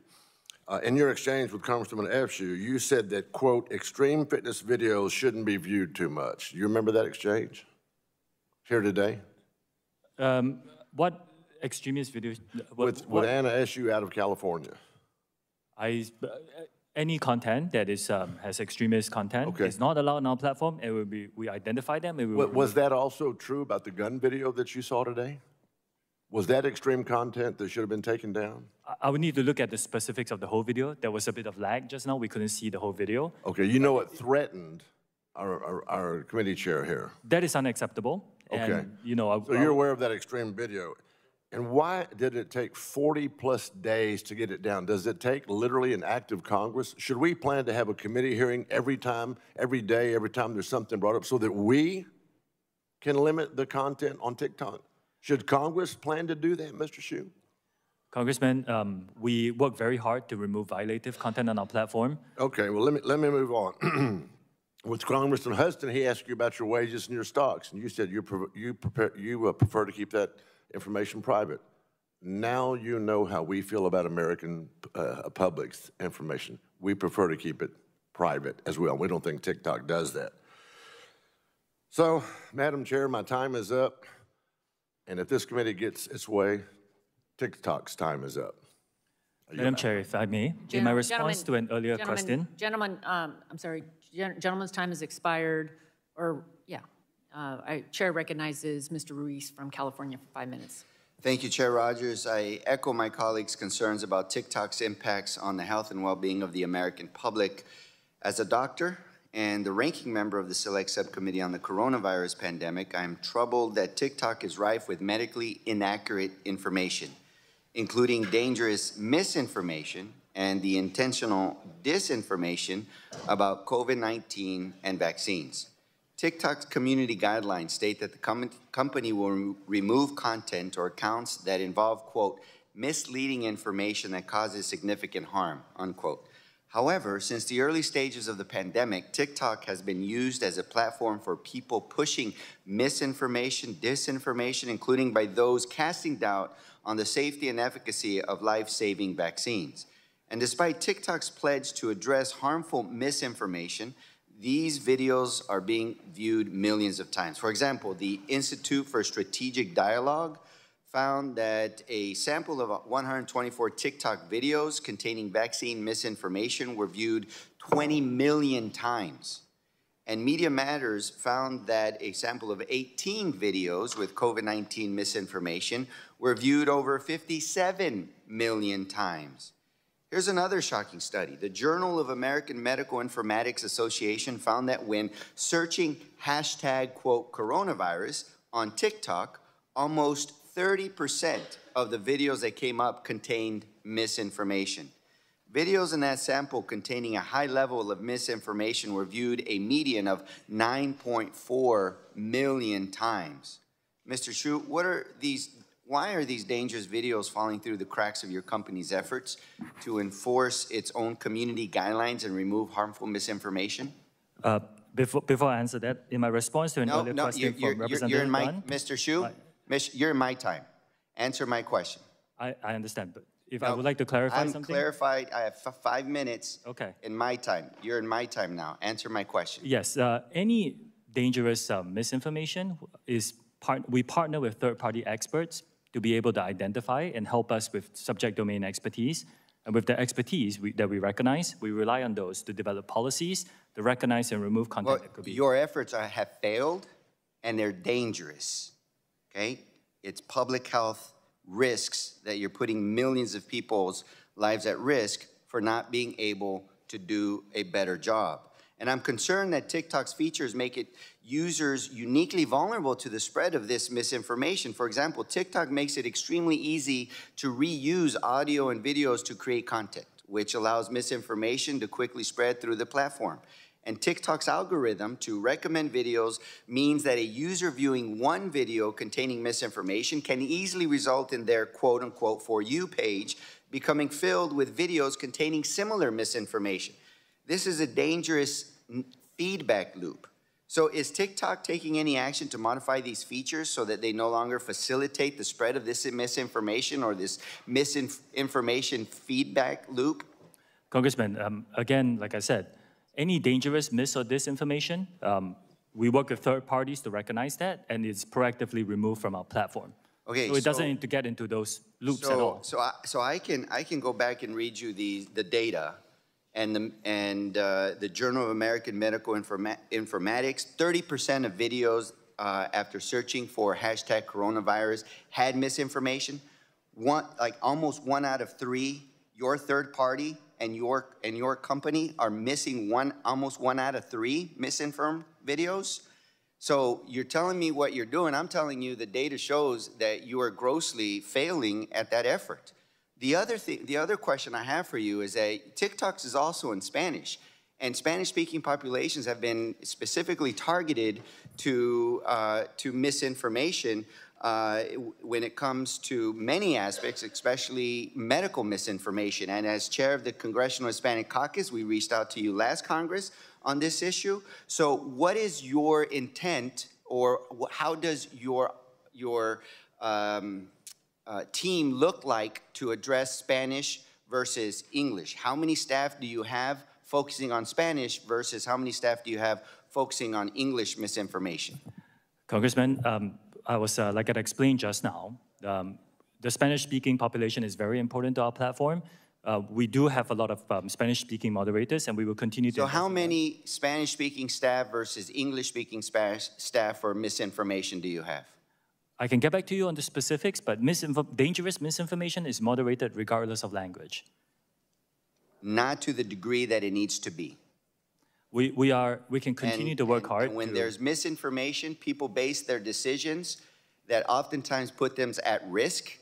In your exchange with Congresswoman Shou, you said that, quote, extreme fitness videos shouldn't be viewed too much. You remember that exchange here today? What extremist videos? With Anna Shou out of California. Any content that is has extremist content is not allowed on our platform. It will be, we identify them. Was that also true about the gun video that you saw today? Was that extreme content that should have been taken down? I would need to look at the specifics of the whole video. There was a bit of lag just now. We couldn't see the whole video. Okay, you know it threatened our committee chair here. That is unacceptable. Okay. And, so you're aware of that extreme video. And why did it take 40-plus days to get it down? Does it take literally an act of Congress? Should we plan to have a committee hearing every time, every day, every time there's something brought up so that we can limit the content on TikTok? Should Congress plan to do that, Mr. Shou? Congressman, we work very hard to remove violative content on our platform. Okay, well, let me move on. With Congressman Huston, he asked you about your wages and your stocks, and you said you prefer to keep that information private. Now you know how we feel about American public's information. We prefer to keep it private as well. We don't think TikTok does that. So, Madam Chair, my time is up. And if this committee gets its way, TikTok's time is up. Madam Chair, if I may, in my response to an earlier question. Gentleman's time has expired. Chair recognizes Mr. Ruiz from California for 5 minutes. Thank you, Chair Rogers. I echo my colleagues' concerns about TikTok's impacts on the health and well-being of the American public. As a doctor and the ranking member of the Select Subcommittee on the Coronavirus Pandemic, I am troubled that TikTok is rife with medically inaccurate information, including dangerous misinformation and the intentional disinformation about COVID-19 and vaccines. TikTok's community guidelines state that the company will remove content or accounts that involve, quote, misleading information that causes significant harm, unquote. However, since the early stages of the pandemic, TikTok has been used as a platform for people pushing misinformation, disinformation, including by those casting doubt on the safety and efficacy of life-saving vaccines. And despite TikTok's pledge to address harmful misinformation, these videos are being viewed millions of times. For example, the Institute for Strategic Dialogue found that a sample of 124 TikTok videos containing vaccine misinformation were viewed 20 million times. And Media Matters found that a sample of 18 videos with COVID-19 misinformation were viewed over 57 million times. Here's another shocking study. The Journal of American Medical Informatics Association found that when searching hashtag, quote, coronavirus on TikTok, almost 30% of the videos that came up contained misinformation. Videos in that sample containing a high level of misinformation were viewed a median of 9.4 million times. Mr. Shou, why are these dangerous videos falling through the cracks of your company's efforts to enforce its own community guidelines and remove harmful misinformation? Before I answer that, in my response to an earlier question from Representative Dunn, Mr. Shou, you're in my time. Answer my question. I understand, but if I would like to clarify something. I'm clarified. I have 5 minutes okay. in my time. You're in my time now. Answer my question. Yes, any dangerous misinformation is we partner with third-party experts to be able to identify and help us with subject domain expertise. And with the expertise that we recognize, we rely on those to develop policies to recognize and remove content that could be. Your efforts have failed, and they're dangerous, okay? It's public health risks that you're putting millions of people's lives at risk for not being able to do a better job. And I'm concerned that TikTok's features make it users uniquely vulnerable to the spread of this misinformation. For example, TikTok makes it extremely easy to reuse audio and videos to create content, which allows misinformation to quickly spread through the platform. And TikTok's algorithm to recommend videos means that a user viewing one video containing misinformation can easily result in their quote-unquote For You page becoming filled with videos containing similar misinformation. This is a dangerous feedback loop. So is TikTok taking any action to modify these features so that they no longer facilitate the spread of this misinformation or this misinformation feedback loop? Congressman, again, like I said, any dangerous mis or disinformation, we work with third parties to recognize that, and it's proactively removed from our platform. Okay, so it doesn't need to get into those loops at all. So I can go back and read you the data. And the Journal of American Medical Informatics, 30% of videos after searching for hashtag coronavirus had misinformation. Almost 1 out of 3, your third party and your company are missing almost 1 out of 3 misinformed videos. So you're telling me what you're doing. I'm telling you the data shows that you are grossly failing at that effort. The other question I have for you is that TikTok is also in Spanish, and Spanish-speaking populations have been specifically targeted to misinformation when it comes to many aspects, especially medical misinformation. And as chair of the Congressional Hispanic Caucus, we reached out to you last Congress on this issue. So what is your intent, or how does your team look like to address Spanish versus English? How many staff do you have focusing on Spanish versus how many staff do you have focusing on English misinformation? Congressman, I was, like I explained just now, the Spanish-speaking population is very important to our platform. We do have a lot of Spanish-speaking moderators, and we will continue to. So how many Spanish-speaking staff versus English-speaking staff for misinformation do you have? I can get back to you on the specifics, but dangerous misinformation is moderated regardless of language. Not to the degree that it needs to be. We can continue to work hard. And when there's misinformation, people base their decisions that oftentimes put them at risk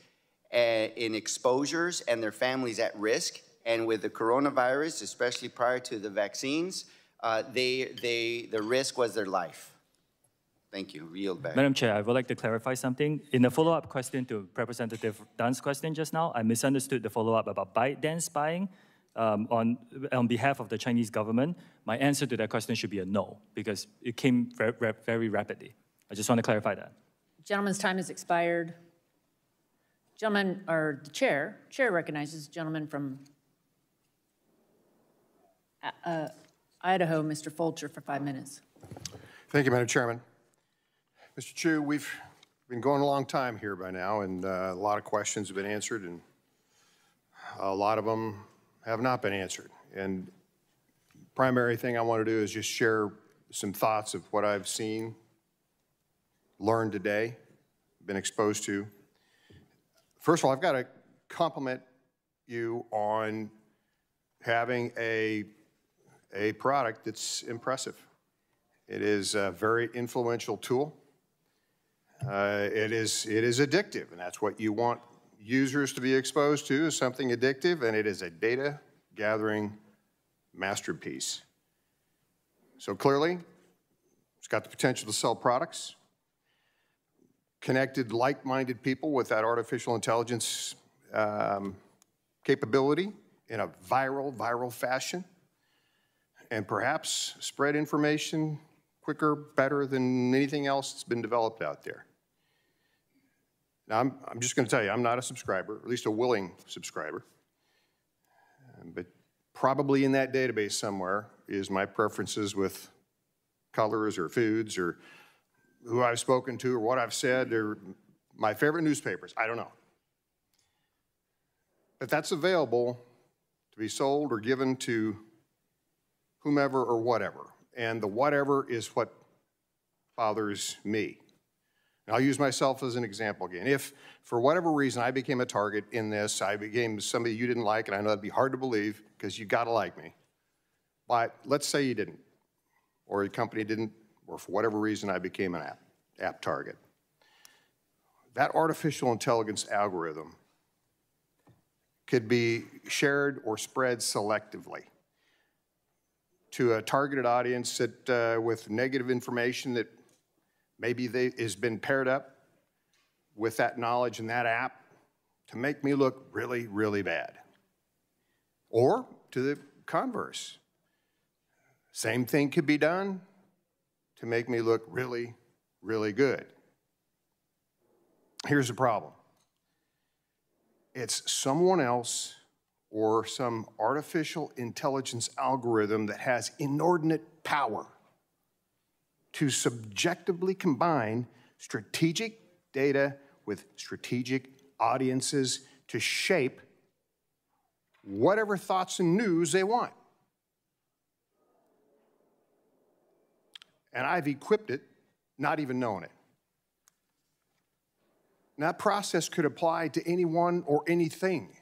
in exposures and their families at risk. And with the coronavirus, especially prior to the vaccines, the risk was their life. Thank you. Yield back. Madam Chair, I would like to clarify something. In the follow-up question to Representative Dunn's question just now, I misunderstood the follow-up about ByteDance spying on behalf of the Chinese government. My answer to that question should be a no, because it came very rapidly. I just want to clarify that. Gentleman's time has expired. Gentleman, or the chair recognizes the gentleman from Idaho, Mr. Fulcher, for 5 minutes. Thank you, Madam Chairman. Mr. Chew, we've been going a long time here by now, and a lot of questions have been answered, and a lot of them have not been answered. And primary thing I want to do is just share some thoughts of what I've seen, learned today, been exposed to. First of all, I've got to compliment you on having a product that's impressive. It is a very influential tool. It is addictive, and that's what you want users to be exposed to, is something addictive, and it is a data gathering masterpiece. So clearly, it's got the potential to sell products, connected like-minded people with that artificial intelligence capability in a viral fashion, and perhaps spread information quicker, better than anything else that's been developed out there. Now, I'm just going to tell you, I'm not a subscriber, at least a willing subscriber. But probably in that database somewhere is my preferences with colors or foods or who I've spoken to or what I've said or my favorite newspapers. I don't know. But that's available to be sold or given to whomever or whatever. And the whatever is what bothers me. And I'll use myself as an example again. If, for whatever reason, I became a target in this, I became somebody you didn't like, and I know that'd be hard to believe because you gotta like me. But let's say you didn't, or a company didn't, or for whatever reason I became an app target. That artificial intelligence algorithm could be shared or spread selectively to a targeted audience that, with negative information that maybe has been paired up with that knowledge and that app to make me look really, really bad. Or to the converse. Same thing could be done to make me look really, really good. Here's the problem. It's someone else or some artificial intelligence algorithm that has inordinate power to subjectively combine strategic data with strategic audiences to shape whatever thoughts and news they want. And I've equipped it, not even knowing it. And that process could apply to anyone or anything.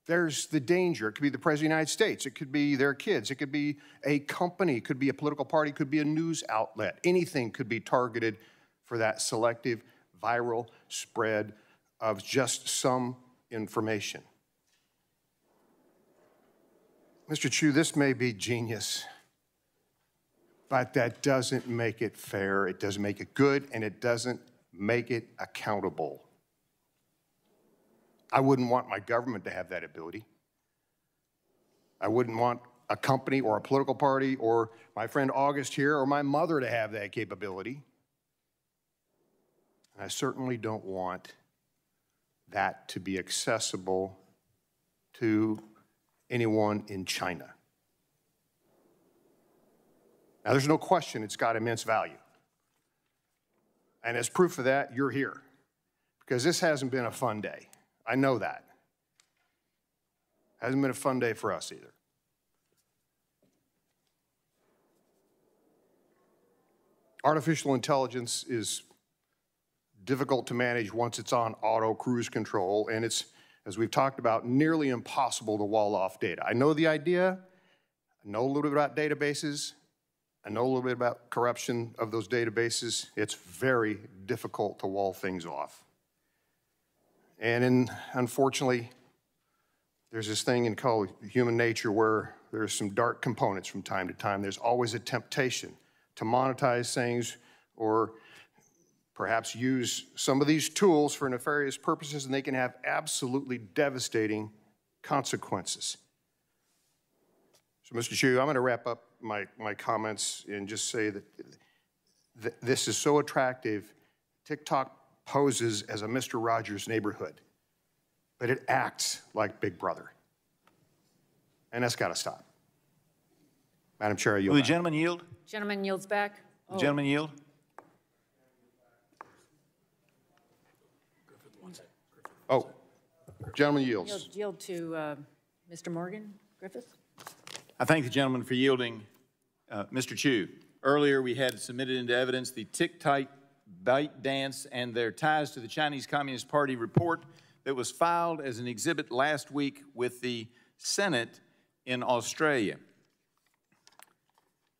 There's the danger. It could be the President of the United States. It could be their kids. It could be a company. It could be a political party. It could be a news outlet. Anything could be targeted for that selective viral spread of just some information. Mr. Chew, this may be genius, but that doesn't make it fair. It doesn't make it good, and it doesn't make it accountable. I wouldn't want my government to have that ability. I wouldn't want a company or a political party or my friend August here or my mother to have that capability. And I certainly don't want that to be accessible to anyone in China. Now, there's no question it's got immense value. And as proof of that, you're here. Because this hasn't been a fun day. I know that. Hasn't been a fun day for us either. Artificial intelligence is difficult to manage once it's on auto cruise control, and it's, as we've talked about, nearly impossible to wall off data. I know the idea, I know a little bit about databases, I know a little bit about corruption of those databases. It's very difficult to wall things off. And unfortunately, there's this thing called human nature where there's some dark components from time to time. There's always a temptation to monetize things or perhaps use some of these tools for nefarious purposes, and they can have absolutely devastating consequences. So, Mr. Chew, I'm going to wrap up my comments and just say that this is so attractive. TikTok poses as a Mr. Rogers neighborhood, but it acts like Big Brother. And that's got to stop. Madam Chair, I yield. Will the gentleman yield? Gentleman yields back. The gentleman yield? Oh, gentleman yields. Yield to Mr. Morgan Griffith. I thank the gentleman for yielding. Mr. Chew, earlier we had submitted into evidence the TikTok ByteDance and their ties to the Chinese Communist Party report that was filed as an exhibit last week with the Senate in Australia.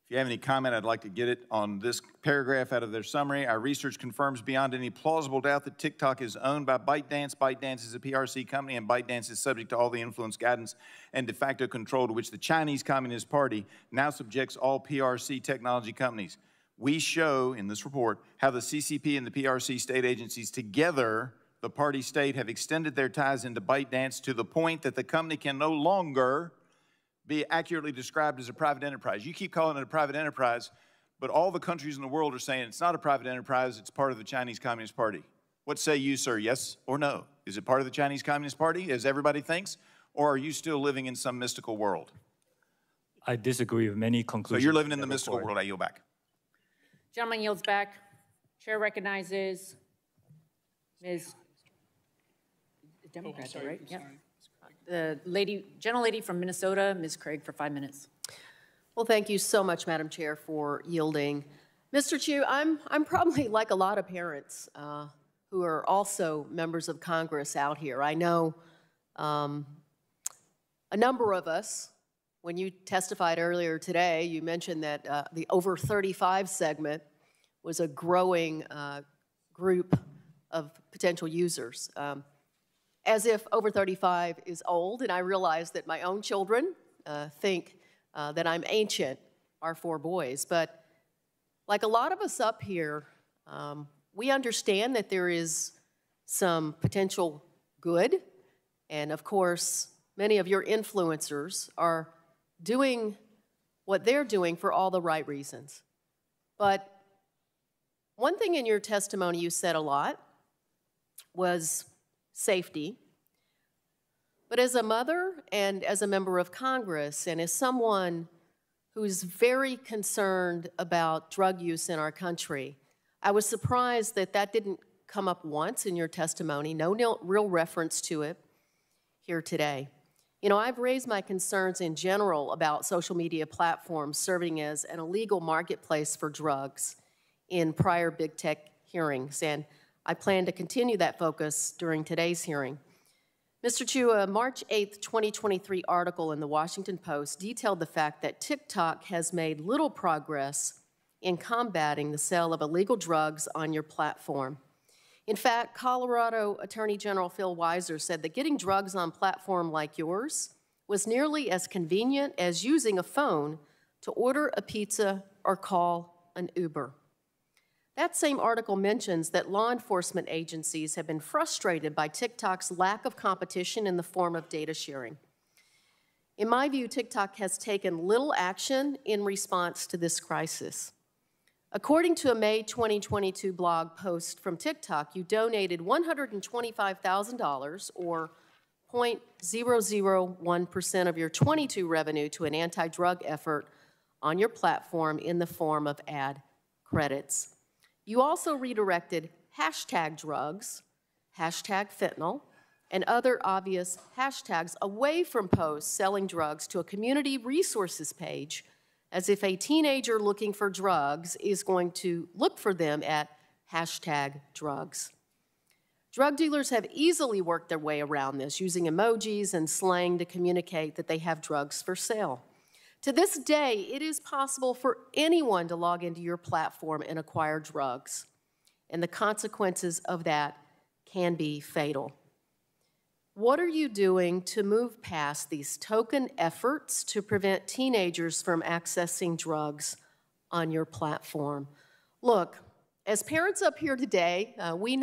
If you have any comment, I'd like to get it on this paragraph out of their summary. Our research confirms beyond any plausible doubt that TikTok is owned by ByteDance. ByteDance is a PRC company, and ByteDance is subject to all the influence, guidance, and de facto control to which the Chinese Communist Party now subjects all PRC technology companies. We show in this report how the CCP and the PRC state agencies together, the party state, have extended their ties into ByteDance to the point that the company can no longer be accurately described as a private enterprise. You keep calling it a private enterprise, but all the countries in the world are saying it's not a private enterprise, it's part of the Chinese Communist Party. What say you, sir, yes or no? Is it part of the Chinese Communist Party, as everybody thinks, or are you still living in some mystical world? I disagree with many conclusions. So you're living in the mystical world, I yield back. Gentleman yields back. Chair recognizes Ms. Democrat, right? Yeah. The gentlelady from Minnesota, Ms. Craig, for 5 minutes. Well, thank you so much, Madam Chair, for yielding. Mr. Chew, I'm probably like a lot of parents who are also members of Congress out here. I know a number of us, when you testified earlier today, you mentioned that the over 35 segment was a growing group of potential users. As if over 35 is old, and I realize that my own children think that I'm ancient, our 4 boys. But like a lot of us up here, we understand that there is some potential good, and of course, many of your influencers are doing what they're doing for all the right reasons. But one thing in your testimony you said a lot was safety. But as a mother and as a member of Congress and as someone who's very concerned about drug use in our country, I was surprised that that didn't come up once in your testimony, no real reference to it here today. You know, I've raised my concerns in general about social media platforms serving as an illegal marketplace for drugs in prior big tech hearings, and I plan to continue that focus during today's hearing. Mr. Chew, a March 8th, 2023 article in the Washington Post detailed the fact that TikTok has made little progress in combating the sale of illegal drugs on your platform. In fact, Colorado Attorney General Phil Weiser said that getting drugs on a platform like yours was nearly as convenient as using a phone to order a pizza or call an Uber. That same article mentions that law enforcement agencies have been frustrated by TikTok's lack of competition in the form of data sharing. In my view, TikTok has taken little action in response to this crisis. According to a May 2022 blog post from TikTok, you donated $125,000, or 0.001% of your 22 revenue, to an anti-drug effort on your platform in the form of ad credits. You also redirected #drugs, #fentanyl, and other obvious hashtags away from posts selling drugs to a community resources page, as if a teenager looking for drugs is going to look for them at hashtag drugs. Drug dealers have easily worked their way around this, using emojis and slang to communicate that they have drugs for sale. To this day, it is possible for anyone to log into your platform and acquire drugs, and the consequences of that can be fatal. What are you doing to move past these token efforts to prevent teenagers from accessing drugs on your platform? Look, as parents up here today, we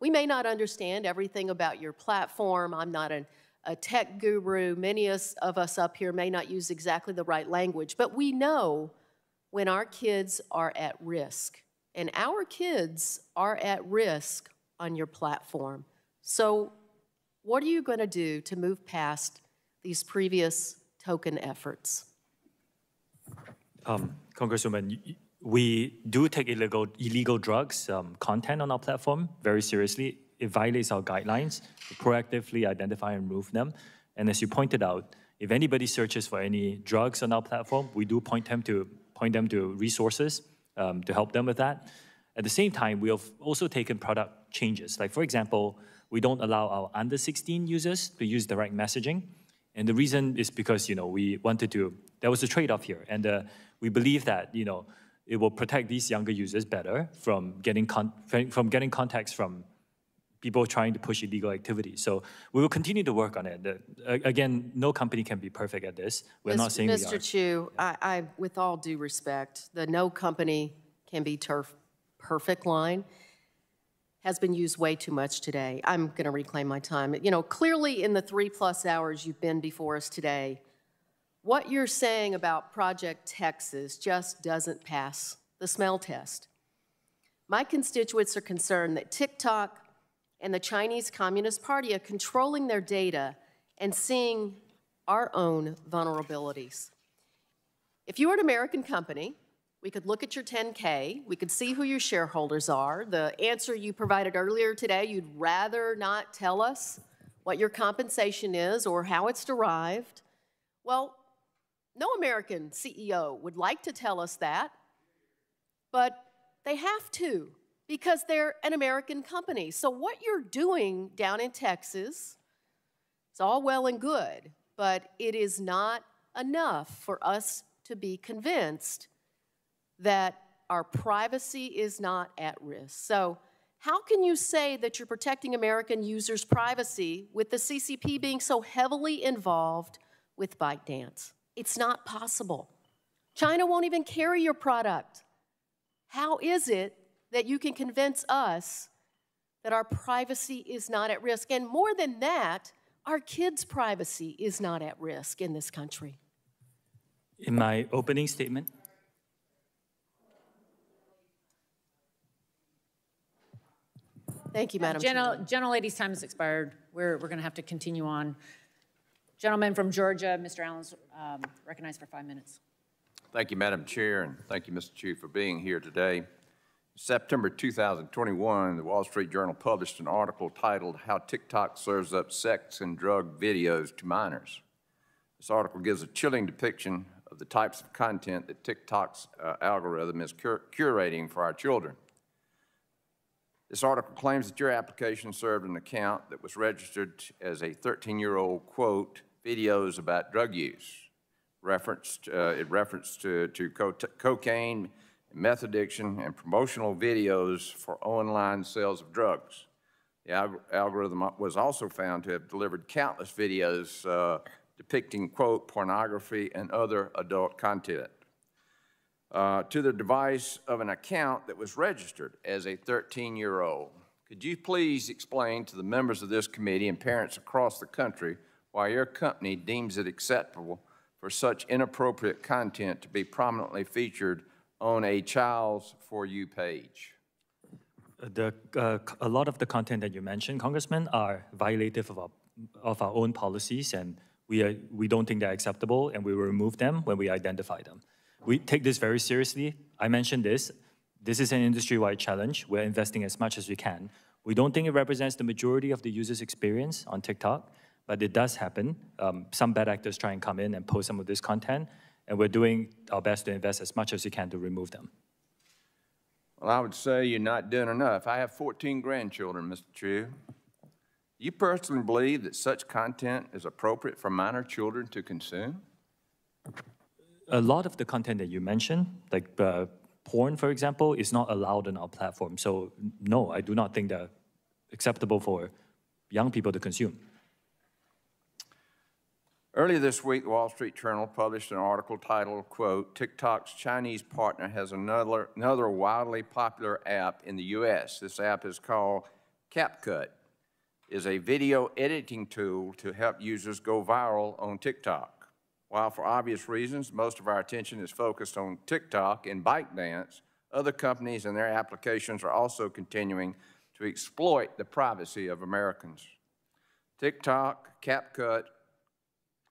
may not understand everything about your platform. I'm not a tech guru. Many of us up here may not use exactly the right language, but we know when our kids are at risk, and our kids are at risk on your platform. So what are you going to do to move past these previous token efforts? Congresswoman, we do take illegal drugs content on our platform very seriously. It violates our guidelines to proactively identify and remove them. And as you pointed out, if anybody searches for any drugs on our platform, we do point them to resources to help them with that. At the same time, we have also taken product changes. Like, for example, we don't allow our under 16 users to use direct messaging. And the reason is because, we wanted to, there was a trade-off here. And we believe that, it will protect these younger users better from getting contacts from people trying to push illegal activity. So we will continue to work on it. Again, no company can be perfect at this. We're not saying we are. Mr. Chew, I, with all due respect, the no company can be perfect line has been used way too much today. I'm going to reclaim my time. Clearly in the 3+ hours you've been before us today, what you're saying about Project Texas just doesn't pass the smell test. My constituents are concerned that TikTok and the Chinese Communist Party are controlling their data and seeing our own vulnerabilities. If you were an American company, we could look at your 10K, we could see who your shareholders are. The answer you provided earlier today, you'd rather not tell us what your compensation is or how it's derived. Well, no American CEO would like to tell us that, but they have to because they're an American company. So what you're doing down in Texas is all well and good, but it is not enough for us to be convinced that our privacy is not at risk. So how can you say that you're protecting American users' privacy with the CCP being so heavily involved with ByteDance? It's not possible. China won't even carry your product. How is it that you can convince us that our privacy is not at risk? And more than that, our kids' privacy is not at risk in this country. In my opening statement, thank you, Madam Chair. Gentlelady's time has expired. We're going to have to continue on. Gentleman from Georgia, Mr. Allen's recognized for 5 minutes. Thank you, Madam Chair, and thank you, Mr. Chew, for being here today. In September 2021, the Wall Street Journal published an article titled "How TikTok Serves Up Sex and Drug Videos to Minors." This article gives a chilling depiction of the types of content that TikTok's algorithm is curating for our children. This article claims that your application served an account that was registered as a 13-year-old, quote, videos about drug use. It referenced to cocaine, meth addiction, and promotional videos for online sales of drugs. The algorithm was also found to have delivered countless videos depicting, quote, pornography and other adult content to the device of an account that was registered as a 13-year-old. Could you please explain to the members of this committee and parents across the country why your company deems it acceptable for such inappropriate content to be prominently featured on a child's For You page? A lot of the content that you mentioned, Congressman, are violative of our own policies, and we don't think they're acceptable, and we will remove them when we identify them. We take this very seriously. I mentioned this. This is an industry-wide challenge. We're investing as much as we can. We don't think it represents the majority of the user's experience on TikTok, but it does happen. Some bad actors try and come in and post some of this content, and we're doing our best to invest as much as we can to remove them. Well, I would say you're not doing enough. I have 14 grandchildren, Mr. Chew. You personally believe that such content is appropriate for minor children to consume? A lot of the content that you mentioned, like porn, for example, is not allowed on our platform. So no, I do not think they're acceptable for young people to consume. Earlier this week, the Wall Street Journal published an article titled, quote, "TikTok's Chinese partner has another wildly popular app in the U.S. This app is called CapCut. Is a video editing tool to help users go viral on TikTok. While for obvious reasons, most of our attention is focused on TikTok and ByteDance, other companies and their applications are also continuing to exploit the privacy of Americans. TikTok, CapCut,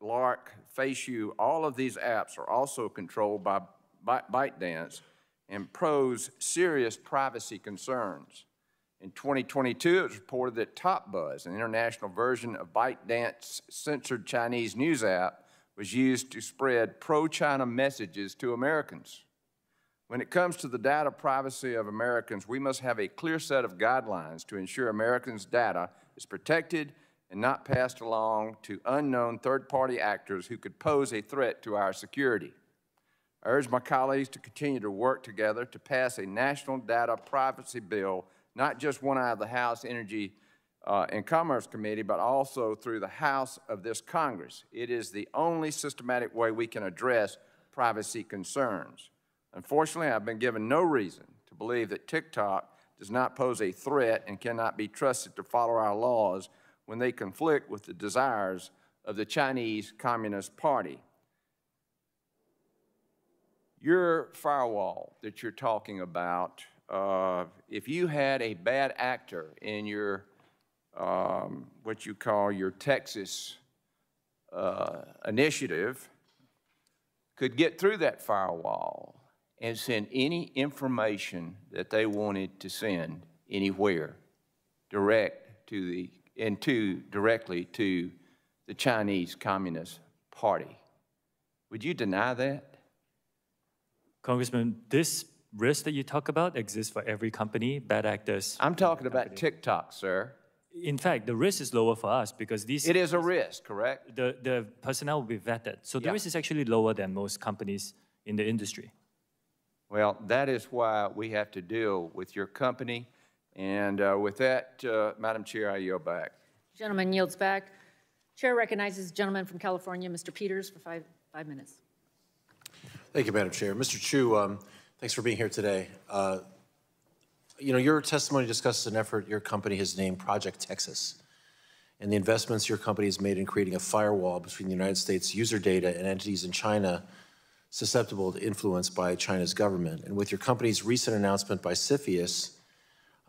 Lark, FaceU, all of these apps are also controlled by ByteDance and pose serious privacy concerns. In 2022, it was reported that TopBuzz, an international version of ByteDance's censored Chinese news app, was used to spread pro-China messages to Americans. When it comes to the data privacy of Americans, we must have a clear set of guidelines to ensure Americans' data is protected and not passed along to unknown third-party actors who could pose a threat to our security. I urge my colleagues to continue to work together to pass a national data privacy bill, not just one out of the House Energy and Commerce Committee, but also through the House of this Congress. It is the only systematic way we can address privacy concerns. Unfortunately, I've been given no reason to believe that TikTok does not pose a threat and cannot be trusted to follow our laws when they conflict with the desires of the Chinese Communist Party. Your firewall that you're talking about, if you had a bad actor in your, what you call your Texas initiative, could get through that firewall and send any information that they wanted to send anywhere directly to the Chinese Communist Party. Would you deny that? Congressman, this risk that you talk about exists for every company, bad actors. I'm talking about TikTok, sir. In fact, the risk is lower for us because these... It is a risk, correct? The personnel will be vetted. So the risk is actually lower than most companies in the industry. Well, that is why we have to deal with your company. And with that, Madam Chair, I yield back. Gentleman yields back. Chair recognizes the gentleman from California, Mr. Peters, for five minutes. Thank you, Madam Chair. Mr. Chew, thanks for being here today. You know, your testimony discusses an effort your company has named Project Texas and the investments your company has made in creating a firewall between the United States user data and entities in China susceptible to influence by China's government. And with your company's recent announcement by CSPAN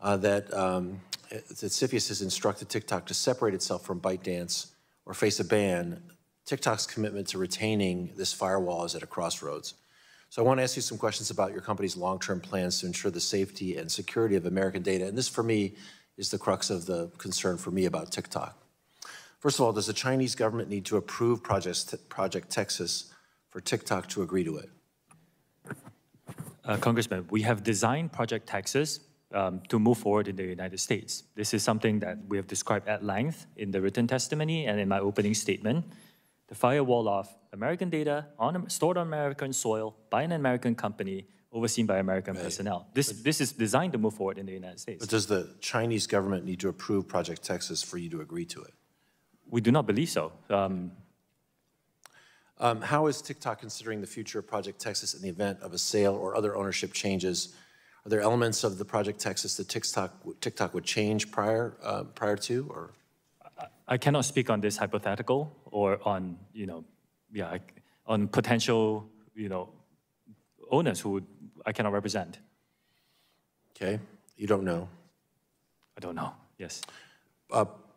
that CSPAN has instructed TikTok to separate itself from ByteDance or face a ban, TikTok's commitment to retaining this firewall is at a crossroads. So I want to ask you some questions about your company's long-term plans to ensure the safety and security of American data. And this, for me, is the crux of the concern for me about TikTok. First of all, does the Chinese government need to approve Project Texas for TikTok to agree to it? Congressman, we have designed Project Texas to move forward in the United States. This is something that we have described at length in the written testimony and in my opening statement. The firewall of American data stored on American soil by an American company overseen by American personnel. This is designed to move forward in the United States. But does the Chinese government need to approve Project Texas for you to agree to it? We do not believe so. How is TikTok considering the future of Project Texas in the event of a sale or other ownership changes? Are there elements of the Project Texas that TikTok would change prior to, or? I cannot speak on this hypothetical or on, on potential, owners who I cannot represent. Okay, you don't know? I don't know, yes.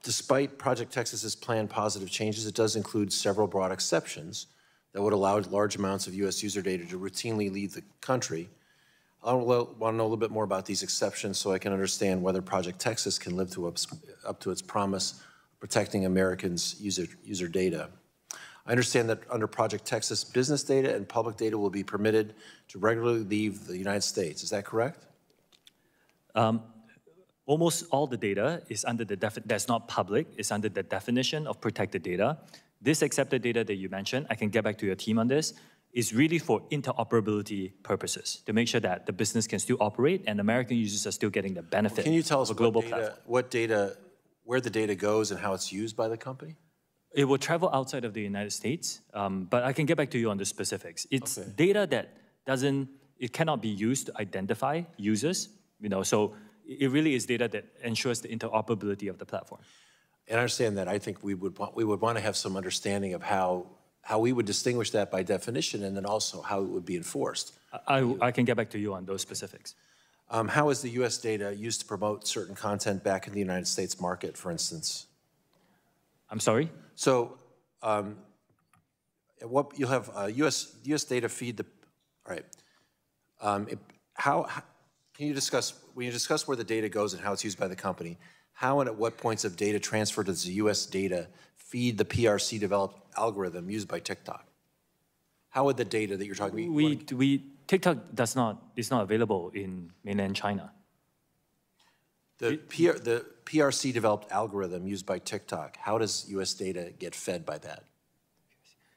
Despite Project Texas's planned positive changes, it does include several broad exceptions that would allow large amounts of U.S. user data to routinely leave the country. I want to know a little bit more about these exceptions so I can understand whether Project Texas can live up to its promise of protecting Americans' user data. I understand that under Project Texas, business data and public data will be permitted to regularly leave the United States. Is that correct? Almost all the data is under the that's not public, is under the definition of protected data. This accepted data that you mentioned, I can get back to your team on this, is really for interoperability purposes, to make sure that the business can still operate and American users are still getting the benefit. Can you tell us of a global where the data goes and how it's used by the company? It will travel outside of the United States, but I can get back to you on the specifics. It's data that it cannot be used to identify users, so it really is data that ensures the interoperability of the platform. And I understand that. I think we would want to have some understanding of how we would distinguish that by definition and then also how it would be enforced. I can get back to you on those specifics. How is the U.S. data used to promote certain content back in the United States market, for instance? I'm sorry? So you'll have U.S. data feed the, all right. When you discuss where the data goes and how it's used by the company, how and at what points of data transfer does the U.S. data feed the PRC-developed algorithm used by TikTok? How would the data that you're talking about? TikTok is not available in mainland China. The PRC-developed algorithm used by TikTok, how does U.S. data get fed by that?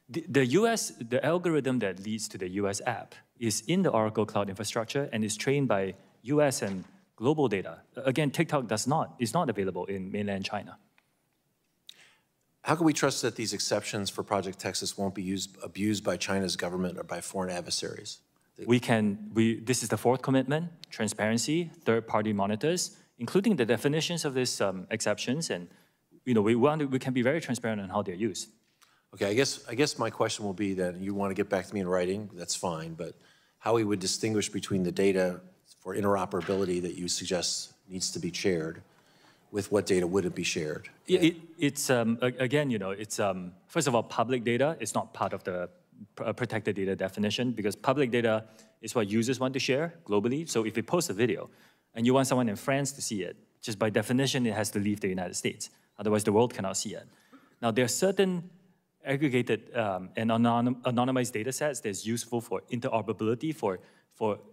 The algorithm that leads to the U.S. app is in the Oracle Cloud infrastructure and is trained by U.S. and global data. Again, TikTok is not available in mainland China. How can we trust that these exceptions for Project Texas won't be abused by China's government or by foreign adversaries? This is the fourth commitment: transparency, third-party monitors, including the definitions of these exceptions, and we can be very transparent on how they're used. Okay, I guess my question will be that you want to get back to me in writing, that's fine, but how we would distinguish between the data for interoperability that you suggest needs to be shared with what data wouldn't be shared? It's again, it's first of all, public data is not part of the protected data definition because public data is what users want to share globally. So if you post a video and you want someone in France to see it, just by definition, it has to leave the United States. Otherwise, the world cannot see it. Now, there are certain aggregated and anonymized data sets that's useful for interoperability for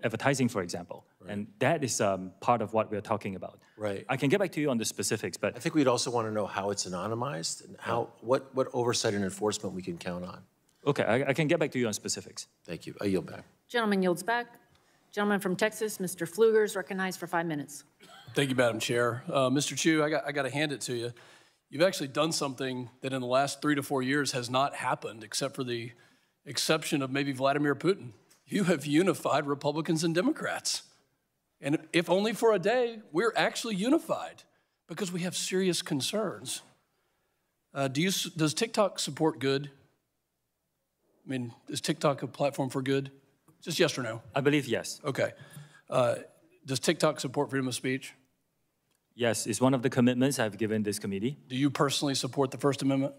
advertising, for example. Right. And that is part of what we're talking about. Right. I can get back to you on the specifics, but I think we'd also want to know how it's anonymized and what oversight and enforcement we can count on. Okay, I can get back to you on specifics. Thank you. I yield back. Gentleman yields back. Gentleman from Texas, Mr. Pfluger, is recognized for 5 minutes. Thank you, Madam Chair. Mr. Chew, I got to hand it to you. You've actually done something that in the last 3 to 4 years has not happened, except for the exception of maybe Vladimir Putin. You have unified Republicans and Democrats. And if only for a day, we're actually unified because we have serious concerns. Does TikTok support good? I mean, is TikTok a platform for good? Just yes or no? I believe yes. Okay. Does TikTok support freedom of speech? Yes, it's one of the commitments I've given this committee. Do you personally support the First Amendment?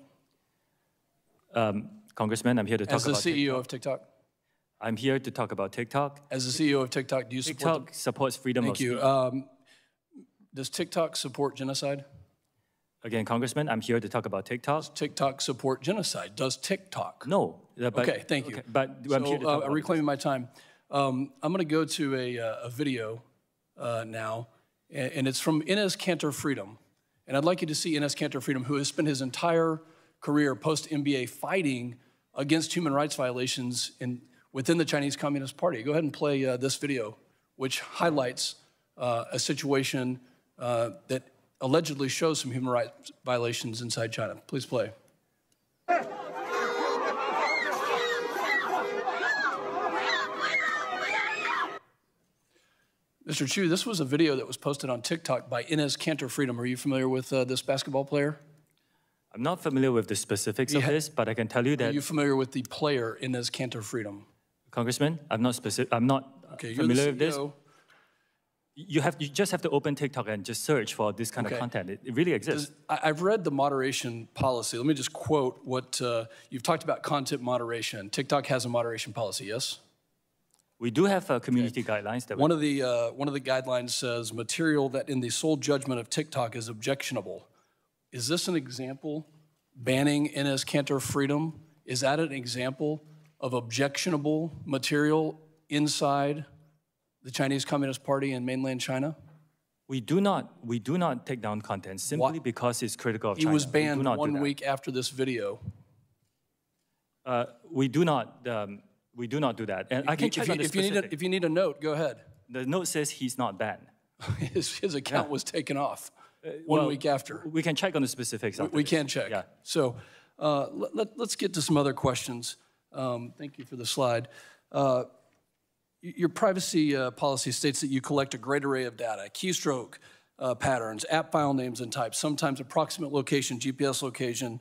Congressman, I'm here to talk about As the CEO of TikTok? I'm here to talk about TikTok. As the CEO of TikTok, do you support TikTok supports freedom of speech. Thank you. Does TikTok support genocide? Again, Congressman, I'm here to talk about TikTok. Does TikTok support genocide? Does TikTok? No. Okay, thank you. Okay, but I'm here to talk about reclaiming my time. I'm going to go to a video now, and it's from Enes Kanter Freedom. And I'd like you to see Enes Kanter Freedom, who has spent his entire career post-MBA fighting against human rights violations within the Chinese Communist Party. Go ahead and play this video, which highlights a situation that allegedly shows some human rights violations inside China. Please play. Mr. Chew, this was a video that was posted on TikTok by Enes Kanter Freedom. Are you familiar with this basketball player? I'm not familiar with the specifics of this, but I can tell you that. Are you familiar with the player Enes Kanter Freedom? Congressman, I'm not familiar with this. You just have to open TikTok and just search for this kind of content. It really exists. I've read the moderation policy. Let me just quote what you've talked about: content moderation. TikTok has a moderation policy, yes? We do have community guidelines. That one of the guidelines says material that in the sole judgment of TikTok is objectionable. Is this an example? Banning Enes Kanter freedom, is that an example of objectionable material inside the Chinese Communist Party in mainland China? We do not take down content simply because it's critical of China. He was banned 1 week after this video. We do not do that. And I can check on the specifics. If you need a note, go ahead. The note says he's not banned. His account was taken off 1 week after. We can check on the specifics. We can check. Yeah. So let's get to some other questions. Thank you for the slide. Your privacy policy states that you collect a great array of data, keystroke patterns, app file names and types, sometimes approximate location, GPS location.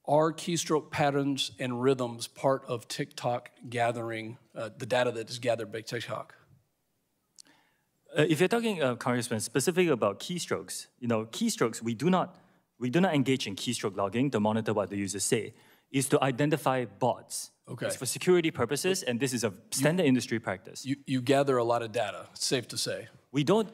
Are keystroke patterns and rhythms part of TikTok gathering, the data that is gathered by TikTok? If you're talking, Congressman, specifically about keystrokes, keystrokes, we do not engage in keystroke logging to monitor what the users say. It's to identify bots. Okay. It's for security purposes, and this is a standard industry practice. You gather a lot of data, it's safe to say. We don't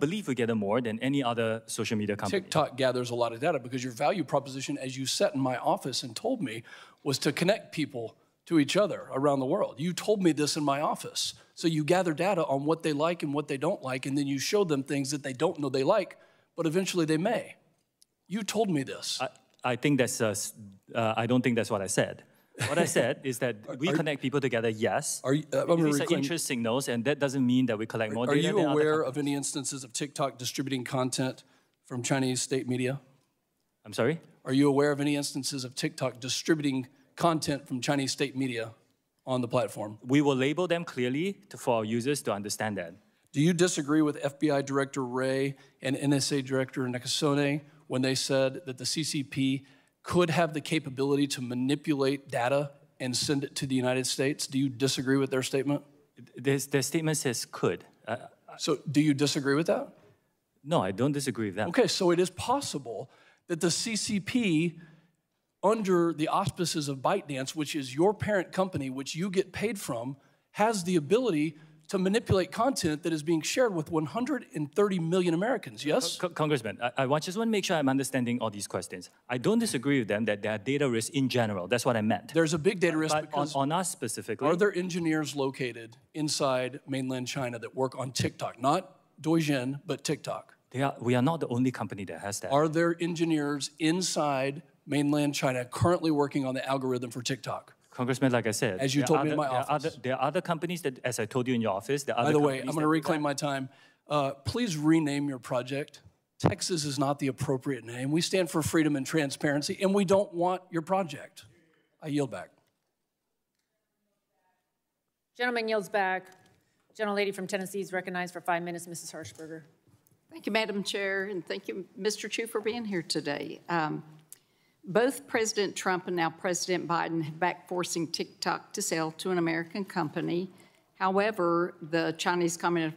believe we gather more than any other social media company. TikTok gathers a lot of data because your value proposition, as you sat in my office and told me, was to connect people to each other around the world. You told me this in my office. So you gather data on what they like and what they don't like, and then you show them things that they don't know they like, but eventually they may. You told me this. I think that's, I don't think that's what I said. What I said is that we connect people together, yes. These are interest signals, and that doesn't mean that we collect more data. Are you aware of any instances of TikTok distributing content from Chinese state media? I'm sorry? Are you aware of any instances of TikTok distributing content from Chinese state media on the platform? We will label them clearly for our users to understand that. Do you disagree with FBI Director Wray and NSA Director Nakasone when they said that the CCP could have the capability to manipulate data and send it to the United States? Do you disagree with their statement? Their statement says could. So do you disagree with that? No, I don't disagree with that. Okay, so it is possible that the CCP, under the auspices of ByteDance, which is your parent company, which you get paid from, has the ability to manipulate content that is being shared with 130 million Americans, yes? Congressman, I just want to make sure I'm understanding all these questions. I don't disagree with them that there are data risks in general. That's what I meant. There's a big data risk but because on us specifically. Are there engineers located inside mainland China that work on TikTok? Not Douyin, but TikTok. We are not the only company that has that. Are there engineers inside mainland China currently working on the algorithm for TikTok? Congressman, like I said, as you told me in my office. There are other companies that, as I told you in your office, there are By the way, I'm going to reclaim my time. Please rename your project. Texas is not the appropriate name. We stand for freedom and transparency, and we don't want your project. I yield back. Gentleman yields back. Gentlelady from Tennessee is recognized for 5 minutes, Mrs. Harshberger. Thank you, Madam Chair, and thank you, Mr. Chew, for being here today. Both President Trump and now President Biden have backed forcing TikTok to sell to an American company. However, the Chinese Communist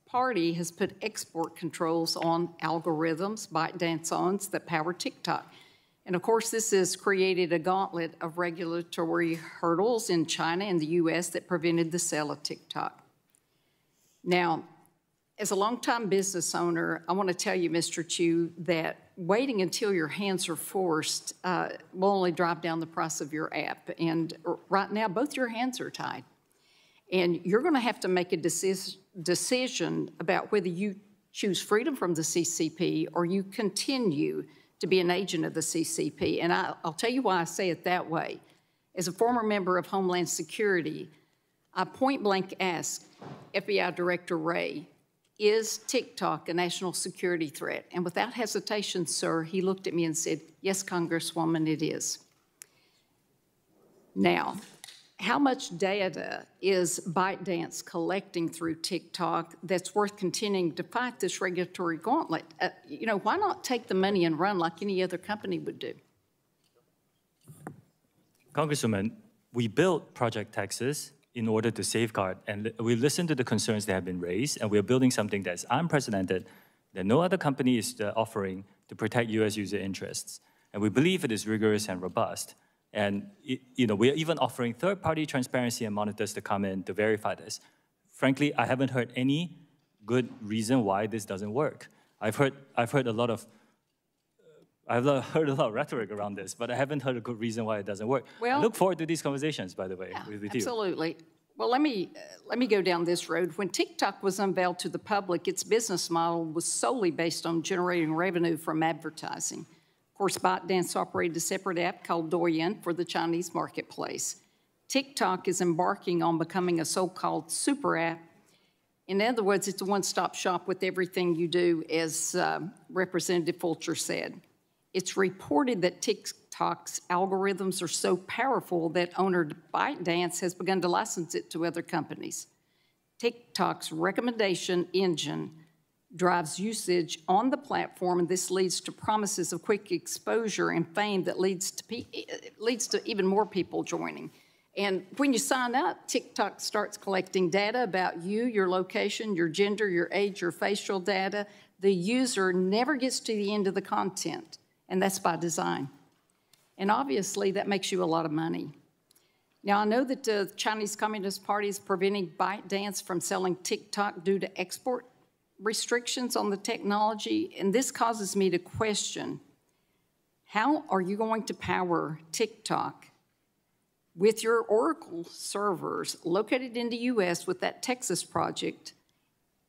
Party has put export controls on algorithms, ByteDance that power TikTok. And of course, this has created a gauntlet of regulatory hurdles in China and the U.S. that prevented the sale of TikTok. Now, as a longtime business owner, I want to tell you, Mr. Chew, that waiting until your hands are forced will only drive down the price of your app. And right now, both your hands are tied. And you're going to have to make a decision about whether you choose freedom from the CCP or you continue to be an agent of the CCP. And I'll tell you why I say it that way. As a former member of Homeland Security, I point blank asked FBI Director Wray, is TikTok a national security threat? And without hesitation, sir, he looked at me and said, yes, Congresswoman, it is. Now, how much data is ByteDance collecting through TikTok that's worth continuing to fight this regulatory gauntlet? Why not take the money and run like any other company would do? Congresswoman, we built Project Texas in order to safeguard, and we listen to the concerns that have been raised, and we're building something that's unprecedented, that no other company is offering to protect U.S. user interests. And we believe it is rigorous and robust. And we are even offering third-party transparency and monitors to come in to verify this. Frankly, I haven't heard any good reason why this doesn't work. I've heard a lot of rhetoric around this, but I haven't heard a good reason why it doesn't work. Well, I look forward to these conversations, by the way, with you. Absolutely. Well, let me go down this road. When TikTok was unveiled to the public, its business model was solely based on generating revenue from advertising. Of course, ByteDance operated a separate app called Douyin for the Chinese marketplace. TikTok is embarking on becoming a so-called super app. In other words, it's a one-stop shop with everything you do, as Representative Fulcher said. It's reported that TikTok's algorithms are so powerful that owner ByteDance has begun to license it to other companies. TikTok's recommendation engine drives usage on the platform, and this leads to promises of quick exposure and fame that leads to even more people joining. And when you sign up, TikTok starts collecting data about you, your location, your gender, your age, your facial data. The user never gets to the end of the content, and that's by design. And obviously, that makes you a lot of money. Now, I know that the Chinese Communist Party is preventing ByteDance from selling TikTok due to export restrictions on the technology, and this causes me to question, how are you going to power TikTok with your Oracle servers located in the U.S. with that Texas project,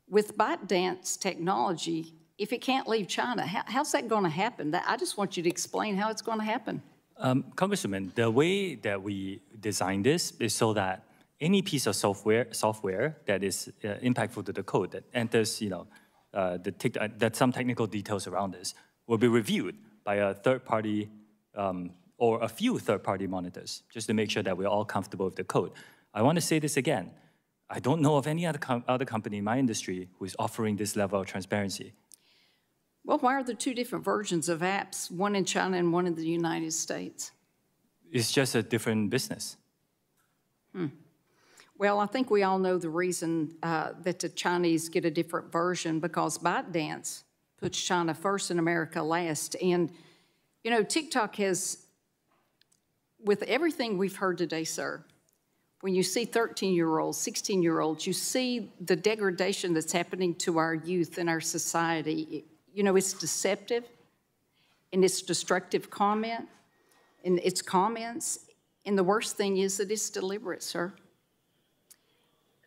with ByteDance technology, if it can't leave China? How's that going to happen? I just want you to explain how it's going to happen. Congresswoman, the way that we designed this is so that any piece of software that is impactful to the code that enters, that some technical details around this will be reviewed by a third party or a few third-party monitors, just to make sure that we're all comfortable with the code. I want to say this again. I don't know of any other company in my industry who is offering this level of transparency. Well, why are there two different versions of apps, one in China and one in the United States? It's just a different business. Well, I think we all know the reason that the Chinese get a different version, because ByteDance puts China first and America last. And, TikTok has, with everything we've heard today, sir, when you see 13-year-olds, 16-year-olds, you see the degradation that's happening to our youth and our society. It's deceptive, and it's destructive comment, and it's comments, and the worst thing is that it's deliberate, sir.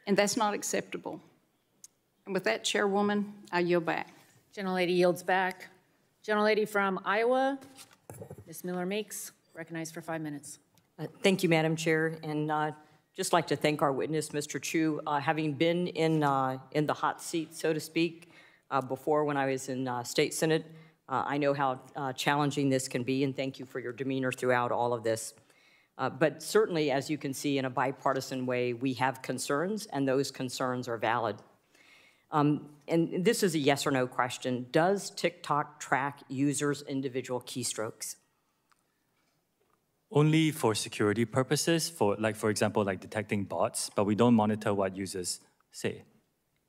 And that's not acceptable. And with that, Chairwoman, I yield back. Gentlelady yields back. Gentlelady from Iowa, Ms. Miller-Meeks, recognized for 5 minutes. Thank you, Madam Chair, and just like to thank our witness, Mr. Chew. Having been in the hot seat, so to speak, before when I was in State Senate, I know how challenging this can be, and thank you for your demeanor throughout all of this. But certainly, as you can see, in a bipartisan way, we have concerns, and those concerns are valid. And this is a yes or no question. Does TikTok track users' individual keystrokes? Only for security purposes, for example, detecting bots, but we don't monitor what users say.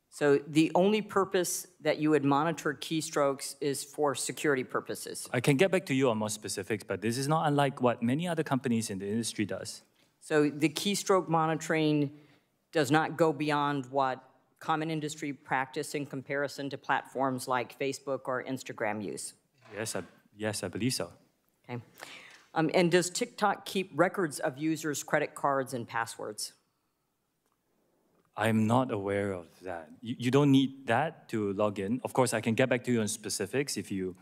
So the only purpose that you would monitor keystrokes is for security purposes? I can get back to you on more specifics, but this is not unlike what many other companies in the industry does. So the keystroke monitoring does not go beyond what common industry practice in comparison to platforms like Facebook or Instagram use? Yes, I believe so. Okay. And does TikTok keep records of users' credit cards and passwords? I'm not aware of that. You don't need that to log in. Of course, I can get back to you on specifics if you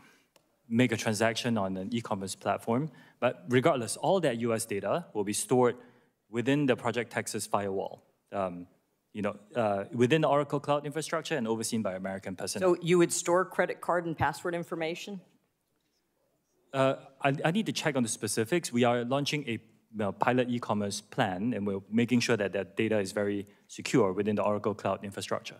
make a transaction on an e-commerce platform. But regardless, all that US data will be stored within the Project Texas firewall, within the Oracle Cloud infrastructure and overseen by American personnel. So you would store credit card and password information? I need to check on the specifics. We are launching a pilot e-commerce plan, and we're making sure that that data is very secure within the Oracle Cloud infrastructure.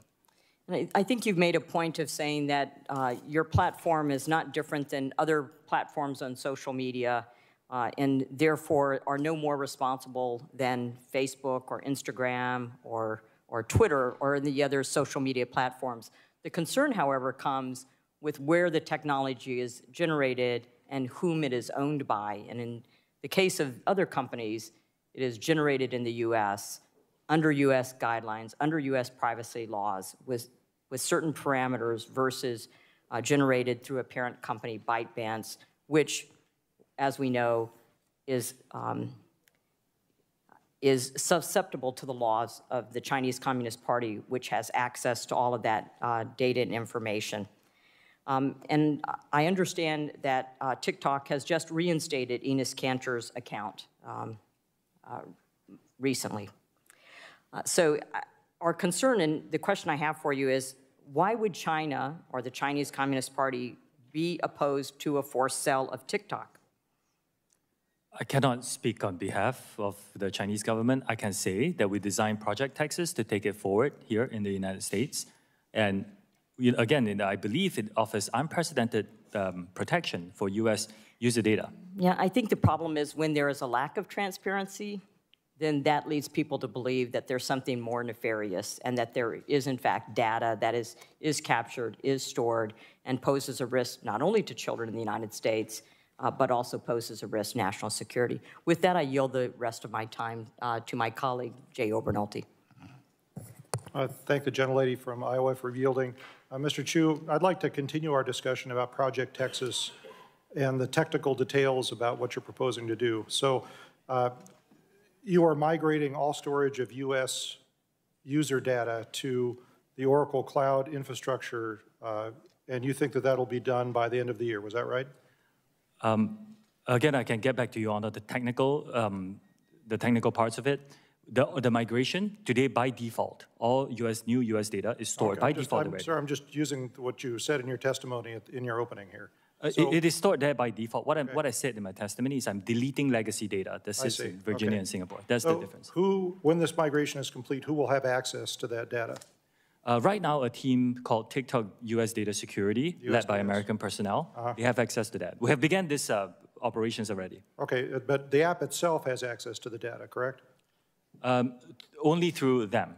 And I think you've made a point of saying that your platform is not different than other platforms on social media, and therefore are no more responsible than Facebook or Instagram or Twitter or the other social media platforms. The concern, however, comes with where the technology is generated and whom it is owned by. And in the case of other companies, it is generated in the U.S. under U.S. guidelines, under U.S. privacy laws, with certain parameters versus generated through a parent company, ByteDance, which, as we know, is susceptible to the laws of the Chinese Communist Party, which has access to all of that data and information. And I understand that TikTok has just reinstated Enos Kanter's account recently. So our concern, and the question I have for you is, why would China or the Chinese Communist Party be opposed to a forced sale of TikTok? I cannot speak on behalf of the Chinese government. I can say that we designed Project Texas to take it forward here in the United States. And again, I believe it offers unprecedented protection for U.S. user data. Yeah, I think the problem is when there is a lack of transparency, then that leads people to believe that there's something more nefarious and that there is, in fact, data that is captured, is stored, and poses a risk not only to children in the United States, but also poses a risk to national security. With that, I yield the rest of my time to my colleague, Jay Obernolte. I thank the gentlelady from Iowa for yielding. Mr. Chew, I'd like to continue our discussion about Project Texas and the technical details about what you're proposing to do. So you are migrating all storage of U.S. user data to the Oracle Cloud infrastructure, and you think that that'll be done by the end of the year. Was that right? Again, I can get back to you on the technical parts of it. The migration today, by default, all new U.S. data is stored by default. Sir, I'm just using what you said in your testimony in your opening here. It is stored there by default. What I said in my testimony is I'm deleting legacy data that sits in Virginia and Singapore. That's the difference. When this migration is complete, who will have access to that data? Right now, a team called TikTok U.S. Data Security, led by American personnel, they have access to that. We have begun this operations already. Okay, but the app itself has access to the data, correct? Only through them.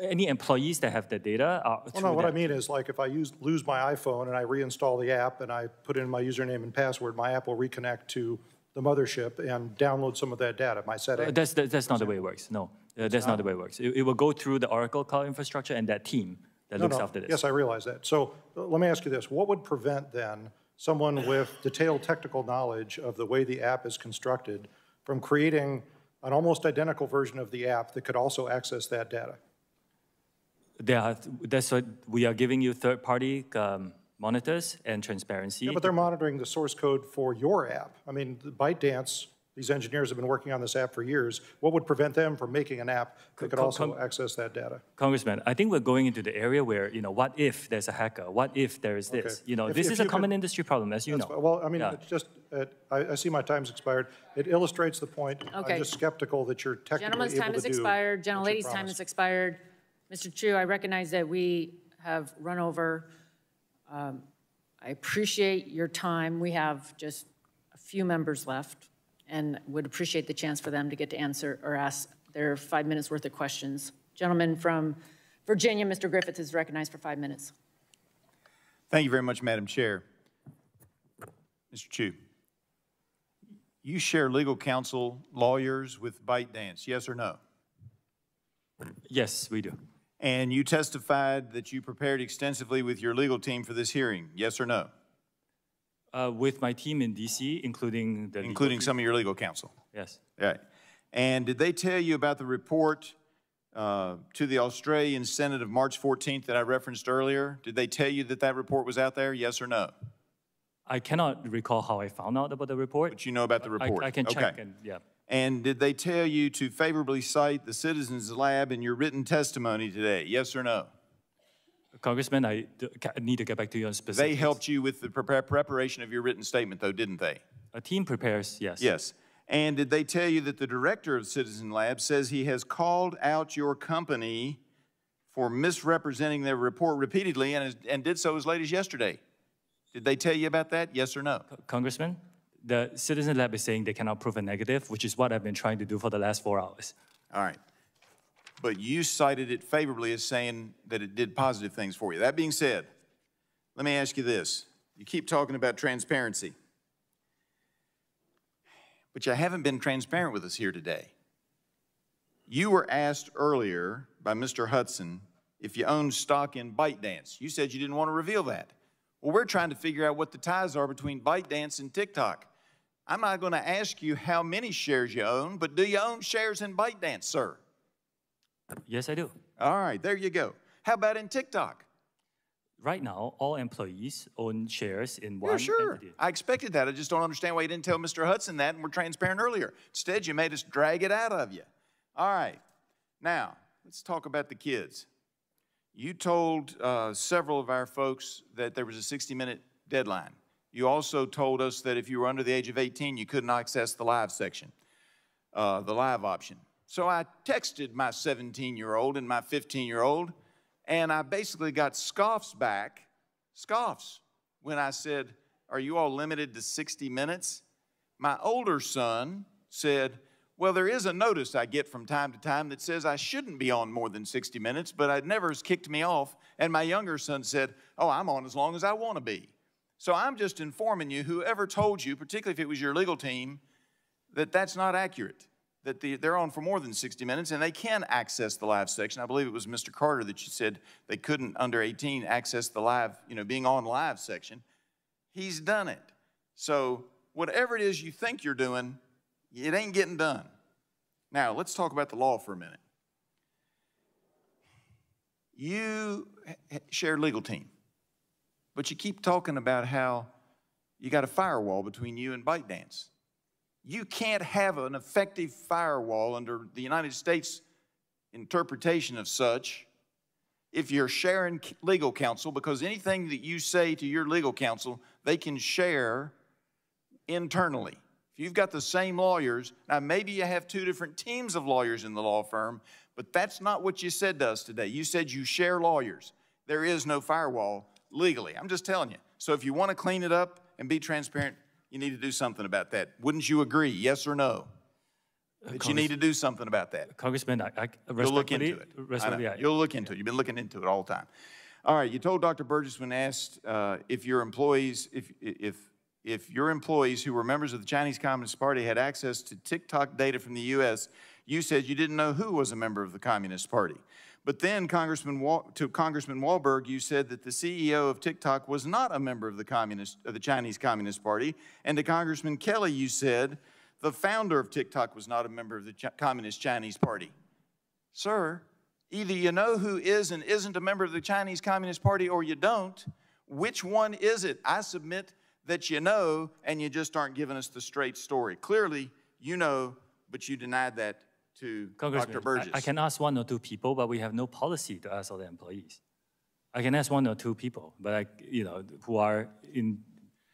Any employees that have the data are well, no, what I mean is, like, if I lose my iPhone and I reinstall the app and I put in my username and password, my app will reconnect to the mothership and download some of that data, my settings. That's not the way it works, no. That's not the way it works. It will go through the Oracle Cloud infrastructure and that team that looks after this. Yes, I realize that. So let me ask you this. What would prevent, then, someone with detailed technical knowledge of the way the app is constructed from creating an almost identical version of the app that could also access that data? That's what we are giving you third-party monitors and transparency. Yeah, but they're monitoring the source code for your app. I mean, ByteDance, these engineers have been working on this app for years. What would prevent them from making an app that could also access that data? Congressman, I think we're going into the area where, what if there's a hacker? What if there is this? This is a common industry problem, as you know. Well, I mean, it's just, I see my time's expired. It illustrates the point. Okay. I'm just skeptical that you're technically Gentleman's time has expired. Gentlelady's time has expired. Mr. Chew, I recognize that we have run over. I appreciate your time. We have just a few members left and would appreciate the chance for them to get to answer or ask their 5 minutes worth of questions. Gentleman from Virginia, Mr. Griffith, is recognized for 5 minutes. Thank you very much, Madam Chair. Mr. Chew, you share legal counsel lawyers with ByteDance, yes or no? Yes, we do. And you testified that you prepared extensively with your legal team for this hearing, yes or no? With my team in D.C., including some of your legal counsel? Yes. Right. And did they tell you about the report to the Australian Senate of March 14th that I referenced earlier? Did they tell you that that report was out there, yes or no? I cannot recall how I found out about the report. But you know about the report? I can check, and yeah. And did they tell you to favorably cite the Citizens Lab in your written testimony today, yes or no? Congressman, I need to get back to you on specifics. They helped you with the preparation of your written statement, though, didn't they? A team prepares, yes. Yes. And did they tell you that the director of Citizen Lab says he has called out your company for misrepresenting their report repeatedly and did so as late as yesterday? Did they tell you about that, yes or no? Congressman, the Citizen Lab is saying they cannot prove a negative, which is what I've been trying to do for the last 4 hours. All right. But you cited it favorably as saying that it did positive things for you. That being said, let me ask you this. You keep talking about transparency. but you haven't been transparent with us here today. You were asked earlier by Mr. Hudson if you owned stock in ByteDance. You said you didn't want to reveal that. Well, we're trying to figure out what the ties are between ByteDance and TikTok. I'm not going to ask you how many shares you own, but do you own shares in ByteDance, sir? Yes, I do. All right, there you go. How about in TikTok? Right now, all employees own shares in one entity. I expected that. I just don't understand why you didn't tell Mr. Hudson that and we're transparent earlier. Instead, you made us drag it out of you. All right. Now, let's talk about the kids. You told several of our folks that there was a 60-minute deadline. You also told us that if you were under the age of 18, you couldn't access the live section, the live option. So I texted my 17-year-old and my 15-year-old, and I basically got scoffs back, when I said, are you all limited to 60 minutes? My older son said, well, there is a notice I get from time to time that says I shouldn't be on more than 60 minutes, but it never has kicked me off. And my younger son said, oh, I'm on as long as I want to be. So I'm just informing you, whoever told you, particularly if it was your legal team, that that's not accurate, that they're on for more than 60 minutes and they can access the live section. I believe it was Mr. Carter that you said they couldn't, under 18, access the live, being on live section. He's done it. So whatever it is you think you're doing, it ain't getting done. Now, let's talk about the law for a minute. You share a legal team, but you keep talking about how you got a firewall between you and ByteDance. You can't have an effective firewall under the United States interpretation of such if you're sharing legal counsel, because anything that you say to your legal counsel, they can share internally. If you've got the same lawyers, now maybe you have two different teams of lawyers in the law firm, but that's not what you said to us today. You said you share lawyers. There is no firewall legally. I'm just telling you. So if you want to clean it up and be transparent, you need to do something about that. Wouldn't you agree, yes or no, that you need to do something about that? Congressman, You'll look into it. You'll look into it. You've been looking into it all the time. All right, you told Dr. Burgess when asked if your employees, if your employees who were members of the Chinese Communist Party had access to TikTok data from the U.S., you said you didn't know who was a member of the Communist Party. But then, Congressman Wahlberg, you said that the CEO of TikTok was not a member of the Chinese Communist Party. And to Congressman Kelly, you said the founder of TikTok was not a member of the Communist Chinese Party. Sir, either you know who is and isn't a member of the Chinese Communist Party or you don't. Which one is it? I submit that you know, and you just aren't giving us the straight story. Clearly, you know, but you denied that to Dr. Burgess. I can ask one or two people, but we have no policy to ask all the employees. I can ask one or two people, but who are in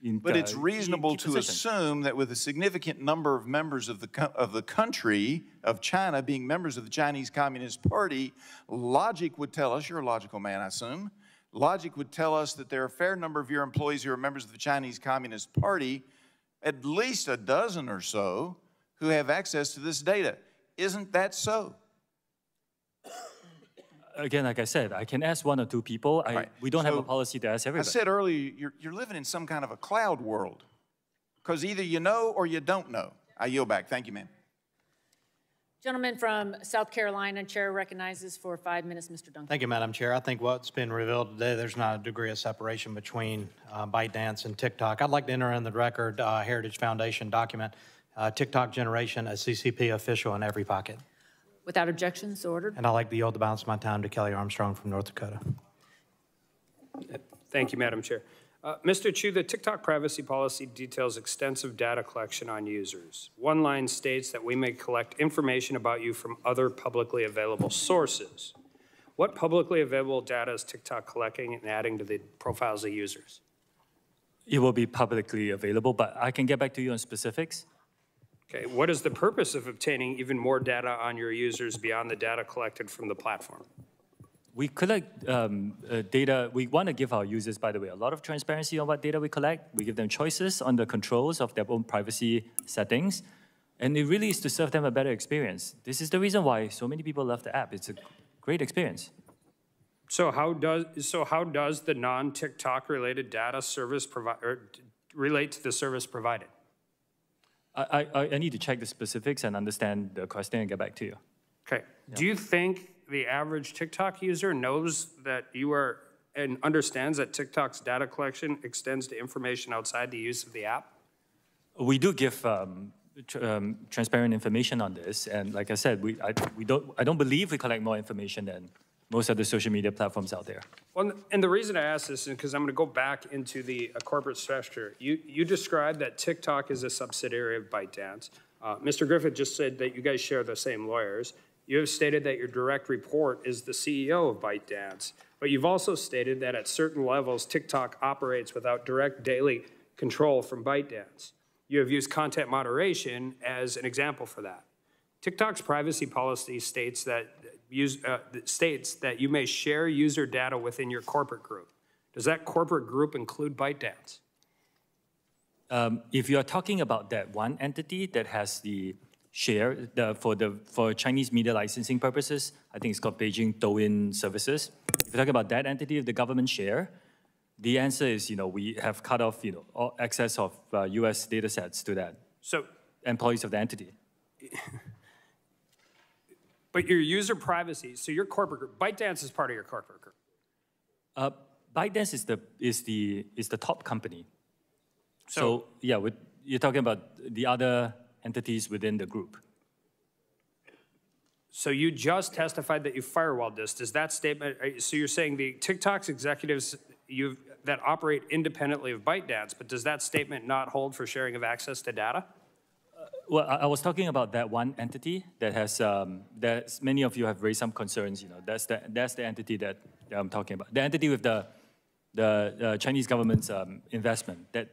But it's reasonable to assume that with a significant number of members of the country, of China, being members of the Chinese Communist Party, logic would tell us, you're a logical man, I assume, logic would tell us that there are a fair number of your employees who are members of the Chinese Communist Party, at least a dozen or so, who have access to this data. Isn't that so? Again, like I said, I can ask one or two people. We don't have a policy to ask everybody. I said earlier, you're living in some kind of a cloud world, because either you know or you don't know. I yield back. Thank you, ma'am. Gentleman from South Carolina, Chair recognizes for 5 minutes, Mr. Duncan. Thank you, Madam Chair. I think what's been revealed today, there's not a degree of separation between ByteDance and TikTok. I'd like to enter in the record Heritage Foundation document, TikTok generation, a CCP official in every pocket. Without objections, ordered. And I'd like to yield the balance of my time to Kelly Armstrong from North Dakota. Thank you, Madam Chair. Mr. Chew, the TikTok privacy policy details extensive data collection on users. One line states that we may collect information about you from other publicly available sources. What publicly available data is TikTok collecting and adding to the profiles of users? It will be publicly available, but I can get back to you on specifics. Okay, what is the purpose of obtaining even more data on your users beyond the data collected from the platform? We collect data. We want to give our users, by the way, a lot of transparency on what data we collect. We give them choices on the controls of their own privacy settings. And it really is to serve them a better experience. This is the reason why so many people love the app. It's a great experience. So how does the non-TikTok related data service relate to the service provided? I need to check the specifics and understand the question and get back to you. Okay. Yeah. Do you think the average TikTok user knows that you are and understands that TikTok's data collection extends to information outside the use of the app? We do give transparent information on this, and like I said, I don't believe we collect more information than most of the social media platforms out there. Well, and the reason I ask this is because I'm going to go back into the corporate structure. You described that TikTok is a subsidiary of ByteDance. Mr. Griffith just said that you guys share the same lawyers. You have stated that your direct report is the CEO of ByteDance, but you've also stated that at certain levels, TikTok operates without direct daily control from ByteDance. You have used content moderation as an example for that. TikTok's privacy policy states that you may share user data within your corporate group. Does that corporate group include ByteDance? If you are talking about that one entity that has the share for Chinese media licensing purposes, I think it's called Beijing Douyin Services. If you're talking about that entity of the government share, the answer is, we have cut off, all access of U.S. data sets to that. So employees of the entity. But your user privacy, so your corporate group, ByteDance is part of your corporate group. ByteDance is the top company. So yeah, you're talking about the other entities within the group. So you just testified that you firewalled this. Does that statement, so you're saying the TikTok's executives that operate independently of ByteDance, but does that statement not hold for sharing of access to data? Well, I was talking about that one entity that has, many of you have raised some concerns, that's the entity that I'm talking about. The entity with the Chinese government's investment that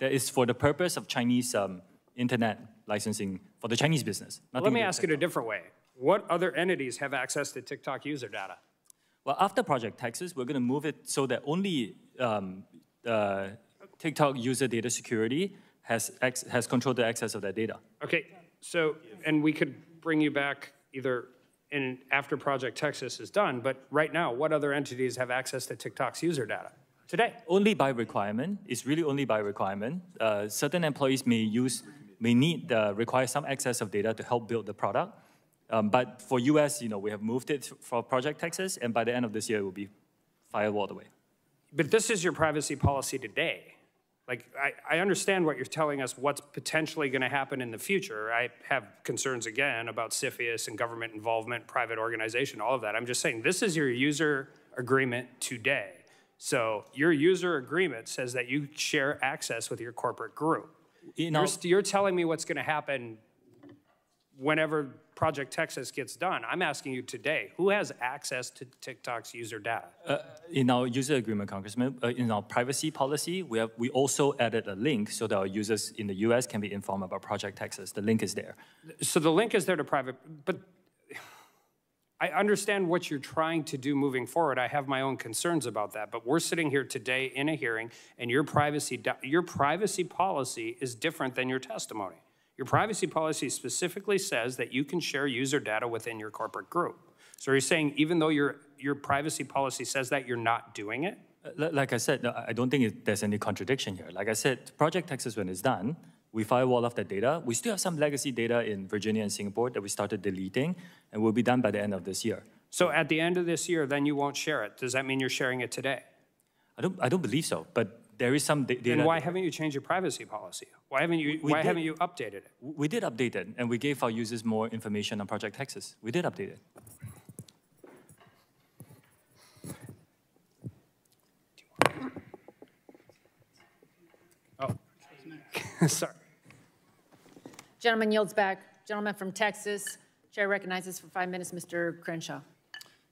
is for the purpose of Chinese internet licensing for the Chinese business. Let me ask it a different way. What other entities have access to TikTok user data? Well, after Project Texas, we're going to move it so that only TikTok user data security has controlled the access of that data. Okay, so, and we could bring you back either after Project Texas is done, but right now, what other entities have access to TikTok's user data today? Only by requirement. It's really only by requirement. Certain employees may require some access of data to help build the product. But for US, we have moved it for Project Texas, and by the end of this year, it will be firewalled away. But this is your privacy policy today. Like, I understand what you're telling us, what's potentially going to happen in the future. I have concerns, again, about CFIUS and government involvement, private organization, all of that. I'm just saying this is your user agreement today. So your user agreement says that you share access with your corporate group. You're telling me what's going to happen whenever Project Texas gets done. I'm asking you today, who has access to TikTok's user data? In our user agreement, Congressman, in our privacy policy, we also added a link so that our users in the US can be informed about Project Texas. The link is there. So the link is there to private, but I understand what you're trying to do moving forward. I have my own concerns about that, but we're sitting here today in a hearing, and your privacy policy is different than your testimony. Your privacy policy specifically says that you can share user data within your corporate group. So you're saying even though your privacy policy says that, you're not doing it? Like I said, I don't think there's any contradiction here. Like I said, Project Texas, when it's done, we firewall off that data. We still have some legacy data in Virginia and Singapore that we started deleting, and will be done by the end of this year. So at the end of this year, then you won't share it. Does that mean you're sharing it today? I don't believe so, but there is some data. Then why haven't you changed your privacy policy? Why haven't you updated it? We did update it, and we gave our users more information on Project Texas. We did update it. Oh, sorry. Gentleman yields back. Gentleman from Texas. Chair recognizes for 5 minutes Mr. Crenshaw.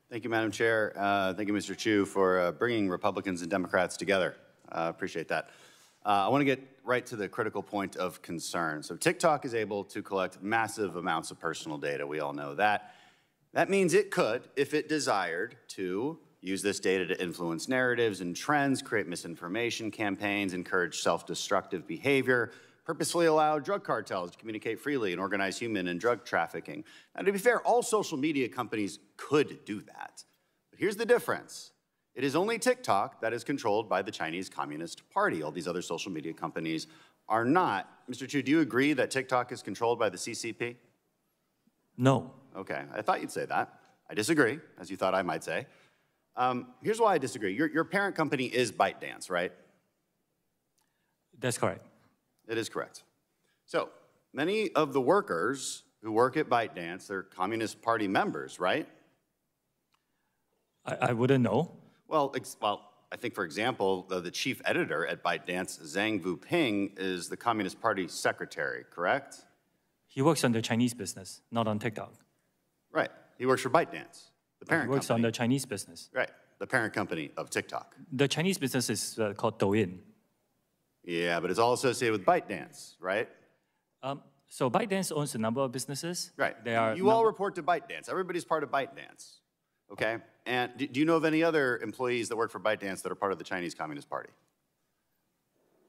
Thank you, Madam Chair. Thank you, Mr. Chew, for bringing Republicans and Democrats together. Appreciate that. I want to get right to the critical point of concern. So TikTok is able to collect massive amounts of personal data. We all know that. That means it could, if it desired, to use this data to influence narratives and trends, create misinformation campaigns, encourage self-destructive behavior, purposefully allow drug cartels to communicate freely and organize human and drug trafficking. Now, to be fair, all social media companies could do that. But here's the difference. It is only TikTok that is controlled by the Chinese Communist Party. All these other social media companies are not. Mr. Chew, do you agree that TikTok is controlled by the CCP? No. Okay, I thought you'd say that. I disagree, as you thought I might say. Here's why I disagree. Your parent company is ByteDance, right? That's correct. It is correct. So many of the workers who work at ByteDance, they're Communist Party members, right? I wouldn't know. Well, I think, for example, the chief editor at ByteDance, Zhang Vuping, is the Communist Party secretary, correct? He works on the Chinese business, not on TikTok. Right. He works for ByteDance, the parent He works company. on the Chinese business. Right. The parent company of TikTok. The Chinese business is called Douyin. Yeah, but it's all associated with ByteDance, right? So ByteDance owns a number of businesses. Right. They are you all report to ByteDance. Everybody's part of ByteDance. Okay? And do you know of any other employees that work for ByteDance that are part of the Chinese Communist Party?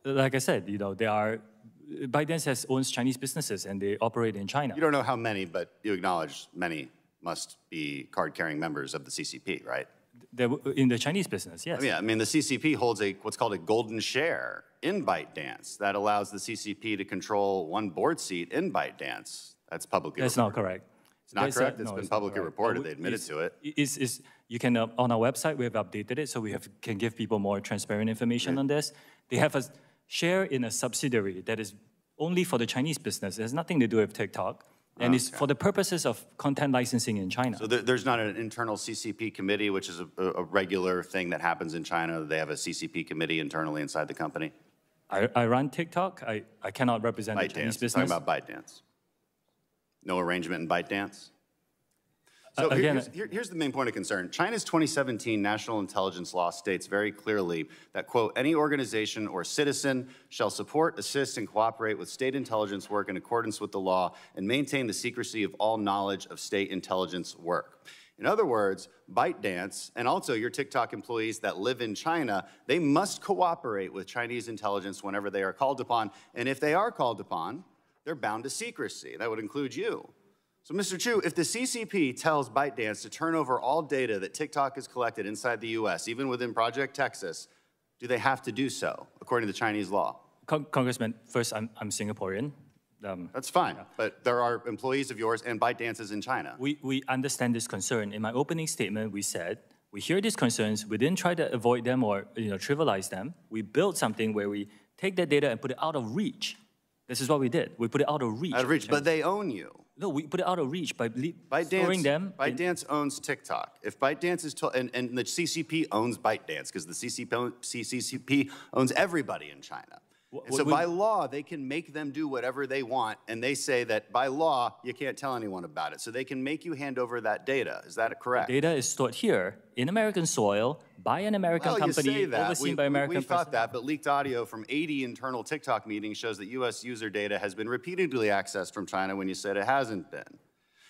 Like I said, ByteDance owns Chinese businesses and they operate in China. You don't know how many, but you acknowledge many must be card-carrying members of the CCP, right? They're in the Chinese business, yes. I mean, the CCP holds what's called a golden share in ByteDance that allows the CCP to control one board seat in ByteDance. That's publicly That's reported. not correct. It's not correct? It's been publicly reported. They admitted to it. You can, on our website, we have updated it so we can give people more transparent information on this. They have a share in a subsidiary that is only for the Chinese business. It has nothing to do with TikTok. And it's for the purposes of content licensing in China. So there's not an internal CCP committee, which is a regular thing that happens in China. They have a CCP committee internally inside the company. I run TikTok. I cannot represent the Chinese business. Talking about ByteDance. No arrangement in ByteDance? So here's the main point of concern. China's 2017 national intelligence law states very clearly that, quote, any organization or citizen shall support, assist, and cooperate with state intelligence work in accordance with the law and maintain the secrecy of all knowledge of state intelligence work. In other words, ByteDance and also your TikTok employees that live in China, they must cooperate with Chinese intelligence whenever they are called upon. And if they are called upon, they're bound to secrecy. That would include you. So, Mr. Chew, if the CCP tells ByteDance to turn over all data that TikTok has collected inside the U.S., even within Project Texas, do they have to do so, according to Chinese law? Congressman, first, I'm Singaporean. That's fine, but there are employees of yours and ByteDance's in China. We understand this concern. In my opening statement, we said, we hear these concerns, we didn't try to avoid them or trivialize them. We built something where we take that data and put it out of reach. This is what we did. We put it out of reach. Out of reach, but they own you. No, we put it out of reach by storing them. ByteDance owns TikTok. If ByteDance is and the CCP owns ByteDance because the CCP owns everybody in China. And so by law, they can make them do whatever they want, and they say that by law, you can't tell anyone about it. So they can make you hand over that data. Is that correct? The data is stored here in American soil by an American company overseen by American We thought that, but leaked audio from 80 internal TikTok meetings shows that U.S. user data has been repeatedly accessed from China when you said it hasn't been.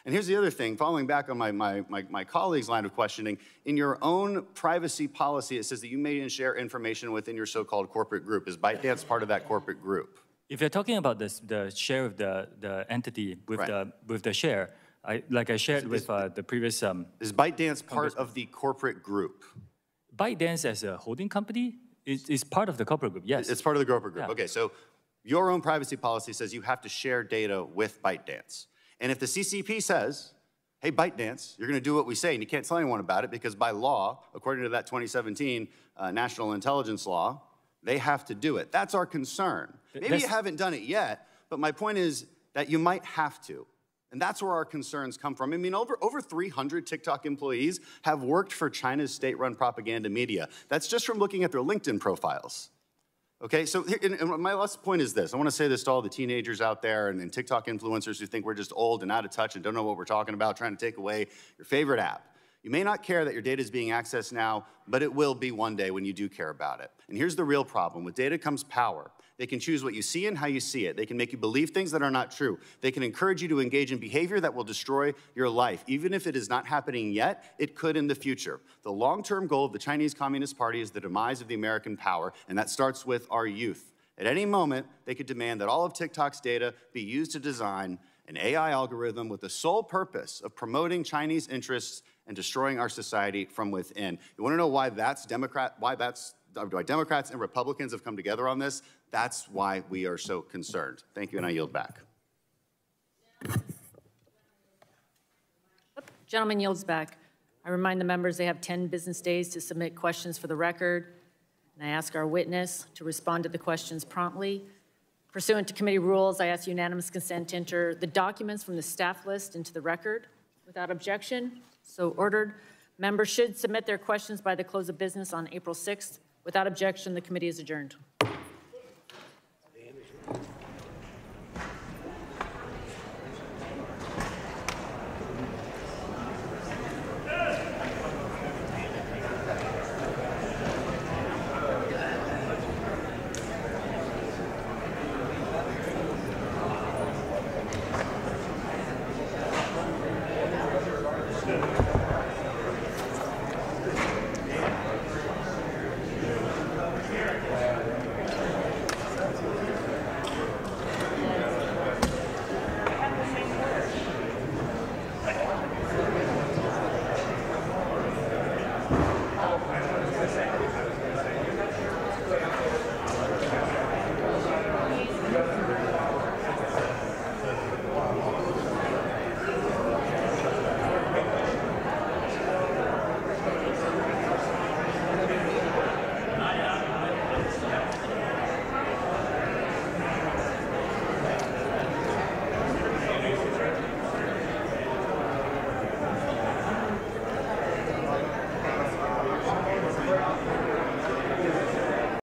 And here's the other thing, following back on my colleague's line of questioning, in your own privacy policy, it says that you may share information within your so-called corporate group. Is ByteDance part of that corporate group? If you're talking about the share of the entity with the share, like I shared with the previous... is ByteDance part of the corporate group? ByteDance as a holding company is part of the corporate group, yes. It's part of the corporate group. Yeah. Okay, so your own privacy policy says you have to share data with ByteDance. And if the CCP says, hey, ByteDance, you're going to do what we say, and you can't tell anyone about it because by law, according to that 2017 national intelligence law, they have to do it. That's our concern. Maybe you haven't done it yet, but my point is that you might have to. And that's where our concerns come from. I mean, over 300 TikTok employees have worked for China's state-run propaganda media. That's just from looking at their LinkedIn profiles. Okay, so and my last point is this. I want to say this to all the teenagers out there and TikTok influencers who think we're just old and out of touch and don't know what we're talking about, trying to take away your favorite app. You may not care that your data is being accessed now, but it will be one day when you do care about it. And here's the real problem. With data comes power. They can choose what you see and how you see it. They can make you believe things that are not true. They can encourage you to engage in behavior that will destroy your life. Even if it is not happening yet, it could in the future. The long-term goal of the Chinese Communist Party is the demise of the American power, and that starts with our youth. At any moment, they could demand that all of TikTok's data be used to design an AI algorithm with the sole purpose of promoting Chinese interests and destroying our society from within. You want to know why that's Democrats and Republicans have come together on this. That's why we are so concerned. Thank you, and I yield back. Gentleman yields back. I remind the members they have 10 business days to submit questions for the record, and I ask our witness to respond to the questions promptly. Pursuant to committee rules, I ask unanimous consent to enter the documents from the staff list into the record. Without objection, so ordered. Members should submit their questions by the close of business on April 6th. Without objection, the committee is adjourned.